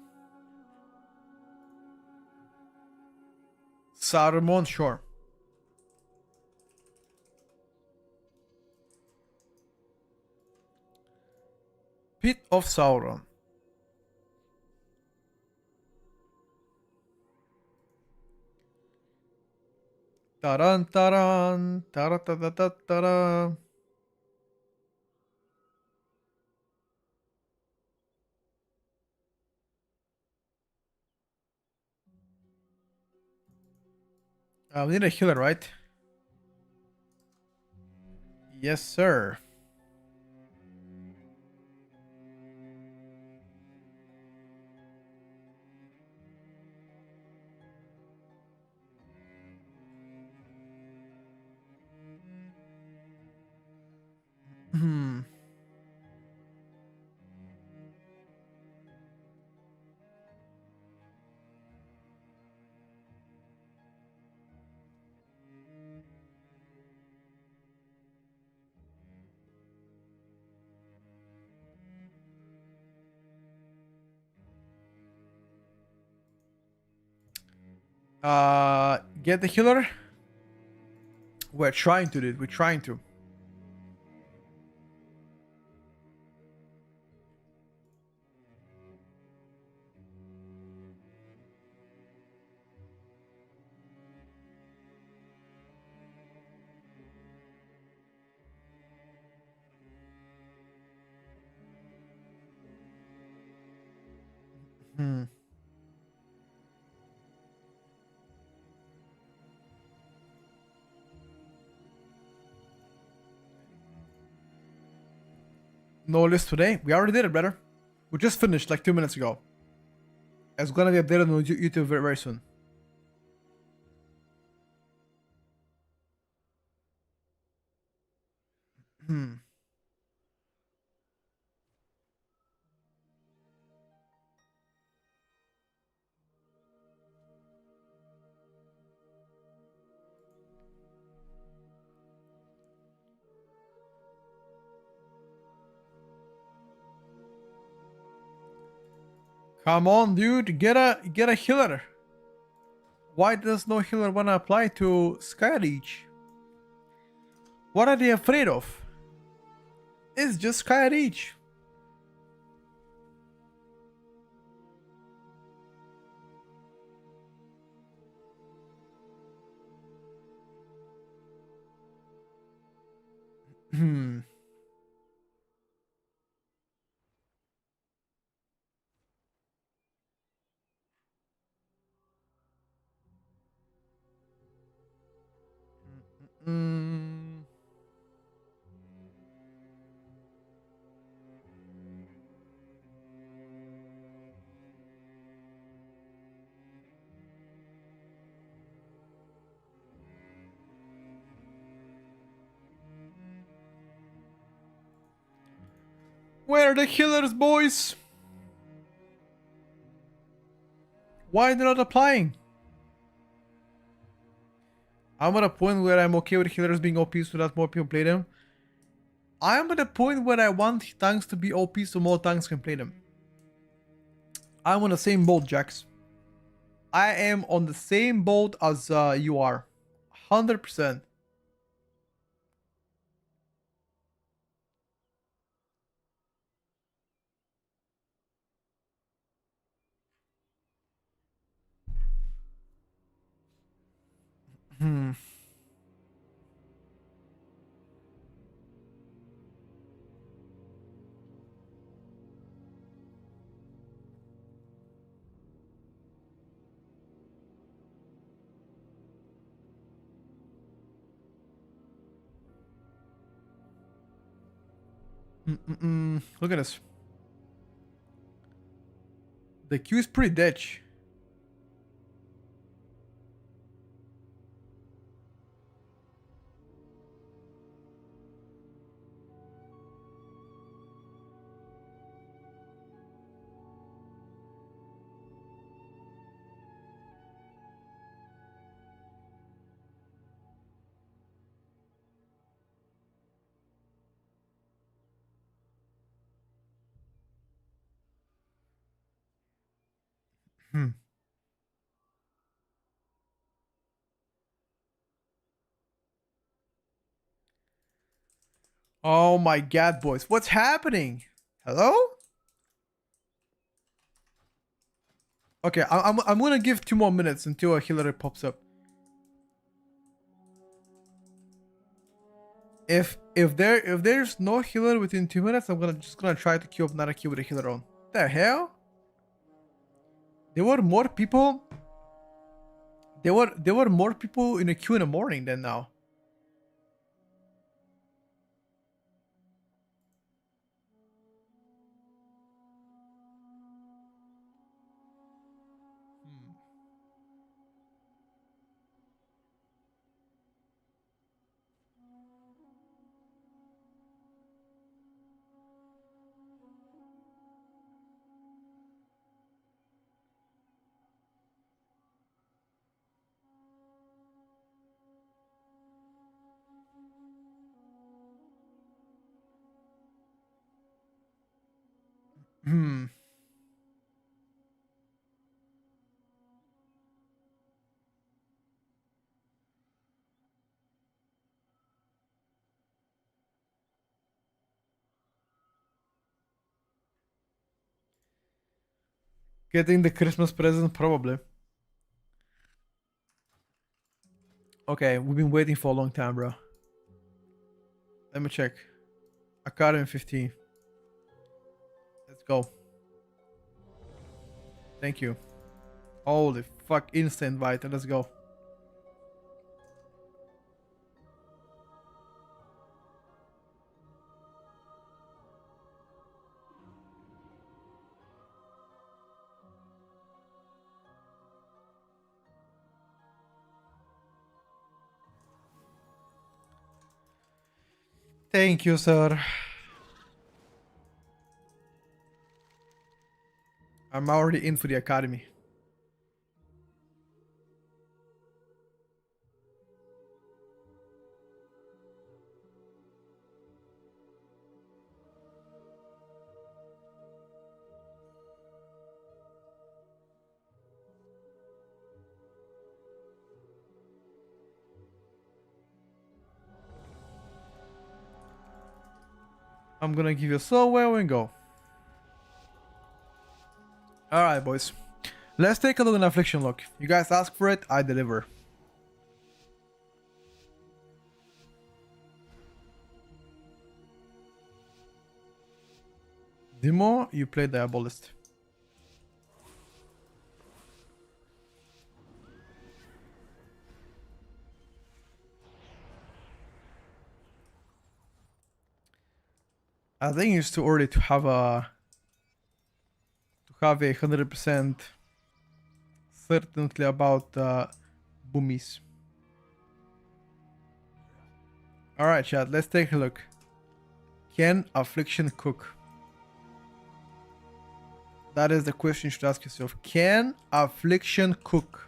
[SPEAKER 1] Saruman, sure. Pit of Sauron. Taran taran, tara. We need a healer, right? Yes, sir. Hmm. Get the healer. We're trying to do it. We're trying to. Hmm. No list today. We already did it, brother. We just finished like 2 minutes ago. It's gonna be updated on YouTube very, very soon. Hmm. Come on, dude. Get a healer. Why does no healer wanna apply to Skyreach? What are they afraid of? It's just Skyreach. Hmm. Mm. Where are the healers, boys? Why are they not applying? I'm at a point where I'm okay with healers being OP so that more people play them. I'm at a point where I want tanks to be OP so more tanks can play them. I'm on the same boat, Jax. I am on the same boat as you are. 100%. Hmm. Look at this. The queue is pretty ditch. Hmm. Oh my god, boys. What's happening? Hello? Okay, I'm gonna give 2 more minutes until a healer pops up. If there's no healer within 2 minutes, I'm gonna try to queue up another queue with a healer on. The hell? There were more people. There were more people in the queue in the morning than now. Hmm. Getting the Christmas present, probably. Okay, we've been waiting for a long time, bro. Let me check. Academy 15. Let's go. Thank you. Holy fuck, instant invite. Let's go. Thank you, sir. I'm already in for the academy. I'm gonna give you so well and go. Alright, boys. Let's take a look at Affliction Look. You guys ask for it, I deliver. Demo, you play Diabolist. I think it's too early to have a 100% certainty about boomies. Alright, chat, let's take a look. Can Affliction cook? That is the question you should ask yourself. Can Affliction cook?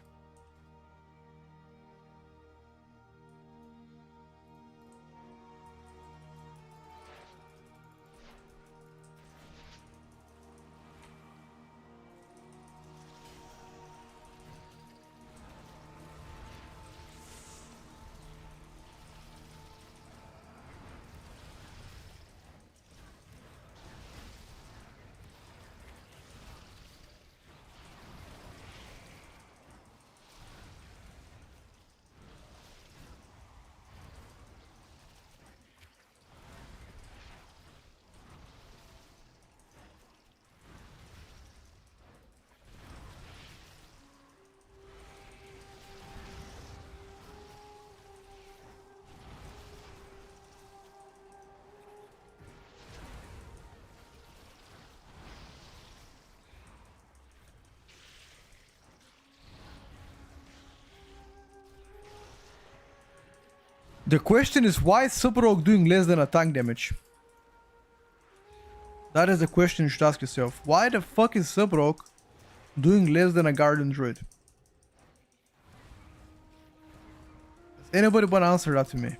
[SPEAKER 1] The question is, why is Super Rogue doing less than attack damage? That is the question you should ask yourself. Why the fuck is Super Rogue doing less than a Guardian Druid? Does anybody want to answer that to me?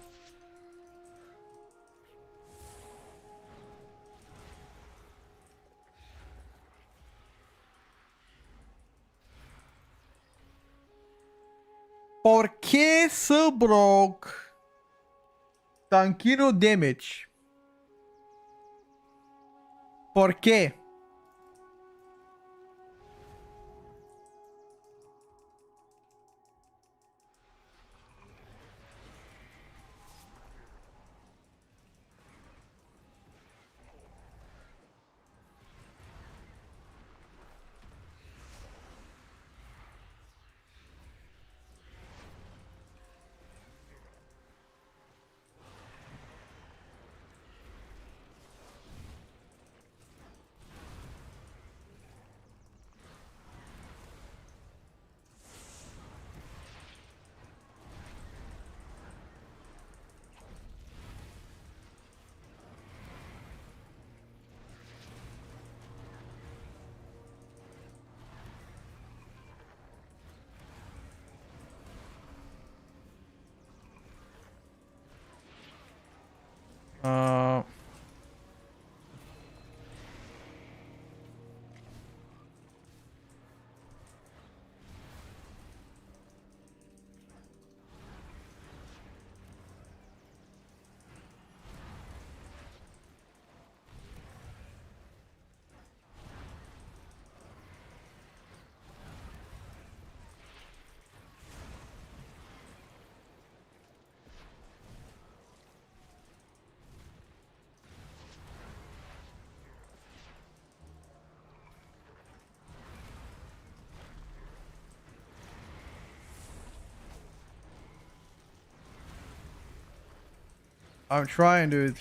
[SPEAKER 1] ¿Por qué Super Rogue tanquino damage? ¿Por qué? I'm trying, dude.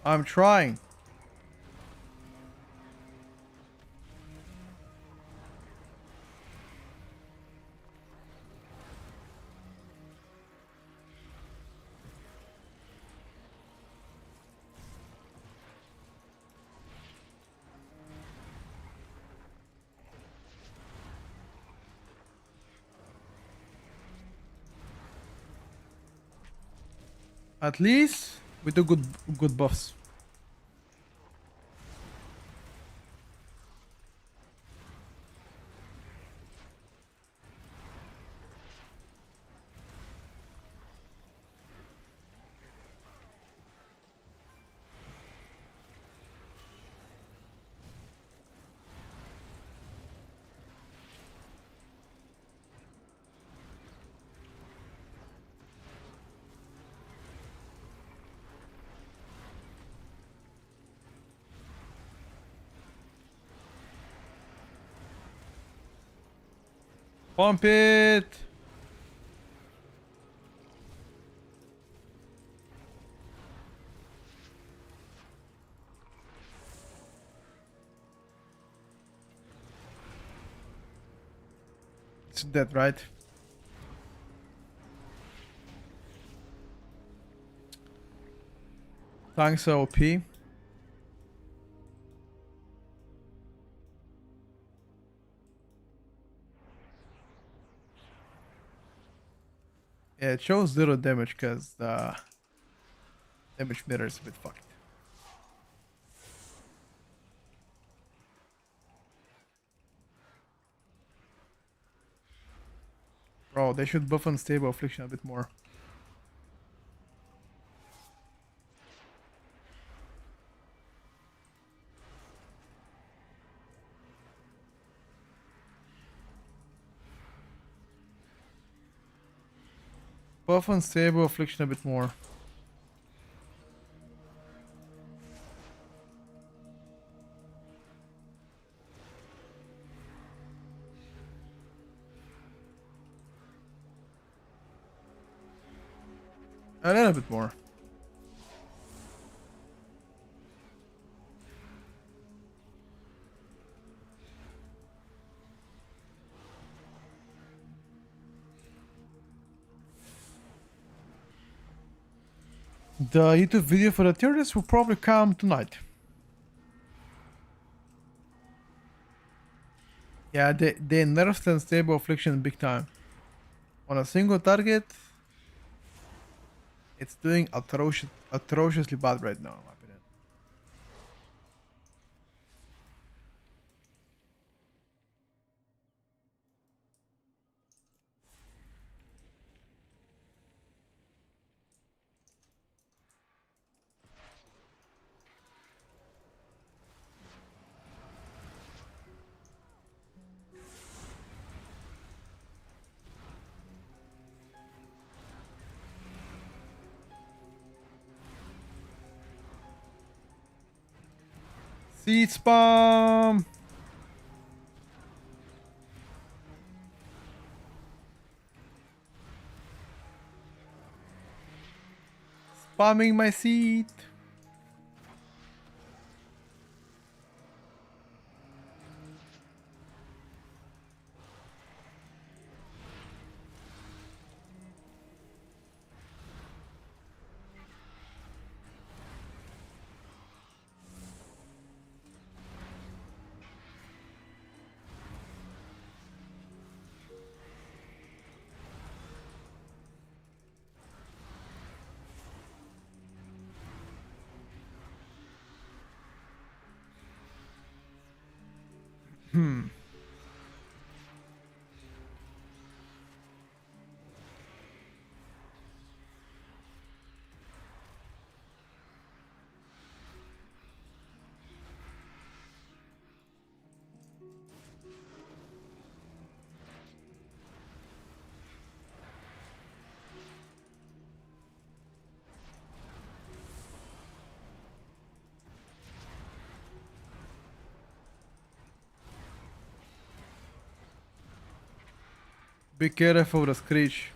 [SPEAKER 1] I'm trying. At least we do good buffs. Pump it! It's dead, right? Thanks, OP. Yeah, it shows little damage because the damage meter is a bit fucked. Bro, they should buff Unstable Affliction a bit more. Buff Unstable Affliction a bit more. A little bit more. The YouTube video for the tier list will probably come tonight. Yeah, they nerfed unstable affliction big time. On a single target, it's doing atrociously bad right now, in my opinion. Seed spam! Spamming my seed! Be careful of the screech.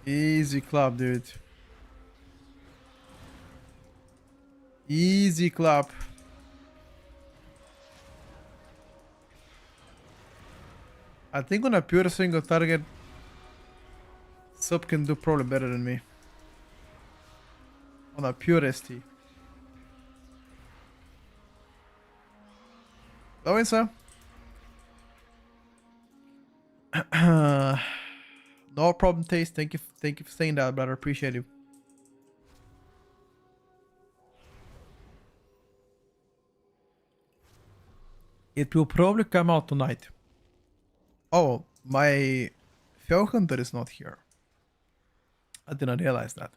[SPEAKER 1] Easy clap, dude. Easy clap. I think on a pure single target, Sub can do probably better than me. On a pure ST. That win, sir. No problem, Taste. Thank you for saying that, brother. Appreciate you. It will probably come out tonight. Oh, my Fell Hunter is not here. I didn't realize that.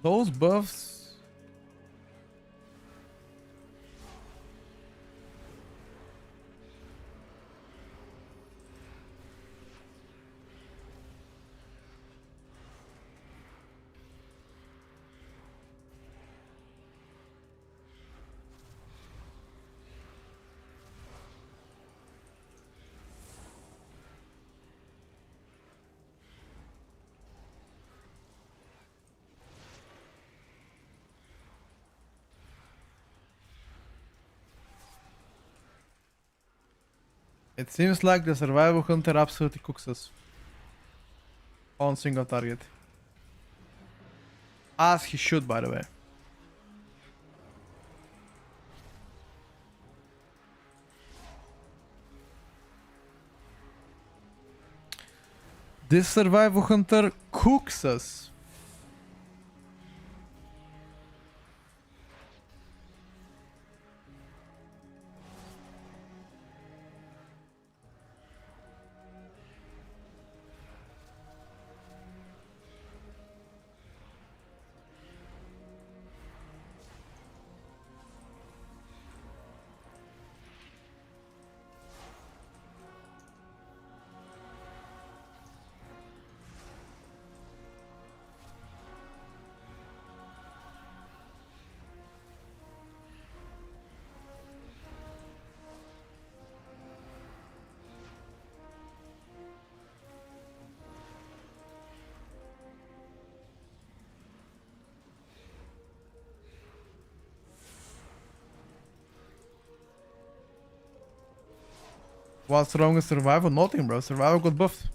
[SPEAKER 1] Those buffs. It seems like the survival hunter absolutely cooks us on single target. As he should, by the way. This survival hunter cooks us. What's wrong with survival? Nothing, bro. Survival got buffed.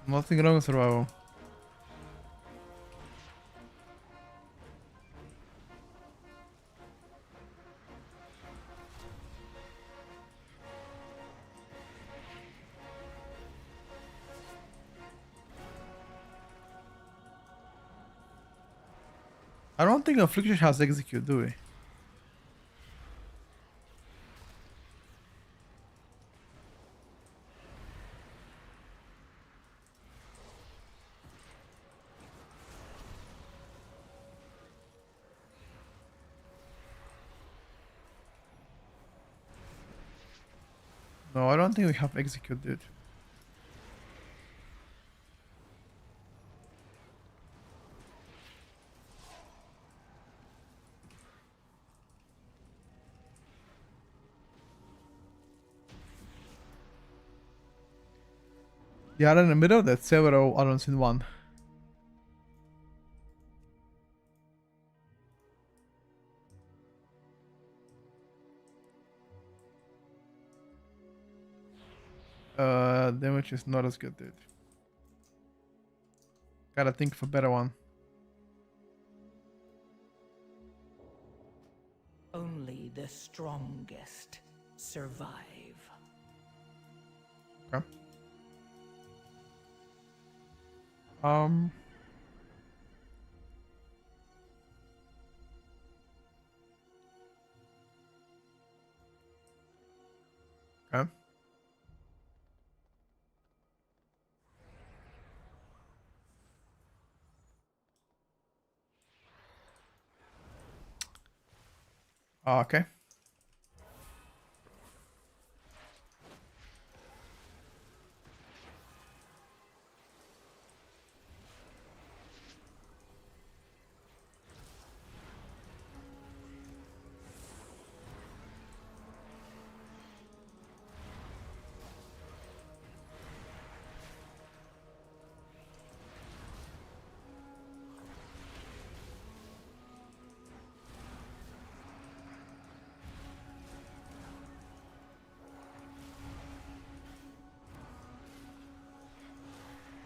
[SPEAKER 1] Nothing wrong with survival. I don't think Affliction has execute, do we? No, I don't think we have execute, dude. Yeah, in the middle, that's several add-ons in one. Damage is not as good, dude. Gotta think of a better one.
[SPEAKER 2] Only the strongest survive.
[SPEAKER 1] Okay. Okay. Okay.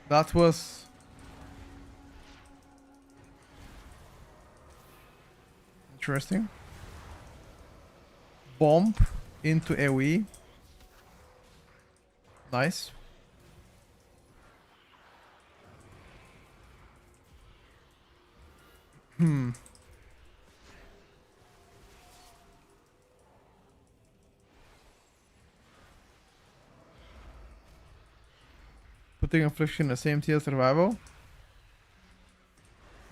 [SPEAKER 1] That was interesting. Bomb into AoE. Nice. Putting Affliction in the same tier as survival.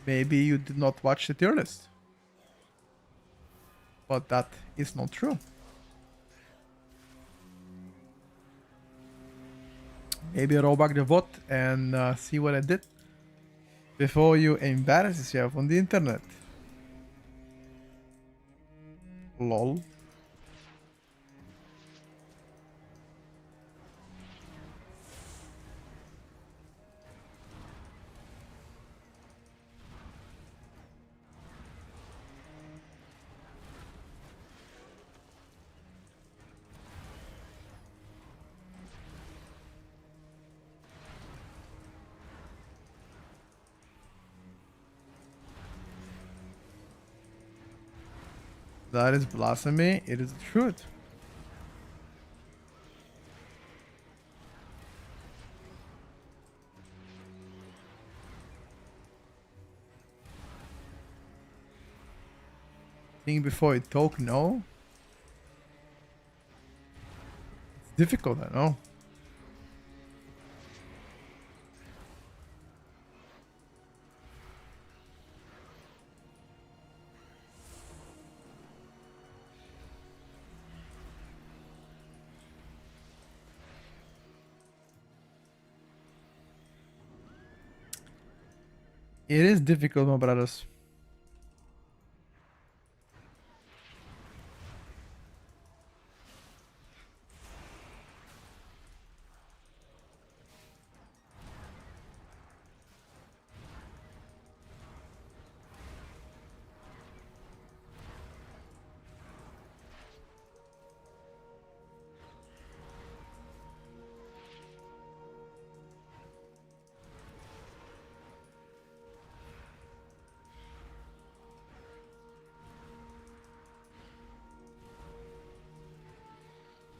[SPEAKER 1] Maybe you did not watch the tier list. But that is not true. Maybe roll back the vote and see what I did before you embarrass yourself on the internet. Lol. That is blasphemy. It is the truth. Think before you talk, no? It's difficult, I know. It is difficult, my brothers.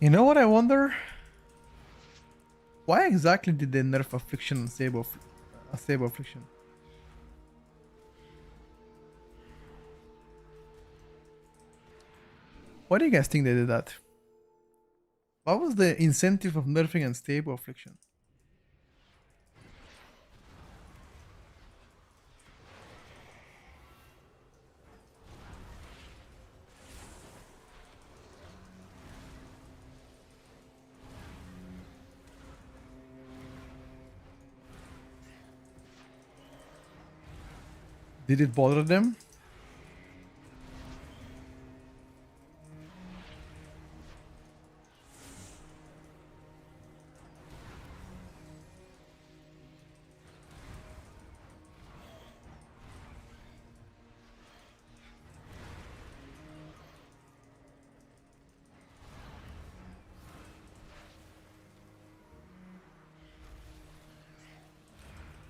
[SPEAKER 1] You know what I wonder? Why exactly did they nerf affliction and stable affliction? Why do you guys think they did that? What was the incentive of nerfing and stable affliction? Did it bother them?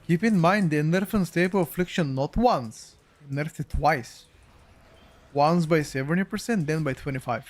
[SPEAKER 1] Keep in mind, they nerfed unstable affliction not once, they nerfed it twice. Once by 70%, then by 25%.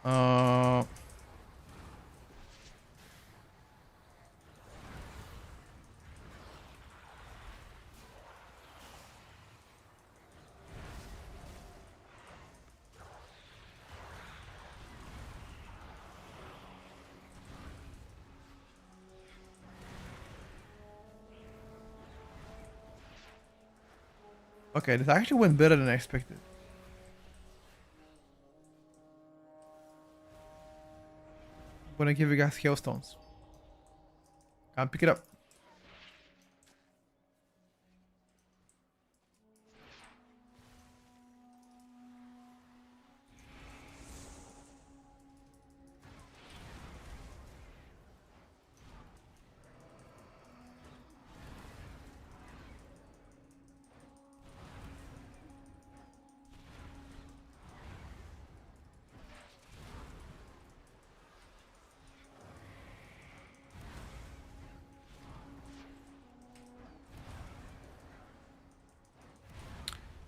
[SPEAKER 1] Uh, okay, this actually went better than I expected. I'm gonna give you guys hailstones. Can't pick it up.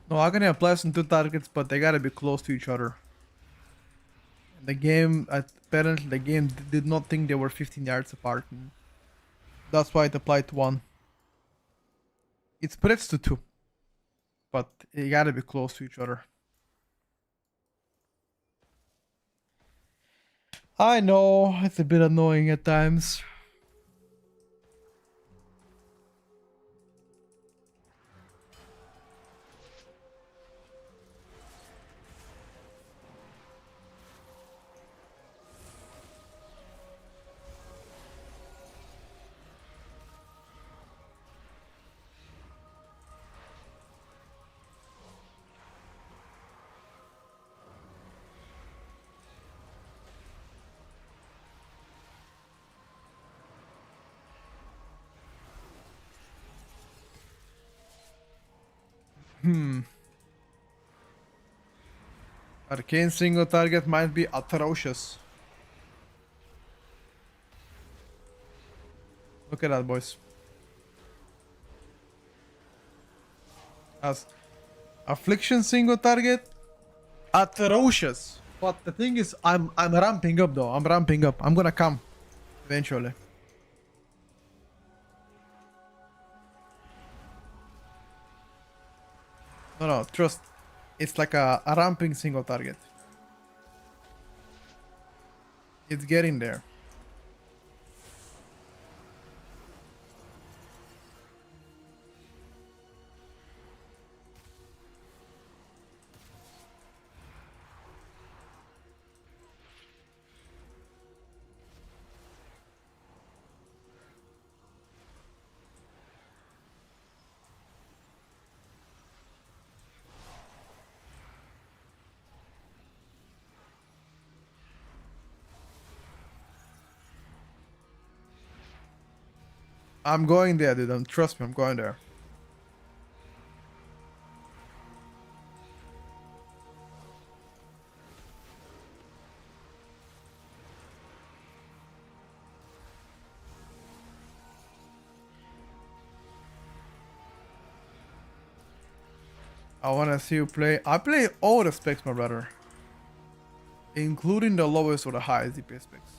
[SPEAKER 1] No, I'm gonna apply on two targets, but they gotta be close to each other. The game, apparently the game did not think they were 15 yards apart. That's why it applied to 1. It spreads to 2. But you gotta be close to each other. I know, it's a bit annoying at times. Arcane single target might be atrocious. Look at that, boys. As affliction single target, atrocious. But the thing is, I'm ramping up though. I'm ramping up. I'm gonna come eventually. No, trust. It's like a ramping single target. It's getting there. I'm going there, dude. Trust me, I'm going there. I wanna see you play. I play all the specs, my brother. Including the lowest or the highest DPS specs.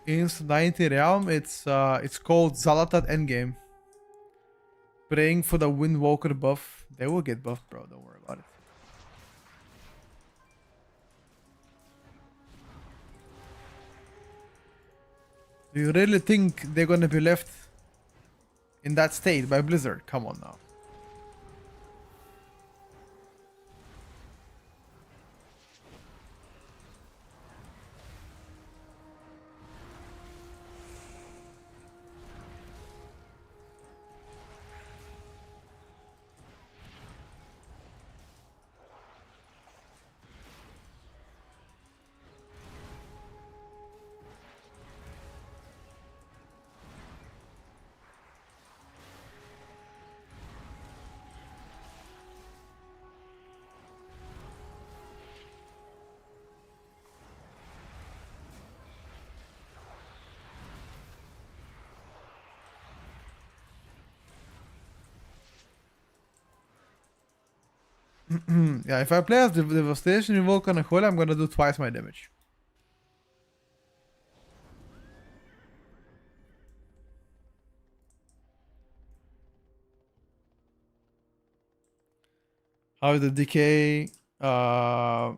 [SPEAKER 1] In 90 Realm, it's called Zalatat Endgame. Praying for the Windwalker buff. They will get buffed, bro. Don't worry about it. Do you really think they're gonna be left in that state by Blizzard? Come on now. Yeah, if I play as the Devastation Invoker and Holy, I'm gonna do twice my damage. How is the decay and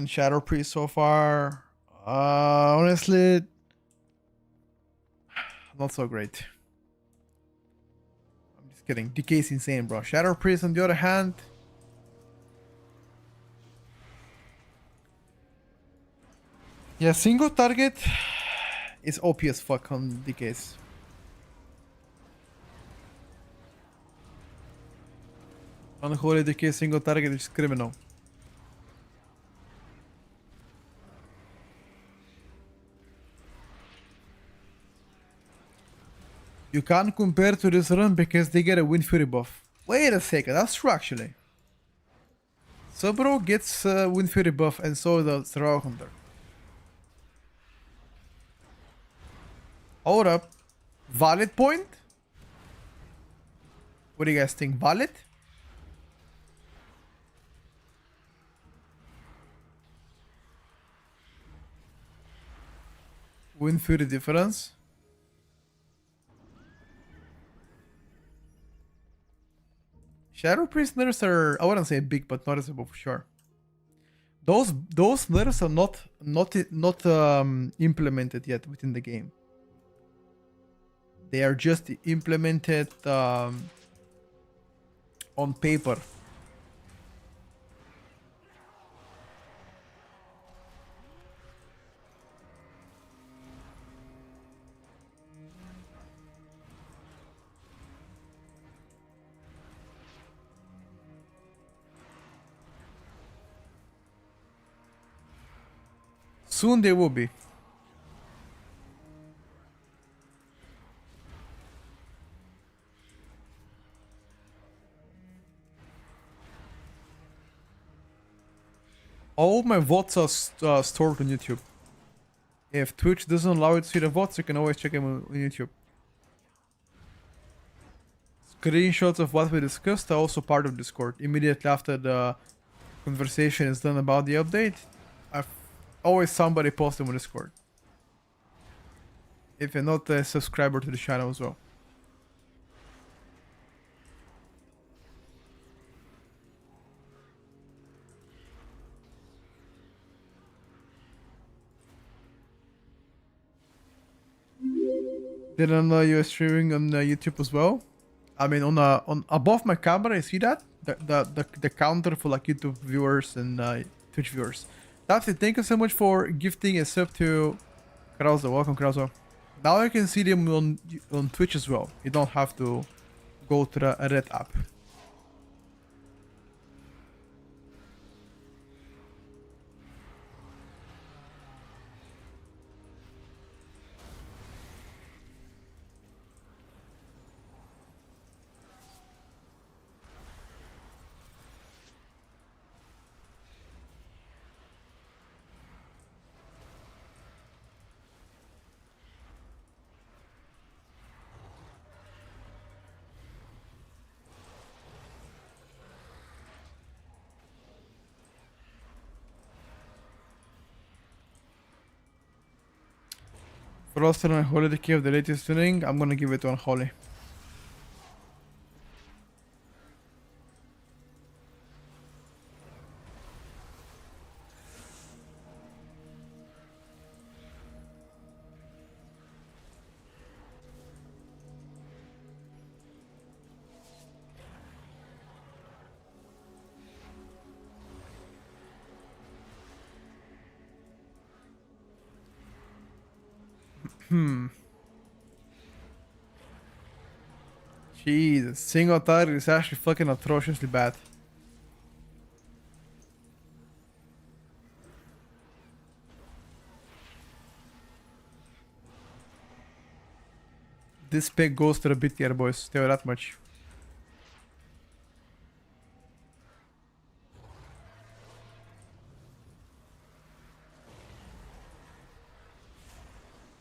[SPEAKER 1] Shadow Priest so far? Honestly, not so great. I'm just kidding. Decay is insane, bro. Shadow Priest, on the other hand, yeah, single target is OP as fuck on decays. Unholy decay single target is criminal. You can't compare to this run because they get a Wind Fury buff. Wait a second, that's true actually. Subro gets Wind Fury buff and so does Raw Hunter. Hold up. Valid point? What do you guys think? Valid? Wind Fury difference? Shadow Priest nerfs are, I wouldn't say big, but noticeable for sure. Those nerfs are not implemented yet within the game. They are just implemented on paper. Soon they will be. All my VODs are stored on YouTube. If Twitch doesn't allow you to see the VODs, you can always check them on YouTube. Screenshots of what we discussed are also part of Discord. Immediately after the conversation is done about the update, I've always somebody post them on Discord. If you're not a subscriber to the channel as well. Didn't know you were streaming on YouTube as well. I mean, on above my camera, I see that the counter for like YouTube viewers and Twitch viewers. That's it. Thank you so much for gifting a sub to Krauser. Welcome, Krauser. Now you can see them on Twitch as well. You don't have to go to the Red app. Frost and Unholy the key of the latest tuning. I'm gonna give it to Unholy. Jesus, single target is actually fucking atrociously bad. This pick goes to the bit tier, boys. Tell you that much.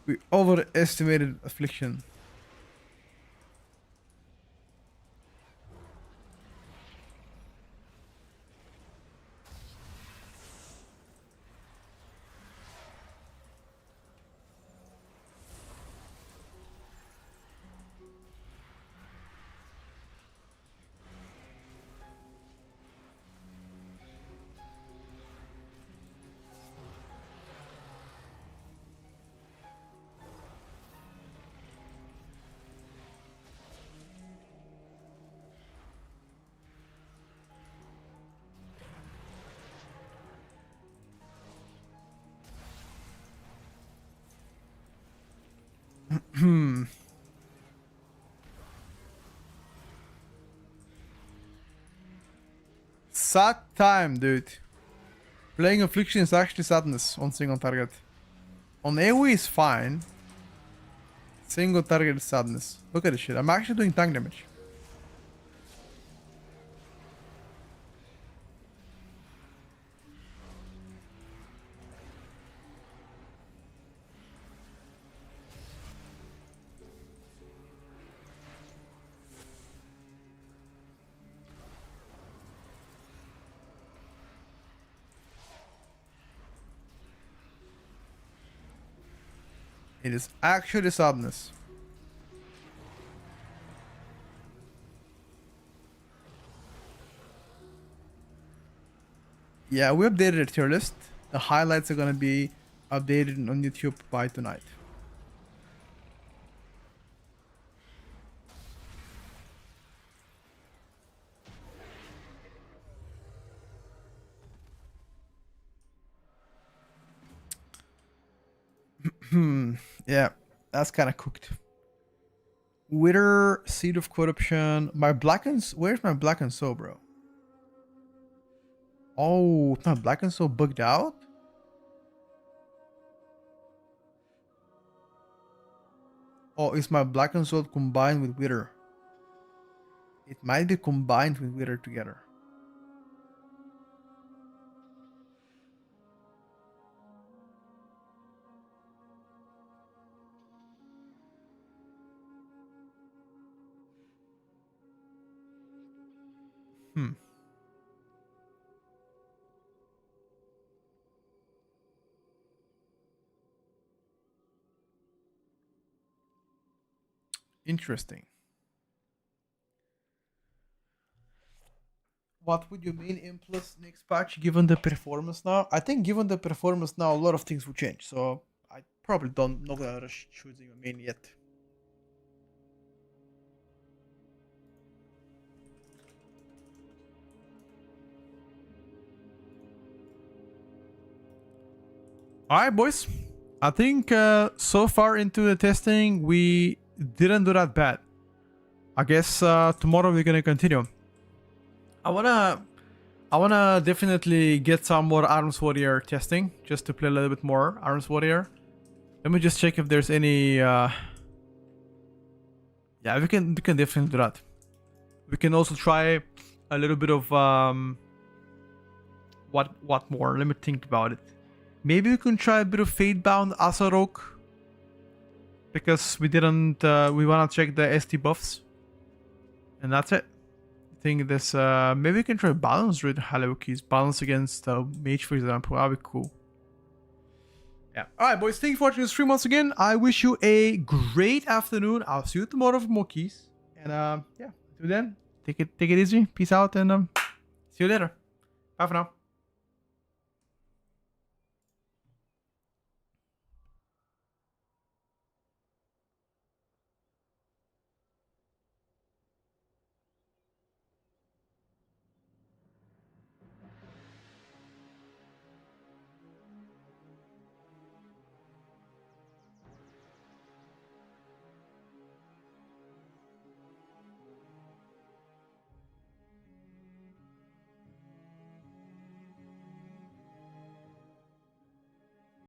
[SPEAKER 1] We overestimated Affliction. Sad time, dude. Playing Affliction is actually sadness on single target. On AoE is fine. Single target sadness. Look at this shit. I'm actually doing tank damage. It is actually sadness. Yeah, we updated the tier list. The highlights are gonna be updated on YouTube by tonight. Yeah, that's kind of cooked. Wither, Seed of Corruption. My Black and... Where's my Black and Soul, bro? Oh, my Black and Soul bugged out? Oh, is my Black and Soul combined with Wither? It might be combined with Wither together. Interesting. What would you mean in plus next patch given the performance now? I think given the performance now, a lot of things will change. So I probably not gonna rush choosing a main yet. Alright, boys. I think so far into the testing, we didn't do that bad. I guess tomorrow we're gonna continue. I wanna definitely get some more Arms Warrior testing, just to play a little bit more Arms Warrior. Let me just check if there's any. Yeah, we can definitely do that. We can also try a little bit of what more? Let me think about it. Maybe we can try a bit of Fatebound Asarok, because we didn't. We wanna check the ST buffs, and that's it. I think this. Maybe we can try balance with Hallow-Keys, balance against Mage, for example. That'd be cool. Yeah. Alright, boys. Thank you for watching the stream once again. I wish you a great afternoon. I'll see you tomorrow for more keys. And yeah, until then, take it easy. Peace out, and see you later. Bye for now.